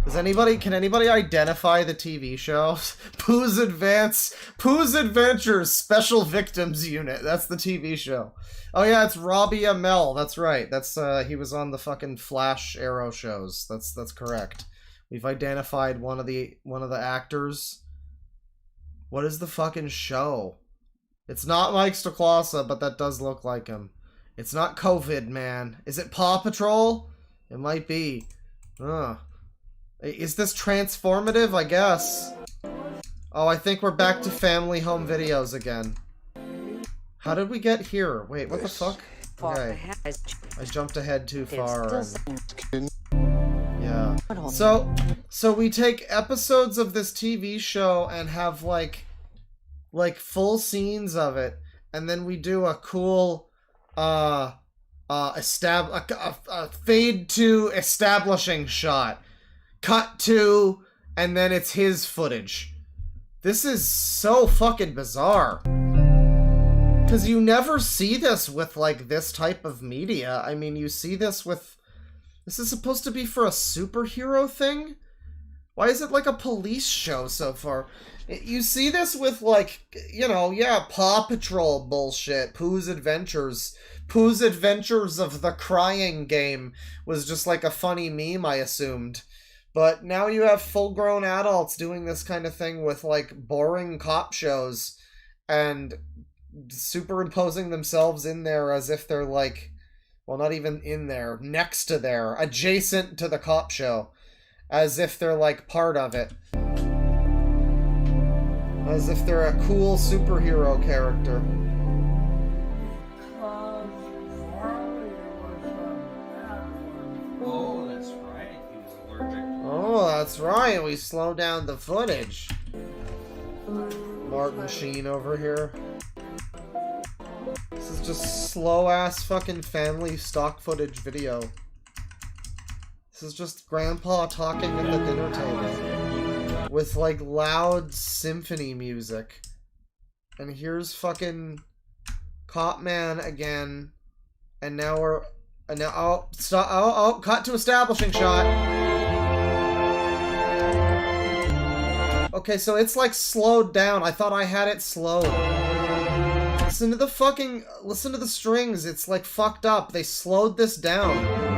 Can anybody identify the TV show? Pooh's Adventures Special Victims Unit. That's the TV show. Oh yeah, it's Robbie Amell. That's right. That's he was on the fucking Flash Arrow shows. That's correct. We've identified one of the actors. What is the fucking show? It's not Mike Stoklasa, but that does look like him. It's not COVID, man. Is it Paw Patrol? It might be. Is this transformative? I guess. Oh, I think we're back to family home videos again. How did we get here? Wait, what the fuck? Okay. I jumped ahead too far. Yeah. So we take episodes of this TV show and have like full scenes of it, and then we do a cool a fade to establishing shot, cut to, and then it's his footage. This is so fucking bizarre, because you never see this with like this type of media. I mean, you see this with, this is supposed to be for a superhero thing. Why is it like a police show so far? You see this with, like, you know, yeah, Paw Patrol bullshit, Pooh's Adventures. Pooh's Adventures of the Crying Game was just like a funny meme, I assumed. But now you have full-grown adults doing this kind of thing with, like, boring cop shows and superimposing themselves in there as if they're, like, well, not even in there, next to there, adjacent to the cop show, as if they're, like, part of it. As if they're a cool superhero character. Oh, that's right. He was allergic. Oh, that's right. We slow down the footage. Martin Sheen over here. This is just slow-ass fucking family stock footage video. This is just Grandpa talking at the dinner table. With, like, loud symphony music. And here's fucking Cop Man again. And now we're... And now... Oh, stop. Oh, cut to establishing shot. Okay, so it's, like, slowed down. I thought I had it slowed. Listen to the fucking... Listen to the strings. It's, like, fucked up. They slowed this down.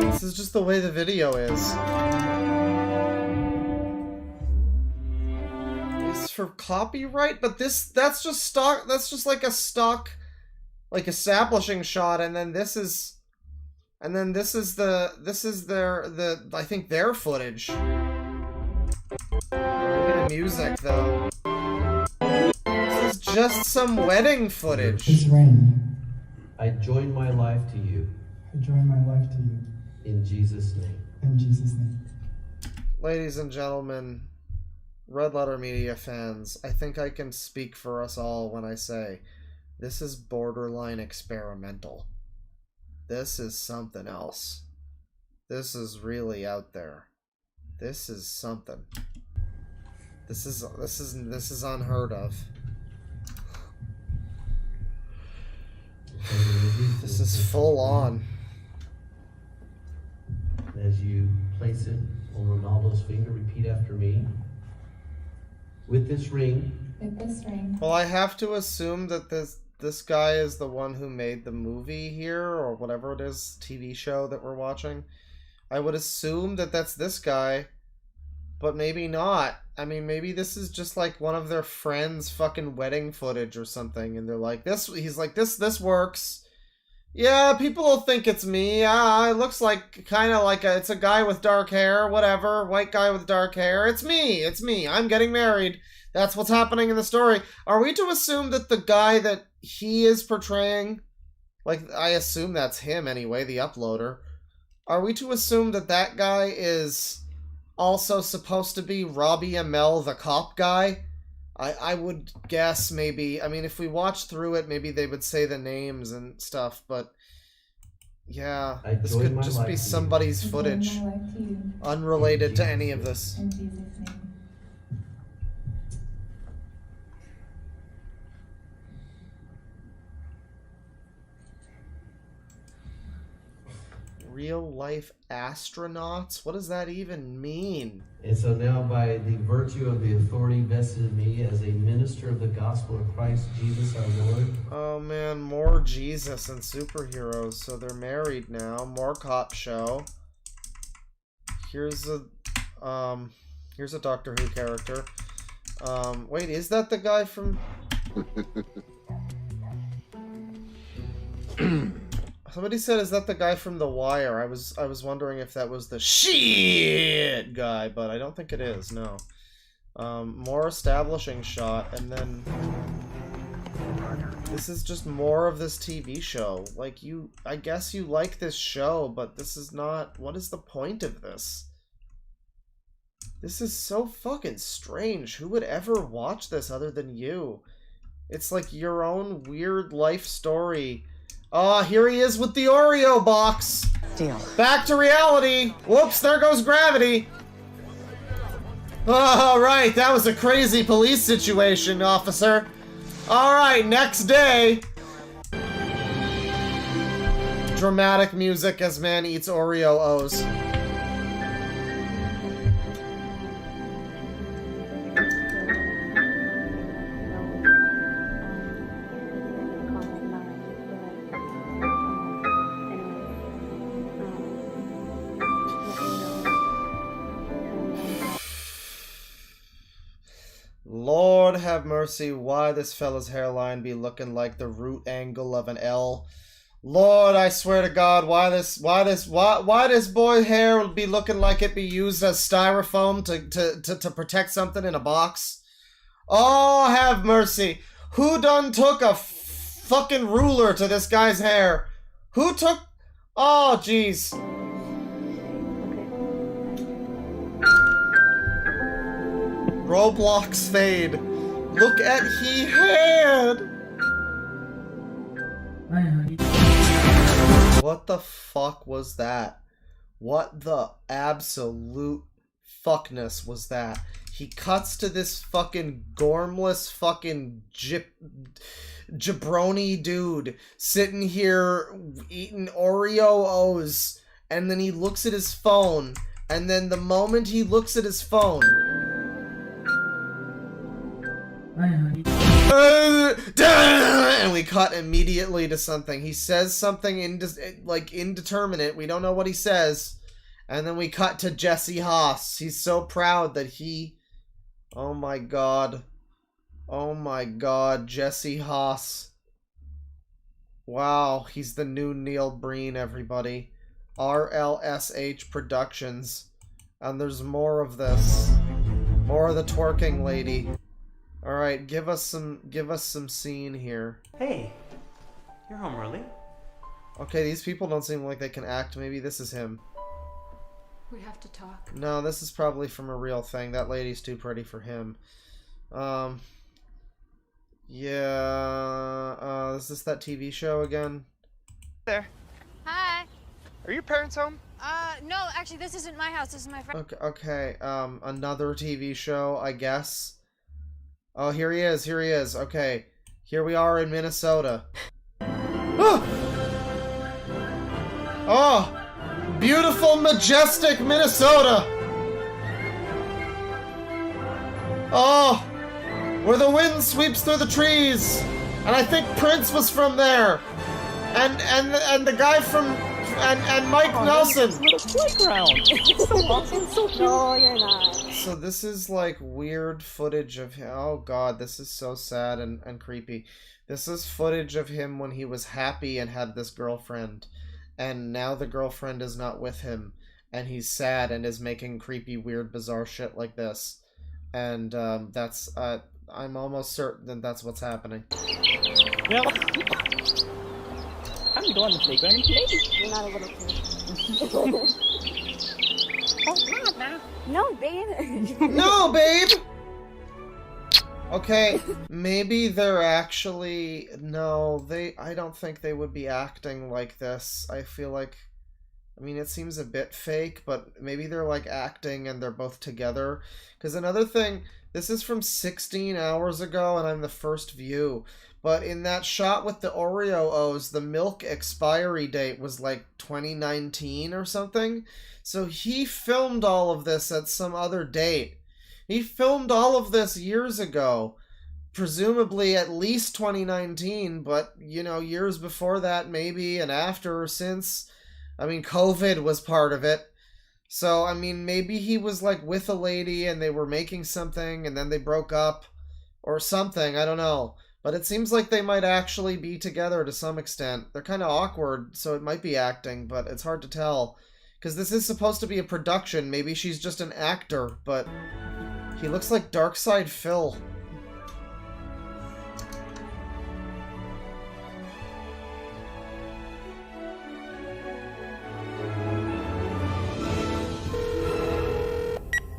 This is just the way the video is. It's for copyright, but that's just stock, that's just like a stock, like, establishing shot, and then this is I think their footage. Look at the music, though. This is just some wedding footage. It's raining. I join my life to you. I join my life to you. In Jesus' name. In Jesus' name. Ladies and gentlemen, Red Letter Media fans, I think I can speak for us all when I say this is borderline experimental. This is something else. This is really out there. This is something. This is unheard of. This is full on. As you place it on Ronaldo's finger, repeat after me. With this ring. With this ring. Well, I have to assume that this guy is the one who made the movie here, or whatever it is, TV show that we're watching. I would assume that that's this guy, but maybe not. I mean, maybe this is just like one of their friends' fucking wedding footage or something, and they're like, he's like, this works. Yeah, people will think it's me. It looks like, kind of like it's a guy with dark hair, whatever, white guy with dark hair. It's me, I'm getting married. That's what's happening in the story. Are we to assume that the guy that he is portraying, like, I assume that's him anyway, the uploader. Are we to assume that that guy is also supposed to be Robbie Amell, the cop guy? I would guess maybe. I mean, if we watch through it, maybe they would say the names and stuff, but yeah, this could just be somebody's footage, unrelated to any of this. In Jesus' name. Real life astronauts? What does that even mean? And so now, by the virtue of the authority vested in me as a minister of the gospel of Christ Jesus our Lord. Oh man, more Jesus and superheroes. So they're married now. More cop show. Here's a Doctor Who character. Wait, is that the guy from? Somebody said, "Is that the guy from The Wire?" I was wondering if that was the shit guy, but I don't think it is. No. More establishing shot, and then this is just more of this TV show. Like, I guess you like this show, but this is not. What is the point of this? This is so fucking strange. Who would ever watch this other than you? It's like your own weird life story. Here he is with the Oreo box. Deal. Back to reality. Whoops, there goes gravity. Alright, that was a crazy police situation, officer. Alright, next day. Dramatic music as man eats Oreo O's. Lord have mercy, why this fella's hairline be looking like the root angle of an L? Lord, I swear to God, why this boy's hair would be looking like it be used as styrofoam to protect something in a box? Oh, have mercy. Who done took a fucking ruler to this guy's hair? Who took... Oh, jeez. Roblox fade. Look at he had. What the fuck was that? What the absolute fuckness was that? He cuts to this fucking gormless fucking jabroni dude sitting here eating Oreo O's, and then he looks at his phone, and then the moment he looks at his phone, and we cut immediately to something. He says something indeterminate. We don't know what he says. And then we cut to Jesse Haas. He's so proud that he... Oh my god. Oh my god, Jesse Haas. Wow, he's the new Neil Breen, everybody. RLSH Productions. And there's more of this. More of the twerking lady. Alright, give us some scene here. Hey, you're home early. Okay, these people don't seem like they can act. Maybe this is him. We have to talk. No, this is probably from a real thing. That lady's too pretty for him. Yeah, is this that TV show again? There. Hi. Are your parents home? No, actually, this isn't my house. This is my friend. Okay, another TV show, I guess. Oh, here he is, here he is. Okay, here we are in Minnesota. Oh! Oh! Beautiful, majestic Minnesota! Oh! Where the wind sweeps through the trees! And I think Prince was from there! And the guy from... And Mike Nelson! Playground! No, you're not. So this is like weird footage of him. Oh god, this is so sad and creepy. This is footage of him when he was happy and had this girlfriend. And now the girlfriend is not with him. And he's sad and is making creepy, weird, bizarre shit like this. And that's, I'm almost certain that's what's happening. Well, I'm going to the playground and play. You're not a little kid. Oh, God, now. No, babe. No, babe! Okay, maybe they're actually... No, I don't think they would be acting like this. I feel like... I mean, it seems a bit fake, but maybe they're like acting and they're both together. Because another thing, this is from 16 hours ago and I'm the first view. But in that shot with the Oreo O's, the milk expiry date was like 2019 or something. So he filmed all of this at some other date. He filmed all of this years ago. Presumably at least 2019, but, you know, years before that maybe, and after or since. I mean, COVID was part of it. So, I mean, maybe he was like with a lady and they were making something and then they broke up or something. I don't know. But it seems like they might actually be together to some extent. They're kind of awkward, so it might be acting, but it's hard to tell. Because this is supposed to be a production. Maybe she's just an actor, but he looks like Darkside Phil.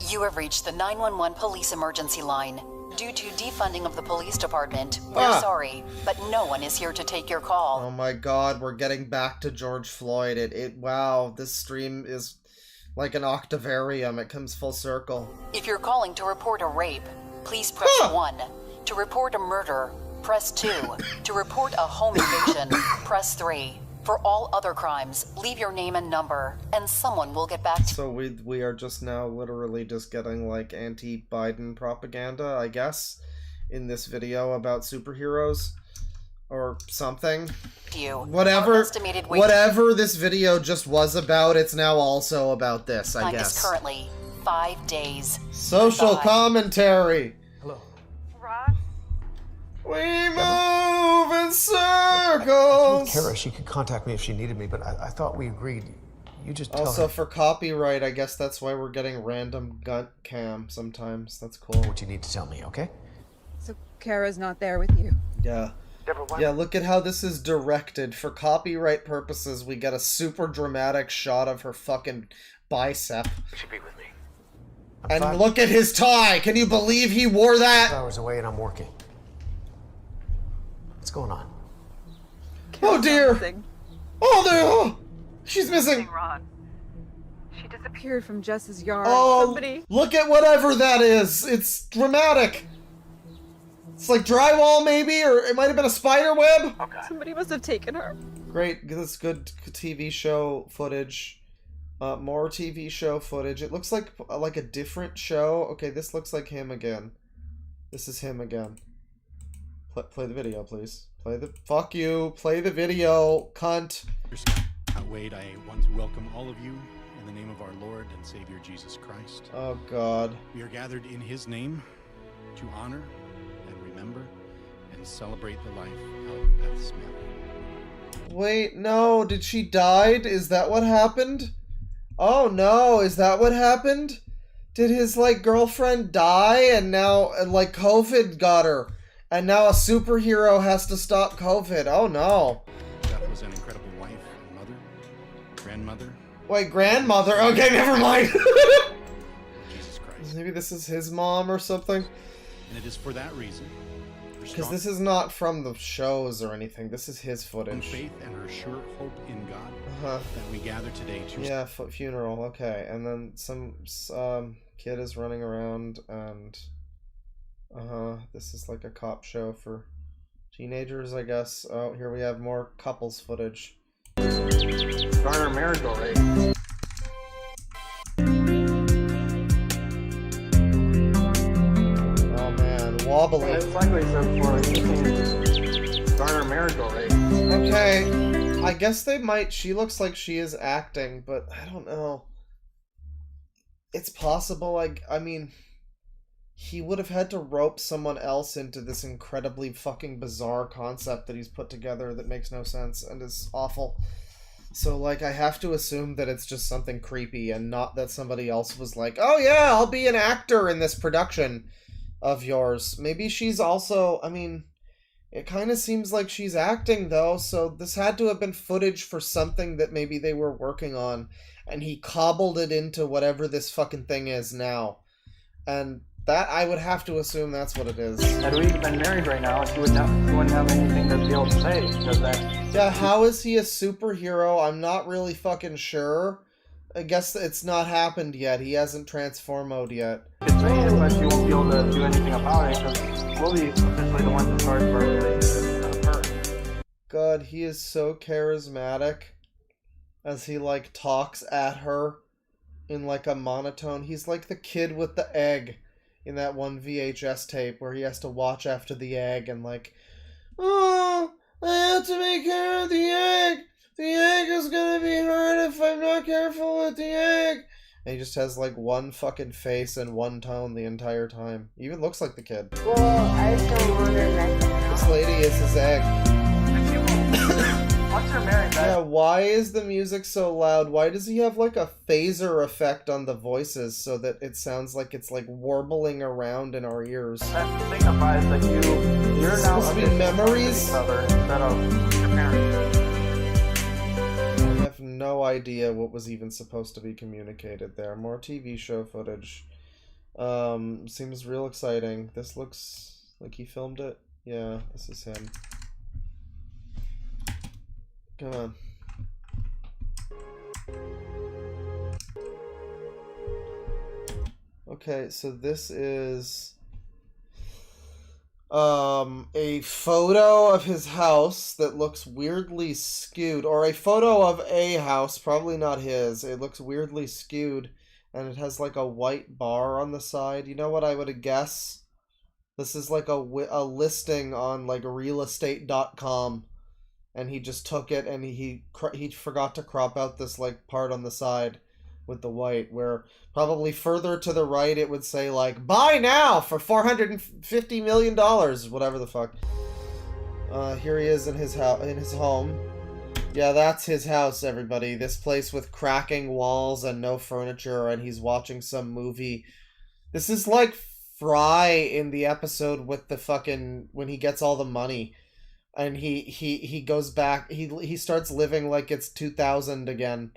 You have reached the 911 police emergency line. Due to defunding of the police department, we're sorry, but no one is here to take your call. Oh my god, we're getting back to George Floyd. Wow, this stream is like an octavarium. It comes full circle. If you're calling to report a rape, please press 1. To report a murder, press 2. To report a home invasion, press 3. For all other crimes, leave your name and number, and someone will get back to you. So we are just now literally just getting like anti-Biden propaganda, I guess, in this video about superheroes or something. Whatever this video just was about, it's now also about this, I guess. Is currently 5 days. Social commentary. Hello. Rod? We move in circles. Kara, she could contact me if she needed me, but I thought we agreed. You just tell also her. For copyright, I guess that's why we're getting random gut cam sometimes. That's cool. What you need to tell me, okay? So Kara's not there with you? Yeah. Yeah, look at how this is directed. For copyright purposes, we get a super dramatic shot of her fucking bicep. She be with me. And look at his tie! Can you believe he wore that? 5 hours away and I'm working. What's going on? Oh dear! Oh dear! She's missing! Ron. She disappeared from Jess's yard. Oh, Somebody... look at whatever that is! It's dramatic! It's like drywall maybe, or it might have been a spider web? Okay. Somebody must have taken her. Great, this is good TV show footage. More TV show footage. It looks like a different show. Okay, this looks like him again. This is him again. Play the video, please. Fuck you. Play the video, cunt. Wade, I want to welcome all of you in the name of our Lord and Savior Jesus Christ. Oh, God. We are gathered in His name to honor and remember and celebrate the life of Beth Smith. Wait, no. Did she died? Is that what happened? Oh, no. Is that what happened? Did his, girlfriend die and now, COVID got her? And now a superhero has to stop COVID. Oh no. Beth was an incredible wife and mother, grandmother. Wait, grandmother? Okay, never mind. Jesus Christ. Maybe this is his mom or something. And it is for that reason, for Because strong this is not from the shows or anything. This is his footage. faith and her sure hope in God Uh-huh. that we gather today to Yeah, funeral. Okay, and then some kid is running around, and this is like a cop show for teenagers, I guess. Oh, here we have more couples footage. Garner marital rate. Oh man, wobbly. It's like we said before, Garner marital rate. Okay, I guess they might. She looks like she is acting, but I don't know. It's possible. I mean, he would have had to rope someone else into this incredibly fucking bizarre concept that he's put together that makes no sense and is awful. So, like, I have to assume that it's just something creepy and not that somebody else was like, oh yeah, I'll be an actor in this production of yours. Maybe she's also, I mean, it kind of seems like she's acting, though, so this had to have been footage for something that maybe they were working on, and he cobbled it into whatever this fucking thing is now. And that, I would have to assume that's what it is. Had we been married right now, she wouldn't have anything to be able to say, because then... Yeah, how is he a superhero? I'm not really fucking sure. I guess it's not happened yet. He hasn't transformoed yet. It's saying it, but you won't be able to do anything about it, because we'll be essentially the ones in charge of our relationship instead of her. God, he is so charismatic as he, like, talks at her in, like, a monotone. He's like the kid with the egg in that one VHS tape where he has to watch after the egg and, like, oh, I have to take care of the egg. The egg is gonna be hurt if I'm not careful with the egg. And he just has, like, one fucking face and one tone the entire time. He even looks like the kid. Well, I still wonder This lady is his egg. Once you're married, Yeah, why is the music so loud? Why does he have like a phaser effect on the voices so that it sounds like it's like warbling around in our ears? that signifies that you're now supposed to be memories? mother instead of your parents. I have no idea what was even supposed to be communicated there. More TV show footage. Seems real exciting. This looks like he filmed it. Yeah, this is him. Come on. Okay, so this is a photo of his house that looks weirdly skewed, or a photo of a house, probably not his. It looks weirdly skewed, and it has like a white bar on the side. You know what I would guess? This is like a listing on like realestate.com. And he just took it and he forgot to crop out this like part on the side with the white, where probably further to the right it would say like buy now for $450 million, whatever the fuck. Here he is in his home. Yeah, that's his house, everybody. This place with cracking walls and no furniture, and he's watching some movie. This is like Fry in the episode with the fucking when he gets all the money. And he goes back, he starts living like it's 2000 again,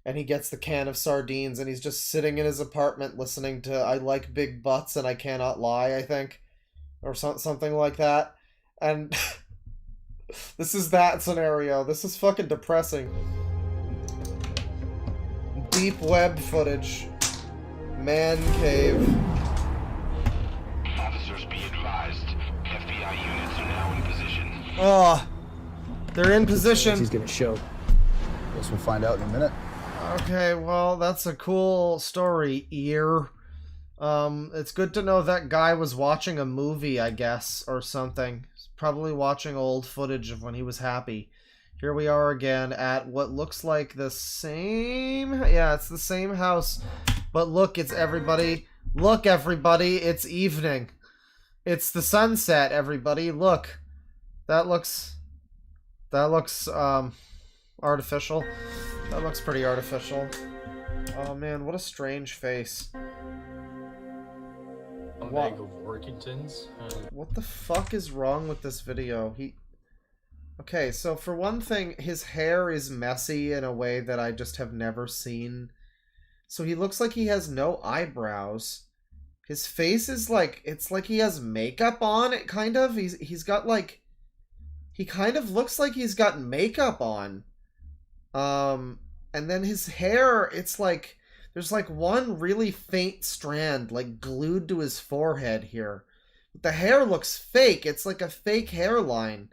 and he gets the can of sardines, and he's just sitting in his apartment listening to I Like Big Butts and I Cannot Lie, I think, or something like that. And this is that scenario. This is fucking depressing. Deep web footage. Man cave. Officers be advised. FBI units are now in position. Oh, they're in position. He's gonna show. Guess we'll find out in a minute. Okay, well, that's a cool story, ear. It's good to know that guy was watching a movie, I guess, or something. He's probably watching old footage of when he was happy. Here we are again at what looks like the same... Yeah, it's the same house. But look, it's everybody. Look, everybody, it's evening. It's the sunset, everybody. Look. That looks artificial. That looks pretty artificial. Oh man, what a strange face. A bag of Workingtons. What the fuck is wrong with this video? Okay, so for one thing, his hair is messy in a way that I just have never seen. So he looks like he has no eyebrows. His face is like, it's like he has makeup on, it kind of. He's got like, he kind of looks like he's got makeup on. And then his hair, it's like, there's like one really faint strand like glued to his forehead here. The hair looks fake. It's like a fake hairline.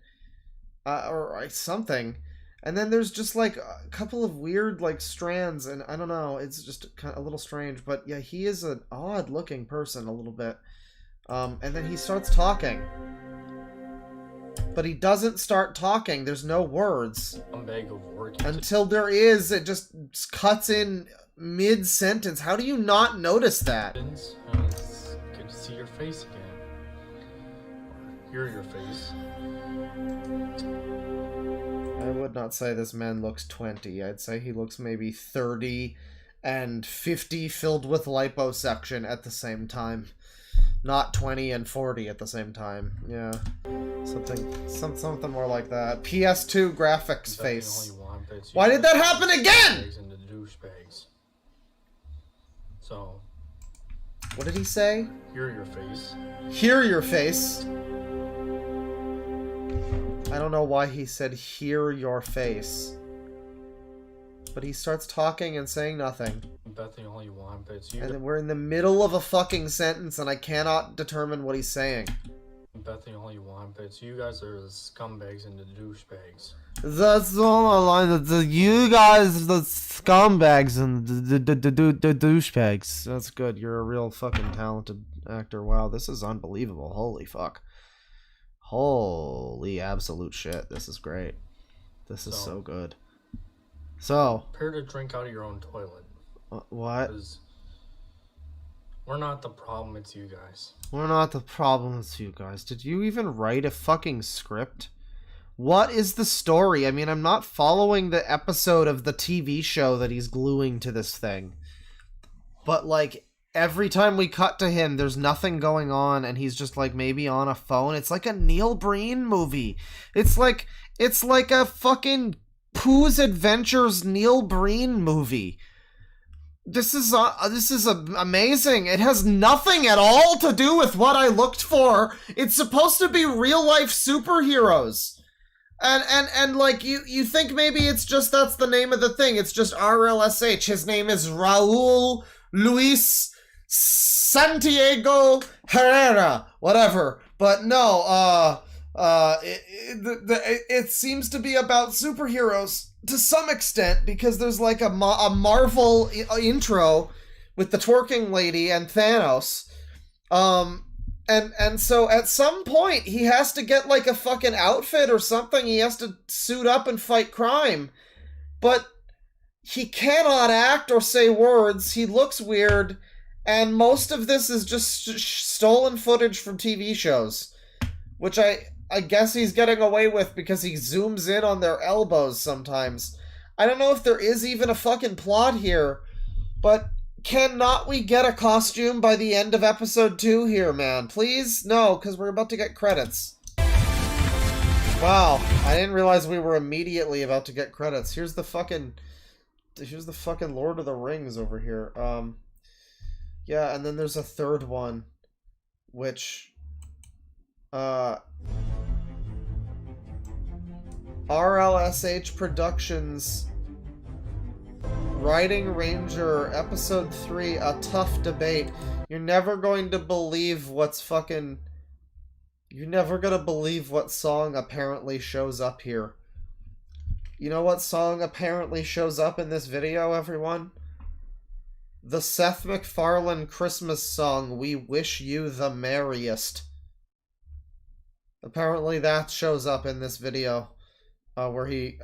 Or something. And then there's just like a couple of weird like strands, and I don't know, it's just kind of a little strange, but yeah, he is an odd looking person a little bit. And then he starts talking. But he doesn't start talking, there's no words. Until there is, it just cuts in mid-sentence. How do you not notice that? It's good to see your face again. Or hear your face. I would not say this man looks 20. I'd say he looks maybe 30 and 50 filled with liposuction at the same time. Not 20 and 40 at the same time. Yeah. Something more like that. PS2 graphics face. Why did that happen again? So. What did he say? Hear your face. Hear your face. I don't know why he said hear your face. But he starts talking and saying nothing. Bethany, all you want, but it's you. And then we're in the middle of a fucking sentence and I cannot determine what he's saying. Bethany, all you want, but it's you guys are the scumbags and the douchebags. That's all I line. You guys, the scumbags and the douchebags. That's good. You're a real fucking talented actor. Wow, this is unbelievable. Holy fuck. Holy absolute shit. This is great. This is so good. So. Prepare to drink out of your own toilet. What? We're not the problem, it's you guys. We're not the problem, it's you guys. Did you even write a fucking script? What is the story? I mean, I'm not following the episode of the TV show that he's gluing to this thing. But, like, every time we cut to him, there's nothing going on, and he's just, like, maybe on a phone. It's like a Neil Breen movie. It's like a fucking Pooh's Adventures Neil Breen movie. This is amazing. It has nothing at all to do with what I looked for. It's supposed to be real-life superheroes. And like, you think maybe it's just that's the name of the thing. It's just RLSH. His name is Raul Luis Santiago Herrera. Whatever. But no, it seems to be about superheroes to some extent, because there's like a Marvel intro with the twerking lady and Thanos. And so at some point he has to get like a fucking outfit or something. He has to suit up and fight crime. But he cannot act or say words. He looks weird. And most of this is just stolen footage from TV shows, which I guess he's getting away with because he zooms in on their elbows sometimes. I don't know if there is even a fucking plot here, but cannot we get a costume by the end of episode 2 here, man? Please? No, because we're about to get credits. Wow, I didn't realize we were immediately about to get credits. Here's the fucking Lord of the Rings over here. Yeah, and then there's a third one, which RLSH Productions, Riding Ranger, Episode 3, A Tough Debate. You're never going to believe what's fucking... You're never gonna believe what song apparently shows up here. You know what song apparently shows up in this video, everyone? The Seth MacFarlane Christmas song, We Wish You the Merriest. Apparently that shows up in this video. Where he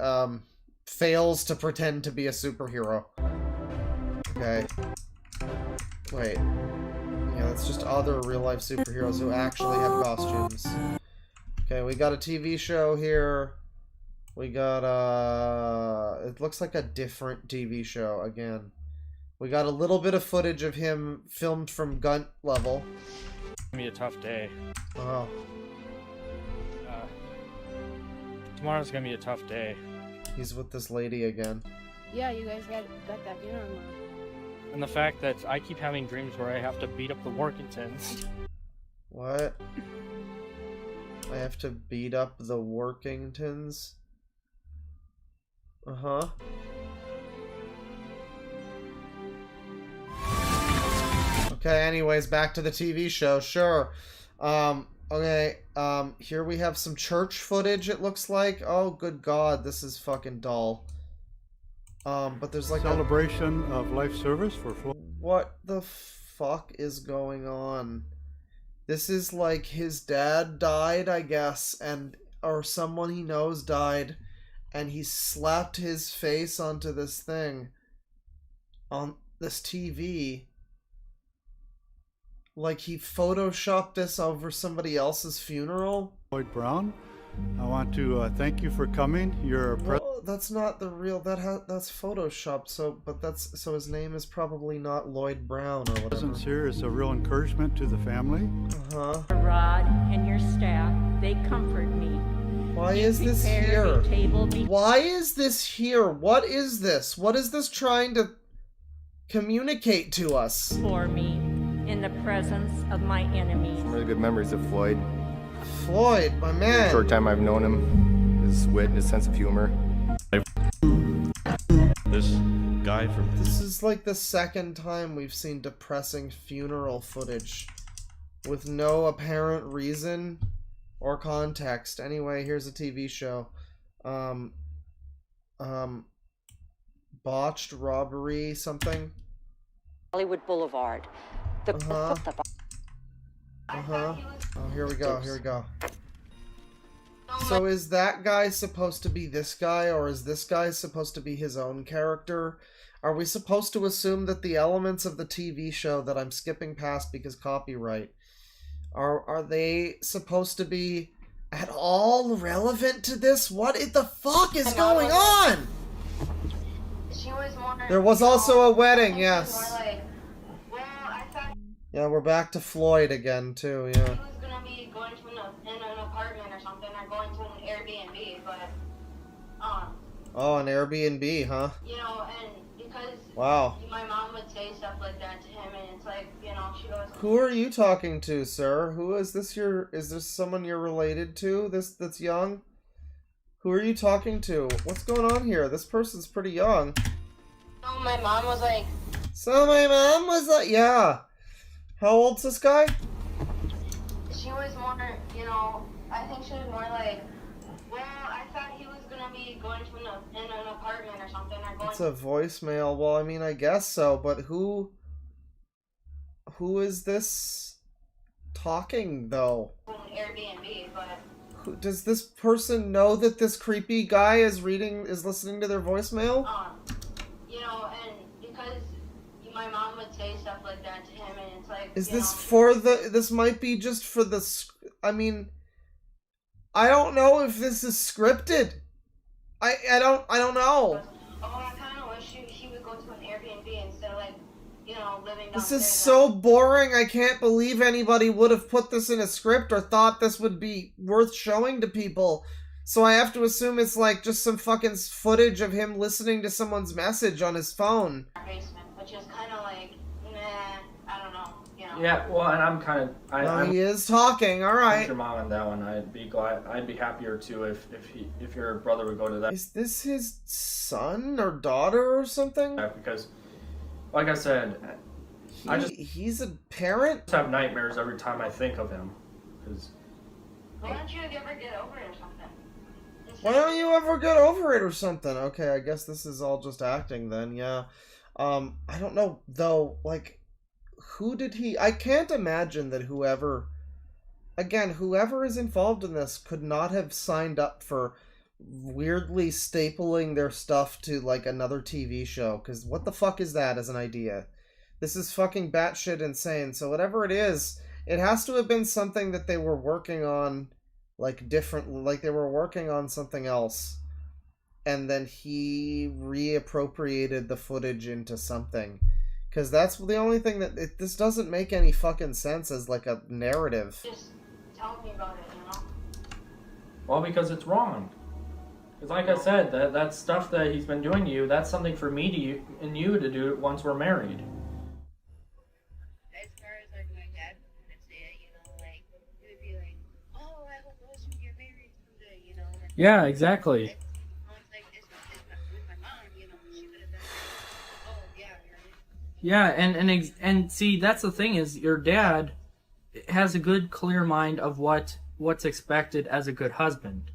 fails to pretend to be a superhero. Okay. Wait. Yeah, it's just other real-life superheroes who actually have costumes. Okay, we got a TV show here. We got it looks like a different TV show again. We got a little bit of footage of him filmed from gun level. It's gonna be a tough day. Oh. Tomorrow's gonna be a tough day. He's with this lady again. Yeah, you guys got that dinner on. And the fact that I keep having dreams where I have to beat up the Workingtons. What? I have to beat up the Workingtons? Uh-huh. Okay, anyways, back to the TV show, sure. Okay, here we have some church footage, it looks like. Oh, good God, this is fucking dull. But there's like celebration of life service for Floyd. What the fuck is going on? This is like his dad died, I guess, or someone he knows died, and he slapped his face onto this thing, on this TV. Like he photoshopped this over somebody else's funeral. Lloyd Brown, I want to thank you for coming. You're Well, that's not the real. That's photoshopped. So his name is probably not Lloyd Brown or whatever. presence here is a real encouragement to the family. Rod and your staff, they comfort me. Why is this here? Why is this here? What is this? What is this trying to communicate to us? For me, in the presence of my enemies. Some really good memories of Floyd. Floyd, my man. The short time I've known him, his wit and his sense of humor. This guy from... This is like the second time we've seen depressing funeral footage with no apparent reason or context. Anyway, here's a TV show. Botched robbery something. Hollywood Boulevard. Oh, here we go, here we go. So is that guy supposed to be this guy, or is this guy supposed to be his own character? Are we supposed to assume that the elements of the TV show that I'm skipping past because copyright, are they supposed to be at all relevant to this? What the fuck is going on? There was also a wedding, yes. Yeah, we're back to Floyd again, too, yeah. He was gonna be going to an apartment or something, or going to an Airbnb, but, Oh, an Airbnb, huh? you know, and because Wow. my mom would say stuff like that to him, and it's like, you know, she goes, Who are you talking to, sir? Who is this is this someone you're related to, that's young? Who are you talking to? What's going on here? This person's pretty young. no, my mom was like, So my mom was like, yeah. How old's this guy? she was more, you know, I think she was more like, well, I thought he was gonna be going to an apartment or something, or going It's a voicemail. Well, I mean, I guess so, but who is this talking, though? to an Airbnb, but, Does this person know that this creepy guy is listening to their voicemail? you know, and because my mom would say stuff like that to him, and it's like, Is you this know, this might be just for the, I mean, I don't know if this is scripted. I don't know. oh, I kind of wish he would go to an Airbnb instead of, like, you know, living This downstairs. is so boring. I can't believe anybody would have put this in a script or thought this would be worth showing to people. So I have to assume it's like just some fucking footage of him listening to someone's message on his phone. Basement, which is kind of like, nah, I don't know, you know. Yeah, well, and I'm kind of... Well, he is talking, alright. Your mom on that one. I'd be glad. I'd be happier too if your brother would go to that. Is this his son or daughter or something? Because, like I said, he's a parent? I have nightmares every time I think of him. Cause, Why don't you ever get over it or something? Why don't you ever get over it or something? Okay, I guess this is all just acting then, yeah. I don't know, though, like, who did he... I can't imagine that whoever is involved in this could not have signed up for weirdly stapling their stuff to, like, another TV show, because what the fuck is that as an idea? This is fucking batshit insane, so whatever it is, it has to have been something that they were working on, like, like they were working on something else, and then he reappropriated the footage into something. Because that's the only thing that... this doesn't make any fucking sense as, like, a narrative. Just tell me about it, you know? well, because it's wrong. Because like I said, that stuff that he's been doing to you, that's something for me and you to do once we're married. Yeah, exactly. Yeah, and see, that's the thing is your dad has a good, clear mind of what's expected as a good husband.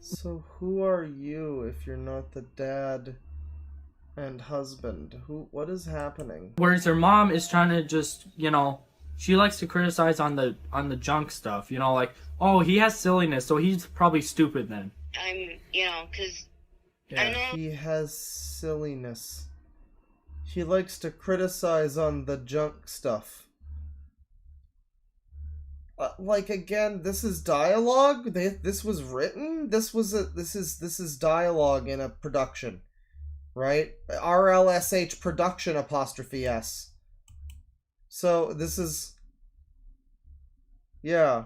So who are you if you're not the dad and husband? What is happening? Whereas her mom is trying to just, she likes to criticize on the junk stuff, like, oh, he has silliness, so he's probably stupid then. Because He has silliness. He likes to criticize on the junk stuff. Like, again, this is dialogue. This was written. This is dialogue in a production, right? RLSH production apostrophe S. So this is, yeah,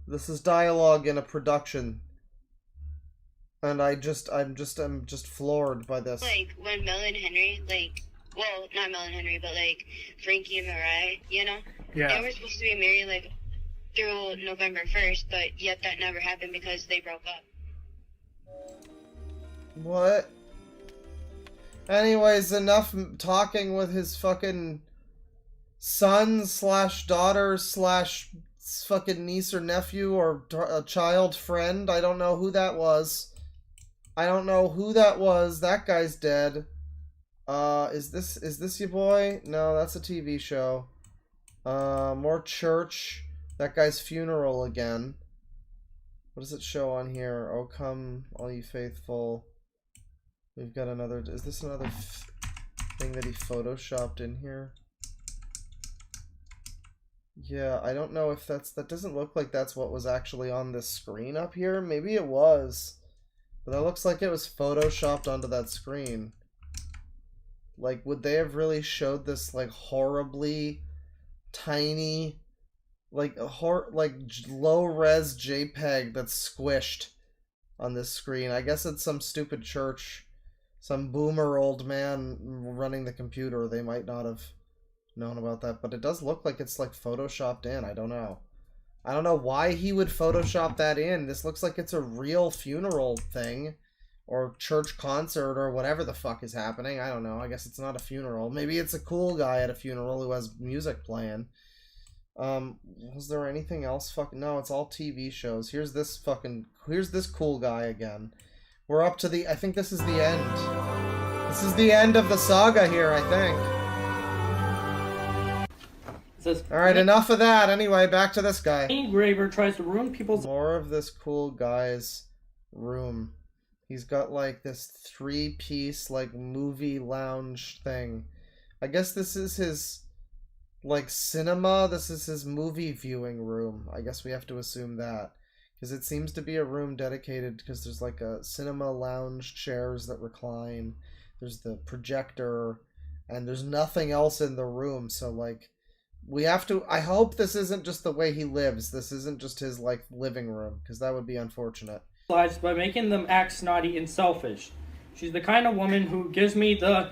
this is dialogue in a production, and I'm just floored by this. like when Mel and Henry, well, not Mel and Henry, but Frankie and Mariah, Yeah. they were supposed to be married through November 1st, but yet that never happened because they broke up. What? Anyways, enough talking with his fucking son / daughter / fucking niece or nephew or a child friend. I don't know who that was. That guy's dead. Is this your boy? No, that's a TV show. More church. That guy's funeral again. What does it show on here? Oh, come, all you faithful. We've got another... Is this another thing that he photoshopped in here? Yeah, I don't know if that doesn't look like that's what was actually on this screen up here. Maybe it was. But that looks like it was photoshopped onto that screen. Would they have really showed this, horribly tiny... low-res JPEG that's squished on this screen. I guess it's some stupid church, some boomer old man running the computer. They might not have known about that, but it does look like it's photoshopped in. I don't know why he would photoshop that in. This looks like it's a real funeral thing or church concert or whatever the fuck is happening. I don't know. I guess it's not a funeral. Maybe it's a cool guy at a funeral who has music playing. Was there anything else? No, it's all TV shows. Here's this cool guy again. We're up to I think this is the end. This is the end of the saga here, I think. Alright, enough of that. Anyway, back to this guy. Engraver tries to ruin people's... More of this cool guy's room. He's got this 3-piece movie lounge thing. I guess this is his... cinema. This is his movie viewing room. I guess we have to assume that, because it seems to be a room dedicated, because there's a cinema lounge, chairs that recline, there's the projector, and there's nothing else in the room. So we have to, I hope this isn't just the way he lives. This isn't just his living room, because that would be unfortunate. By making them act snotty and selfish. She's the kind of woman who gives me the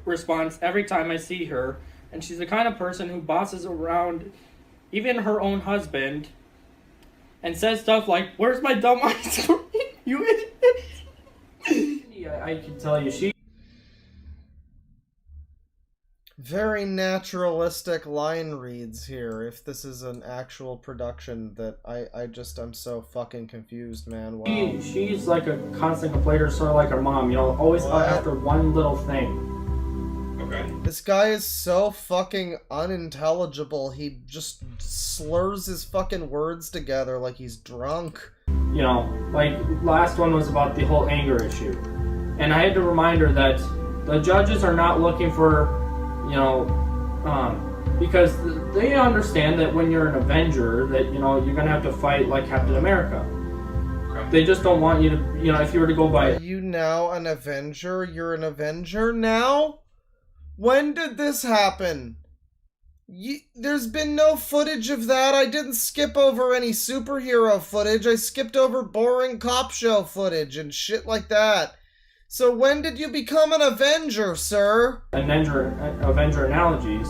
response every time I see her. And she's the kind of person who bosses around even her own husband and says stuff like, "Where's my dumb ice cream, you idiot?" Yeah, I can tell you, she... Very naturalistic line reads here, if this is an actual production, that I'm so fucking confused, man. Wow. She's like a constant complainer, sort of like her mom, always after one little thing. Okay. This guy is so fucking unintelligible. He just slurs his fucking words together like he's drunk. Last one was about the whole anger issue. And I had to remind her that the judges are not looking for, because they understand that when you're an Avenger, that, you're gonna have to fight like Captain America. Okay. They just don't want you to, if you were to go by... Are you now an Avenger? You're an Avenger now? When did this happen? There's been no footage of that. I didn't skip over any superhero footage. I skipped over boring cop show footage and shit like that. So when did you become an Avenger, sir? Avenger analogies.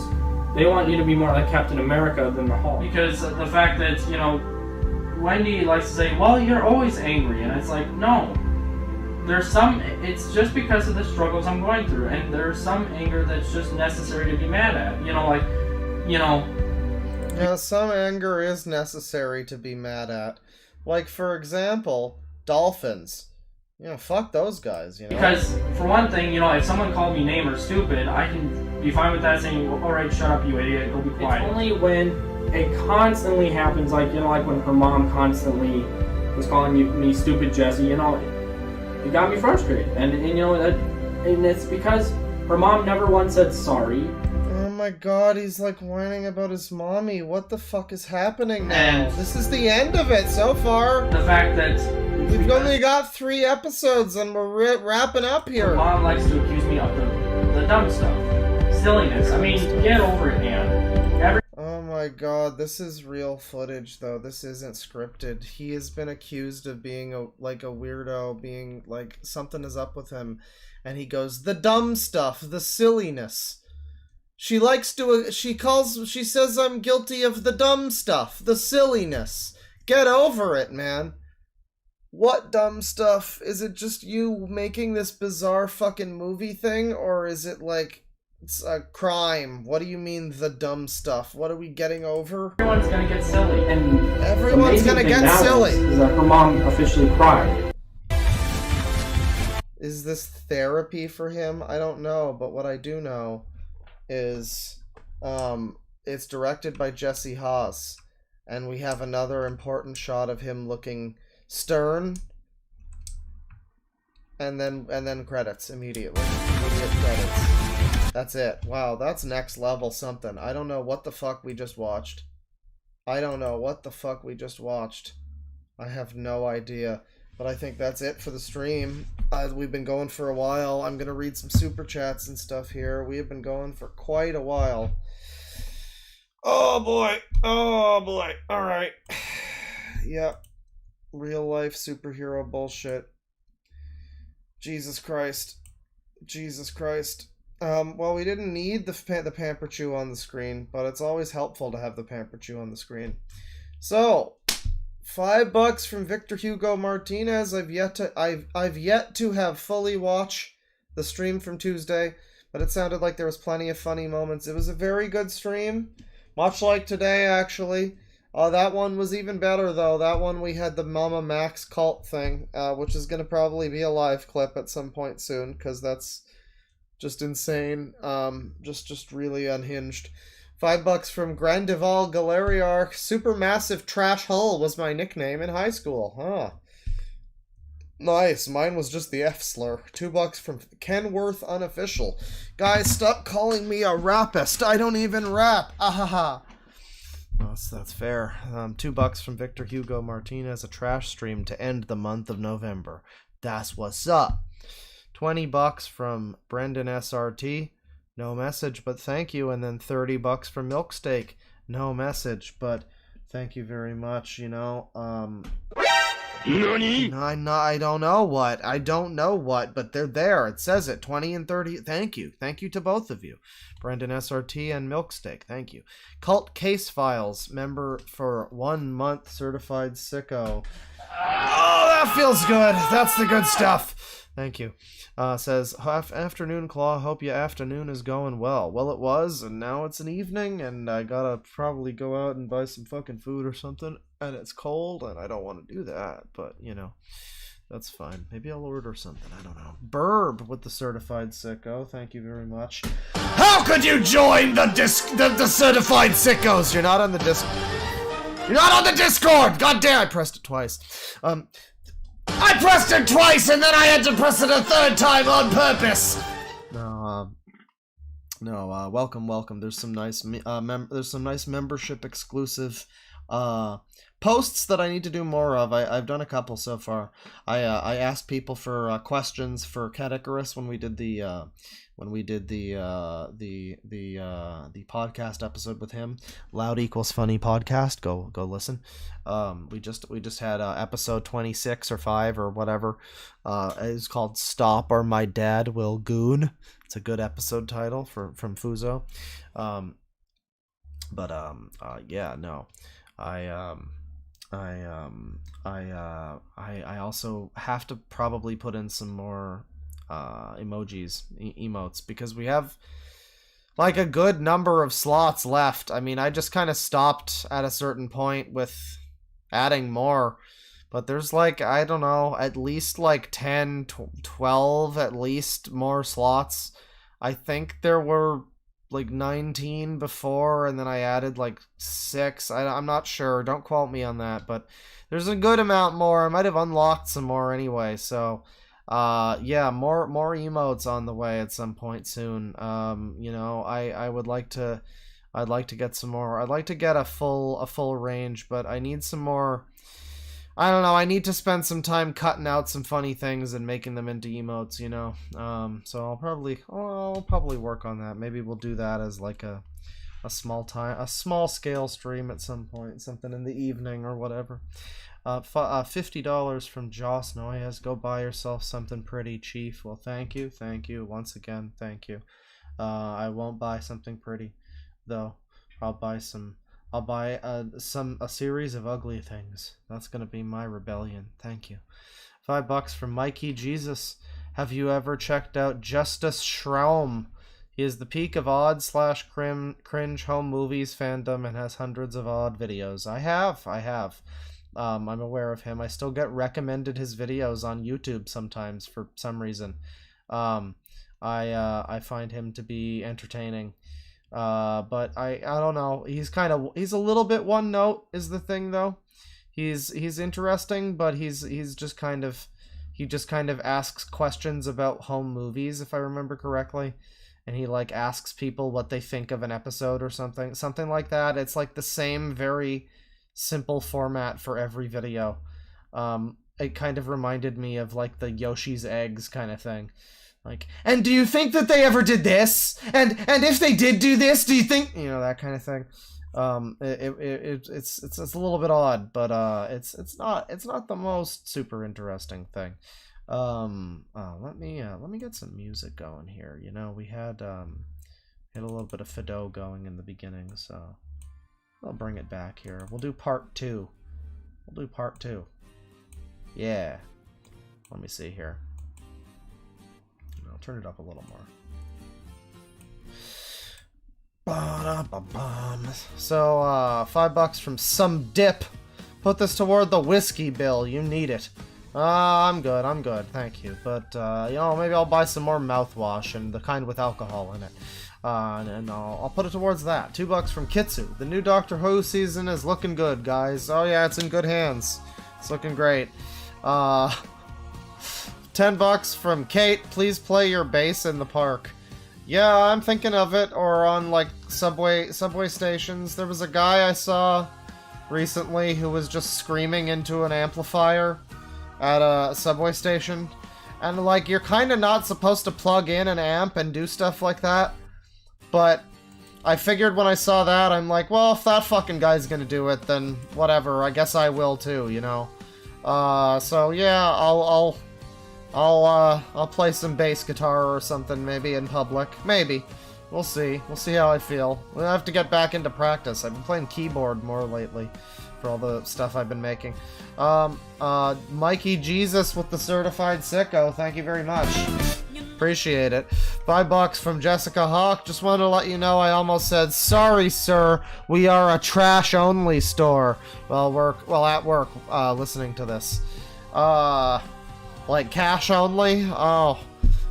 They want you to be more like Captain America than the Hulk. Because the fact that, Wendy likes to say, well, you're always angry, and it's like, no. There's some, it's just because of the struggles I'm going through, and there's some anger that's just necessary to be mad at. You know, like, you know. Yeah, some anger is necessary to be mad at. Like, for example, dolphins. You know, fuck those guys, you know? Because, for one thing, you know, if someone called me name or stupid, I can be fine with that, saying, alright, shut up, you idiot, go be quiet. It's only when it constantly happens, like, you know, like when her mom constantly was calling me stupid Jesse, you know, it got me frustrated. And you know, and it's because her mom never once said sorry. Oh my god, he's like whining about his mommy. What the fuck is happening now? And this is the end of it so far. The fact that we've only got 3 episodes and we're wrapping up here. Her mom likes to accuse me of the dumb stuff. Silliness. I mean, get over it, man. Oh my god, this is real footage though. This isn't scripted. He has been accused of being a weirdo, being like something is up with him, and he goes, the dumb stuff, the silliness. She says I'm guilty of the dumb stuff, the silliness. Get over it, man. What dumb stuff? Is it just you making this bizarre fucking movie thing, or is it like it's a crime? What do you mean the dumb stuff? What are we getting over? Everyone's gonna get silly, and everyone's gonna get silly. Is that her mom officially cried? Is this therapy for him? I don't know, but what I do know is it's directed by Jesse Haas, and we have another important shot of him looking stern, and then credits immediate credits. That's it. Wow, that's next level something. I don't know what the fuck we just watched. I have no idea. But I think that's it for the stream. We've been going for a while. I'm going to read some super chats and stuff here. We have been going for quite a while. Oh boy. Alright. Yep. Real life superhero bullshit. Jesus Christ. Well, we didn't need the Pamper Chew on the screen, but it's always helpful to have the Pamper Chew on the screen. So, $5 from Victor Hugo Martinez. I've yet to have fully watch the stream from Tuesday, but it sounded like there was plenty of funny moments. It was a very good stream, much like today, actually. That one was even better, though. That one we had the Mama Max cult thing, which is going to probably be a live clip at some point soon, because that's just insane. Just really unhinged. $5 from Grandival Galeriarch. Supermassive Trash Hull was my nickname in high school. Huh. Nice. Mine was just the F slur. $2 from Kenworth Unofficial. Guys, stop calling me a rapist. I don't even rap. Ahaha. That's fair. $2 from Victor Hugo Martinez. A trash stream to end the month of November. That's what's up. $20 from Brendan SRT. No message, but thank you. And then $30 for Milksteak. No message, but thank you very much. You know, Nani? I don't know what, but they're there. It says it. 20 and 30. Thank you to both of you, Brendan SRT and Milksteak. Thank you. Cult Case Files member for 1 month, certified sicko. Oh, that feels good. That's the good stuff. Thank you. Says, afternoon, Claw. Hope your afternoon is going well. Well, it was, and now it's an evening, and I gotta probably go out and buy some fucking food or something, and it's cold, and I don't want to do that, but, you know, that's fine. Maybe I'll order something. I don't know. Burb with the certified sicko. Thank you very much. How could you join the certified sickos? You're not on the You're not on the Discord! God damn, I pressed it twice. I pressed it twice and then I had to press it a third time on purpose. No, welcome. There's some nice membership exclusive posts that I need to do more of. I've done a couple so far. I asked people for questions for Categoras when we did the podcast episode with him. Loud equals funny podcast. Go listen. We just had episode 26 or 5 or whatever. It's called Stop or My Dad Will Goon. It's a good episode title from Fuzo. Yeah, no. I also have to probably put in some more emojis, emotes, because we have like a good number of slots left. I mean, I just kind of stopped at a certain point with adding more, but there's like, I don't know, at least like 10, 12 at least more slots. I think there were like 19 before, and then I added like 6. I'm not sure, don't quote me on that, but there's a good amount more. I might have unlocked some more anyway, so yeah, more emotes on the way at some point soon. You know, I would like to, I'd like to get some more. I'd like to get a full range, but I need some more. I don't know, I need to spend some time cutting out some funny things and making them into emotes, you know. So I'll probably work on that. Maybe we'll do that as like a small scale stream at some point, something in the evening or whatever. $50 from Joss Noyes. Go buy yourself something pretty, Chief. Well, thank you once again, thank you. I won't buy something pretty, though. I'll buy a series of ugly things. That's gonna be my rebellion. Thank you. $5 from Mikey Jesus. Have you ever checked out Justice Schraum? He is the peak of odd/cringe home movies fandom and has hundreds of odd videos. I have. I'm aware of him. I still get recommended his videos on YouTube sometimes for some reason. I find him to be entertaining. But I don't know. He's a little bit one note is the thing though. He's interesting, but he just kind of asks questions about home movies, if I remember correctly. And he like asks people what they think of an episode or something like that. It's like the same very simple format for every video. It kind of reminded me of like the Yoshi's Eggs kind of thing. Like, and do you think that they ever did this? And if they did do this, do you think, you know, that kind of thing? It's a little bit odd, but it's not the most super interesting thing. Let me get some music going here. You know, we had a little bit of Fido going in the beginning, so I'll bring it back here. We'll do part 2. Yeah. Let me see here. I'll turn it up a little more. So, $5 from Some Dip. Put this toward the whiskey bill. You need it. I'm good, thank you. But, you know, maybe I'll buy some more mouthwash and the kind with alcohol in it. And I'll put it towards that. $2 from Kitsu. The new Doctor Who season is looking good, guys. Oh yeah, it's in good hands. It's looking great. $10 from Kate. Please play your bass in the park. Yeah, I'm thinking of it, or on like subway stations. There was a guy I saw recently who was just screaming into an amplifier at a subway station. And like, you're kind of not supposed to plug in an amp and do stuff like that. But I figured when I saw that, I'm like, well, if that fucking guy's gonna do it, then whatever. I guess I will too, you know. So yeah, I'll play some bass guitar or something maybe in public. Maybe. We'll see. We'll see how I feel. We'll have to get back into practice. I've been playing keyboard more lately for all the stuff I've been making. Mikey Jesus with the certified sicko. Thank you very much. Appreciate it. $5 from Jessica Hawk. Just wanted to let you know I almost said, sorry, sir. We are a trash-only store. At work, listening to this. Like cash only? Oh,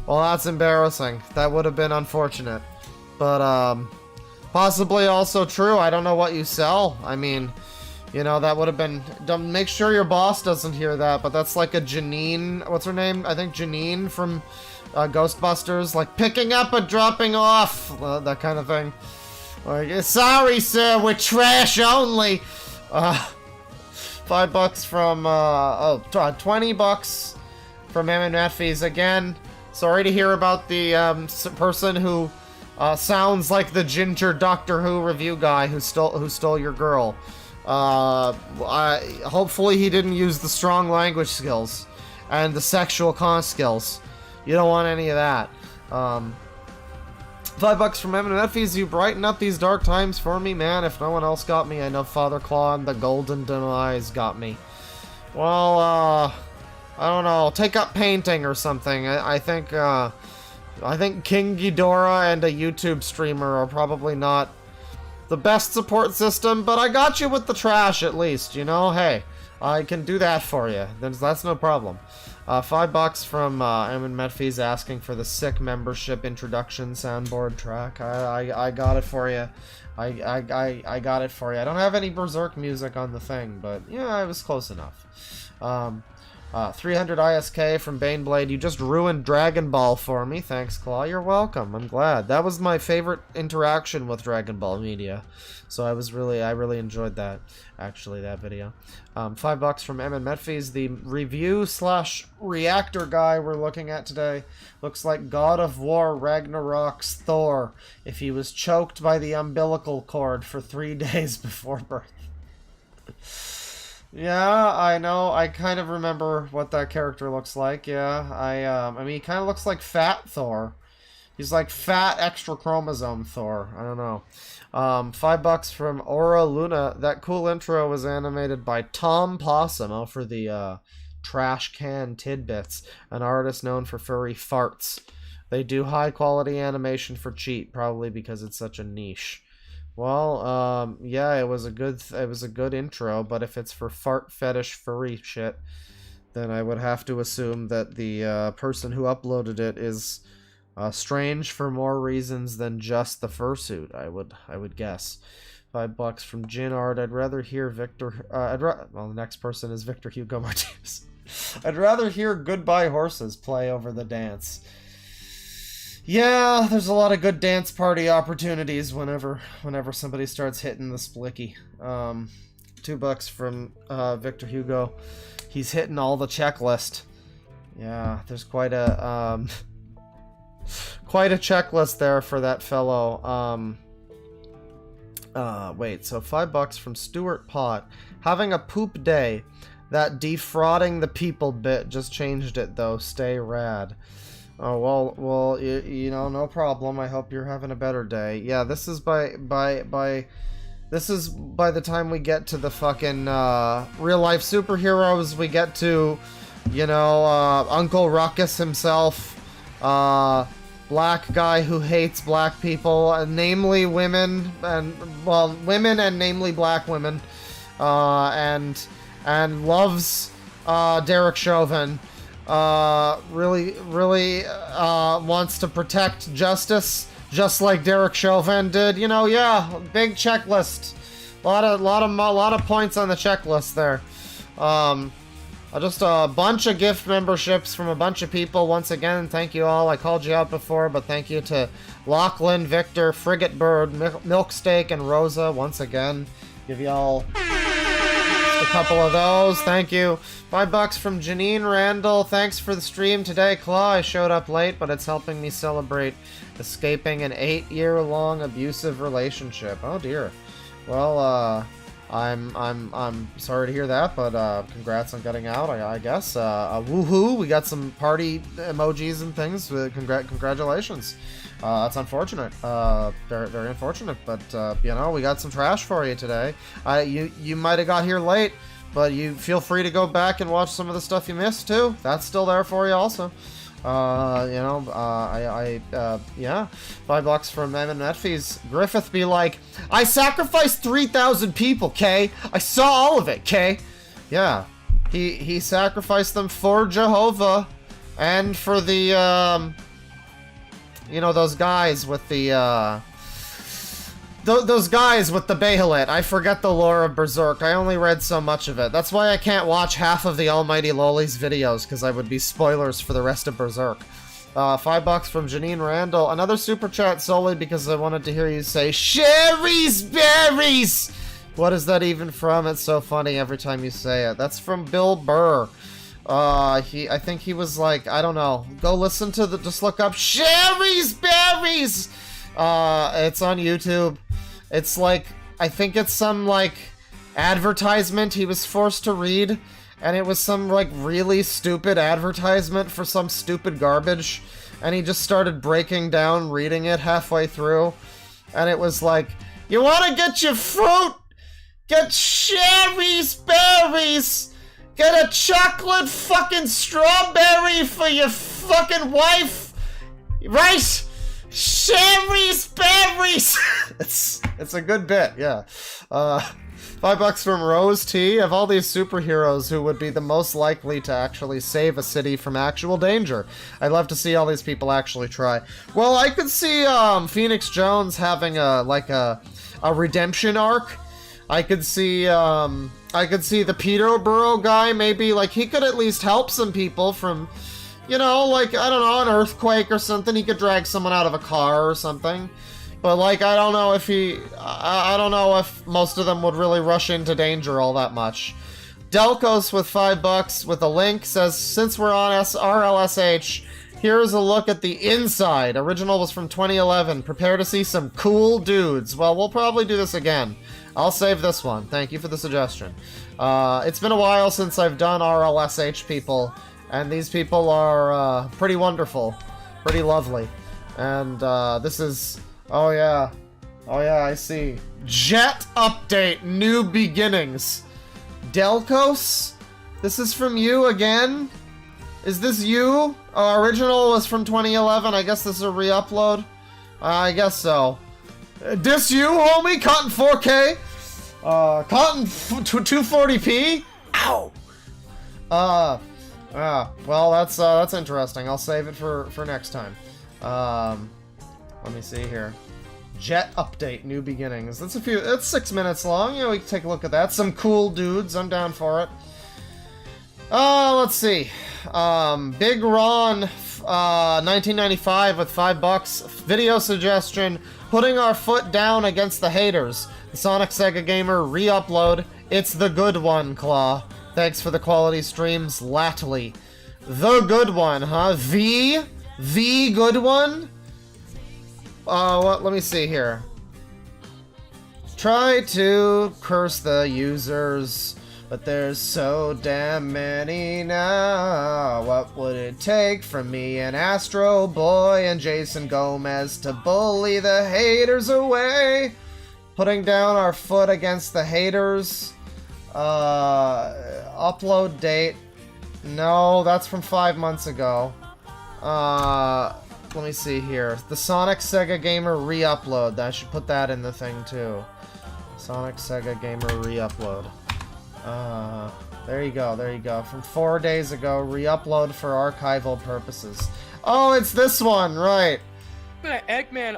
well, that's embarrassing. That would have been unfortunate. But, possibly also true. I don't know what you sell. I mean, you know, that would have been... Make sure your boss doesn't hear that, but that's like a Janine... What's her name? I think Janine from Ghostbusters. Like, picking up and dropping off. That kind of thing. Like, sorry, sir, we're trash only. $5 from... $20 from MMFees again. Sorry to hear about the person who sounds like the ginger Doctor Who review guy who stole your girl. Hopefully he didn't use the strong language skills and the sexual con skills. You don't want any of that. $5 from Evan Medfies. You brighten up these dark times for me, man. If no one else got me, I know Father Claw and the Golden Demise got me. Well, I don't know. Take up painting or something. I think King Ghidorah and a YouTube streamer are probably not the best support system, but I got you with the trash at least, you know? Hey, I can do that for you. That's no problem. $5 from Eamon Medfies asking for the sick membership introduction soundboard track. I got it for you. I got it for you. I don't have any Berserk music on the thing, but yeah, it was close enough. 300 ISK from Baneblade. You just ruined Dragon Ball for me. Thanks, Claw. You're welcome. I'm glad. That was my favorite interaction with Dragon Ball Media. So I really enjoyed that, actually, that video. $5 from Eamon Medfies. The review/reactor guy we're looking at today looks like God of War Ragnarok's Thor if he was choked by the umbilical cord for 3 days before birth. Yeah, I know. I kind of remember what that character looks like. Yeah, I mean, he kind of looks like Fat Thor. He's like fat extra chromosome Thor. I don't know. $5 from Aura Luna. That cool intro was animated by Tom Possum for the Trash Can Tidbits, an artist known for furry farts. They do high quality animation for cheap, probably because it's such a niche. Well, yeah, it was a good intro, but if it's for fart fetish furry shit, then I would have to assume that the person who uploaded it is strange for more reasons than just the fursuit. I would guess. $5 from Gin Art. I'd rather hear Victor. Well, the next person is Victor Hugo Martinez. I'd rather hear Goodbye Horses play over the dance. Yeah, there's a lot of good dance party opportunities whenever somebody starts hitting the splicky. $2 from Victor Hugo. He's hitting all the checklist. Yeah, there's quite a checklist there for that fellow. Wait, so $5 from Stuart Pott. Having a poop day. That defrauding the people bit just changed it though. Stay rad. Oh, well, you know, no problem. I hope you're having a better day. Yeah, this is by the time we get to the fucking real life superheroes. We get to, you know, Uncle Ruckus himself, black guy who hates black people, namely women, women and namely black women, and loves Derek Chauvin. Really wants to protect justice, just like Derek Chauvin did. You know, yeah, big checklist. A lot of points on the checklist there. Just a bunch of gift memberships from a bunch of people. Once again, thank you all. I called you out before, but thank you to Lachlan, Victor, Frigate Bird, Milksteak, and Rosa. Once again, give y'all a couple of those. Thank you. $5 from Janine Randall. Thanks for the stream today, Claw. I showed up late, but it's helping me celebrate escaping an 8-year-long abusive relationship. Oh dear. Well, I'm sorry to hear that, but congrats on getting out, I guess. Woohoo! We got some party emojis and things. Congratulations. That's unfortunate. Very, very unfortunate. But you know, we got some trash for you today. You might have got here late, but you feel free to go back and watch some of the stuff you missed too. That's still there for you also. You know, yeah. $5 from Eamon Medfies. Griffith be like, I sacrificed 3,000 people, Kay. I saw all of it, Kay. Yeah. He sacrificed them for Jehovah and for the, you know, those guys with the, those guys with the Bahamut. I forget the lore of Berserk. I only read so much of it. That's why I can't watch half of the Almighty Loli's videos, because I would be spoilers for the rest of Berserk. $5 from Janine Randall. Another super chat solely because I wanted to hear you say, Sherry's Berries! What is that even from? It's so funny every time you say it. That's from Bill Burr. I think he was like, I don't know. Go listen to just look up Sherry's Berries! It's on YouTube. It's like, I think it's some, like, advertisement he was forced to read, and it was some, like, really stupid advertisement for some stupid garbage. and he just started breaking down reading it halfway through. And it was like, you want to get your fruit? Get cherries, berries. Get a chocolate fucking strawberry for your fucking wife. Right? Cherries, berries. It's a good bit, yeah. $5 from Rose T. Of all these superheroes, who would be the most likely to actually save a city from actual danger? I'd love to see all these people actually try. Well, I could see Phoenix Jones having a redemption arc. I could see the Peterborough guy, maybe, like, he could at least help some people from, you know, like, I don't know, an earthquake or something. He could drag someone out of a car or something. But, like, I don't know if I don't know if most of them would really rush into danger all that much. Delcos with $5 with a link says, since we're on RLSH, here's a look at the inside. Original was from 2011. Prepare to see some cool dudes. Well, we'll probably do this again. I'll save this one. Thank you for the suggestion. It's been a while since I've done RLSH people, and these people are pretty wonderful, pretty lovely. And this is... Oh yeah, I see. Jet update, new beginnings. Delcos? This is from you again? Is this you? Original was from 2011. I guess this is a re-upload. I guess so. This you, homie? Cotton 4K? Cotton 240p? Ow! Well, that's interesting. I'll save it for next time. Let me see here. Jet update, new beginnings. That's 6 minutes long. You know, we can take a look at that. Some cool dudes. I'm down for it. Let's see. Big Ron, 1995 with $5. Video suggestion: putting our foot down against the haters. The Sonic Sega Gamer re-upload. It's the good one, Claw. Thanks for the quality streams, Latley. The good one, huh? The good one? Let me see here. Try to curse the users, but there's so damn many now. What would it take from me and Astro Boy and Jason Gomez to bully the haters away? Putting down our foot against the haters. Upload date. No, that's from 5 months ago. Let me see here. The Sonic Sega Gamer re-upload. I should put that in the thing too. Sonic Sega Gamer re-upload. There you go. From 4 days ago, re-upload for archival purposes. Oh, it's this one, right. Eggman,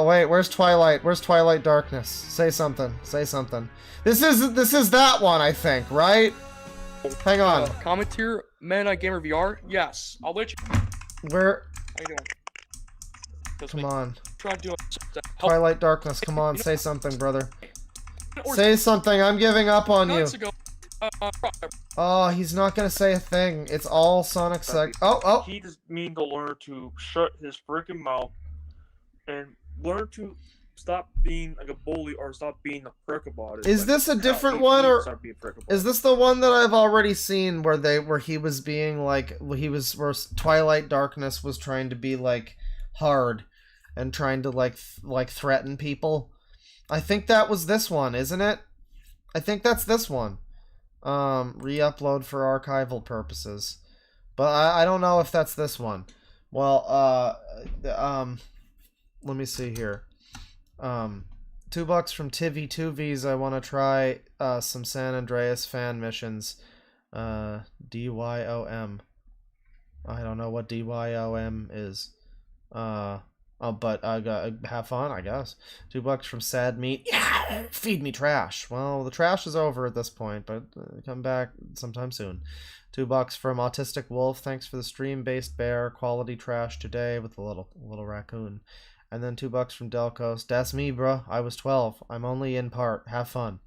wait, where's Twilight? Where's Twilight Darkness? Say something. This is that one, I think, right? Hang on. Commentator, Men on Gamer VR? Yes. I'll let you... Where... How you doing? Come on. Try to do Twilight Darkness, come on, say something, brother. Say something, I'm giving up on you. Oh, he's not gonna say a thing. It's all Sonic Sega. Oh! He just needs to learn to shut his freaking mouth and learn to stop being like a bully or stop being a prick about it. Is this a different one, or is this the one that I've already seen where he was being like where Twilight Darkness was trying to be like hard and trying to like threaten people? I think that was this one, isn't it? I think that's this one. Re-upload for archival purposes. But I don't know if that's this one. Well, let me see here. $2 from Tivy2Vs. I want to try some San Andreas fan missions. DYOM. I don't know what DYOM is. But I got have fun, I guess. $2 from Sad Meat. Yeah, feed me trash. Well, the trash is over at this point, but come back sometime soon. $2 from Autistic Wolf. Thanks for the stream-based bear. Quality trash today with a little raccoon. And then $2 from Delcos. That's me, bro. I was 12. I'm only in part. Have fun.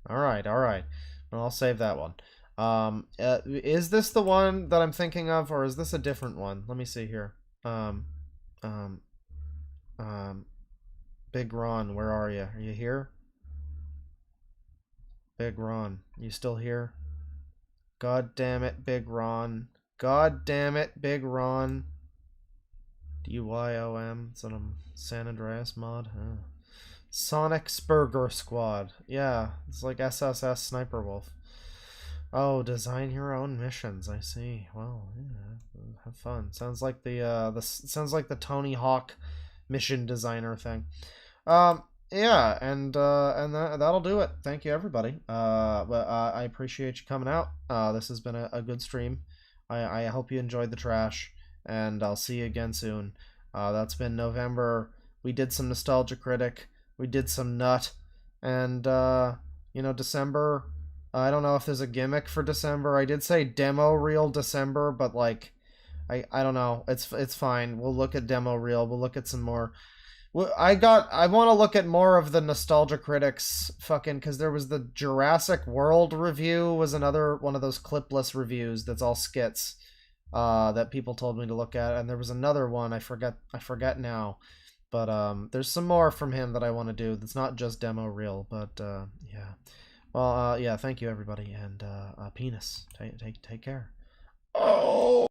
All right. Well, I'll save that one. Is this the one that I'm thinking of, or is this a different one? Let me see here. Big Ron, where are you? Are you here? Big Ron, you still here? God damn it, Big Ron. God damn it, Big Ron. DYOM. It's on a San Andreas mod. Sonic Spurger Squad. Yeah, it's like SSS Sniper Wolf. Oh, design your own missions. I see. Well, yeah, have fun. Sounds like the Tony Hawk mission designer thing. Yeah, and that'll do it. Thank you, everybody. But I appreciate you coming out. This has been a good stream. I hope you enjoyed the trash, and I'll see you again soon. That's been November. We did some Nostalgia Critic. We did some Nut, and December. I don't know if there's a gimmick for December. I did say demo reel December, but like, I don't know. It's fine. We'll look at demo reel. We'll look at some more. I want to look at more of the Nostalgia Critics fucking, because there was the Jurassic World review was another one of those clipless reviews that's all skits that people told me to look at, and there was another one I forget now, but there's some more from him that I want to do that's not just demo reel, but yeah. Well, yeah, thank you everybody, and penis. Take care. Oh.